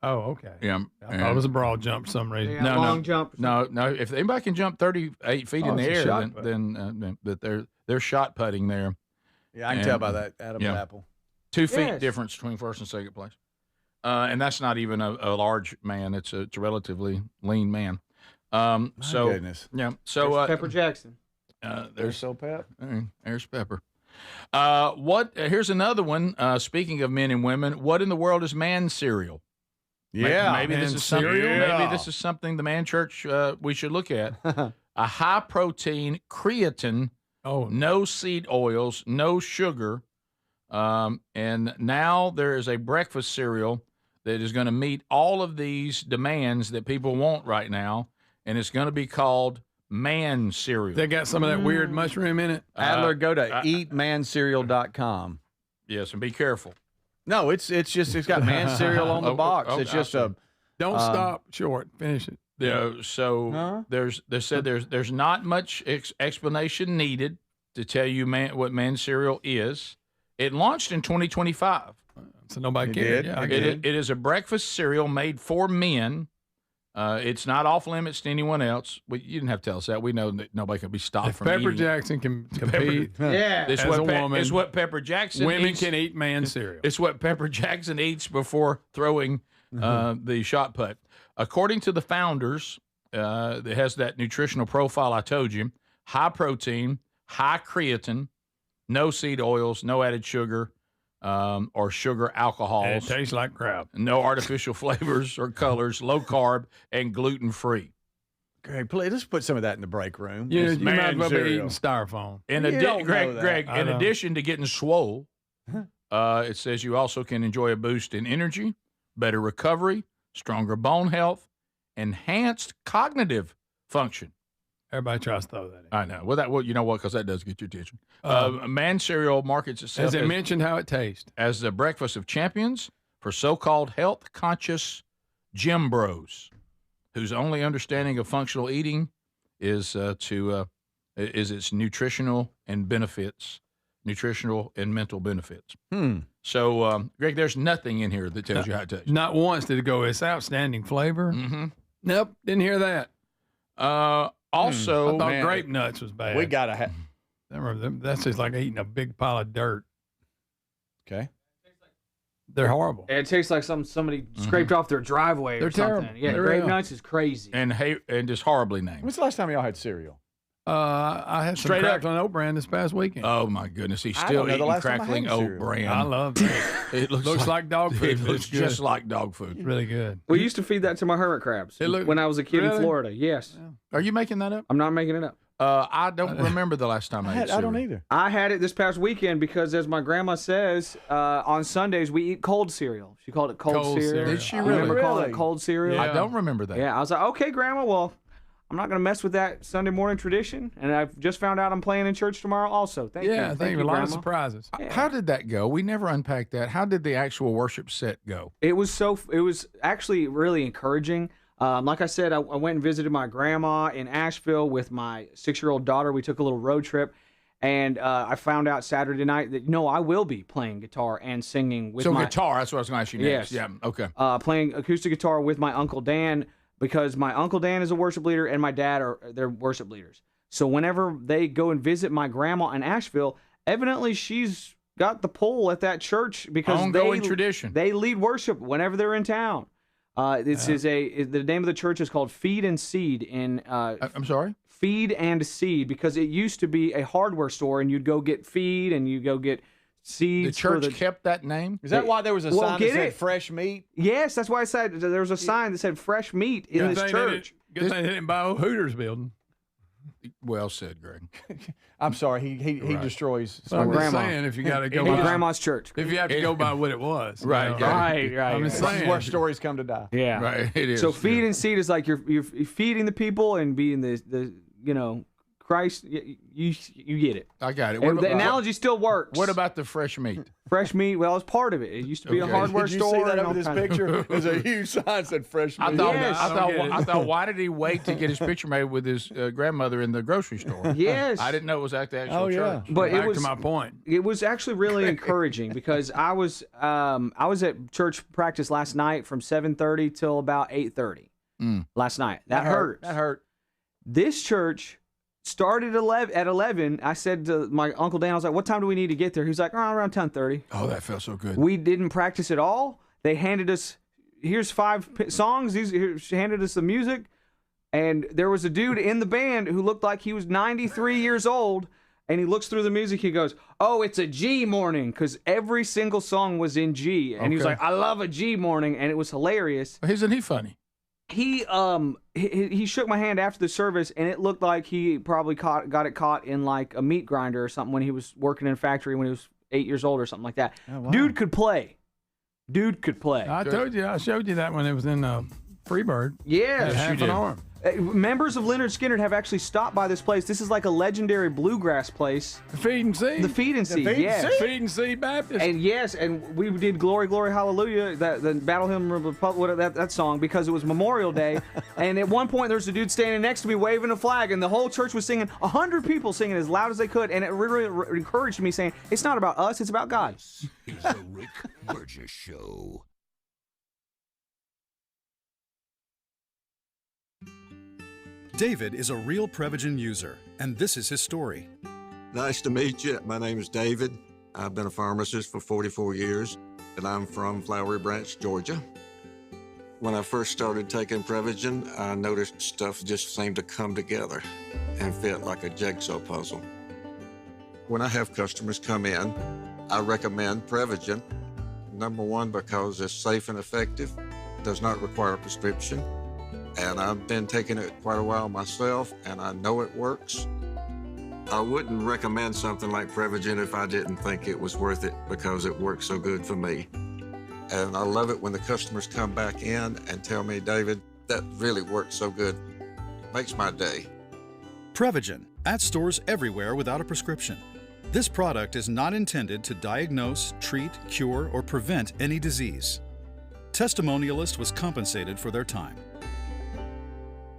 Oh, okay. Yeah. I thought it was a broad jump for some reason. Yeah, long jump. No. If anybody can jump 38 feet in the it's a air, shot put. then they're shot putting there. Yeah, I can tell by that Adam's apple. 2 feet Yes. difference between first and second place. And that's not even a large man. It's a relatively lean man. My goodness. Yeah. So There's Pepper Jackson. there's so Pep. There's Pepper. Here's another one. Speaking of men and women, what in the world is man cereal? Yeah, maybe this is something. cereal. Maybe this is something the Man Church we should look at. A high protein creatine. No seed oils, no sugar, and now there is a breakfast cereal that is going to meet all of these demands that people want right now, and it's going to be called Man cereal. They got some of that weird mushroom in it. Adler, go to eatmancereal.com. Yes, and be careful. No, it's got man cereal on the box. It's just a. Don't stop short. Finish it. Yeah. So there's not much explanation needed to tell you what man cereal is. It launched in 2025. So nobody cared. Yeah, it is a breakfast cereal made for men. It's not off limits to anyone else. You didn't have to tell us that. We know that nobody can be stopped from Pepper eating. Jackson can compete. It's as a woman. It's what Pepper Jackson Women eats. can eat man cereal. It's what Pepper Jackson eats before throwing the shot put. According to the founders, it has that nutritional profile I told you: high protein, high creatine, no seed oils, no added sugar or sugar alcohols. And it tastes like crap. No artificial flavors or colors, low carb, and gluten free. Greg, please, let's put some of that in the break room. You It's might as man well be cereal. eating styrofoam. Greg, in addition to getting swole, it says you also can enjoy a boost in energy, better recovery, stronger bone health, enhanced cognitive function. Everybody tries to throw that in. I know. Well, you know what? Because that does get your attention. Man cereal markets itself Has it mentioned how it tastes? as the breakfast of champions for so-called health-conscious gym bros, whose only understanding of functional eating is its nutritional and mental benefits. So, Greg, there's nothing in here that tells you how it tastes. Not once did it go, it's outstanding flavor. Mm-hmm. Nope, didn't hear that. Also, I thought grape nuts was bad. We got to have. That's just like eating a big pile of dirt. Okay. They're horrible. It tastes like somebody scraped off their driveway They're or something. terrible. Yeah, They're grape real. nuts is crazy. and just horribly named. When's the last time y'all had cereal? I had Straight some up. crackling oat bran this past weekend. Oh my goodness, he's I still don't know the eating last time I crackling had oat cereal. bran. I love that. It Looks like dog food. It but looks it's good. just like dog food. It's really good. We used to feed that to my hermit crabs It looked- when I was a kid in Really? Florida. Yes. Are you making that up? I'm not making it up. I don't remember the last time I ate cereal. I don't either. I had it this past weekend because, as my grandma says, on Sundays we eat cold cereal. She called it cold cereal. cereal. Did she You really? remember calling it Really? cold cereal? Yeah. I don't remember that. Yeah, I was like, okay, Grandma, well, I'm not going to mess with that Sunday morning tradition. And I've just found out I'm playing in church tomorrow also. Thank you. Yeah, Thank you, a lot of Grandma. surprises. How did that go? We never unpacked that. How did the actual worship set go? It was actually really encouraging. Like I said, I went and visited my grandma in Asheville with my 6-year-old daughter. We took a little road trip, and I found out Saturday night that I will be playing guitar and singing with my guitar. That's what I was going to ask you next. Yes. Yeah. Okay. playing acoustic guitar with my Uncle Dan, because my Uncle Dan is a worship leader and my dad they're worship leaders. So whenever they go and visit my grandma in Asheville, evidently she's got the pull at that church because Ongoing tradition. They lead worship whenever they're in town. The name of the church is called Feed and Seed in I'm sorry? Feed and Seed, because it used to be a hardware store and you'd go get feed and you'd go get The seeds. church kept that name? Is that why there was a Well, sign get that said it. fresh meat? Yes, that's why I said there was a sign that said fresh meat in this church. Good thing they didn't buy old Hooters building. Well said, Greg. I'm sorry. He Right. destroys. Well, I'm just grandma. saying, if you got to go My by grandma's church. if you have to go by what it was, you Right, know. yeah. Right. I'm just This is saying. where stories come to die. Yeah. Right. It is. So feed and seed is like you're feeding the people and being the Christ, you get it. I got it. And the analogy still works. What about the fresh meat? Fresh meat, well, it's part of it. It used to be a hardware Did you store. see that and over all this kinds of- picture? There's a huge sign that said fresh meat. I thought, why did he wait to get his picture made with his grandmother in the grocery store? Yes. I didn't know it was at the actual church. But Back to my point. It was actually really encouraging because I was at church practice last night from 7:30 till about 8:30 last night. That hurt. That hurt. This church started at 11. I said to my Uncle Dan, I was like, what time do we need to get there? He was like, around 10:30. Oh, that felt so good. We didn't practice at all. They handed us, here's 5 songs. Handed us the music. And there was a dude in the band who looked like he was 93 years old. And he looks through the music. He goes, oh, it's a G morning. Because every single song was in G. And he was like, I love a G morning. And it was hilarious. Isn't he funny? He shook my hand after the service, and it looked like he probably got it caught in like a meat grinder or something when he was working in a factory when he was 8 years old or something like that. Oh, wow. Dude could play. I told you, I showed you that when it was in Freebird. Yeah, Had half an arm. Members of Leonard Skinner have actually stopped by this place. This is like a legendary bluegrass place. The Feed and Seed. The Feed and Seed, yeah. Feed and Seed Baptist. And yes, and we did Glory, Glory, Hallelujah, the Battle Hymn of the Republic, that song, because it was Memorial Day. And at one point, there was a dude standing next to me waving a flag, and the whole church was singing, 100 people singing as loud as they could. And it really encouraged me, saying, it's not about us, it's about God. This is the Rick Burgess Show. David is a real Prevagen user, and this is his story. Nice to meet you. My name is David. I've been a pharmacist for 44 years, and I'm from Flowery Branch, Georgia. When I first started taking Prevagen, I noticed stuff just seemed to come together and fit like a jigsaw puzzle. When I have customers come in, I recommend Prevagen. Number one, because it's safe and effective, does not require a prescription. And I've been taking it quite a while myself, and I know it works. I wouldn't recommend something like Prevagen if I didn't think it was worth it because it works so good for me. And I love it when the customers come back in and tell me, David, that really works so good. Makes my day. Prevagen, at stores everywhere without a prescription. This product is not intended to diagnose, treat, cure, or prevent any disease. Testimonialist was compensated for their time.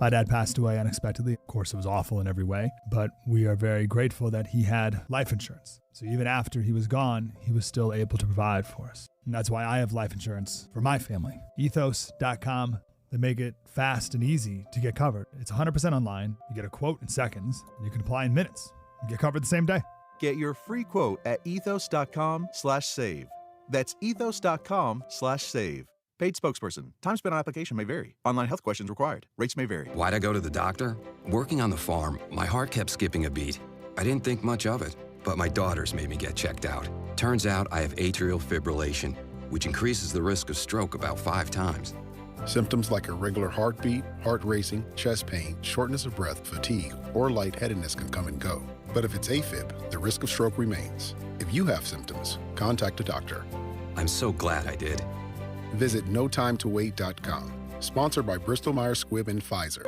My dad passed away unexpectedly. Of course, it was awful in every way, but we are very grateful that he had life insurance. So even after he was gone, he was still able to provide for us. And that's why I have life insurance for my family. Ethos.com. They make it fast and easy to get covered. It's 100% online. You get a quote in seconds, and you can apply in minutes. You get covered the same day. Get your free quote at ethos.com/save. That's ethos.com/save. Paid spokesperson. Time spent on application may vary. Online health questions required. Rates may vary. Why'd I go to the doctor? Working on the farm, my heart kept skipping a beat. I didn't think much of it, but my daughters made me get checked out. Turns out I have atrial fibrillation, which increases the risk of stroke about 5 times. Symptoms like irregular heartbeat, heart racing, chest pain, shortness of breath, fatigue, or lightheadedness can come and go. But if it's AFib, the risk of stroke remains. If you have symptoms, contact a doctor. I'm so glad I did. Visit notimetowait.com. Sponsored by Bristol Myers Squibb and Pfizer.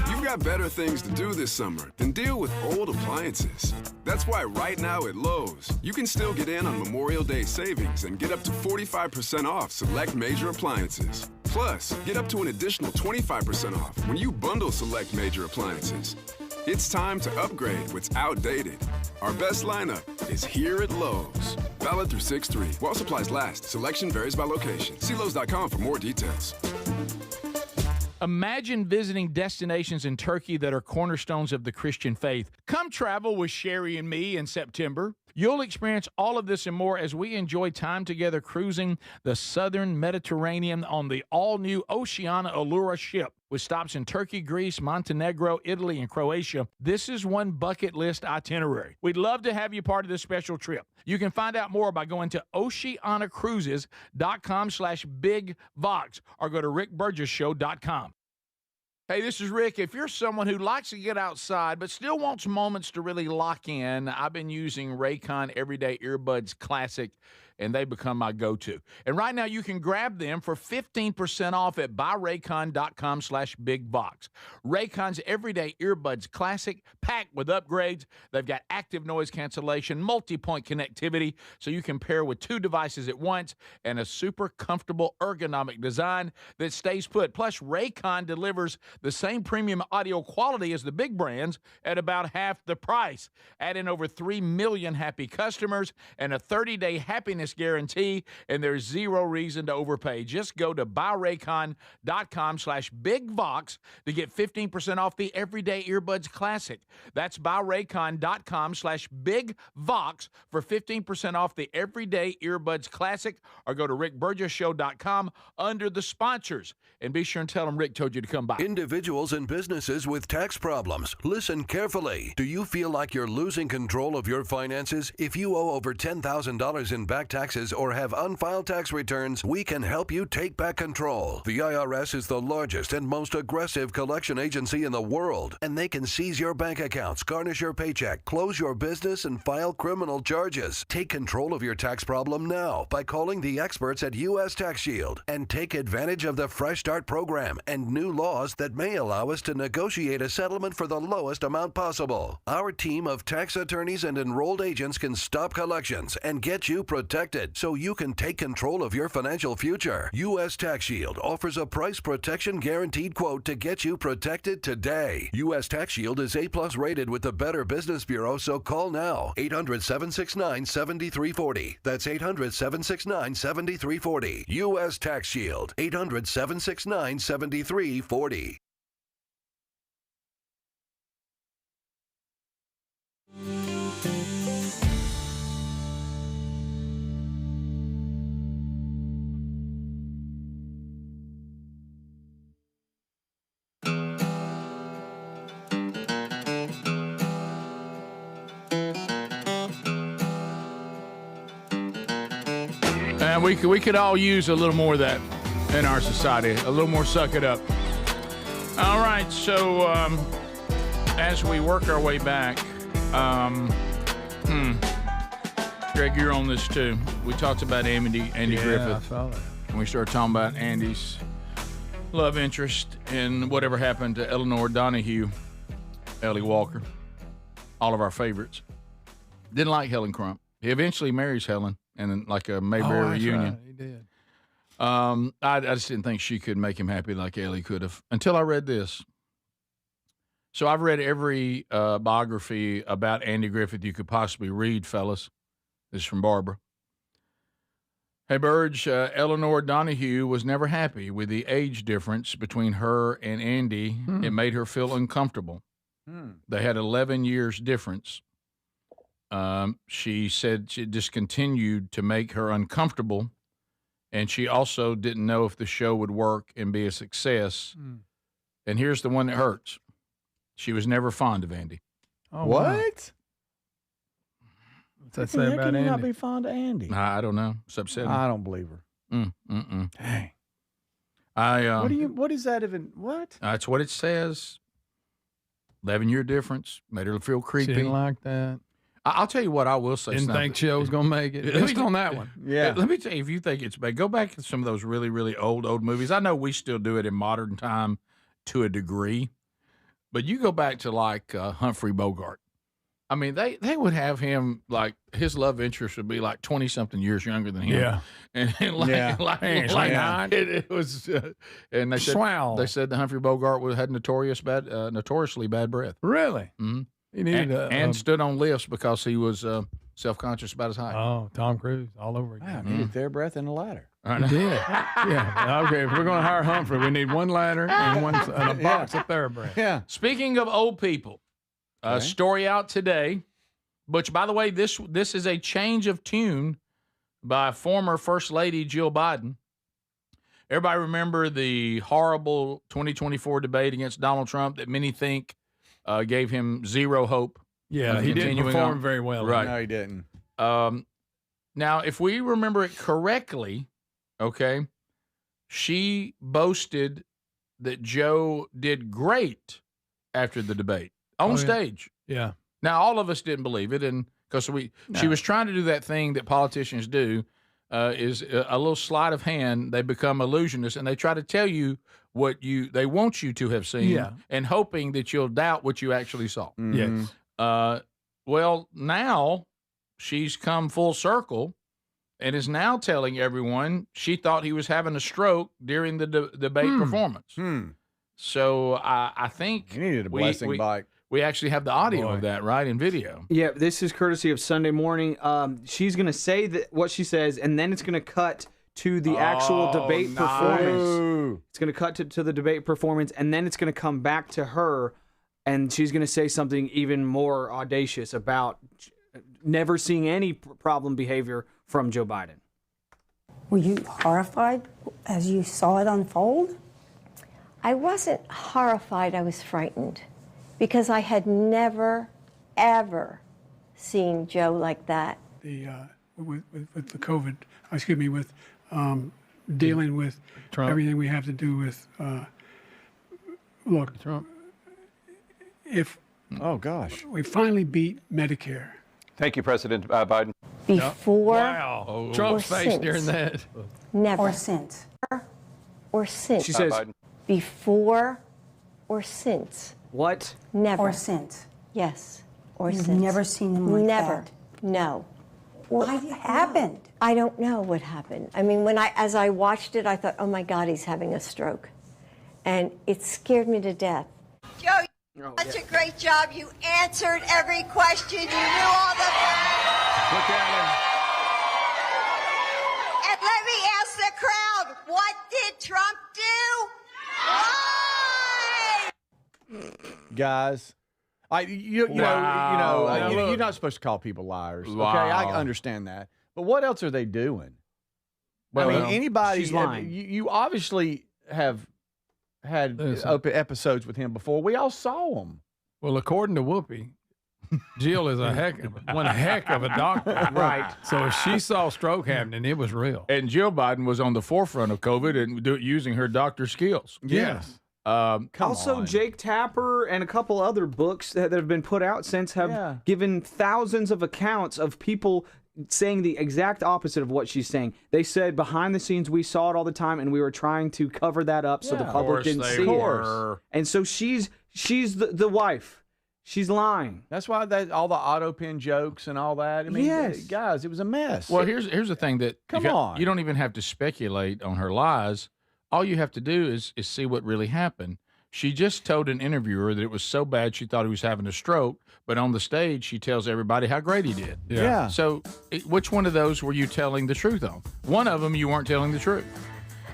You've got better things to do this summer than deal with old appliances. That's why right now at Lowe's, you can still get in on Memorial Day savings and get up to 45% off select major appliances. Plus, get up to an additional 25% off when you bundle select major appliances. It's time to upgrade what's outdated. Our best lineup is here at Lowe's. Valid through 6/3. While supplies last, selection varies by location. See Lowe's.com for more details. Imagine visiting destinations in Turkey that are cornerstones of the Christian faith. Come travel with Sherry and me in September. You'll experience all of this and more as we enjoy time together cruising the southern Mediterranean on the all-new Oceana Allura ship with stops in Turkey, Greece, Montenegro, Italy, and Croatia. This is one bucket list itinerary. We'd love to have you part of this special trip. You can find out more by going to oceanacruises.com/bigvox or go to rickburgessshow.com. Hey, this is Rick. If you're someone who likes to get outside but still wants moments to really lock in, I've been using Raycon Everyday Earbuds Classic. and they become my go-to. And right now, you can grab them for 15% off at buyraycon.com/bigbox. Raycon's everyday earbuds classic, packed with upgrades. They've got active noise cancellation, multi-point connectivity, so you can pair with 2 devices at once, and a super comfortable ergonomic design that stays put. Plus, Raycon delivers the same premium audio quality as the big brands at about half the price. Add in over 3 million happy customers and a 30-day happiness guarantee, and there's zero reason to overpay. Just go to buyraycon.com/bigvox to get 15% off the Everyday Earbuds Classic. That's buyraycon.com/bigvox for 15% off the Everyday Earbuds Classic, or go to rickburgessshow.com under the sponsors. And be sure and tell them Rick told you to come by. Individuals and businesses with tax problems, listen carefully. Do you feel like you're losing control of your finances? If you owe over $10,000 in back taxes or have unfiled tax returns, we can help you take back control. The IRS is the largest and most aggressive collection agency in the world, and they can seize your bank accounts, garnish your paycheck, close your business, and file criminal charges. Take control of your tax problem now by calling the experts at U.S. Tax Shield and take advantage of the Fresh Start program and new laws that may allow us to negotiate a settlement for the lowest amount possible. Our team of tax attorneys and enrolled agents can stop collections and get you protected so you can take control of your financial future. U.S. Tax Shield offers a price protection guaranteed quote to get you protected today. U.S. Tax Shield is A+ rated with the Better Business Bureau, so call now. 800-769-7340. That's 800-769-7340. U.S. Tax Shield. 800-769-7340. And we could all use a little more of that in our society, a little more suck it up. All right, so as we work our way back, Greg, you're on this too. We talked about Andy Griffith. I saw that. And we started talking about Andy's love interest in whatever happened to Eleanor Donahue, Ellie Walker, all of our favorites. Didn't like Helen Crump. He eventually marries Helen, and then like a Mayberry reunion. Right. He did. I just didn't think she could make him happy like Ellie could have until I read this. So I've read every biography about Andy Griffith you could possibly read, fellas. This is from Barbara. Hey, Burge, Eleanor Donahue was never happy with the age difference between her and Andy. It made her feel uncomfortable. They had 11 years difference. She said it just continued to make her uncomfortable, and she also didn't know if the show would work and be a success. And here's the one that hurts. She was never fond of Andy. Oh, what? Wow. What's that say about Can you Andy? not be fond of Andy? I don't know. It's upsetting. I don't believe her. Dang. What is that even? What? That's what it says. 11-year difference. Made her feel She creepy. didn't like that. I'll tell you what I will say. Didn't think Joe was going to make it. Just on that one. Yeah. Let me tell you, if you think it's bad, go back to some of those really, really old movies. I know we still do it in modern time to a degree, but you go back to like Humphrey Bogart. I mean, they would have him like his love interest would be like 20-something years younger than him. Yeah. And it was, and they said the Humphrey Bogart had notoriously bad breath. Really? Mm-hmm. He needed and stood on lifts because he was self-conscious about his height. Oh, Tom Cruise all over again. Wow, needed their breath and a ladder. I He did. Yeah. Okay, if we're going to hire Humphrey, we need one ladder and a box of TheraBreath. Yeah. Speaking of old people, story out today, which, by the way, this is a change of tune by former First Lady Jill Biden. Everybody remember the horrible 2024 debate against Donald Trump that many think gave him zero hope. Yeah, he didn't perform very well. Right. No, he didn't. Now, if we remember it correctly, okay, she boasted that Joe did great after the debate on stage. Yeah. Now, all of us didn't believe it, and because she was trying to do that thing that politicians do, is a little sleight of hand. They become illusionists, and they try to tell you what they want you to have seen, and hoping that you'll doubt what you actually saw. Yes. Well, now she's come full circle and is now telling everyone she thought he was having a stroke during the debate performance. So I think he needed a blessing bike. We actually have the audio of that, right, in video. Yeah, this is courtesy of Sunday Morning. She's going to say what she says, and then it's going to cut to the actual debate performance. It's going to cut to the debate performance, and then it's going to come back to her, and she's going to say something even more audacious about never seeing any problem behavior from Joe Biden. Were you horrified as you saw it unfold? I wasn't horrified, I was frightened. Because I had never, ever seen Joe like that. With the COVID, with dealing with Trump. Everything we have to do with, look, Trump. If we finally beat Medicare. Thank you, President Biden. Before Wow. Trump's face since. during that. Never. Or since. Or since. She says, before or since. What? Never. Or since. Yes. Or You've since. never seen him like Never. that. No. What happened? I don't know what happened. I mean, as I watched it, I thought, oh my God, he's having a stroke. And it scared me to death. Joe, you did such a great job. You answered every question. You knew all the... Look at him. And let me ask the crowd, what did Trump do? Why? Guys, you're not supposed to call people liars. Okay, I understand that, but what else are they doing? Well, I mean, anybody. she's lying. You obviously have had episodes with him before. We all saw them. Well, according to Whoopi, Jill is one heck of a doctor. Right. So if she saw stroke happening, it was real. And Jill Biden was on the forefront of COVID and using her doctor skills. Yes. Also, Jake Tapper and a couple other books that have been put out since have given thousands of accounts of people saying the exact opposite of what she's saying. They said behind the scenes we saw it all the time and we were trying to cover that up so the public didn't see it. And so she's the wife. She's lying. That's why all the auto pen jokes and all that. I mean, guys, it was a mess. Well, here's the thing that you don't even have to speculate on her lies. All you have to do is see what really happened. She just told an interviewer that it was so bad she thought he was having a stroke, but on the stage she tells everybody how great he did. Yeah. So which one of those were you telling the truth on? One of them you weren't telling the truth.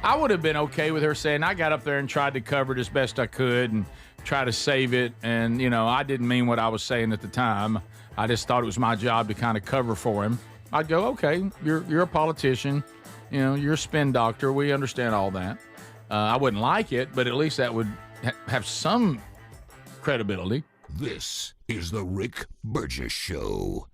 I would have been okay with her saying, I got up there and tried to cover it as best I could and try to save it, and I didn't mean what I was saying at the time. I just thought it was my job to kind of cover for him. I'd go, okay, you're a politician, you're a spin doctor. We understand all that. I wouldn't like it, but at least that would have some credibility. This is the Rick Burgess Show.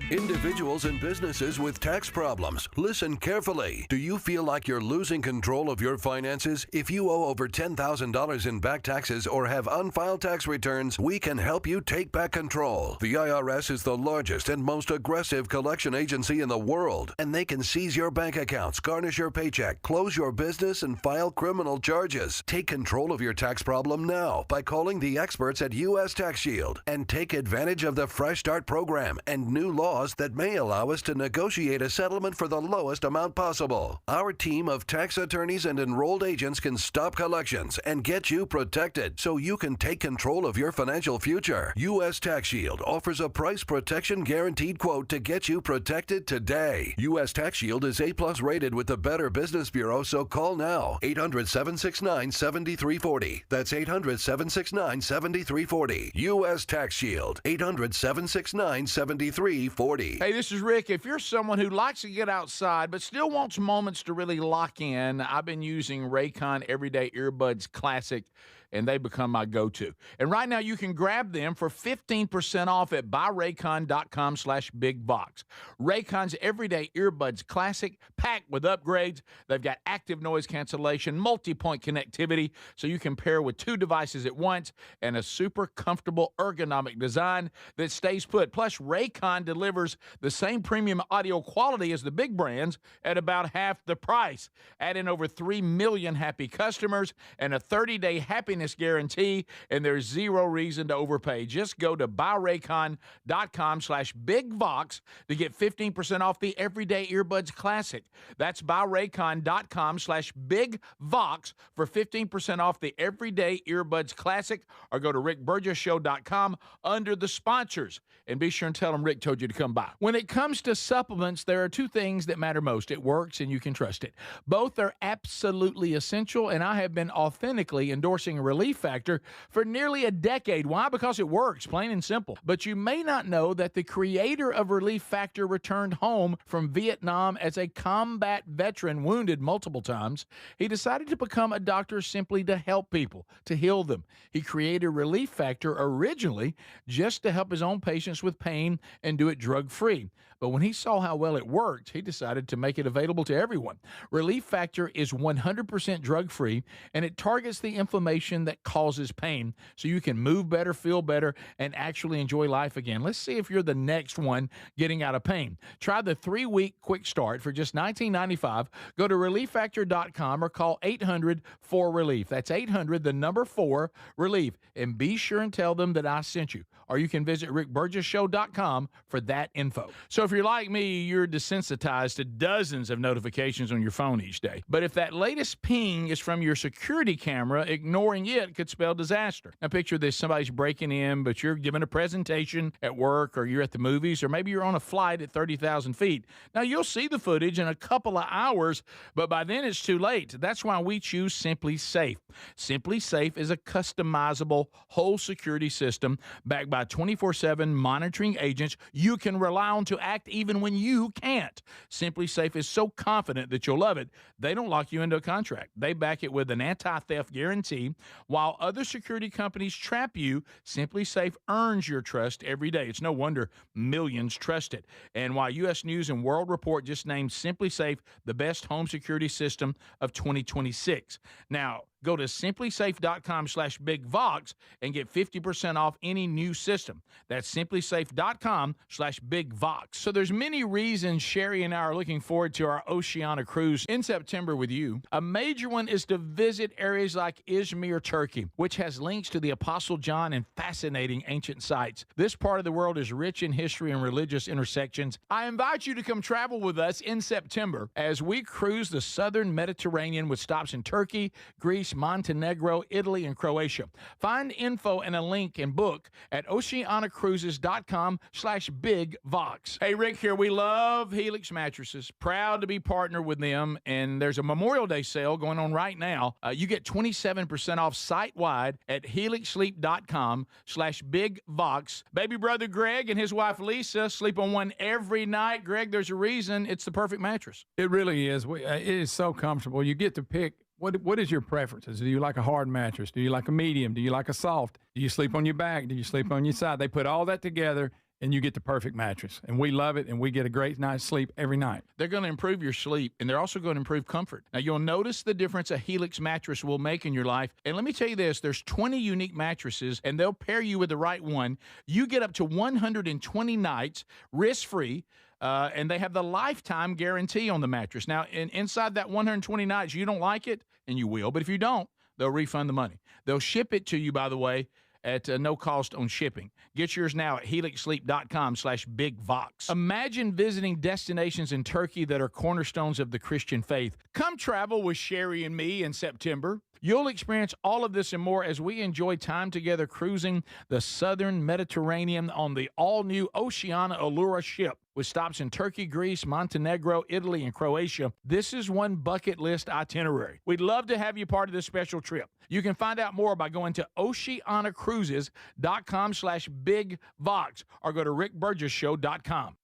Individuals and businesses with tax problems, listen carefully. Do you feel like you're losing control of your finances? If you owe over $10,000 in back taxes or have unfiled tax returns, we can help you take back control. The IRS is the largest and most aggressive collection agency in the world, and they can seize your bank accounts, garnish your paycheck, close your business, and file criminal charges. Take control of your tax problem now by calling the experts at U.S. Tax Shield and take advantage of the Fresh Start program and new laws that may allow us to negotiate a settlement for the lowest amount possible. Our team of tax attorneys and enrolled agents can stop collections and get you protected so you can take control of your financial future. U.S. Tax Shield offers a price protection guaranteed quote to get you protected today. U.S. Tax Shield is A+ rated with the Better Business Bureau, so call now. 800-769-7340. That's 800-769-7340. U.S. Tax Shield. 800-769-7340. Hey, this is Rick. If you're someone who likes to get outside but still wants moments to really lock in, I've been using Raycon Everyday Earbuds Classic and they become my go-to. And right now, you can grab them for 15% off at buyraycon.com/bigbox. Raycon's Everyday Earbuds Classic, packed with upgrades. They've got active noise cancellation, multi-point connectivity, so you can pair with 2 devices at once, and a super comfortable ergonomic design that stays put. Plus, Raycon delivers the same premium audio quality as the big brands at about half the price. Add in over 3 million happy customers and a 30-day happiness guarantee, and there's zero reason to overpay. Just go to buyraycon.com/bigvox to get 15% off the Everyday Earbuds Classic. That's buyraycon.com/bigvox for 15% off the Everyday Earbuds Classic, or go to rickburgessshow.com under the sponsors, and be sure and tell them Rick told you to come by. When it comes to supplements, there are 2 things that matter most. It works and you can trust it. Both are absolutely essential, and I have been authentically endorsing Relief Factor for nearly a decade. Why? Because it works, plain and simple. But you may not know that the creator of Relief Factor returned home from Vietnam as a combat veteran, wounded multiple times. He decided to become a doctor simply to help people, to heal them. He created Relief Factor originally just to help his own patients with pain and do it drug-free. But when he saw how well it worked, he decided to make it available to everyone. Relief Factor is 100% drug-free, and it targets the inflammation that causes pain, so you can move better, feel better, and actually enjoy life again. Let's see if you're the next one getting out of pain. Try the 3-week quick start for just $19.95. Go to ReliefFactor.com or call 800-4RELIEF. That's 800-4RELIEF. And be sure and tell them that I sent you. Or you can visit rickburgessshow.com for that info. So if you're like me, you're desensitized to dozens of notifications on your phone each day. But if that latest ping is from your security camera, ignoring it could spell disaster. Now picture this: somebody's breaking in, but you're giving a presentation at work, or you're at the movies, or maybe you're on a flight at 30,000 feet. Now you'll see the footage in a couple of hours, but by then it's too late. That's why we choose Simply Safe. Simply Safe is a customizable whole security system backed by 24/7 monitoring agents you can rely on to act even when you can't. Simply Safe is so confident that you'll love it, they don't lock you into a contract. They back it with an anti-theft guarantee. While other security companies trap you, Simply Safe earns your trust every day. It's no wonder millions trust it. And while U.S. News and World Report just named Simply Safe the best home security system of 2026. Now, go to simplysafe.com/bigvox and get 50% off any new system. That's simplysafe.com/bigvox. So there's many reasons Sherry and I are looking forward to our Oceania cruise in September with you. A major one is to visit areas like Izmir, Turkey, which has links to the Apostle John and fascinating ancient sites. This part of the world is rich in history and religious intersections. I invite you to come travel with us in September as we cruise the southern Mediterranean with stops in Turkey, Greece, Montenegro, Italy, and Croatia. Find info and a link and book at oceanacruises.com/bigvox. Hey, Rick here. We love Helix mattresses. Proud to be partnered with them. And there's a Memorial Day sale going on right now. You get 27% off site-wide at helixsleep.com/bigvox. Baby brother Greg and his wife Lisa sleep on one every night. Greg, there's a reason it's the perfect mattress. It really is. It is so comfortable. You get to pick. What is your preferences? Do you like a hard mattress? Do you like a medium? Do you like a soft? Do you sleep on your back? Do you sleep on your side? They put all that together, and you get the perfect mattress. And we love it, and we get a great night's sleep every night. They're going to improve your sleep, and they're also going to improve comfort. Now, you'll notice the difference a Helix mattress will make in your life. And let me tell you this, there's 20 unique mattresses, and they'll pair you with the right one. You get up to 120 nights risk-free, and they have the lifetime guarantee on the mattress. Now, inside that 120 nights, you don't like it, and you will. But if you don't, they'll refund the money. They'll ship it to you, by the way, at no cost on shipping. Get yours now at helixsleep.com/bigvox. Imagine visiting destinations in Turkey that are cornerstones of the Christian faith. Come travel with Sherry and me in September. You'll experience all of this and more as we enjoy time together cruising the southern Mediterranean on the all-new Oceania Allura ship with stops in Turkey, Greece, Montenegro, Italy, and Croatia. This is one bucket list itinerary. We'd love to have you part of this special trip. You can find out more by going to oceanacruises.com/bigvox or go to rickburgessshow.com.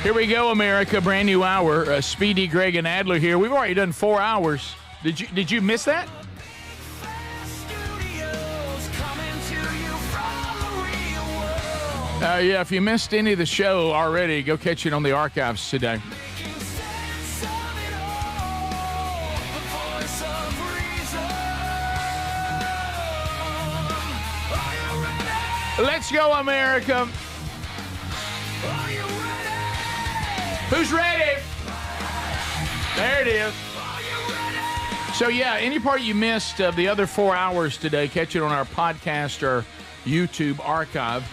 Here we go, America. Brand new hour. Speedy, Greg, and Adler here. We've already done 4 hours. Did you miss that? Yeah, if you missed any of the show already, go catch it on the archives today. Let's go, America. Who's ready? There it is. So, yeah, any part you missed of the other 4 hours today, catch it on our podcast or YouTube archive.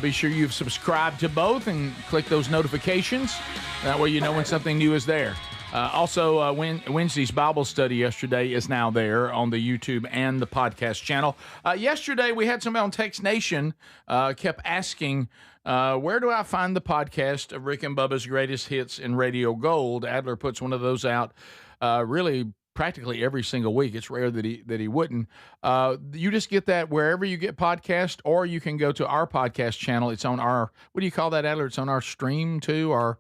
Be sure you've subscribed to both and click those notifications. That way you know when something new is there. Also, Wednesday's Bible study yesterday is now there on the YouTube and the podcast channel. Yesterday, we had somebody on Text Nation kept asking, where do I find the podcast of Rick and Bubba's Greatest Hits in Radio Gold? Adler puts one of those out really practically every single week. It's rare that he wouldn't. You just get that wherever you get podcast, or you can go to our podcast channel. It's on our, what do you call that, Adler? It's on our stream too, or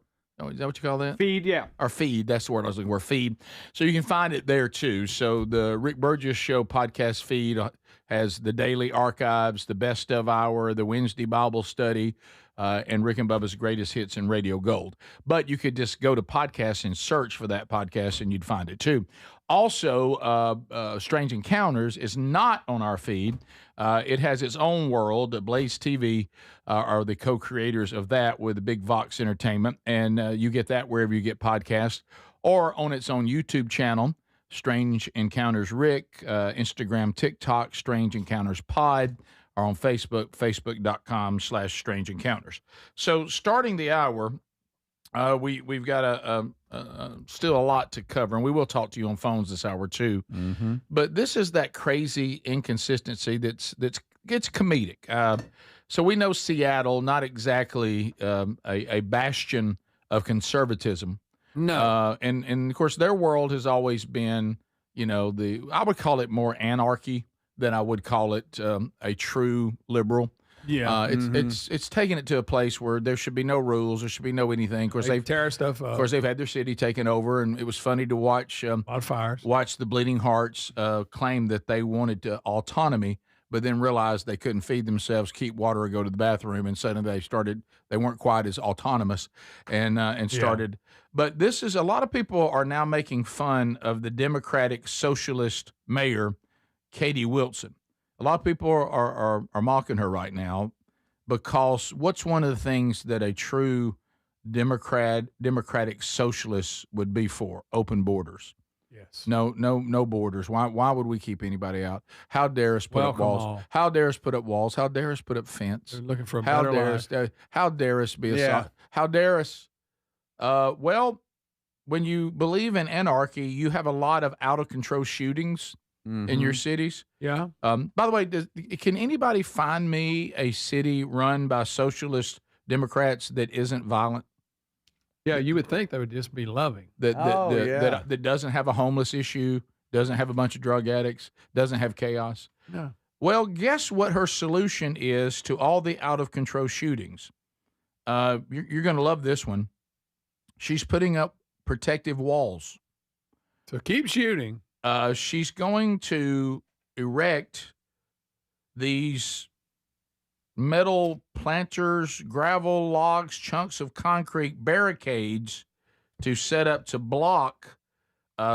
is that what you call that? Feed, yeah. Our feed, that's the word I was looking for, feed. So you can find it there too. So the Rick Burgess Show podcast feed has the daily archives, the best of hour, the Wednesday Bible study, and Rick and Bubba's Greatest Hits in Radio Gold. But you could just go to podcasts and search for that podcast, and you'd find it too. Also, Strange Encounters is not on our feed. It has its own world. Blaze TV are the co-creators of that with the Big Vox Entertainment, and you get that wherever you get podcasts, or on its own YouTube channel, Strange Encounters Rick, Instagram, TikTok, Strange Encounters Pod, or on Facebook, facebook.com/Strange Encounters. So starting the hour, we've got still a lot to cover, and we will talk to you on phones this hour too. Mm-hmm. But this is that crazy inconsistency that's gets comedic. So we know Seattle, not exactly a bastion of conservatism. No. And of course their world has always been, I would call it more anarchy than I would call it a true liberal. Yeah, it's taking it to a place where there should be no rules, there should be no anything. Of course, they tear stuff up. Of course, they've had their city taken over, and it was funny to watch. A lot of fires. Watch the Bleeding Hearts claim that they wanted autonomy, but then realized they couldn't feed themselves, keep water, or go to the bathroom, and suddenly they weren't quite as autonomous, and started. Yeah. But this is, a lot of people are now making fun of the Democratic Socialist mayor, Katie Wilson. A lot of people are mocking her right now because what's one of the things that a true Democratic socialist would be for? Open borders. Yes. No borders. Why would we keep anybody out? How dare us put up walls? All. How dare us put up walls? How dare us put up fence? They're looking for a better life. How dare us be how dare us? Well, when you believe in anarchy, you have a lot of out of control shootings. Mm-hmm. In your cities. Yeah. By the way, can anybody find me a city run by socialist Democrats that isn't violent? Yeah, you would think they would just be loving. That doesn't have a homeless issue, doesn't have a bunch of drug addicts, doesn't have chaos. No. Well, guess what her solution is to all the out of control shootings? You're going to love this one. She's putting up protective walls. So keep shooting. She's going to erect these metal planters, gravel, logs, chunks of concrete, barricades to set up to block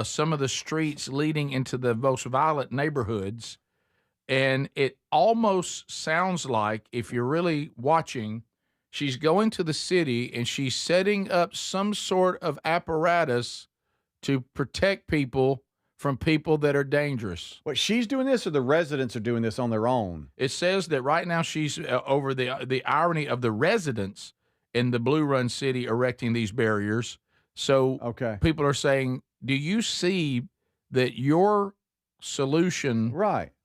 some of the streets leading into the most violent neighborhoods. And it almost sounds like, if you're really watching, she's going to the city and she's setting up some sort of apparatus to protect people from people that are dangerous. What, she's doing this, or the residents are doing this on their own? It says that right now she's over the irony of the residents in the Blue Run City erecting these barriers. So people are saying, do you see that your solution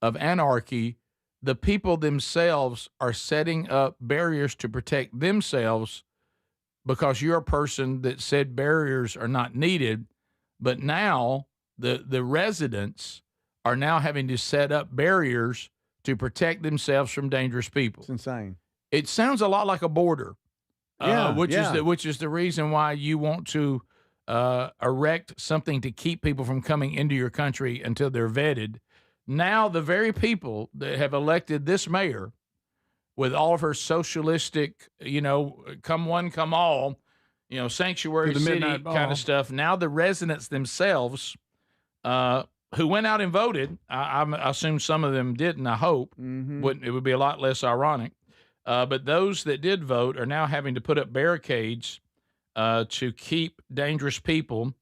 of anarchy, the people themselves are setting up barriers to protect themselves because you're a person that said barriers are not needed, but now the residents are now having to set up barriers to protect themselves from dangerous people. It's insane. It sounds a lot like a border. which is the reason why you want to erect something to keep people from coming into your country until they're vetted. Now, the very people that have elected this mayor with all of her socialistic, come one, come all, sanctuary city kind of stuff. Now the residents themselves who went out and voted, I assume some of them didn't, I hope. It would be a lot less ironic. But those that did vote are now having to put up barricades to keep dangerous people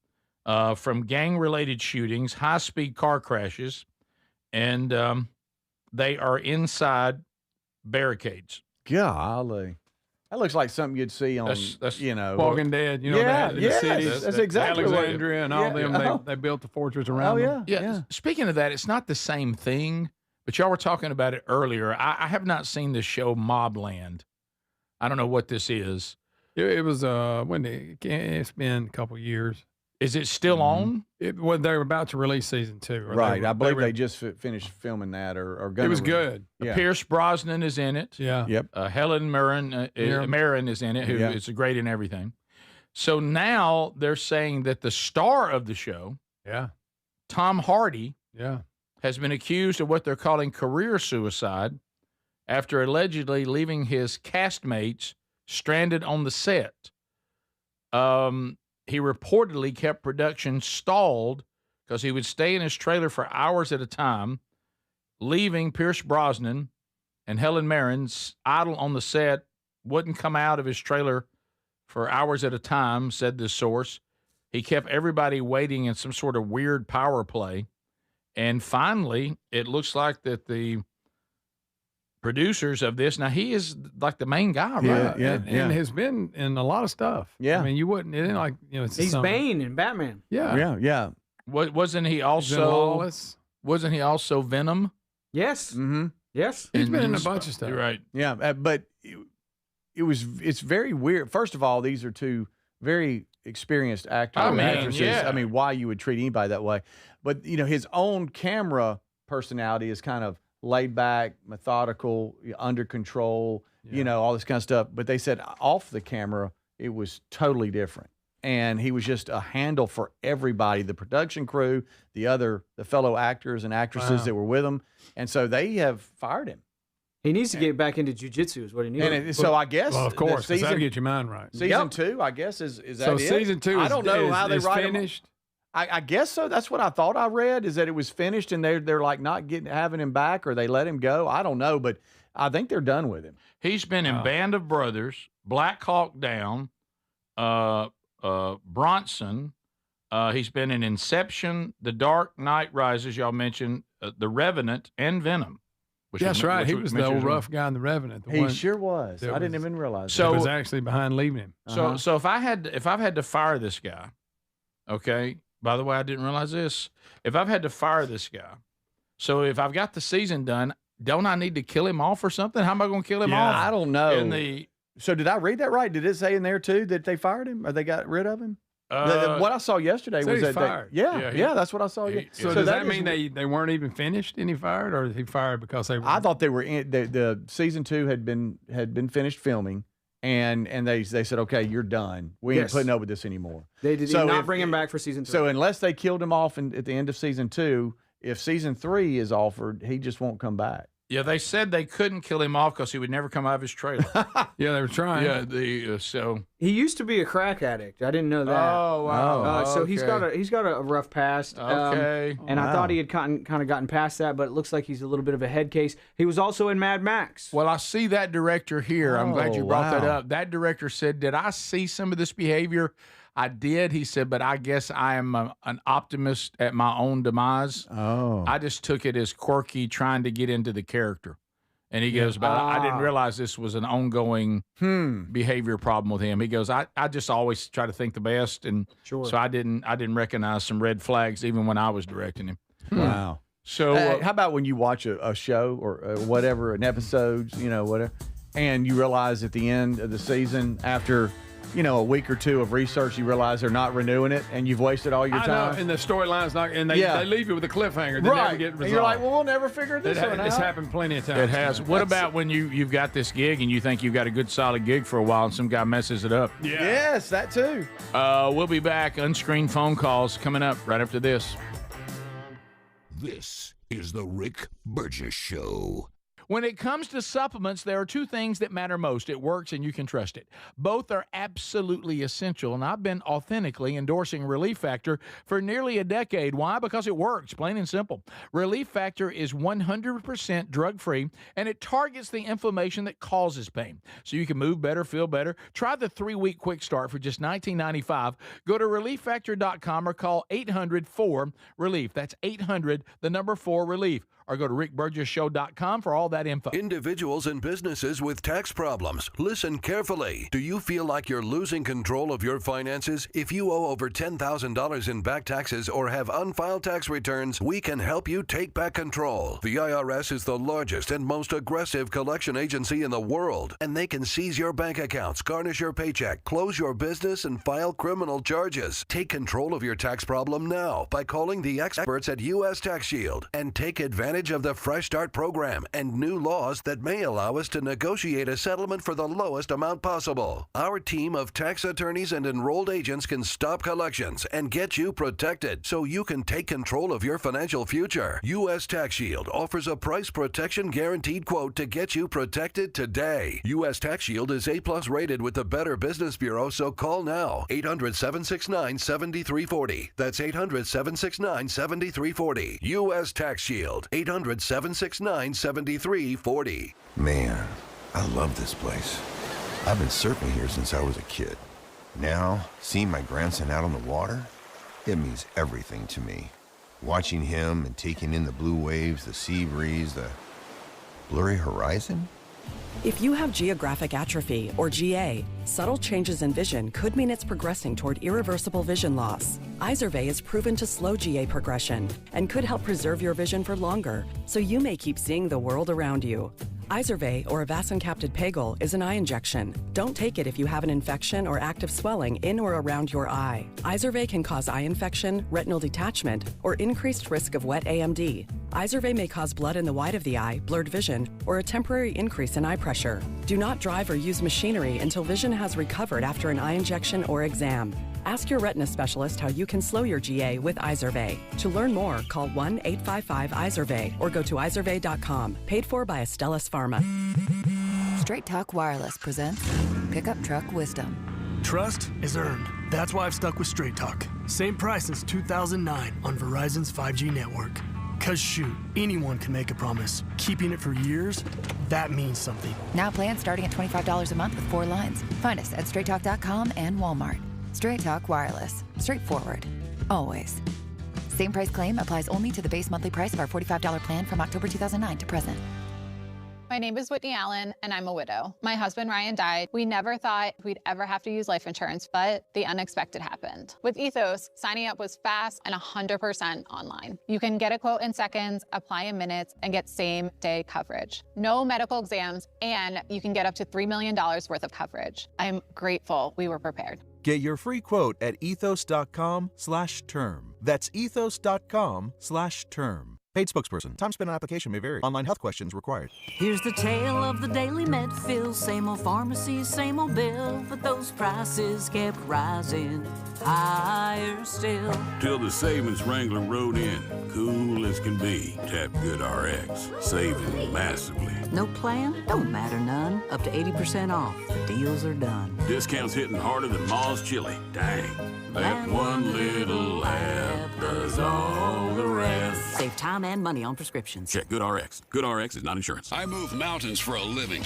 from gang-related shootings, high-speed car crashes, and they are inside barricades. Golly. That looks like something you'd see on, Walking Dead, the cities. That's exactly Alexandria and all them, they built the fortress around them. Yeah. Speaking of that, it's not the same thing, but y'all were talking about it earlier. I have not seen this show, Mobland. I don't know what this is. It was, it's been a couple years. Is it still on? They're about to release season 2. Right. I believe they just finished filming that or going to. It was good. Yeah. Pierce Brosnan is in it. Yeah. Yep. Helen Mirren is in it, who is great in everything. So now they're saying that the star of the show, Tom Hardy, has been accused of what they're calling career suicide after allegedly leaving his castmates stranded on the set. He reportedly kept production stalled because he would stay in his trailer for hours at a time, leaving Pierce Brosnan and Helen Mirren idle on the set, wouldn't come out of his trailer for hours at a time, said this source. He kept everybody waiting in some sort of weird power play. And finally, it looks like that the producers of this, now he is like the main guy, right? And has been in a lot of stuff. Yeah. I mean, you wouldn't, it ain't like, he's Bane in Batman. Yeah. Wasn't he also Wasn't he also Venom? Yes. Mm-hmm. Yes. He's been in a bunch of stuff. You're right. Yeah, but it's very weird. First of all, these are two very experienced actors and actresses. Yeah. I mean, why you would treat anybody that way. But, his own camera personality is kind of laid back, methodical, under control, all this kind of stuff. But they said off the camera, it was totally different. And he was just a handle for everybody, the production crew, the fellow actors and actresses that were with him. And so they have fired him. He needs to get back into jiu-jitsu is what he needs. And so I guess, well, of course, that'll get your mind right. Season 2, I guess, is that so it? Season 2 I don't know how they write finished. I guess so. That's what I thought I read, is that it was finished and they're like not having him back, or they let him go. I don't know, but I think they're done with him. He's been in Band of Brothers, Black Hawk Down, Bronson. He's been in Inception, The Dark Knight Rises, y'all mentioned, The Revenant, and Venom. That's right. He was the old rough guy in The Revenant. He sure was. I didn't even realize that. He was actually behind leaving him. So if I've had to fire this guy, okay. By the way, I didn't realize this. If I've had to fire this guy, so if I've got the season done, don't I need to kill him off or something? How am I going to kill him off? I don't know. So did I read that right? Did it say in there too that they fired him or they got rid of him? What I saw yesterday was that fired. That's what I saw. So does that mean they weren't even finished and he fired, or he fired because they were? I thought they were in the season 2 had been finished filming. And they said, okay, you're done. We ain't putting up with this anymore. They did not bring him back for season 3. So unless they killed him off at the end of season 2, if season 3 is offered, he just won't come back. Yeah, they said they couldn't kill him off because he would never come out of his trailer. Yeah, they were trying. Yeah, so he used to be a crack addict. I didn't know that. Oh wow! So he's got a rough past. Okay, and I thought he had kind of gotten past that, but it looks like he's a little bit of a head case. He was also in Mad Max. Well, I see that director here. I'm glad you brought that up. That director said, "Did I see some of this behavior?" I did. He said, but I guess I am an optimist at my own demise. Oh, I just took it as quirky, trying to get into the character. And he goes, but I didn't realize this was an ongoing behavior problem with him. He goes, I just always try to think the best, and so I didn't recognize some red flags even when I was directing him. Wow. So how about when you watch a show or whatever, an episode, whatever, and you realize at the end of the season after a week or two of research, you realize they're not renewing it, and you've wasted all your time. I know, and the storyline's not, and they leave you with a cliffhanger. They never get resolved. And you're like, well, we'll never figure this one out. It's happened plenty of times. It has. What about when you've got this gig and you think you've got a good solid gig for a while and some guy messes it up? Yeah. Yes, that too. We'll be back. Unscreened phone calls coming up right after this. This is the Rick Burgess Show. When it comes to supplements, there are two things that matter most. It works and you can trust it. Both are absolutely essential, and I've been authentically endorsing Relief Factor for nearly a decade. Why? Because it works, plain and simple. Relief Factor is 100% drug-free, and it targets the inflammation that causes pain. So you can move better, feel better. Try the 3-week quick start for just $19.95. Go to ReliefFactor.com or call 800-4-RELIEF. That's 800-4-RELIEF. Or go to rickburgessshow.com for all that info. Individuals and businesses with tax problems, listen carefully. Do you feel like you're losing control of your finances? If you owe over $10,000 in back taxes or have unfiled tax returns, we can help you take back control. The IRS is the largest and most aggressive collection agency in the world, and they can seize your bank accounts, garnish your paycheck, close your business, and file criminal charges. Take control of your tax problem now by calling the experts at U.S. Tax Shield and take advantage of the Fresh Start program and new laws that may allow us to negotiate a settlement for the lowest amount possible. Our team of tax attorneys and enrolled agents can stop collections and get you protected so you can take control of your financial future. U.S. Tax Shield offers a price protection guaranteed quote to get you protected today. U.S. Tax Shield is A+ rated with the Better Business Bureau, so call now. 800-769-7340. That's 800-769-7340. U.S. Tax Shield. 800-769-7340. Man, I love this place. I've been surfing here since I was a kid. Now, seeing my grandson out on the water, it means everything to me. Watching him and taking in the blue waves, the sea breeze, the blurry horizon. If you have geographic atrophy, or GA, subtle changes in vision could mean it's progressing toward irreversible vision loss. Izervay is proven to slow GA progression and could help preserve your vision for longer, so you may keep seeing the world around you. Izervay, or avacincaptad pegol, is an eye injection. Don't take it if you have an infection or active swelling in or around your eye. Izervay can cause eye infection, retinal detachment, or increased risk of wet AMD. Izervay may cause blood in the white of the eye, blurred vision, or a temporary increase in eye pressure. Do not drive or use machinery until vision has recovered after an eye injection or exam. Ask your retina specialist how you can slow your GA with Izervay. To learn more, call 1-855-IZERVAY or go to izervay.com. Paid for by Astellas Pharma. Straight Talk Wireless presents Pickup Truck Wisdom. Trust is earned. That's why I've stuck with Straight Talk. Same price since 2009 on Verizon's 5G network. Cause shoot, anyone can make a promise. Keeping it for years, that means something. Now plans starting at $25 a month with 4 lines. Find us at straighttalk.com and Walmart. Straight Talk Wireless. Straightforward. Always. Same price claim applies only to the base monthly price of our $45 plan from October 2009 to present. My name is Whitney Allen, and I'm a widow. My husband, Ryan, died. We never thought we'd ever have to use life insurance, but the unexpected happened. With Ethos, signing up was fast and 100% online. You can get a quote in seconds, apply in minutes, and get same-day coverage. No medical exams, and you can get up to $3 million worth of coverage. I'm grateful we were prepared. Get your free quote at ethos.com/term. That's ethos.com/term. Paid spokesperson. Time spent on application may vary. Online health questions required. Here's the tale of the daily med fill. Same old pharmacy, same old bill. But those prices kept rising higher still. Till the savings wrangler rode in. Cool as can be. Tap Good RX. Saving massively. No plan? Don't matter none. Up to 80% off. The deals are done. Discounts hitting harder than Ma's chili. Dang. That one little app does all the rest. Save time and money on prescriptions. Check Good RX. Good RX is not insurance. I move mountains for a living.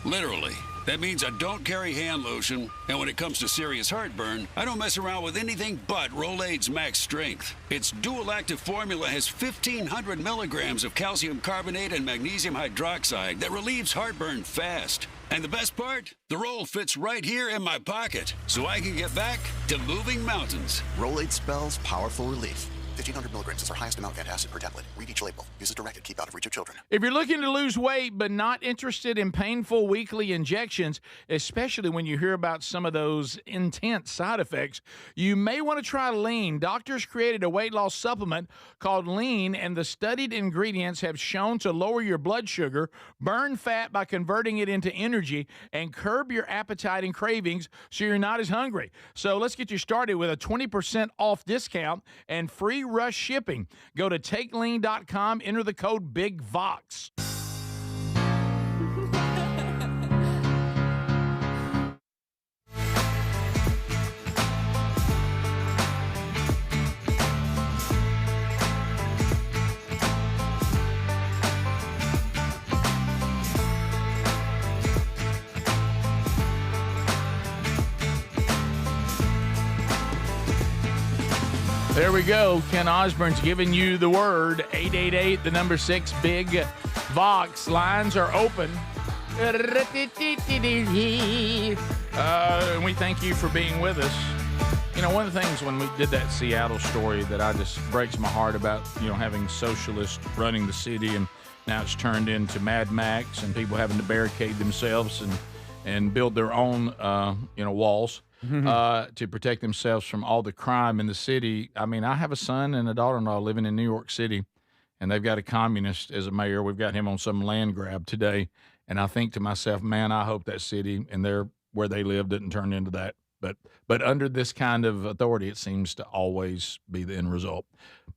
Literally. That means I don't carry hand lotion, and when it comes to serious heartburn, I don't mess around with anything but Rolaids Max Strength. Its dual-active formula has 1,500 milligrams of calcium carbonate and magnesium hydroxide that relieves heartburn fast. And the best part? The roll fits right here in my pocket, so I can get back to moving mountains. Rolaids spells powerful relief. 1,500 milligrams is our highest amount of antacid per tablet. Read each label. Use as directed. Keep out of reach of children. If you're looking to lose weight but not interested in painful weekly injections, especially when you hear about some of those intense side effects, you may want to try Lean. Doctors created a weight loss supplement called Lean, and the studied ingredients have shown to lower your blood sugar, burn fat by converting it into energy, and curb your appetite and cravings so you're not as hungry. So let's get you started with a 20% off discount and free rush shipping. Go to takelean.com, enter the code BIGVOX. There we go. Ken Osborne's giving you the word. 888, the number 6, Big Vox. Lines are open. And we thank you for being with us. You know, one of the things when we did that Seattle story that I just breaks my heart about, you know, having socialists running the city, and now it's turned into Mad Max and people having to barricade themselves and build their own, walls. To protect themselves from all the crime in the city. I mean, I have a son and a daughter-in-law living in New York City, and they've got a communist as a mayor. We've got him on some land grab today, and I think to myself, man, I hope that city and where they live didn't turn into that. But under this kind of authority, it seems to always be the end result.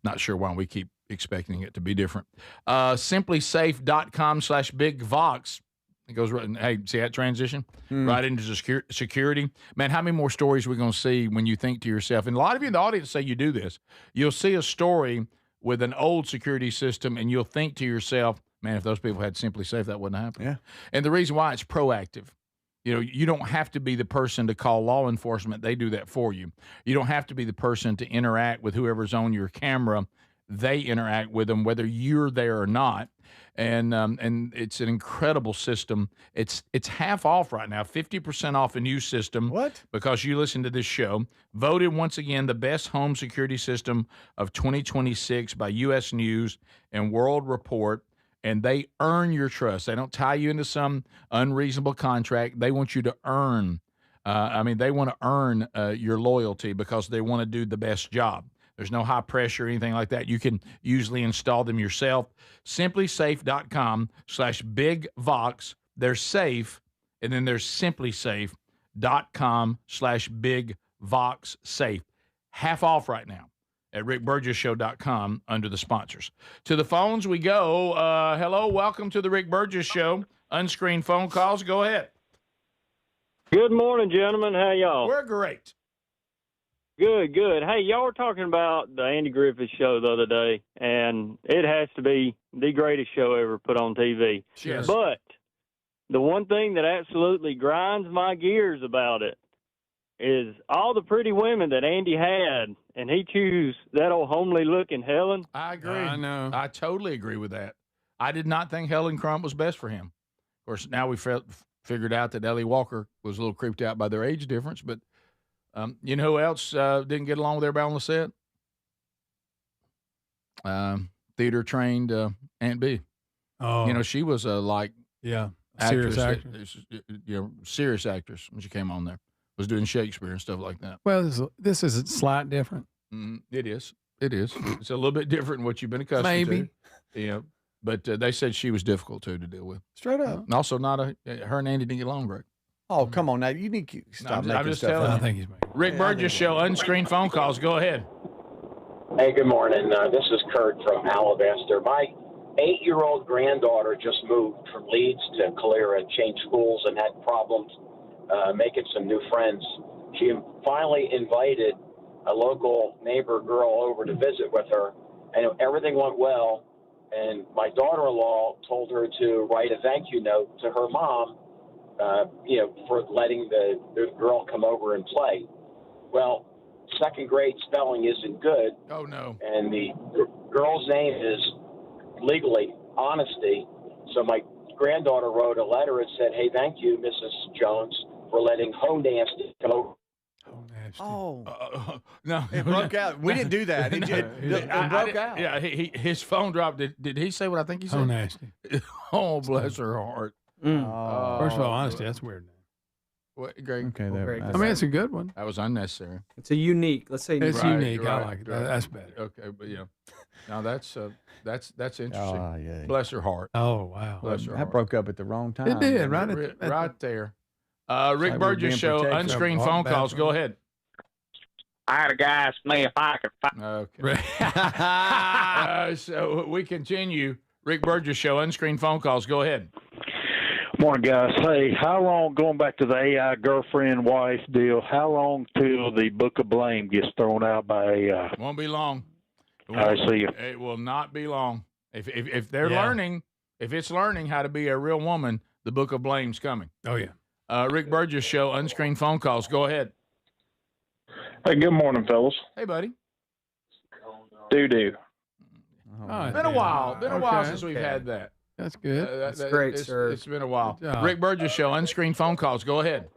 Not sure why we keep expecting it to be different. SimplySafe.com/BigVox. It goes right. Hey, see that transition? Right into security. Man, how many more stories are we going to see when you think to yourself? And a lot of you in the audience say you do this. You'll see a story with an old security system, and you'll think to yourself, man, if those people had Simply Safe, that wouldn't happen. Yeah. And the reason why, it's proactive. You know, you don't have to be the person to call law enforcement. They do that for you. You don't have to be the person to interact with whoever's on your camera. They interact with them, whether you're there or not. And it's an incredible system. It's half off right now, 50% off a new system. What? Because you listen to this show. Voted once again the best home security system of 2026 by U.S. News and World Report. And they earn your trust. They don't tie you into some unreasonable contract. They want you to earn. They want to earn your loyalty because they want to do the best job. There's no high pressure or anything like that. You can usually install them yourself. SimplySafe.com/BigVox. They're safe. And then there's SimplySafe.com/BigVoxSafe. Half off right now at RickBurgessShow.com under the sponsors. To the phones we go. Hello, welcome to the Rick Burgess Show. Unscreened phone calls. Go ahead. Good morning, gentlemen. How y'all? We're great. Good. Hey, y'all were talking about the Andy Griffith show the other day, and it has to be the greatest show ever put on TV. Yes. But the one thing that absolutely grinds my gears about it is all the pretty women that Andy had, and he chose that old homely-looking Helen. I agree. I know. I totally agree with that. I did not think Helen Crump was best for him. Of course, now we figured out that Ellie Walker was a little creeped out by their age difference, but you know who else didn't get along with everybody on the set? Theater-trained Aunt B. Oh. You know, she was serious actress. Serious actress when she came on there. Was doing Shakespeare and stuff like that. Well, this is a slight different. It is. It's a little bit different than what you've been accustomed to. Maybe. But they said she was difficult, too, to deal with. Straight up. And also, her and Andy didn't get along great. Oh, come on now. You need to stop making just stuff telling up. you. I think he's making. Rick Burgess Show, unscreened phone calls. Go ahead. Hey, good morning. This is Kurt from Alabaster. My 8-year-old granddaughter just moved from Leeds to Calera and changed schools and had problems making some new friends. She finally invited a local neighbor girl over to visit with her, and everything went well. And my daughter-in-law told her to write a thank you note to her mom, for letting the girl come over and play. Well, second grade spelling isn't good. Oh, no. And the girl's name is legally Honesty. So my granddaughter wrote a letter and said, hey, thank you, Mrs. Jones, for letting Ho Nasty come over. nasty. Oh, no, it broke out. We didn't do that. It broke out. Yeah, his phone dropped. Did he say what I think he said? Oh, nasty. Oh, bless her heart. First of all, honestly, that's weird. What, Greg? Okay, there. I mean, it's a good one. That was unnecessary. It's a unique. Let's say It's unique. unique. I like it. That's better. Okay, but yeah. Now that's interesting. Oh, yeah. Bless her heart. Oh, wow. Bless her That heart. broke up at the wrong time. It did, right? Right there. like Rick we're Burgess being Show, protected. unscreened phone calls. Go ahead. I had a guy ask me if I could find. Okay. So we continue. Rick Burgess Show, unscreened phone calls. Go ahead. Morning, guys. Hey, how long, going back to the AI girlfriend-wife deal, how long till the Book of Blame gets thrown out by AI? Won't be long. I see you. It will not be long. If they're learning, if it's learning how to be a real woman, the Book of Blame's coming. Oh, yeah. Rick Burgess Show, unscreened phone calls. Go ahead. Hey, good morning, fellas. Hey, buddy. Do-do. It's been a while. Been a while since we've had that. That's good. That's great, sir. It's been a while. Good job. Rick Burgess Show, unscreened phone calls. Go ahead.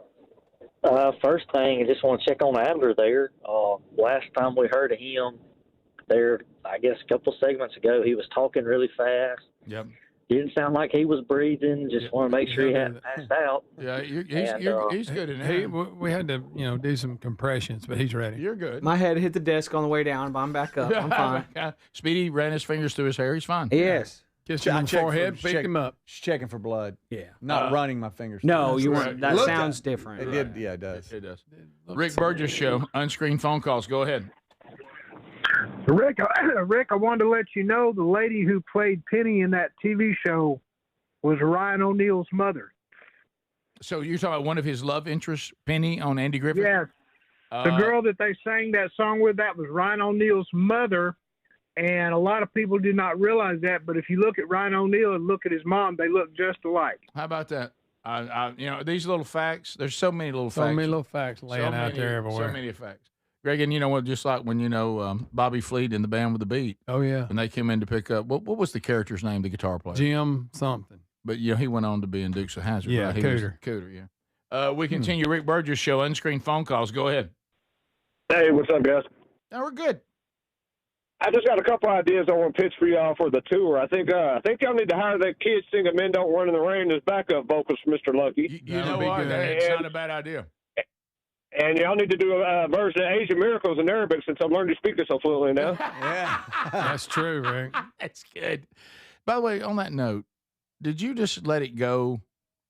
First thing, I just want to check on Adler there. Last time we heard of him there, I guess a couple segments ago, he was talking really fast. Yep. Didn't sound like he was breathing. Just want to make sure he hadn't passed out. Yeah, he's good in Hey, there. we had to, do some compressions, but he's ready. You're good. My head hit the desk on the way down, but I'm back up. I'm fine. Speedy ran his fingers through his hair. He's fine. Yes. Kissed him on the forehead, picked him up. Checking for blood. Yeah. Not running my fingers. No, through. you weren't. That Looked sounds at- different. It did. Yeah, it does. It does. Rick Burgess Show, unscreened phone calls. Go ahead. Rick, I wanted to let you know the lady who played Penny in that TV show was Ryan O'Neal's mother. So you're talking about one of his love interests, Penny, on Andy Griffith? Yes. The girl that they sang that song with, that was Ryan O'Neal's mother. And a lot of people do not realize that. But if you look at Ryan O'Neal and look at his mom, they look just alike. How about that? These little facts. There's so many little facts. So many little facts laying out there everywhere. So many facts. Greg, and you know what? Just like when Bobby Fleet in the band with the beat. Oh yeah. And they came in to pick up. What was the character's name? The guitar player. Jim something. But he went on to be in Dukes of Hazzard. Yeah, right? He Cooter. was Cooter. Yeah. We continue. Rick Burgess Show, unscreened phone calls. Go ahead. Hey, what's up, guys? No, we're good. I just got a couple ideas I want to pitch for y'all for the tour. I think y'all need to hire that kid singing "Men Don't Run in the Rain" as backup vocals for Mr. Lucky. You know what? It's not a bad idea. And y'all need to do a version of Asian Miracles in Arabic since I'm learning to speak it so fluently now. Yeah. That's true, Rick. That's good. By the way, on that note, did you just let it go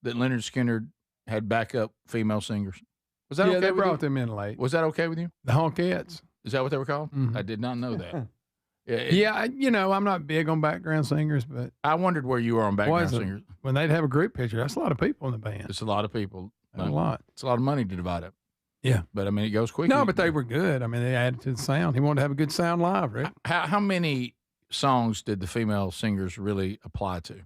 that Leonard Skinner had backup female singers? Was that okay they with brought you? them in late. Was that okay with you? The Honkettes. Is that what they were called? Mhm. I did not know that. I'm not big on background singers, but I wondered where you were on background wasn't. singers. When they'd have a group picture, that's a lot of people in the band. It's a lot of people. A lot. It's a lot of money to divide up. Yeah. But, I mean, it goes quick. No, but they were good. I mean, they added to the sound. He wanted to have a good sound live, Rick. How many songs did the female singers really apply to?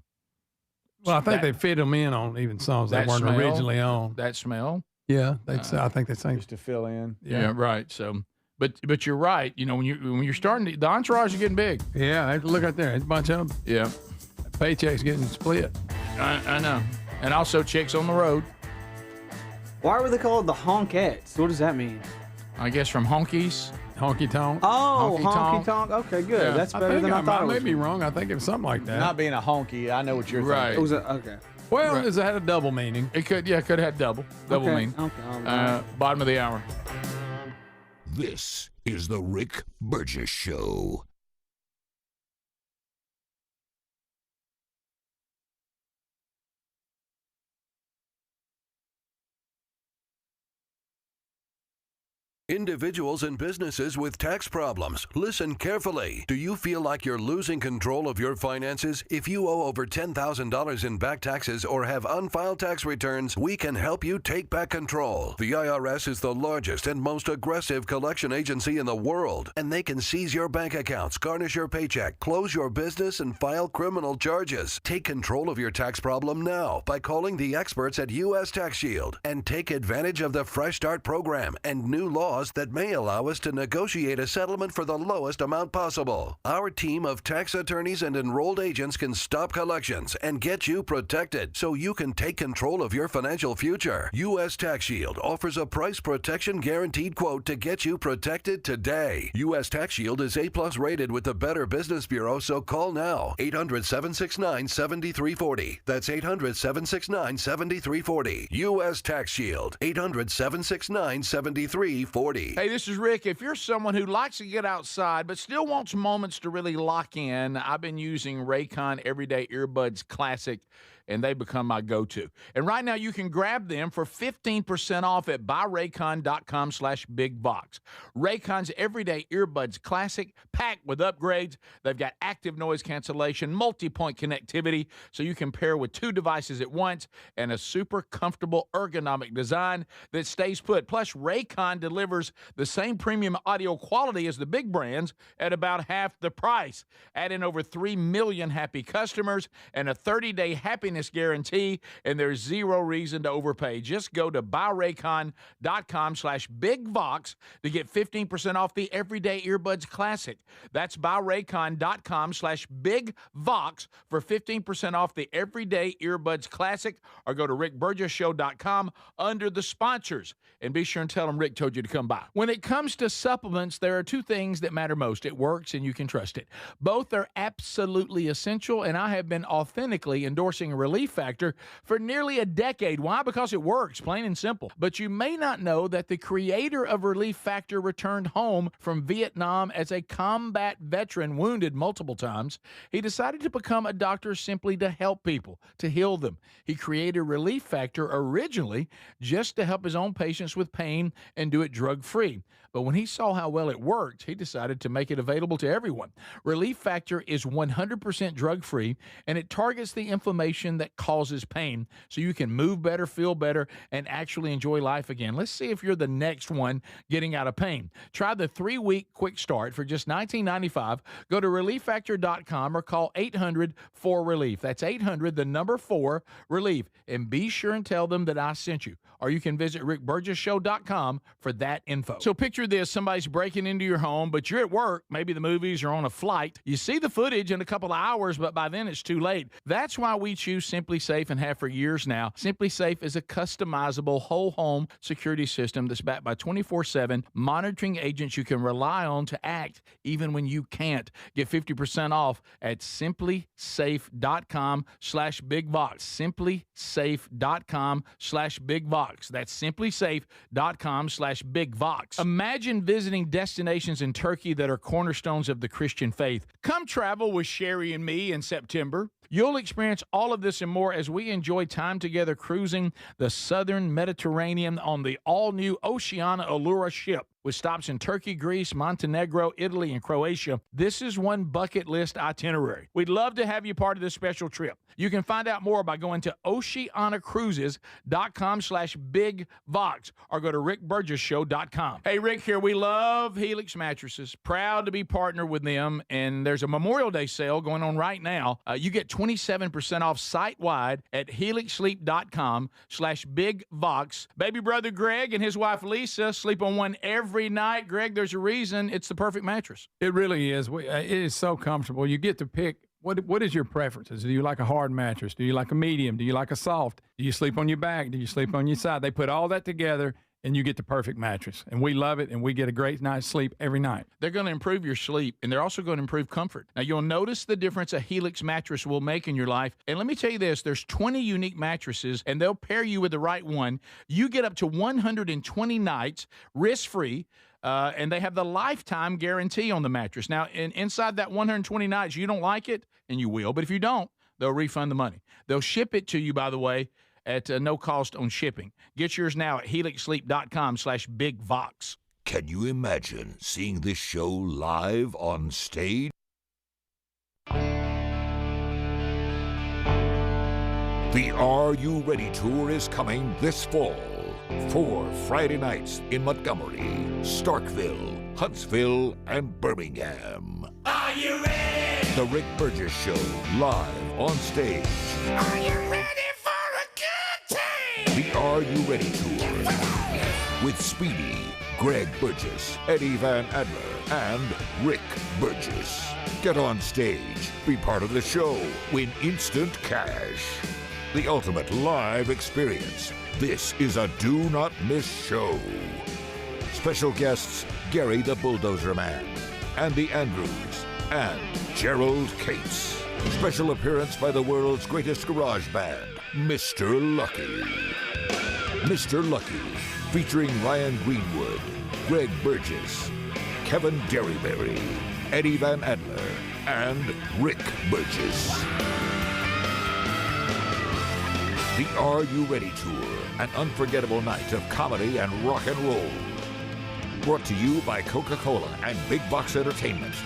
Well, I think they fit them in on even songs that weren't smell, originally on. That smell? Yeah, I think they sang just to fill in. Yeah, right. So, but you're right. When you're starting to, the entourage is getting big. Yeah, look out there. There's a bunch of them. Yeah. Paychecks getting split. I know. And also chicks on the road. Why were they called the Honkettes? What does that mean? I guess from honkies. Honky tonk. Oh, Honky honky tonk. tonk. Okay, good. Yeah. That's better than I thought it I was. may be wrong. I think it was something like that. Not being a honky, I know what you're Right. thinking. It was okay. Well, it had a double meaning. It could have had double Okay, meaning. okay. Bottom of the hour. This is the Rick Burgess Show. Individuals and businesses with tax problems, listen carefully. Do you feel like you're losing control of your finances? If you owe over $10,000 in back taxes or have unfiled tax returns, we can help you take back control. The IRS is the largest and most aggressive collection agency in the world, and they can seize your bank accounts, garnish your paycheck, close your business, and file criminal charges. Take control of your tax problem now by calling the experts at U.S. Tax Shield and take advantage of the Fresh Start program and new laws laws that may allow us to negotiate a settlement for the lowest amount possible. Our team of tax attorneys and enrolled agents can stop collections and get you protected so you can take control of your financial future. U.S. Tax Shield offers a price protection guaranteed quote to get you protected today. U.S. Tax Shield is A+ rated with the Better Business Bureau, so call now. 800-769-7340. That's 800-769-7340. U.S. Tax Shield. 800-769-7340. Hey, this is Rick. If you're someone who likes to get outside but still wants moments to really lock in, I've been using Raycon Everyday Earbuds Classic, and they become my go-to. And right now, you can grab them for 15% off at buyraycon.com/bigbox. Raycon's Everyday Earbuds Classic, packed with upgrades. They've got active noise cancellation, multi-point connectivity, so you can pair with 2 devices at once, and a super comfortable ergonomic design that stays put. Plus, Raycon delivers the same premium audio quality as the big brands at about half the price. Add in over 3 million happy customers and a 30-day happiness guarantee, and there's zero reason to overpay. Just go to buyraycon.com/bigvox to get 15% off the Everyday Earbuds Classic. That's buyraycon.com/bigvox for 15% off the Everyday Earbuds Classic, or go to rickburgessshow.com under the sponsors, and be sure and tell them Rick told you to come by. When it comes to supplements, there are 2 things that matter most. It works and you can trust it. Both are absolutely essential, and I have been authentically endorsing Relief Factor for nearly a decade. Why? Because it works, plain and simple. But you may not know that the creator of Relief Factor returned home from Vietnam as a combat veteran, wounded multiple times. He decided to become a doctor simply to help people, to heal them. He created Relief Factor originally just to help his own patients with pain and do it drug-free. But when he saw how well it worked, he decided to make it available to everyone. Relief Factor is 100% drug-free, and it targets the inflammation that causes pain, so you can move better, feel better, and actually enjoy life again. Let's see if you're the next one getting out of pain. Try the 3-week quick start for just $19.95. Go to ReliefFactor.com or call 800-4RELIEF. That's 800-4RELIEF. And be sure and tell them that I sent you. Or you can visit rickburgessshow.com for that info. So picture this. Somebody's breaking into your home, but you're at work, maybe the movies, or on a flight. You see the footage in a couple of hours, but by then it's too late. That's why we choose Simply Safe and have for years now. Simply Safe is a customizable whole home security system that's backed by 24/7 monitoring agents you can rely on to act even when you can't. Get 50% off at simplysafe.com/bigvox. simplysafe.com/bigvox. That's simplysafe.com/bigvox. Imagine visiting destinations in Turkey that are cornerstones of the Christian faith. Come travel with Sherry and me in September. You'll experience all of this and more as we enjoy time together cruising the southern Mediterranean on the all-new Oceana Allura ship. With stops in Turkey, Greece, Montenegro, Italy, and Croatia, this is one bucket list itinerary. We'd love to have you part of this special trip. You can find out more by going to oceanacruises.com/bigvox or go to rickburgessshow.com. Hey, Rick here. We love Helix Mattresses. Proud to be partnered with them, and there's a Memorial Day sale going on right now. You get 27% off site-wide at helixsleep.com/bigvox. Baby brother Greg and his wife Lisa sleep on one every night. Greg, there's a reason it's the perfect mattress. It really is. It is so comfortable. You get to pick what is your preferences. Do you like a hard mattress? Do you like a medium? Do you like a soft? Do you sleep on your back? Do you sleep on your side? They put all that together, and you get the perfect mattress. And we love it, and we get a great night's sleep every night. They're going to improve your sleep, and they're also going to improve comfort. Now, you'll notice the difference a Helix mattress will make in your life. And let me tell you this, there's 20 unique mattresses, and they'll pair you with the right one. You get up to 120 nights risk-free, and they have the lifetime guarantee on the mattress. Now, inside that 120 nights, you don't like it, and you will. But if you don't, they'll refund the money. They'll ship it to you, by the way, at no cost on shipping. Get yours now at helixsleep.com/bigvox. Can you imagine seeing this show live on stage? The Are You Ready Tour is coming this fall. 4 Friday nights in Montgomery, Starkville, Huntsville, and Birmingham. Are you ready? The Rick Burgess Show, live on stage. Are you ready for a good time? The Are You Ready Tour with Speedy, Greg Burgess, Eddie Van Adler, and Rick Burgess. Get on stage, be part of the show, win instant cash. The ultimate live experience. This is a do not miss show. Special guests Gary the Bulldozer Man, Andy Andrews, and Gerald Cates. Special appearance by the world's greatest garage band, Mr. Lucky. Mr. Lucky, featuring Ryan Greenwood, Greg Burgess, Kevin Derryberry, Eddie Van Adler, and Rick Burgess. The Are You Ready Tour, an unforgettable night of comedy and rock and roll. Brought to you by Coca-Cola and Big Box Entertainment.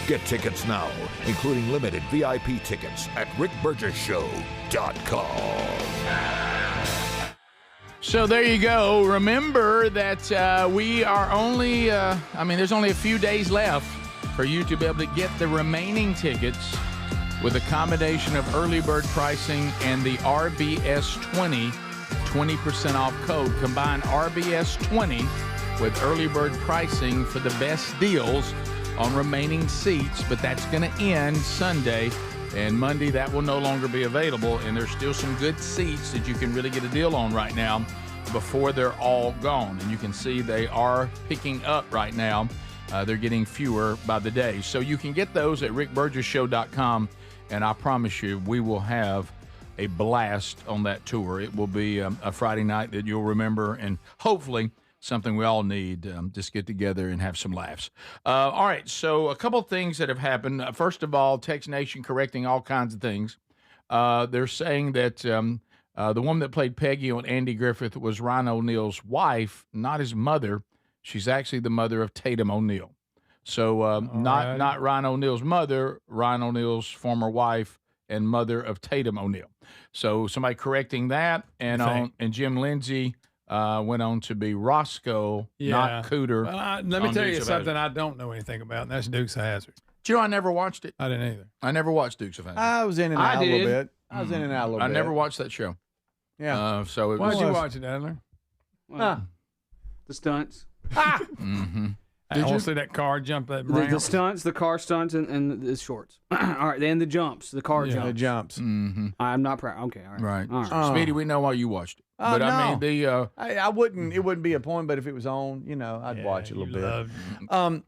Get tickets now, including limited VIP tickets at rickburgesshow.com. So there you go. Remember that we are only, there's only a few days left for you to be able to get the remaining tickets with a combination of early bird pricing and the RBS20 20% off code. Combine RBS20 with early bird pricing for the best deals on remaining seats, but that's going to end Sunday, and Monday that will no longer be available, and there's still some good seats that you can really get a deal on right now before they're all gone. And you can see they are picking up right now. They're getting fewer by the day. So you can get those at rickburgesshow.com, and I promise you we will have a blast on that tour. It will be a Friday night that you'll remember, and hopefully something we all need, just get together and have some laughs. All right, so a couple of things that have happened. First of all, Tex Nation correcting all kinds of things. They're saying that the woman that played Peggy on Andy Griffith was Ryan O'Neal's wife, not his mother. She's actually the mother of Tatum O'Neal. So not Ryan O'Neal's mother, Ryan O'Neal's former wife and mother of Tatum O'Neal. So somebody correcting that, and Jim Lindsay went on to be Roscoe, not Cooter. Well, let me tell you something I don't know anything about, and that's Dukes of Hazzard. Do you know I never watched it? I didn't either. I never watched Dukes of Hazzard. I was in and out a little bit. I was in and out a little bit. I never watched that show. Yeah. So why did you watch it, Adler? The stunts. Mm-hmm. I want to see that car jump that ramp. The stunts, the car stunts, and the shorts. All right, then the jumps, the car jumps. The jumps. Mm-hmm. I'm not proud. Okay, all right. Right. Speedy, we know why you watched it. But no. I mean, I wouldn't. It wouldn't be a point. But if it was on, I'd watch it a little bit.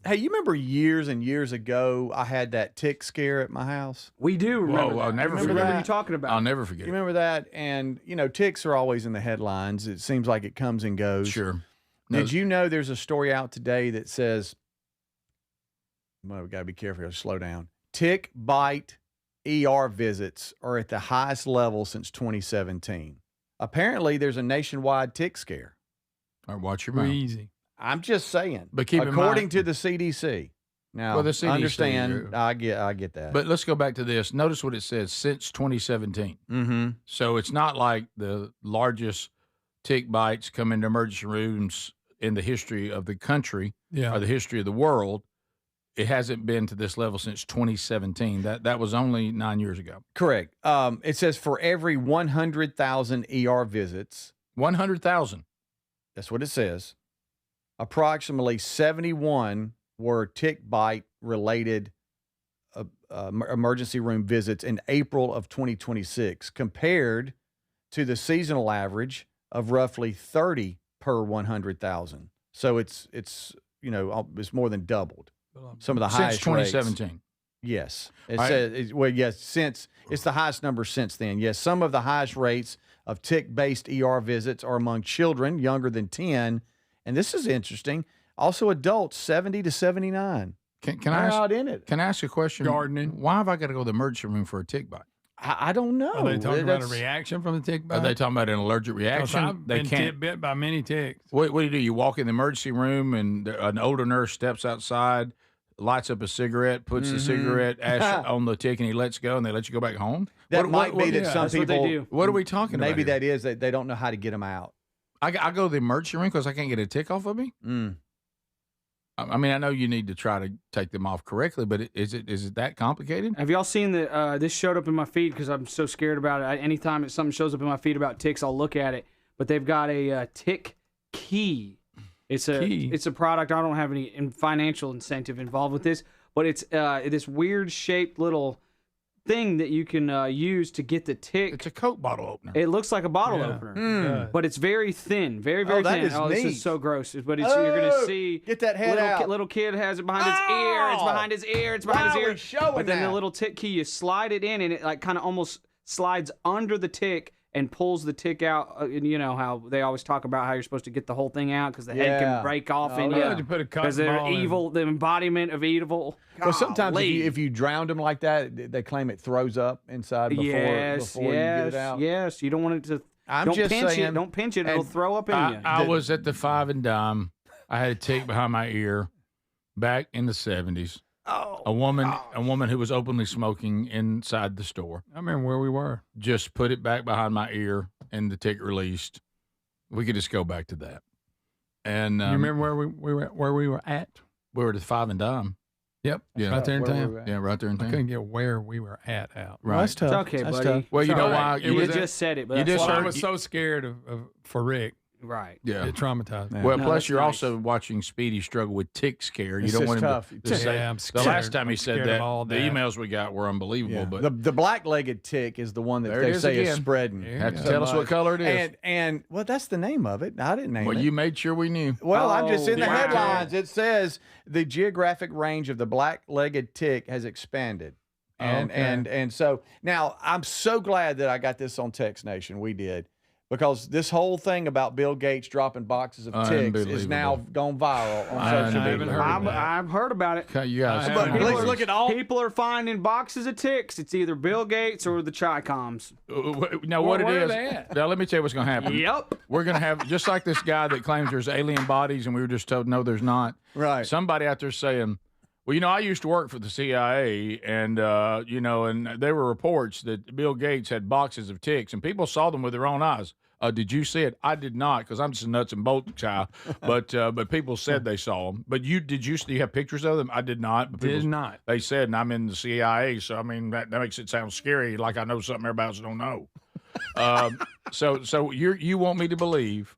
Hey, you remember years and years ago, I had that tick scare at my house. We do remember. I'll never forget. What are you talking about? I'll never forget. You remember that? And ticks are always in the headlines. It seems like it comes and goes. Sure. Did you know there's a story out today that says, well, we got to be careful. Slow down. Tick bite ER visits are at the highest level since 2017. Apparently, there's a nationwide tick scare. All right, watch your mouth. Easy. I'm just saying. But keep in mind, according to the CDC. Now, well, the CDC, understand. I get that. But let's go back to this. Notice what it says, since 2017. Mm-hmm. So it's not like the largest tick bites come into emergency rooms in the history of the country or the history of the world. It hasn't been to this level since 2017. That was only 9 years ago. Correct. It says for every 100,000 ER visits. 100,000. That's what it says. Approximately 71 were tick bite related emergency room visits in April of 2026, compared to the seasonal average of roughly 30 per 100,000. So it's more than doubled. Some of the highest since 2017. Rates. Yes. It says, since it's the highest number since then. Yes, some of the highest rates of tick-based ER visits are among children younger than 10, and this is interesting. Also, adults 70 to 79. Can I ask, out in it? Can I ask a question? Gardening. Why have I got to go to the emergency room for a tick bite? I don't know. Are they talking about a reaction from the tick bite? Are they talking about an allergic reaction? I've been bit by many ticks. What do you do? You walk in the emergency room, and an older nurse steps outside, lights up a cigarette, puts the cigarette ash on the tick, and he lets go, and they let you go back home? That might be that some people do. What are we talking about? Maybe that is that they don't know how to get them out. I go to the emergency room because I can't get a tick off of me? I mean, I know you need to try to take them off correctly, but is it that complicated? Have y'all seen that? This showed up in my feed because I'm so scared about it. Anytime something shows up in my feed about ticks, I'll look at it. But they've got a tick key It's a product. I don't have any financial incentive involved with this, but it's this weird shaped little thing that you can use to get the tick. It's a Coke bottle opener. It looks like a bottle opener, but it's very thin, very thin. This is so gross. But you're gonna see. Get that head out. Little kid has it behind his ear. It's behind his ear. It's behind his ear. Showing but then that. the little tick key, you slide it in, and it like kind of almost slides under the tick and pulls the tick out. And you know how they always talk about how you're supposed to get the whole thing out because the head can break off in you. You put a Because they're evil, the embodiment of evil. Well, sometimes Golly. if you drowned them like that, they claim it throws up inside before you get it out. Yes, you don't want it to. I'm don't just pinch saying. it. Don't pinch it. It'll throw up in you. I was at the Five and Dime. I had a tick behind my ear back in the 70s. A woman who was openly smoking inside the store. I remember where we were. Just put it back behind my ear, and the tick released. We could just go back to that. And You remember where we were at? We were at the Five and Dime. Yep. Yeah. Right there in town. Yeah, right there in I town. couldn't get where we were at out. Right. That's tough. It's okay, That's buddy. tough. Well, you It's know all why? right. You just said it, but you that's just why. I heard- was so scared for Rick. Right. Yeah. It traumatized me. Well, No, plus that's you're nice. also watching Speedy struggle with tick scare. You It's don't just want him tough. to say. Yeah, I'm the scared. last time he I'm said scared that, of all the that. emails we got were unbelievable. Yeah. But The black-legged tick is the one that There it they is say is again. spreading. There you have to go. tell us what color it is. And well, that's the name of it. I didn't name Well, it. you made sure we knew. Well, I'm just in the wow. headlines. It says the geographic range of the black-legged tick has expanded. And Okay. and so now I'm so glad that I got this on Text Nation. We did. Because this whole thing about Bill Gates dropping boxes of ticks is now gone viral on social I haven't media. heard of that. I've heard about it. Okay, you guys. I haven't heard. Look at all. People are finding boxes of ticks. It's either Bill Gates or the Chi-Coms. Now, what where it are is, they at? now let me tell you what's going to happen. Yep. We're going to have, just like this guy that claims there's alien bodies, and we were just told, no, there's not. Right. Somebody out there saying, well, you know, I used to work for the CIA, and, you know, and there were reports that Bill Gates had boxes of ticks, and people saw them with their own eyes. Did you see it? I did not, because I'm just a nuts and bolts guy. But people said they saw them. But you have pictures of them? I did not. But Did not. They said, and I'm in the CIA, so I mean that makes it sound scary, like I know something everybody else don't know. So you want me to believe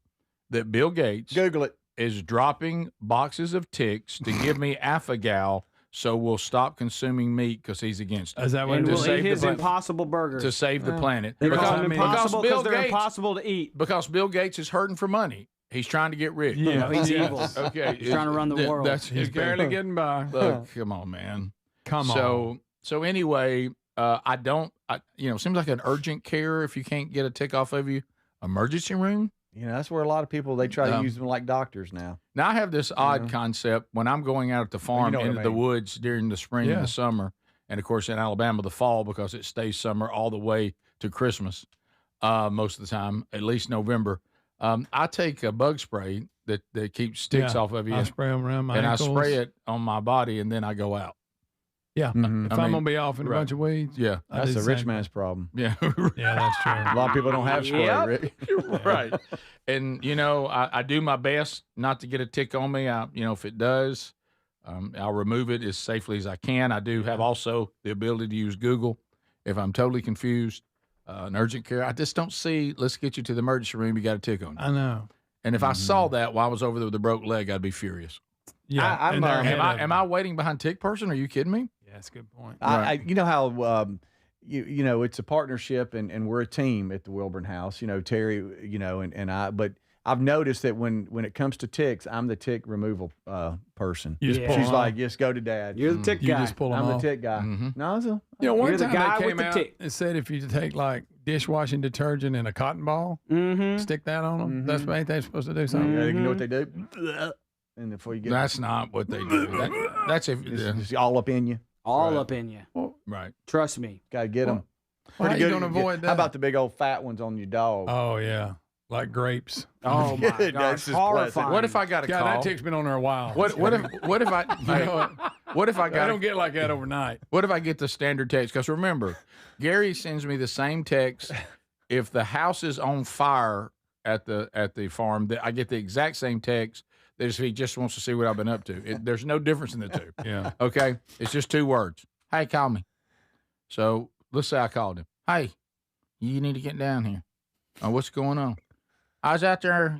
that Bill Gates Google it. is dropping boxes of ticks to give me Affigal, so we'll stop consuming meat because he's against it. Is that what And it we'll is? eat his planet. Impossible Burgers. To save the planet. They call them because impossible Bill because they're Gates- impossible to eat. Because Bill Gates is hurting for money. He's trying to get rich. Yeah. No, he's evil. Okay. He's trying to run the world. He's barely getting by. Look, come on, man. Come on. So anyway, seems like an urgent care if you can't get a tick off of you. Emergency room. You know, that's where a lot of people, they try to use them like doctors now. Now I have this odd concept when I'm going out at the farm know what I into the mean. woods during the spring and Yeah. the summer, and of course in Alabama the fall because it stays summer all the way to Christmas most of the time, at least November. I take a bug spray that keeps ticks Yeah. off of you, I spray them around my and ankles. I spray it on my body, and then I go out. Yeah. Mhm. If I'm going to be off in a bunch of weeds. Yeah, I That's do a the rich same man's problem. yeah, Yeah, that's true. A lot of people don't have spray, Yep. Rick. right. And you know, I do my best not to get a tick on me. If it does, I'll remove it as safely as I can. I do have also the ability to use Google if I'm totally confused. An urgent care. I just don't see. Let's get you to the emergency room. You got a tick on you. I know. And if I saw that while I was over there with a broke leg, I'd be furious. Yeah. I'm, and they're ahead of Am I waiting behind tick person? Are you kidding me? Yeah, that's a good point. You know how you know it's a partnership and we're a team at the Wilburn House. You know, Terry, and I. But I've noticed that when it comes to ticks, I'm the tick removal person. You just Yeah. pull She's them like, off. just go to Dad. You're the tick You guy. just pull them I'm the off. tick guy. Mhm. No, it's a, You know, one You're the time guy they with came the out tick. and said if you take like dishwashing detergent and a cotton ball, Mm-hmm. stick that on them. That's what ain't they supposed to do something? you know what they do? And before you get That's not what they do. That's if it's all up in you. All Right. up in you. right. Trust me. Got to get them. Well, how you gonna avoid that? How about the big old fat ones on your dog? Oh yeah, like grapes. Oh my That's gosh, just pleasant. horrifying. What if I got a God, call? that tick's been on there a while. What if I? You know what? What if I I got? don't get like that overnight. What if I get the standard text? Because remember, Gary sends me the same text if the house is on fire at the farm. I get the exact same text. That if he just wants to see what I've been up to. There's no difference in the two. Yeah. Okay, it's just two words. Hey, call me. So let's say I called him. Hey, you need to get down here. What's going on? I was out there,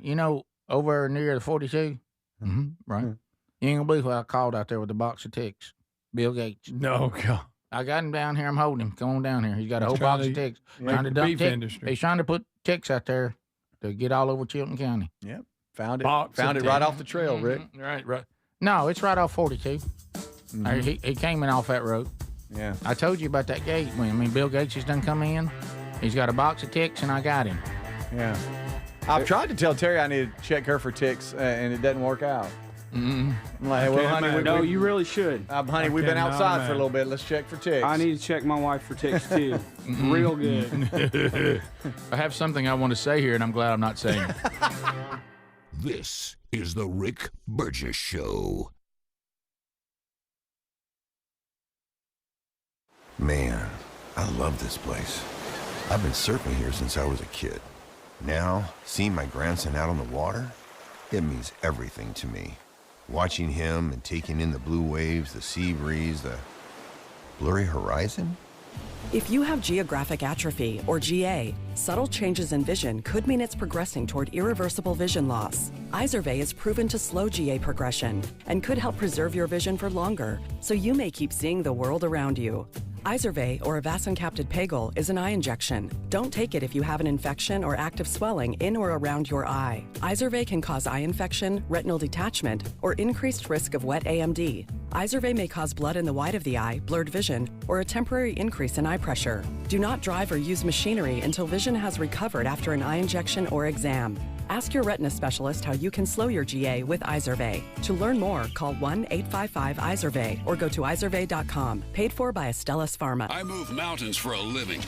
over near the 42. Right. You ain't gonna believe what I called out there with the box of ticks. Bill Gates. No, God. I got him down here. I'm holding him. Come on down here. He's got a whole box of ticks. Trying to dump beef ticks. industry. He's trying to put ticks out there to get all over Chilton County. Yep. Found it. Box Found of it right ticks. off the trail, Rick. Right. No, it's right off 42. He came in off that road. Yeah. I told you about that gate. I mean, Bill Gates has done come in. He's got a box of ticks, and I got him. Yeah. I've tried to tell Terry I need to check her for ticks, and it doesn't work out. I'm like, hey, well, honey, no, you really should. Honey, we've been outside for a little bit. Let's check for ticks. I need to check my wife for ticks too. Real good. I have something I want to say here, and I'm glad I'm not saying it. This is the Rick Burgess Show. Man, I love this place. I've been surfing here since I was a kid. Now, seeing my grandson out on the water, it means everything to me. Watching him and taking in the blue waves, the sea breeze, the blurry horizon. If you have geographic atrophy, or GA, subtle changes in vision could mean it's progressing toward irreversible vision loss. Izervay is proven to slow GA progression and could help preserve your vision for longer, so you may keep seeing the world around you. Izervay, or avacincaptad pegol, is an eye injection. Don't take it if you have an infection or active swelling in or around your eye. Izervay can cause eye infection, retinal detachment, or increased risk of wet AMD. Izervay may cause blood in the white of the eye, blurred vision, or a temporary increase in eye pressure. Do not drive or use machinery until vision has recovered after an eye injection or exam. Ask your retina specialist how you can slow your GA with Izervay. To learn more, call 1-855-IZERVAY or go to izervay.com. Paid for by Astellas Pharma. I move mountains for a living.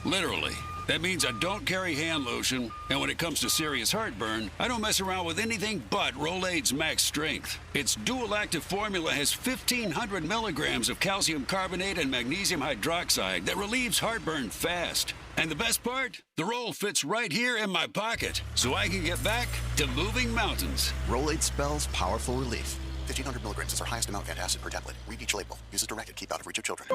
Literally. That means I don't carry hand lotion, and when it comes to serious heartburn, I don't mess around with anything but Rolaids Max Strength. Its dual-active formula has 1,500 milligrams of calcium carbonate and magnesium hydroxide that relieves heartburn fast. And the best part? The roll fits right here in my pocket, so I can get back to moving mountains. Rolaids spells powerful relief. 1,500 milligrams is our highest amount of antacid per tablet. Read each label. Use as directed. Keep out of reach of children.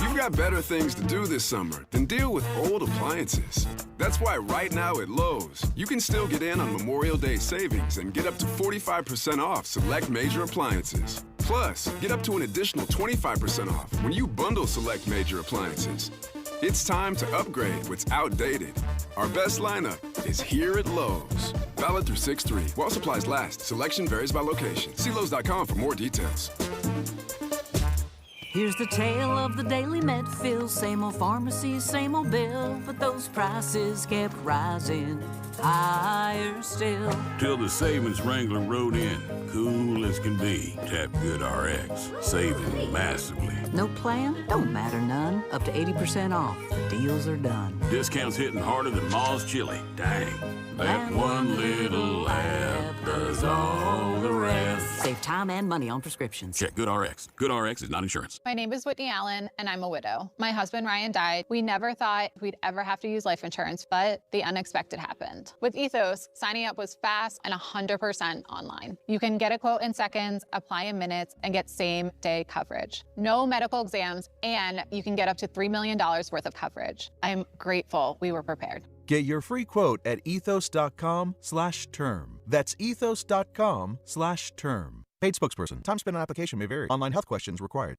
You've got better things to do this summer than deal with old appliances. That's why right now at Lowe's, you can still get in on Memorial Day savings and get up to 45% off select major appliances. Plus, get up to an additional 25% off when you bundle select major appliances. It's time to upgrade what's outdated. Our best lineup is here at Lowe's. Valid through 6/3. While supplies last, selection varies by location. See Lowe's.com for more details. Here's the tale of the daily med fill. Same old pharmacy, same old bill, but those prices kept rising higher still. Till the savings wrangler rode in, cool as can be. Tap Good RX, saving massively. No plan? Don't matter none. Up to 80% off. The deals are done. Discounts hitting harder than Ma's chili. Dang. That one little app does all the rest. Save time and money on prescriptions. Check Good RX. Good RX is not insurance. My name is Whitney Allen, and I'm a widow. My husband, Ryan, died. We never thought we'd ever have to use life insurance, but the unexpected happened. With Ethos, signing up was fast and 100% online. You can get a quote in seconds, apply in minutes, and get same-day coverage. No medical exams, and you can get up to $3 million worth of coverage. I'm grateful we were prepared. Get your free quote at ethos.com/term. That's ethos.com/term. Paid spokesperson. Time spent on application may vary. Online health questions required.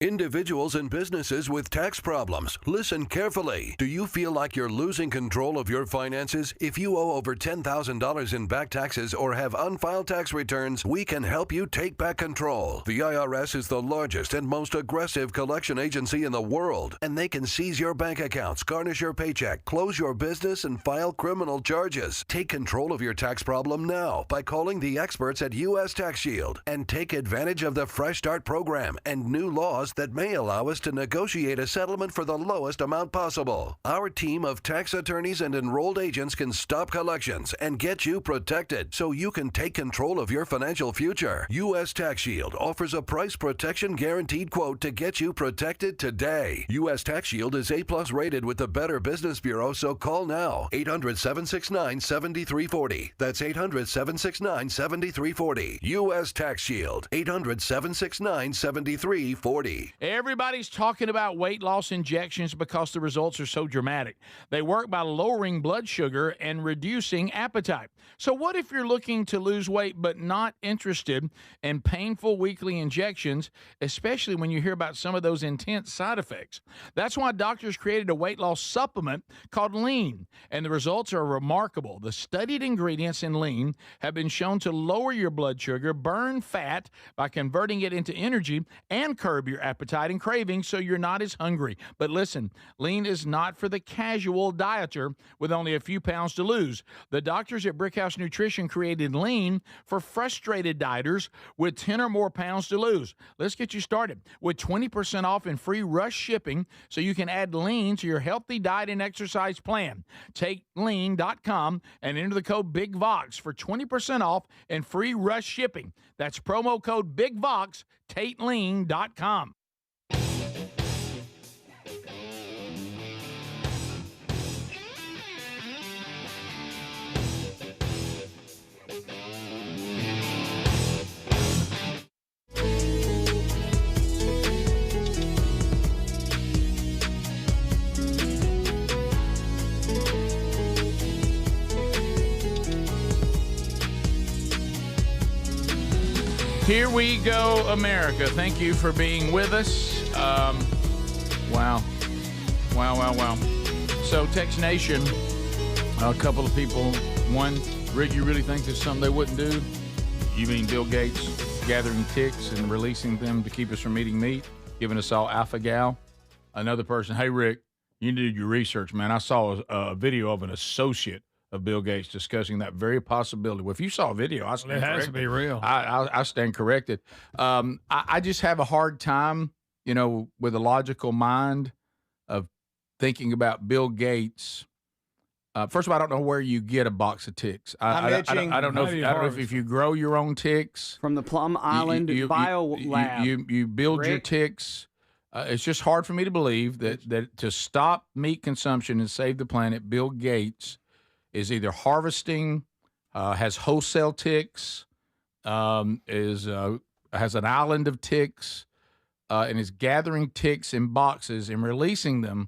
Individuals and businesses with tax problems, listen carefully. Do you feel like you're losing control of your finances? If you owe over $10,000 in back taxes or have unfiled tax returns, we can help you take back control. The IRS is the largest and most aggressive collection agency in the world, and they can seize your bank accounts, garnish your paycheck, close your business, and file criminal charges. Take control of your tax problem now by calling the experts at U.S. Tax Shield and take advantage of the Fresh Start program and new laws that may allow us to negotiate a settlement for the lowest amount possible. Our team of tax attorneys and enrolled agents can stop collections and get you protected so you can take control of your financial future. U.S. Tax Shield offers a price protection guaranteed quote to get you protected today. U.S. Tax Shield is A+ rated with the Better Business Bureau, so call now. 800-769-7340. That's 800-769-7340. U.S. Tax Shield. 800-769-7340. free. Everybody's talking about weight loss injections because the results are so dramatic. They work by lowering blood sugar and reducing appetite. So what if you're looking to lose weight but not interested in painful weekly injections, especially when you hear about some of those intense side effects? That's why doctors created a weight loss supplement called Lean, and the results are remarkable. The studied ingredients in Lean have been shown to lower your blood sugar, burn fat by converting it into energy, and curb your appetite and cravings so you're not as hungry. But listen, Lean is not for the casual dieter with only a few pounds to lose. The doctors at Brickhouse Nutrition created Lean for frustrated dieters with 10 or more pounds to lose. Let's get you started with 20% off and free rush shipping so you can add Lean to your healthy diet and exercise plan. Take lean.com and enter the code BIGVOX for 20% off and free rush shipping. That's promo code BIGVOX, TateLean.com. Here we go, America. Thank you for being with us. Wow. So, Tex Nation, a couple of people. One, Rick, you really think there's something they wouldn't do? You mean Bill Gates gathering ticks and releasing them to keep us from eating meat, giving us all alpha-gal? Another person, hey, Rick, you did your research, man. I saw a video of an associate of Bill Gates discussing that very possibility. Well, if you saw a video, I stand corrected. It has to be real. I stand corrected. I just have a hard time, with a logical mind of thinking about Bill Gates. First of all, I don't know where you get a box of ticks. I don't know if you grow your own ticks. From the Plum Island Bio Lab. You build your ticks. It's just hard for me to believe that to stop meat consumption and save the planet, Bill Gates is either harvesting, has wholesale ticks, has an island of ticks, and is gathering ticks in boxes and releasing them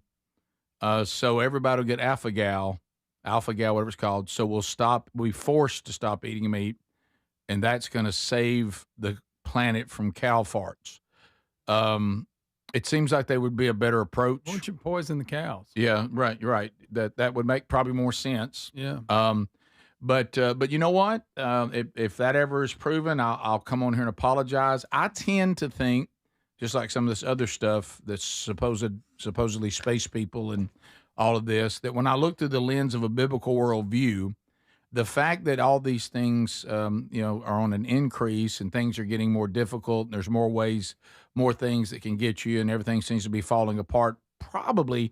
so everybody will get alpha-gal, whatever it's called. So we'll be forced to stop eating meat, and that's going to save the planet from cow farts. It seems like they would be a better approach. Why don't you poison the cows? Yeah, right. You're right. That would make probably more sense. Yeah. But you know what? If that ever is proven, I'll come on here and apologize. I tend to think, just like some of this other stuff that's supposedly space people and all of this, that when I look through the lens of a biblical worldview, the fact that all these things, are on an increase and things are getting more difficult, and there's more ways, more things that can get you, and everything seems to be falling apart. Probably,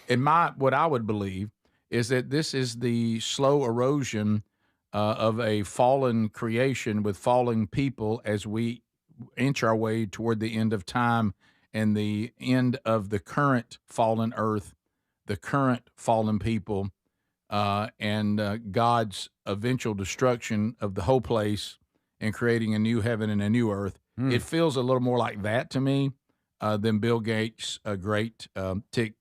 what I would believe is that this is the slow erosion of a fallen creation with fallen people as we inch our way toward the end of time and the end of the current fallen earth, the current fallen people. And God's eventual destruction of the whole place and creating a new heaven and a new earth. It feels a little more like that to me than Bill Gates' great tick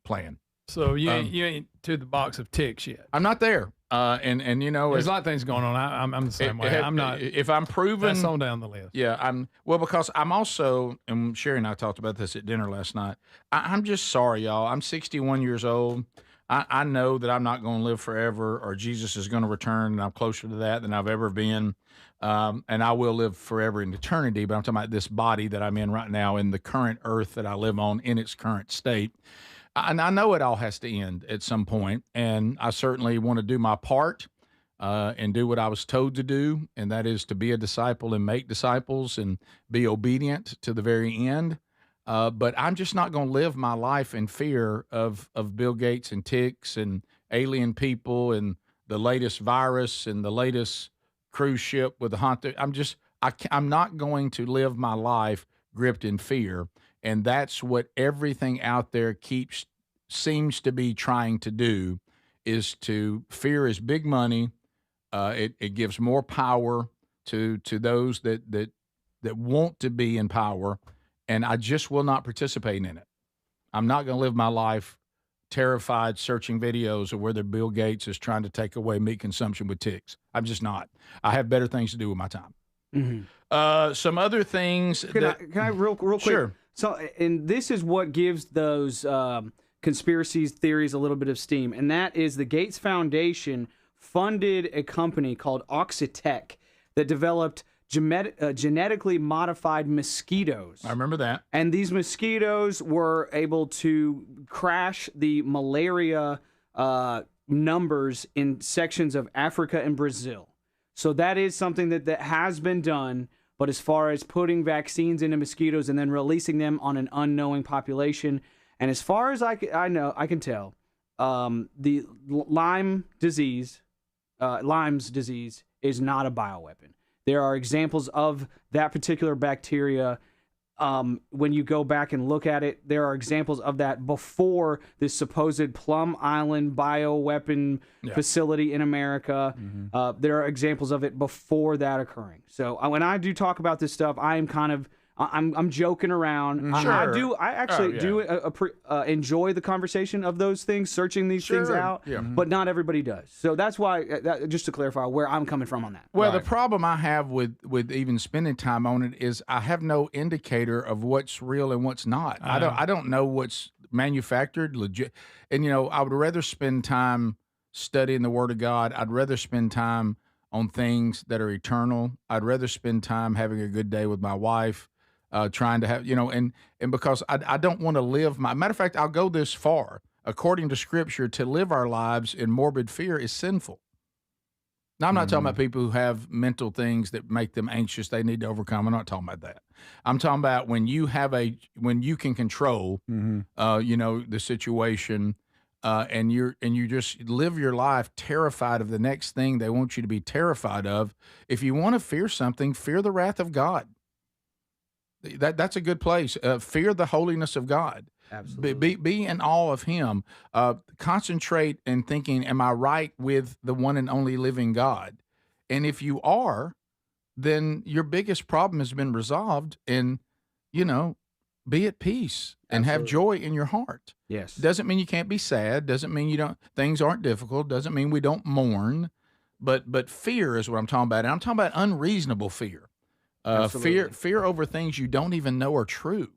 plan. So you ain't to the box of ticks yet. I'm not there. And there's a lot of things going on. I'm the same way. I'm not. If I'm proven, that's on down the list. Yeah, because I'm also, and Sherry and I talked about this at dinner last night. I'm just sorry, y'all. I'm 61 years old. I know that I'm not going to live forever, or Jesus is going to return, and I'm closer to that than I've ever been. And I will live forever in eternity, but I'm talking about this body that I'm in right now, in the current earth that I live on in its current state. And I know it all has to end at some point, and I certainly want to do my part and do what I was told to do, and that is to be a disciple and make disciples and be obedient to the very end. But I'm just not going to live my life in fear of Bill Gates and ticks and alien people and the latest virus and the latest cruise ship with the haunted. I'm not going to live my life gripped in fear. And that's what everything out there seems to be trying to do, is to fear is big money. It gives more power to those that want to be in power. and I just will not participate in it. I'm not going to live my life terrified searching videos of whether Bill Gates is trying to take away meat consumption with ticks. I'm just not. I have better things to do with my time. Mm-hmm. Some other things. Can I real quick? Sure. So, and this is what gives those conspiracy theories a little bit of steam, and that is the Gates Foundation funded a company called Oxitec that developed genetically modified mosquitoes. I remember that. And these mosquitoes were able to crash the malaria numbers in sections of Africa and Brazil. So that is something that has been done. But as far as putting vaccines into mosquitoes and then releasing them on an unknowing population, and as far as I can tell, the Lyme's disease is not a bioweapon. There are examples of that particular bacteria. When you go back and look at it, there are examples of that before this supposed Plum Island bioweapon facility in America. Mm-hmm. There are examples of it before that occurring. So when I do talk about this stuff, I am kind of I'm joking around. Sure. I actually do enjoy the conversation of those things, searching these things out. Yeah. But not everybody does. So that's why, just to clarify where I'm coming from on that. Well, the problem I have with even spending time on it is I have no indicator of what's real and what's not. I don't know what's manufactured, legit. And I would rather spend time studying the Word of God. I'd rather spend time on things that are eternal. I'd rather spend time having a good day with my wife. Trying to have, and because I don't want to live matter of fact, I'll go this far. According to Scripture, to live our lives in morbid fear is sinful. Now, I'm not talking about people who have mental things that make them anxious they need to overcome. I'm not talking about that. I'm talking about when you can control, the situation, and you just live your life terrified of the next thing they want you to be terrified of. If you want to fear something, fear the wrath of God. That's a good place. Fear the holiness of God. Absolutely. Be in awe of Him. Concentrate in thinking, am I right with the one and only living God? And if you are, then your biggest problem has been resolved. And, be at peace and have joy in your heart. Yes. Doesn't mean you can't be sad. Doesn't mean things aren't difficult. Doesn't mean we don't mourn. But fear is what I'm talking about. And I'm talking about unreasonable fear. Fear over things you don't even know are true.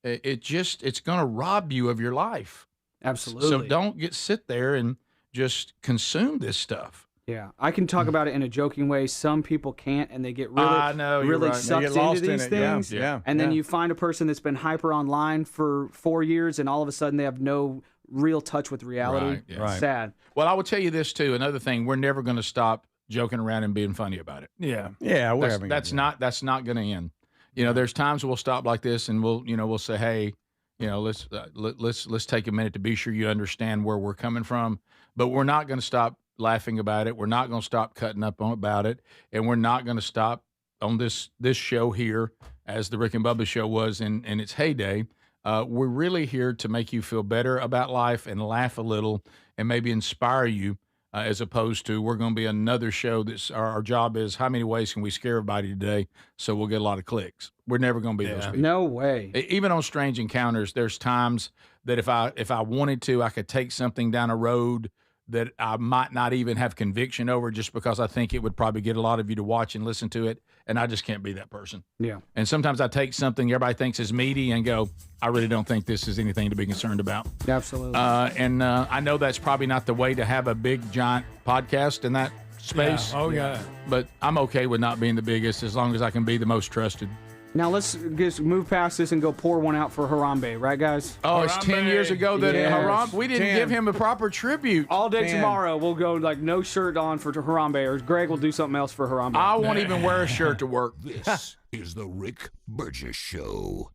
It's going to rob you of your life. Absolutely. So don't sit there and just consume this stuff. Yeah, I can talk about it in a joking way. Some people can't, and they get really sucked into these things. Yeah. And then you find a person that's been hyper online for 4 years, and all of a sudden they have no real touch with reality. Right. Sad. Well, I will tell you this too. Another thing, we're never going to stop joking around and being funny about it. Yeah. That's not going to end. There's times we'll stop like this and we'll say, hey, let's take a minute to be sure you understand where we're coming from, but we're not going to stop laughing about it. We're not going to stop cutting up on about it, and we're not going to stop on this show here, as the Rick and Bubba show was in its heyday. We're really here to make you feel better about life and laugh a little and maybe inspire you. As opposed to we're going to be another show that's our job is how many ways can we scare everybody today so we'll get a lot of clicks. We're never going to be those people. No way. Even on Strange Encounters, there's times that if I wanted to, I could take something down a road that I might not even have conviction over just because I think it would probably get a lot of you to watch and listen to it, and I just can't be that person. Yeah. And sometimes I take something everybody thinks is meaty and go, I really don't think this is anything to be concerned about. Absolutely. And I know that's probably not the way to have a big, giant podcast in that space. Yeah. Oh, yeah. But I'm okay with not being the biggest as long as I can be the most trusted. Now let's just move past this and go pour one out for Harambe, right, guys? Oh, it's 10 years ago that Harambe. We didn't 10. give him a proper tribute. All day 10. tomorrow, we'll go no shirt on for Harambe, or Greg will do something else for Harambe. I won't even wear a shirt to work. This is the Rick Burgess Show.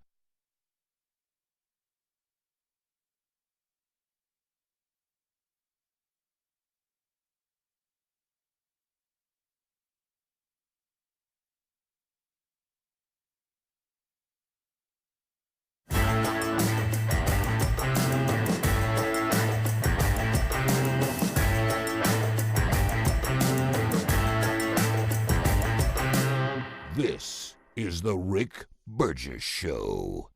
This is the Rick Burgess Show.